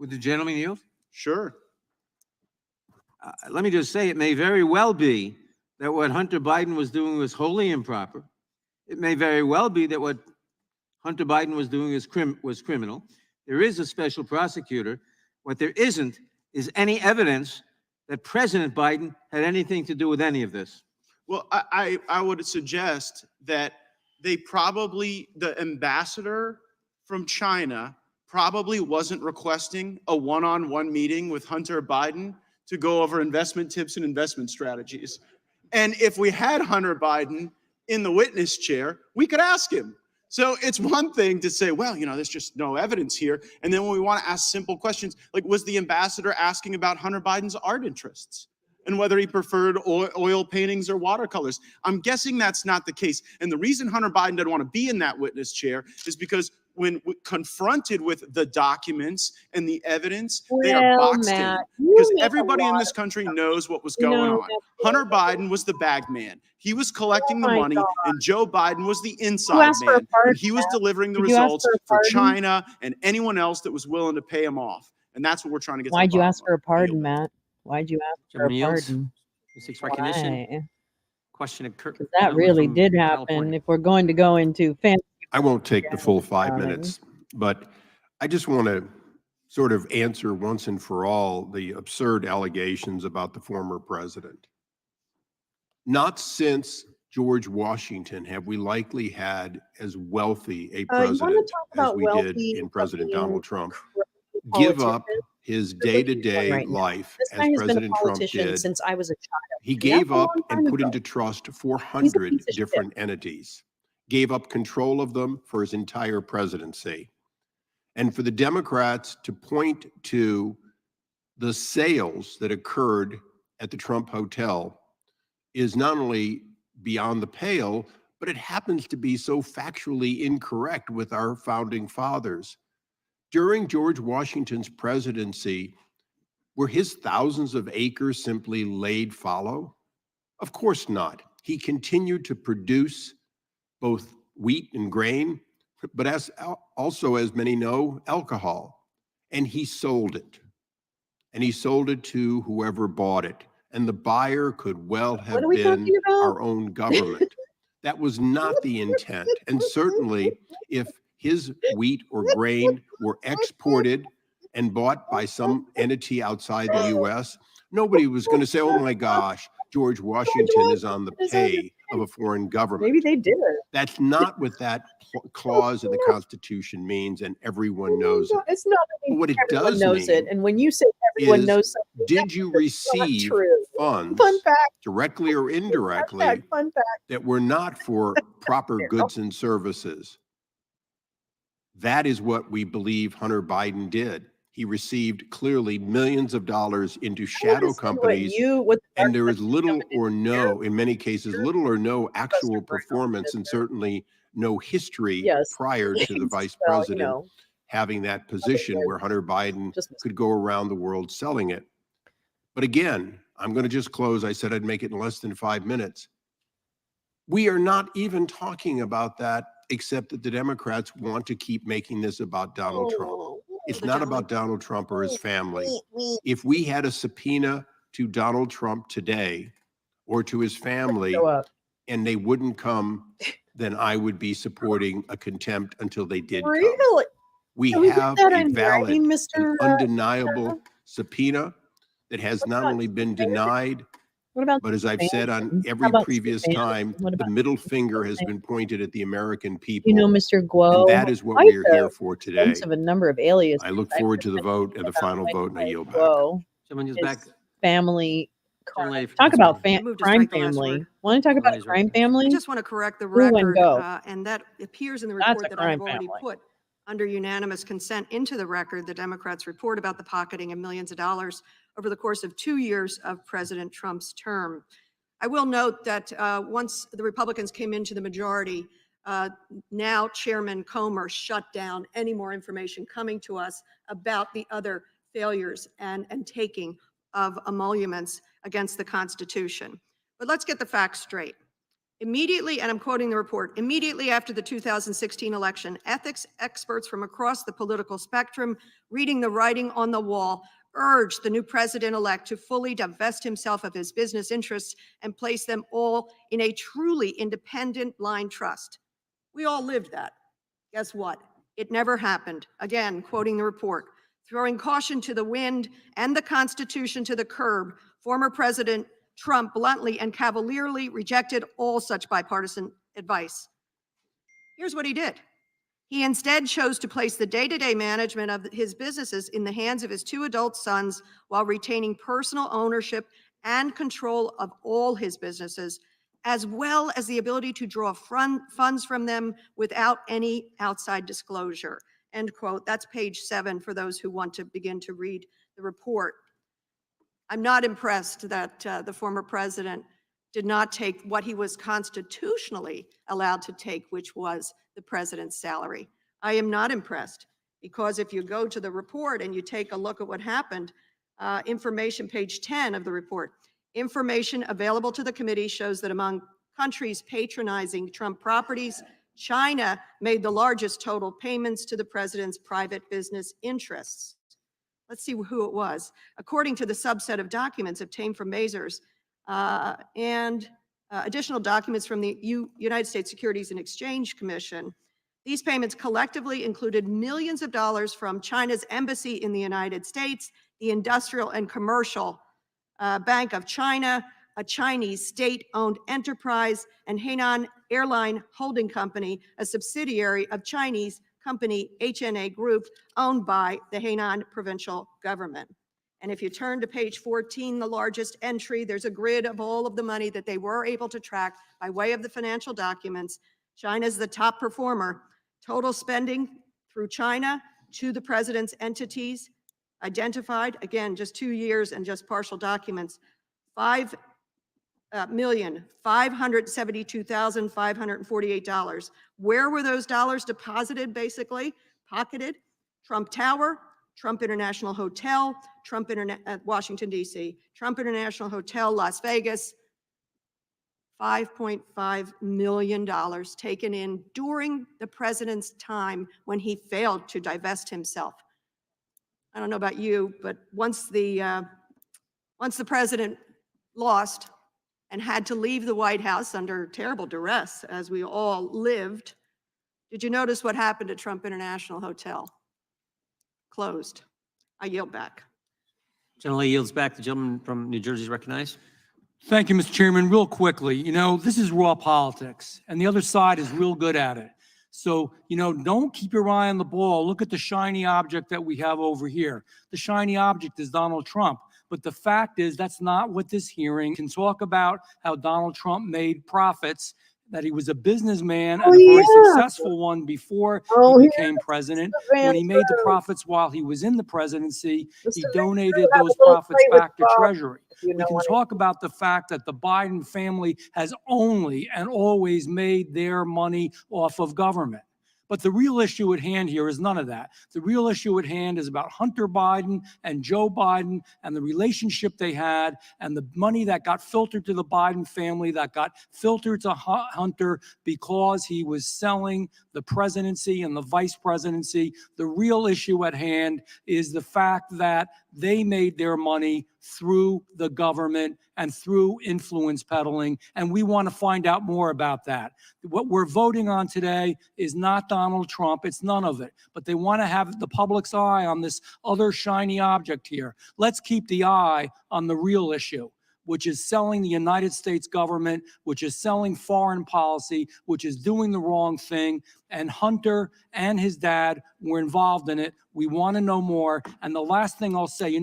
Would the gentleman yield? Sure. Let me just say, it may very well be that what Hunter Biden was doing was wholly improper. It may very well be that what Hunter Biden was doing was criminal. There is a special prosecutor. What there isn't is any evidence that President Biden had anything to do with any of this. Well, I would suggest that the ambassador from China probably wasn't requesting a one-on-one meeting with Hunter Biden to go over investment tips and investment strategies. And if we had Hunter Biden in the witness chair, we could ask him. So it's one thing to say, well, there's just no evidence here. And then when we want to ask simple questions, like, was the ambassador asking about Hunter Biden's art interests and whether he preferred oil paintings or watercolors? I'm guessing that's not the case. And the reason Hunter Biden doesn't want to be in that witness chair is because when confronted with the documents and the evidence, they are boxed in. Because everybody in this country knows what was going on. Hunter Biden was the bag man. He was collecting the money, and Joe Biden was the inside man. And he was delivering the results for China and anyone else that was willing to pay him off. And that's what we're trying to get to. Why'd you ask for a pardon, Matt? Why'd you ask for a Gentleman yields. pardon? Seeks recognition. Why? Question occurred. That really did happen. If we're going to go into fancy. I won't take the full 5 minutes, but I just want to sort of answer once and for all the absurd allegations about the former president. Not since George Washington have we likely had as wealthy a president as we did in President Donald Trump give up his day-to-day life as President Trump did. Since I was a child. He gave up and put into trust 400 different entities, gave up control of them for his entire presidency. And for the Democrats to point to the sales that occurred at the Trump Hotel is not only beyond the pale, but it happens to be so factually incorrect with our founding fathers. During George Washington's presidency, were his thousands of acres simply laid fallow? Of course not. He continued to produce both wheat and grain, but also, as many know, alcohol. And he sold it. And he sold it to whoever bought it. And the buyer could well have been our own government. That was not the intent. And certainly, if his wheat or grain were exported and bought by some entity outside the U.S., nobody was going to say, oh my gosh, George Washington is on the pay of a foreign government. Maybe they did. That's not what that clause in the Constitution means, and everyone knows it. It's not But what it everyone does knows mean it. And when you say everyone is, knows something, did you receive funds, fun fact, directly or indirectly, fun fact. that were not for proper goods and services? That is what we believe Hunter Biden did. He received clearly millions of dollars into shadow companies, and there is little or no, in many cases, little or no actual performance, and certainly no history prior to the vice president having that position where Hunter Biden could go around the world selling it. But again, I'm going to just close. I said I'd make it in less than 5 minutes. We are not even talking about that, except that the Democrats want to keep making this about Donald Trump. It's not about Donald Trump or his family. If we had a subpoena to Donald Trump today or to his family and they wouldn't come, then I would be supporting a contempt until they did come. Really? We Can we get have that a in valid, writing, Mr. undeniable subpoena that has not only been denied, but as I've said on every previous time, the middle finger has been pointed at the American people. You know, Mr. Guo, And that is what we are here for today. Of a number of aliases. I look forward to the vote and the final vote, and I yield back. Someone is back. Family. Talk about crime family. Want to talk about crime family? I just want to correct the Ooh, and record, go. and that appears in the That's report a that I've crime already family. put under unanimous consent into the record, the Democrats' report about the pocketing of millions of dollars over the course of 2 years of President Trump's term. I will note that once the Republicans came into the majority, now Chairman Comer shut down any more information coming to us about the other failures and taking of emoluments against the Constitution. But let's get the facts straight. Immediately, and I'm quoting the report, immediately after the 2016 election, ethics experts from across the political spectrum, reading the writing on the wall, urged the new president-elect to fully divest himself of his business interests and place them all in a truly independent blind trust. We all lived that. Guess what? It never happened. Again, quoting the report, throwing caution to the wind and the Constitution to the curb, former President Trump bluntly and cavalierly rejected all such bipartisan advice. Here's what he did. He instead chose to place the day-to-day management of his businesses in the hands of his two adult sons while retaining personal ownership and control of all his businesses, as well as the ability to draw funds from them without any outside disclosure. End quote. That's page 7 for those who want to begin to read the report. I'm not impressed that the former president did not take what he was constitutionally allowed to take, which was the president's salary. I am not impressed because if you go to the report and you take a look at what happened, information, page 10 of the report, information available to the committee shows that among countries patronizing Trump properties, China made the largest total payments to the president's private business interests. Let's see who it was. According to the subset of documents obtained from Mazars and additional documents from the United States Securities and Exchange Commission, these payments collectively included millions of dollars from China's embassy in the United States, the Industrial and Commercial Bank of China, a Chinese state-owned enterprise, and Hainan Airline Holding Company, a subsidiary of Chinese company HNA Group, owned by the Hainan provincial government. And if you turn to page 14, the largest entry, there's a grid of all of the money that they were able to track by way of the financial documents. China's the top performer. Total spending through China to the president's entities identified, again, just 2 years and just partial documents, $5,572,548. Where were those dollars deposited, basically? Pocketed? Trump Tower, Trump International Hotel, Washington, D.C., Trump International Hotel, Las Vegas, $5.5 million taken in during the president's time when he failed to divest himself. I don't know about you, but once the president lost and had to leave the White House under terrible duress, as we all lived, did you notice what happened at Trump International Hotel? Closed. I yield back. Gentleman yields back. The gentleman from New Jersey is recognized. Thank you, Mr. Chairman. Real quickly, this is raw politics, and the other side is real good at it. So, don't keep your eye on the ball. Look at the shiny object that we have over here. The shiny object is Donald Trump. But the fact is, that's not what this hearing can talk about, how Donald Trump made profits, that he was a businessman and a very successful one before he became president. When he made the profits while he was in the presidency, he donated those profits back to Treasury. We can talk about the fact that the Biden family has only and always made their money off of government. But the real issue at hand here is none of that. The real issue at hand is about Hunter Biden and Joe Biden and the relationship they had and the money that got filtered to the Biden family, that got filtered to Hunter because he was selling the presidency and the vice presidency. The real issue at hand is the fact that they made their money through the government and through influence peddling, and we want to find out more about that. What we're voting on today is not Donald Trump. It's none of it. But they want to have the public's eye on this other shiny object here. Let's keep the eye on the real issue, which is selling the United States government, which is selling foreign policy, which is doing the wrong thing. And Hunter and his dad were involved in it. We want to know more. And the last thing I'll say,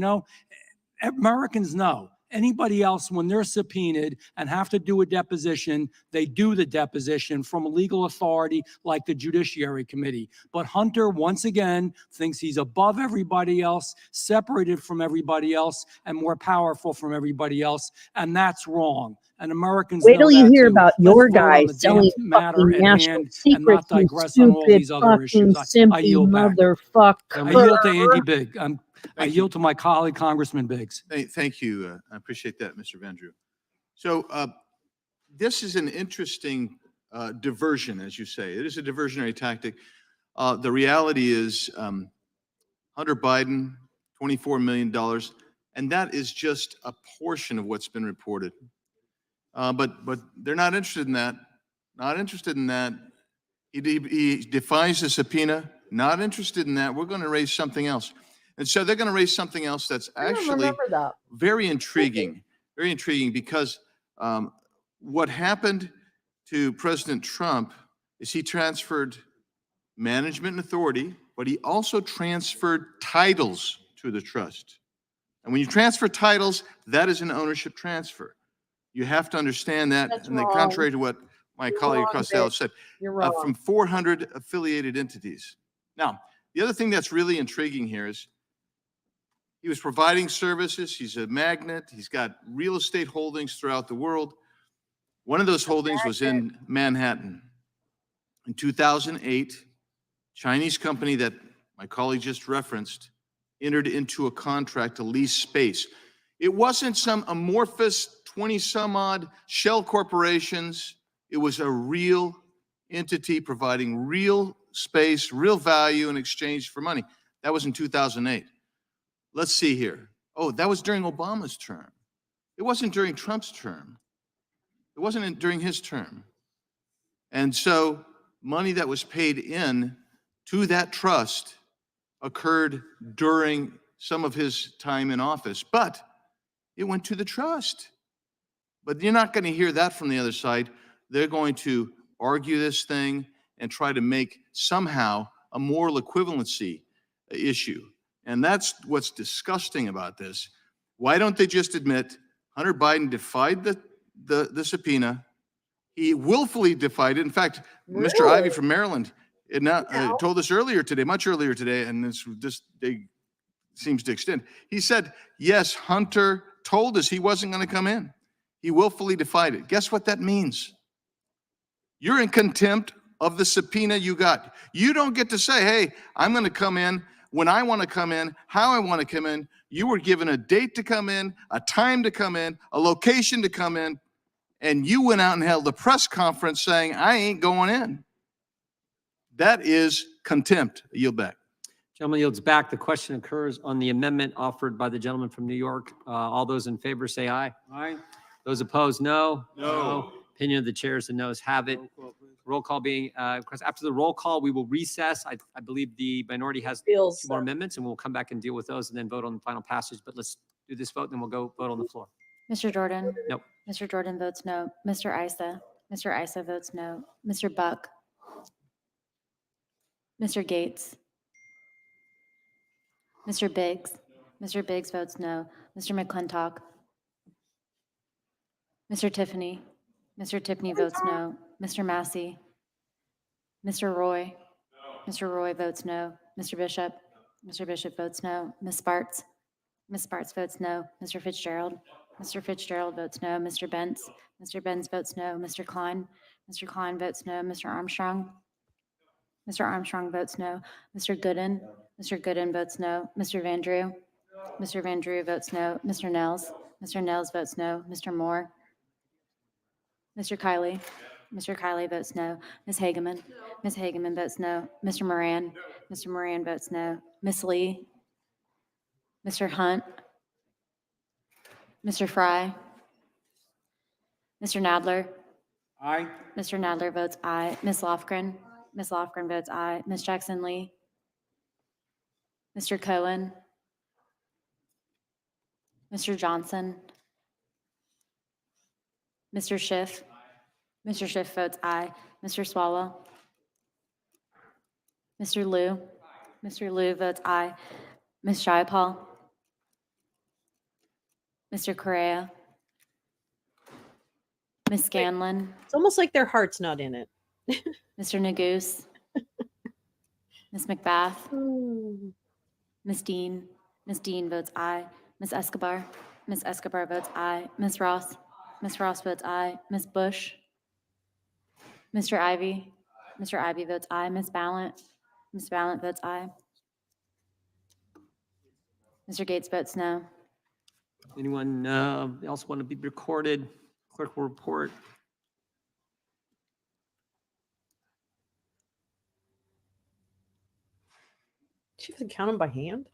Americans know. Anybody else, when they're subpoenaed and have to do a deposition, they do the deposition from a legal authority like the Judiciary Committee. But Hunter, once again, thinks he's above everybody else, separated from everybody else, and more powerful from everybody else. And that's wrong. And Americans wait till you hear too. about your guy selling fucking national secrets, you stupid fucking simpy motherfucker. I yield to Andy Bigg. I yield to my colleague, Congressman Biggs. Thank you. I appreciate that, Mr. Vandrew. So this is an interesting diversion, as you say. It is a diversionary tactic. The reality is Hunter Biden, $24 million, and that is just a portion of what's been reported. But they're not interested in that. Not interested in that. He defies the subpoena. Not interested in that. We're going to raise something else. And so they're going to raise something else that's I don't actually remember that. very intriguing. Very intriguing because what happened to President Trump is he transferred management and authority, but he also transferred titles to the trust. And when you transfer titles, that is an ownership transfer. You have to understand that, That's and then wrong. contrary to what my You're colleague wrong, across the aisle Vic. said, You're wrong. from 400 affiliated entities. Now, the other thing that's really intriguing here is he was providing services. He's a magnet. He's got real estate holdings throughout the world. One of those holdings was in Manhattan. In 2008, Chinese company that my colleague just referenced entered into a contract to lease space. It wasn't some amorphous 20-some odd shell corporations. It was a real entity providing real space, real value in exchange for money. That was in 2008. Let's see here. Oh, that was during Obama's term. It wasn't during Trump's term. It wasn't during his term. And so money that was paid in to that trust occurred during some of his time in office, but it went to the trust. But you're not going to hear that from the other side. They're going to argue this thing and try to make somehow a moral equivalency issue. And that's what's disgusting about this. Why don't they just admit Hunter Biden defied the subpoena? He willfully defied it. In fact, Mr. Ivey from Maryland told us earlier today, much earlier today, and this seems to extend. He said, yes, Hunter told us he wasn't going to come in. He willfully defied it. Guess what that means? You're in contempt of the subpoena you got. You don't get to say, hey, I'm going to come in when I want to come in, how I want to come in. You were given a date to come in, a time to come in, a location to come in, and you went out and held a press conference saying, I ain't going in. That is contempt. I yield back. Gentleman yields back. The question occurs on the amendment offered by the gentleman from New York. All those in favor say aye. Aye. Those opposed, no. No. Opinion of the chairs and noes have it. Roll call being, because after the roll call, we will recess. I believe the minority has two more amendments, and we'll come back and deal with those and then vote on the final passage. But let's do this vote, and then we'll go vote on the floor. Mr. Jordan? Nope. Mr. Jordan votes no. Mr. Issa? Mr. Issa votes no. Mr. Buck? Mr. Gates? Mr. Biggs? Mr. Biggs votes no. Mr. McClintock? Mr. Tiffany? Mr. Tiffany votes no. Mr. Massey? Mr. Roy? Mr. Roy votes no. Mr. Bishop? Mr. Bishop votes no. Ms. Spartz? Ms. Spartz votes no. Mr. Fitzgerald? Mr. Fitzgerald votes no. Mr. Benz? Mr. Benz votes no. Mr. Klein? Mr. Klein votes no. Mr. Armstrong? Mr. Armstrong votes no. Mr. Gooden? Mr. Gooden votes no. Mr. Van Drew? Mr. Van Drew votes no. Mr. Nels? Mr. Nels votes no. Mr. Moore? Mr. Kiley? Mr. Kiley votes no. Ms. Hageman? Ms. Hageman votes no. Mr. Moran? Mr. Moran votes no. Ms. Lee? Mr. Hunt? Mr. Fry? Mr. Nadler? Aye. Mr. Nadler votes aye. Ms. Lofgren? Ms. Lofgren votes aye. Ms. Jackson Lee? Mr. Cohen? Mr. Johnson? Mr. Schiff? Mr. Schiff votes aye. Mr. Swalwell? Mr. Liu? Mr. Liu votes aye. Ms. Jayapal? Mr. Correa? Ms. Scanlon? It's almost like their heart's not in it. Mr. Nagoose? Ms. McBath? Ms. Dean? Ms. Dean votes aye. Ms. Escobar? Ms. Escobar votes aye. Ms. Ross? Ms. Ross votes aye. Ms. Bush? Mr. Ivey? Mr. Ivey votes aye. Ms. Ballant? Ms. Ballant votes aye. Mr. Gates votes no. Anyone else want to be recorded? Clerk will report. you have to count them by hand?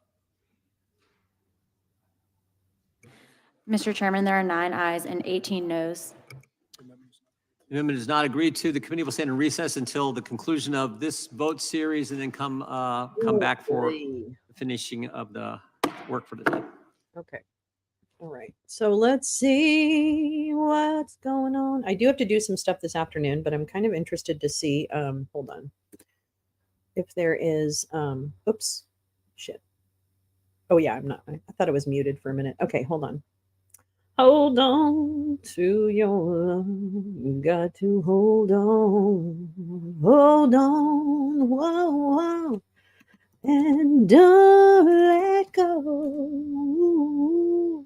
Mr. Chairman, there are 9 ayes and 18 noes. The amendment is not agreed to. The committee will stand in recess until the conclusion of this vote series and then come back for the finishing of the work for today. Okay. All right. So let's see what's going on. I do have to do some stuff this afternoon, but I'm kind of interested to see, hold on. If there is, oops, shit. Oh yeah, I'm not, I thought it was muted for a minute. Okay, hold on. Hold on to your love. You got to hold on. Hold on. Whoa, whoa. And don't let go.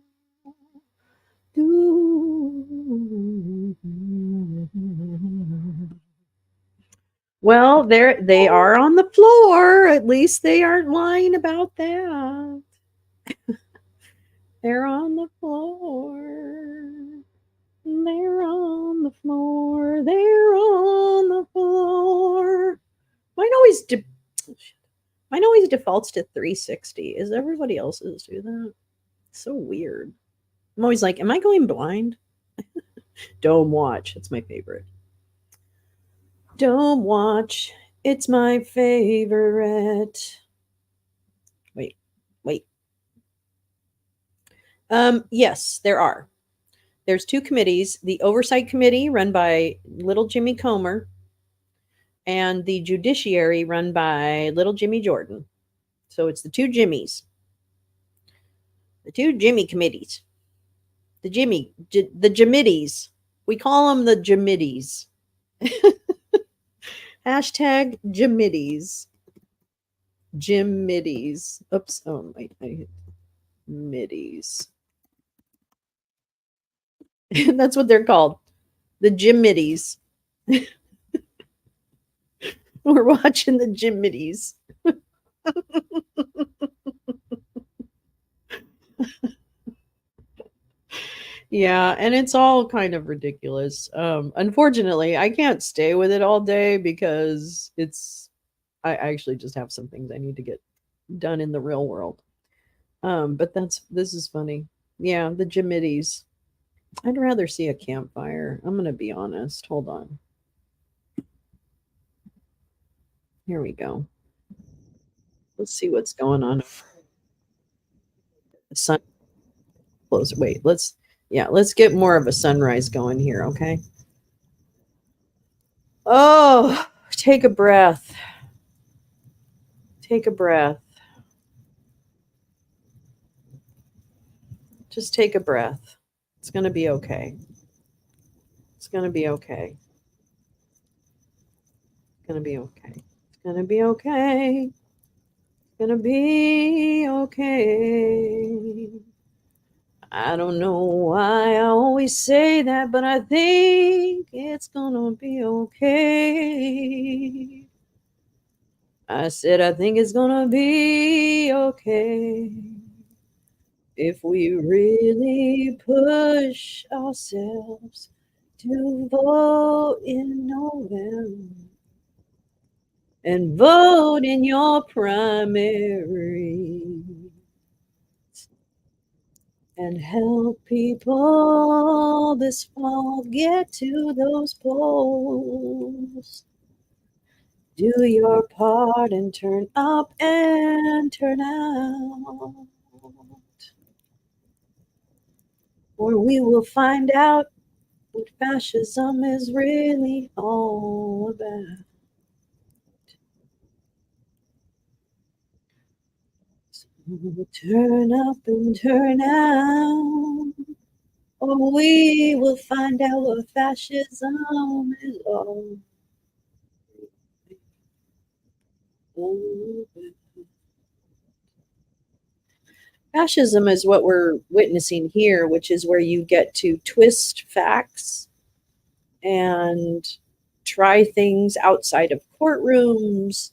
Well, they are on the floor. At least they aren't lying about that. They're on the floor. They're on the floor. They're on the floor. Mine always defaults to 360. Is everybody else's do that? So weird. I'm always like, am I going blind? Dome watch. It's my favorite. Dome watch. It's my favorite. Wait. Yes, there are. There's 2 committees, the Oversight Committee run by little Jimmy Comer and the Judiciary run by little Jimmy Jordan. So it's the 2 Jimmies. The 2 Jimmy committees. The Jimitties. We call them the Jimitties. Hashtag Jimitties. Jimitties. Oops. Oh, I hit middies. That's what they're called. The Jimitties. We're watching the Jimitties. Yeah, and it's all kind of ridiculous. Unfortunately, I can't stay with it all day because I actually just have some things I need to get done in the real world. But this is funny. Yeah, the Jimitties. I'd rather see a campfire. I'm gonna be honest. Hold on. Here we go. Let's see what's going on. The sun close. Wait, let's get more of a sunrise going here, okay? Oh, take a breath. Take a breath. Just take a breath. It's going to be okay. It's going to be okay. It's going to be okay. It's going to be okay. It's going to be okay. I don't know why I always say that, but I think it's going to be okay. I said I think it's going to be okay. If we really push ourselves to vote in November and vote in your primary and help people this fall get to those polls. Do your part and turn up and turn out. Or we will find out what fascism is really all about. So turn up and turn out. Or we will find out what fascism is all about. Fascism is what we're witnessing here, which is where you get to twist facts and try things outside of courtrooms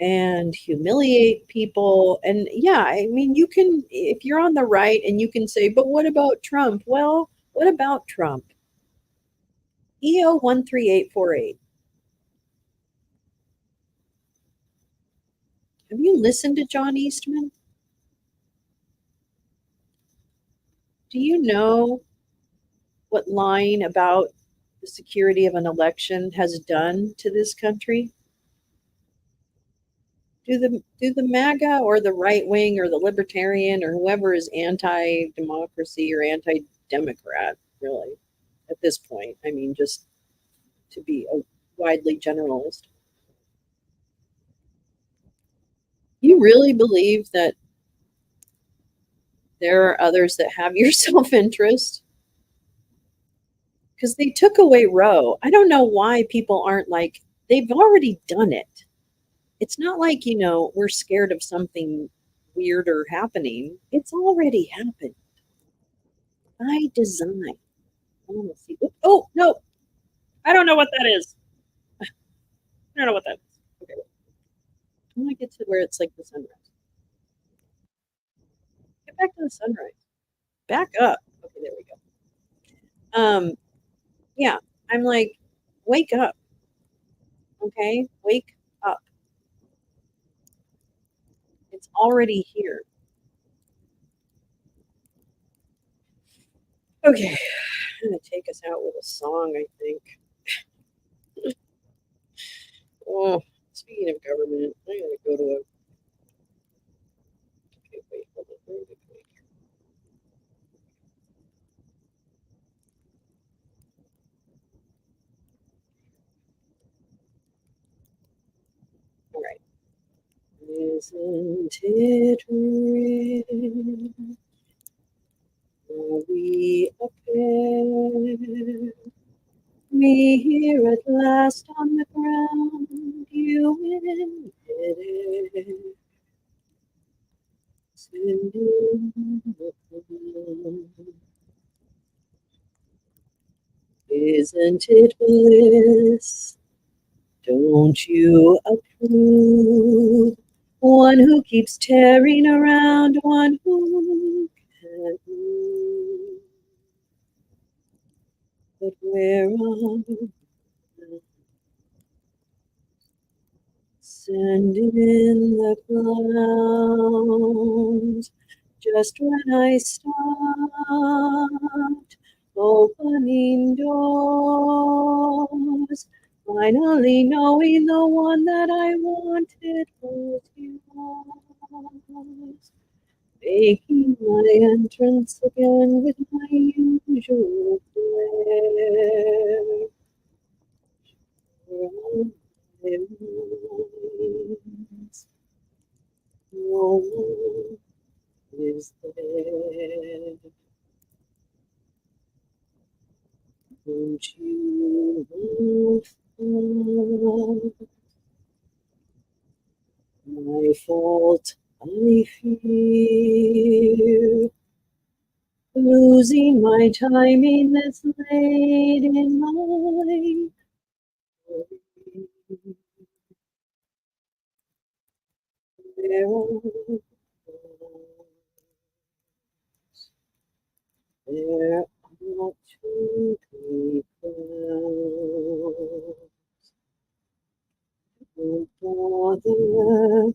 and humiliate people. And yeah, I mean, you can, if you're on the right and you can say, but what about Trump? Well, what about Trump? EO 13848. Have you listened to John Eastman? Do you know what lying about the security of an election has done to this country? Do the MAGA or the right wing or the libertarian or whoever is anti-democracy or anti-democrat, really, at this point? I mean, just to be a widely generalist. You really believe that there are others that have your self-interest? Because they took away Roe. I don't know why people aren't like, they've already done it. It's not like, we're scared of something weirder happening. It's already happened by design. I want to see. Oh, no. I don't know what that is. I don't know what that is. Okay. I want to get to where it's like the sunrise. Get back to the sunrise. Back up. Okay, there we go. Yeah, I'm like, wake up. Okay, wake up. It's already here. Okay, I'm gonna take us out with a song, I think. Oh, speaking of government, I'm gonna go to a. Okay, wait, hold on. Where did it go? All right. Isn't it rich? Are we up here? Me here at last on the ground, you in midair. Sending the flood. Isn't it bliss? Don't you approve? One who keeps tearing around, one who can't move. But where are you? Sending in the clouds. Just when I stopped opening doors, finally knowing the one that I wanted was yours. Making my entrance again with my usual flair. No one is there. Don't you know my fault? I fear losing my timing this late in my life. There are two people. Don't bother.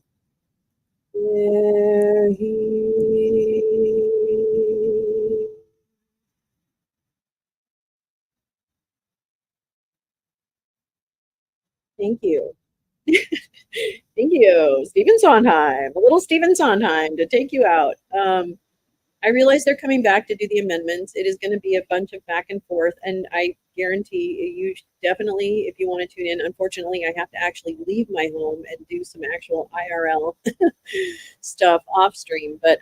They're here. Thank you. Thank you, Stephen Sondheim. A little Stephen Sondheim to take you out. I realize they're coming back to do the amendments. It is going to be a bunch of back and forth, and I guarantee you definitely, if you want to tune in, unfortunately, I have to actually leave my home and do some actual IRL stuff off stream. But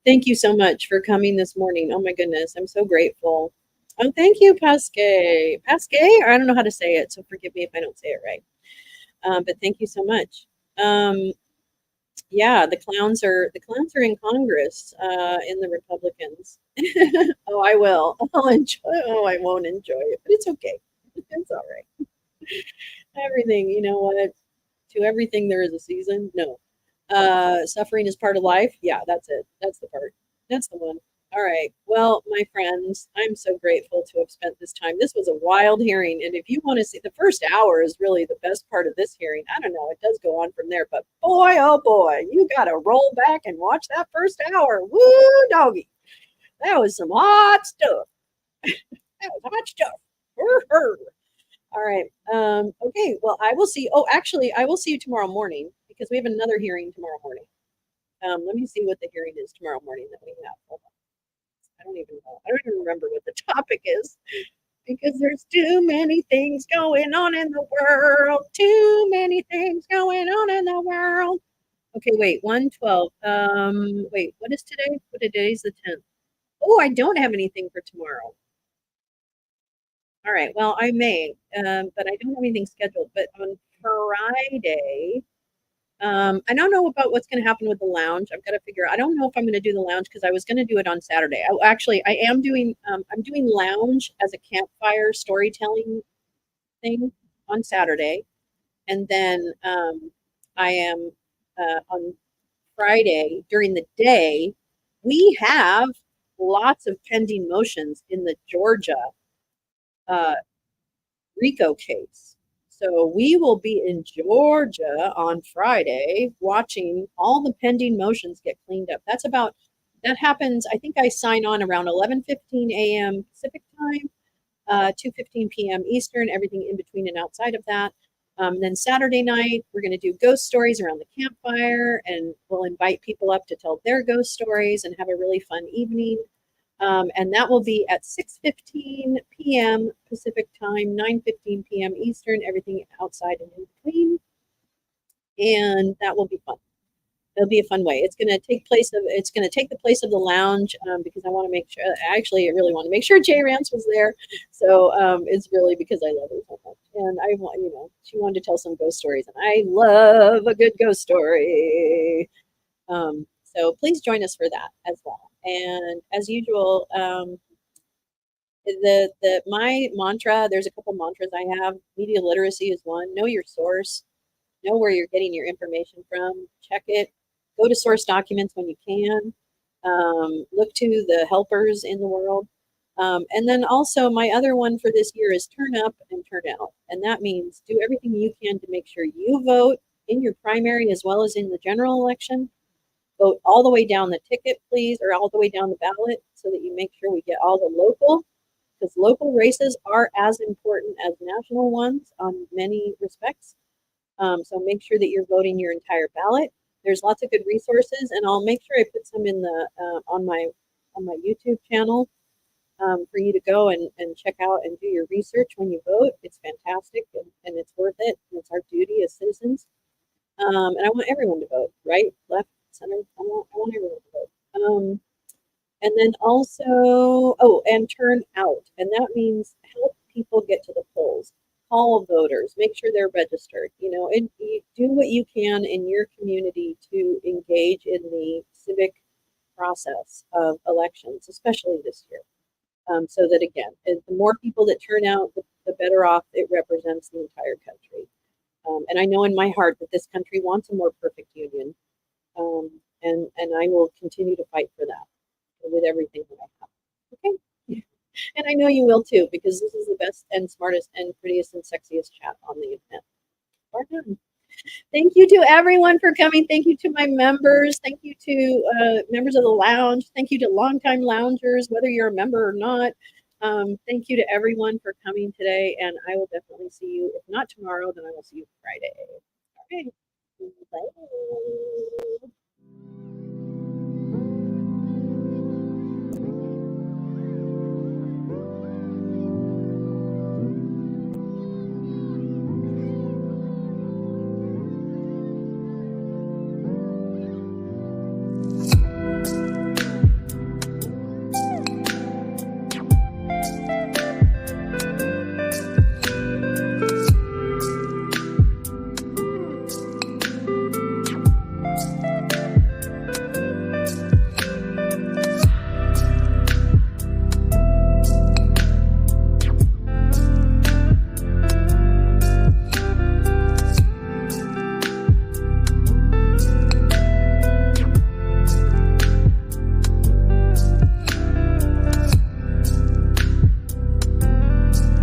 thank you so much for coming this morning. Oh my goodness, I'm so grateful. Oh, thank you, Pasquet. Pasquet, or I don't know how to say it, so forgive me if I don't say it right. But thank you so much. Yeah, the clowns are in Congress, in the Republicans. Oh, I will. I'll enjoy. Oh, I won't enjoy it, but it's okay. It's all right. Everything, you know what? To everything there is a season. No. Suffering is part of life. Yeah, that's it. That's the part. That's the one. All right. Well, my friends, I'm so grateful to have spent this time. This was a wild hearing. And if you want to see, the first hour is really the best part of this hearing. I don't know, it does go on from there, but boy, oh boy, you got to roll back and watch that first hour. Woo, doggy. That was some hot stuff. That was hot stuff. All right. Okay. Well, I will see. Oh, actually, I will see you tomorrow morning because we have another hearing tomorrow morning. Let me see what the hearing is tomorrow morning that we have. Hold on. I don't even know. I don't even remember what the topic is because there's too many things going on in the world. Too many things going on in the world. Okay, wait, 112. Wait, what is today? What today's the 10th? Oh, I don't have anything for tomorrow. All right, well, I may, but I don't have anything scheduled. But on Friday, I don't know about what's going to happen with the lounge. I've got to figure. I don't know if I'm going to do the lounge because I was going to do it on Saturday. I am doing. I'm doing lounge as a campfire storytelling thing on Saturday, and then I am on Friday during the day. We have lots of pending motions in the Georgia RICO case. So we will be in Georgia on Friday watching all the pending motions get cleaned up. That happens, I think I sign on around 11:15 a.m. Pacific time, 2:15 p.m. Eastern, everything in between and outside of that. Then Saturday night, we're going to do ghost stories around the campfire, and we'll invite people up to tell their ghost stories and have a really fun evening. And that will be at 6:15 p.m. Pacific time, 9:15 p.m. Eastern, everything outside and in between. And that will be fun. It'll be a fun way. It's going to take the place of the lounge because I want to make sure. Actually, I really want to make sure Jay Rance was there. So it's really because I love her so much, and I want she wanted to tell some ghost stories, and I love a good ghost story. So please join us for that as well. And as usual, my mantra. There's a couple mantras I have. Media literacy is one. Know your source. Know where you're getting your information from. Check it. Go to source documents when you can. Look to the helpers in the world. And then also my other one for this year is turn up and turn out. And that means do everything you can to make sure you vote in your primary as well as in the general election. Vote all the way down the ticket, please, or all the way down the ballot so that you make sure we get all the local, because local races are as important as national ones on many respects. So make sure that you're voting your entire ballot. There's lots of good resources, and I'll make sure I put some in the on my YouTube channel for you to go and check out and do your research when you vote. It's fantastic and it's worth it. And it's our duty as citizens. And I want everyone to vote, right, left, center. I want everyone to vote. And then also, and turn out, and that means help people get to the polls. Call voters, make sure they're registered. And you do what you can in your community to engage in the civic process of elections, especially this year. So that again, the more people that turn out, the better off it represents the entire country. And I know in my heart that this country wants a more perfect union, and I will continue to fight for that with everything that I have. Okay. And I know you will too, because this is the best and smartest and prettiest and sexiest chat on the internet. Bar none. Thank you to everyone for coming. Thank you to my members. Thank you to members of the lounge. Thank you to longtime loungers, whether you're a member or not. Thank you to everyone for coming today. And I will definitely see you, if not tomorrow, then I will see you Friday. Okay. Bye.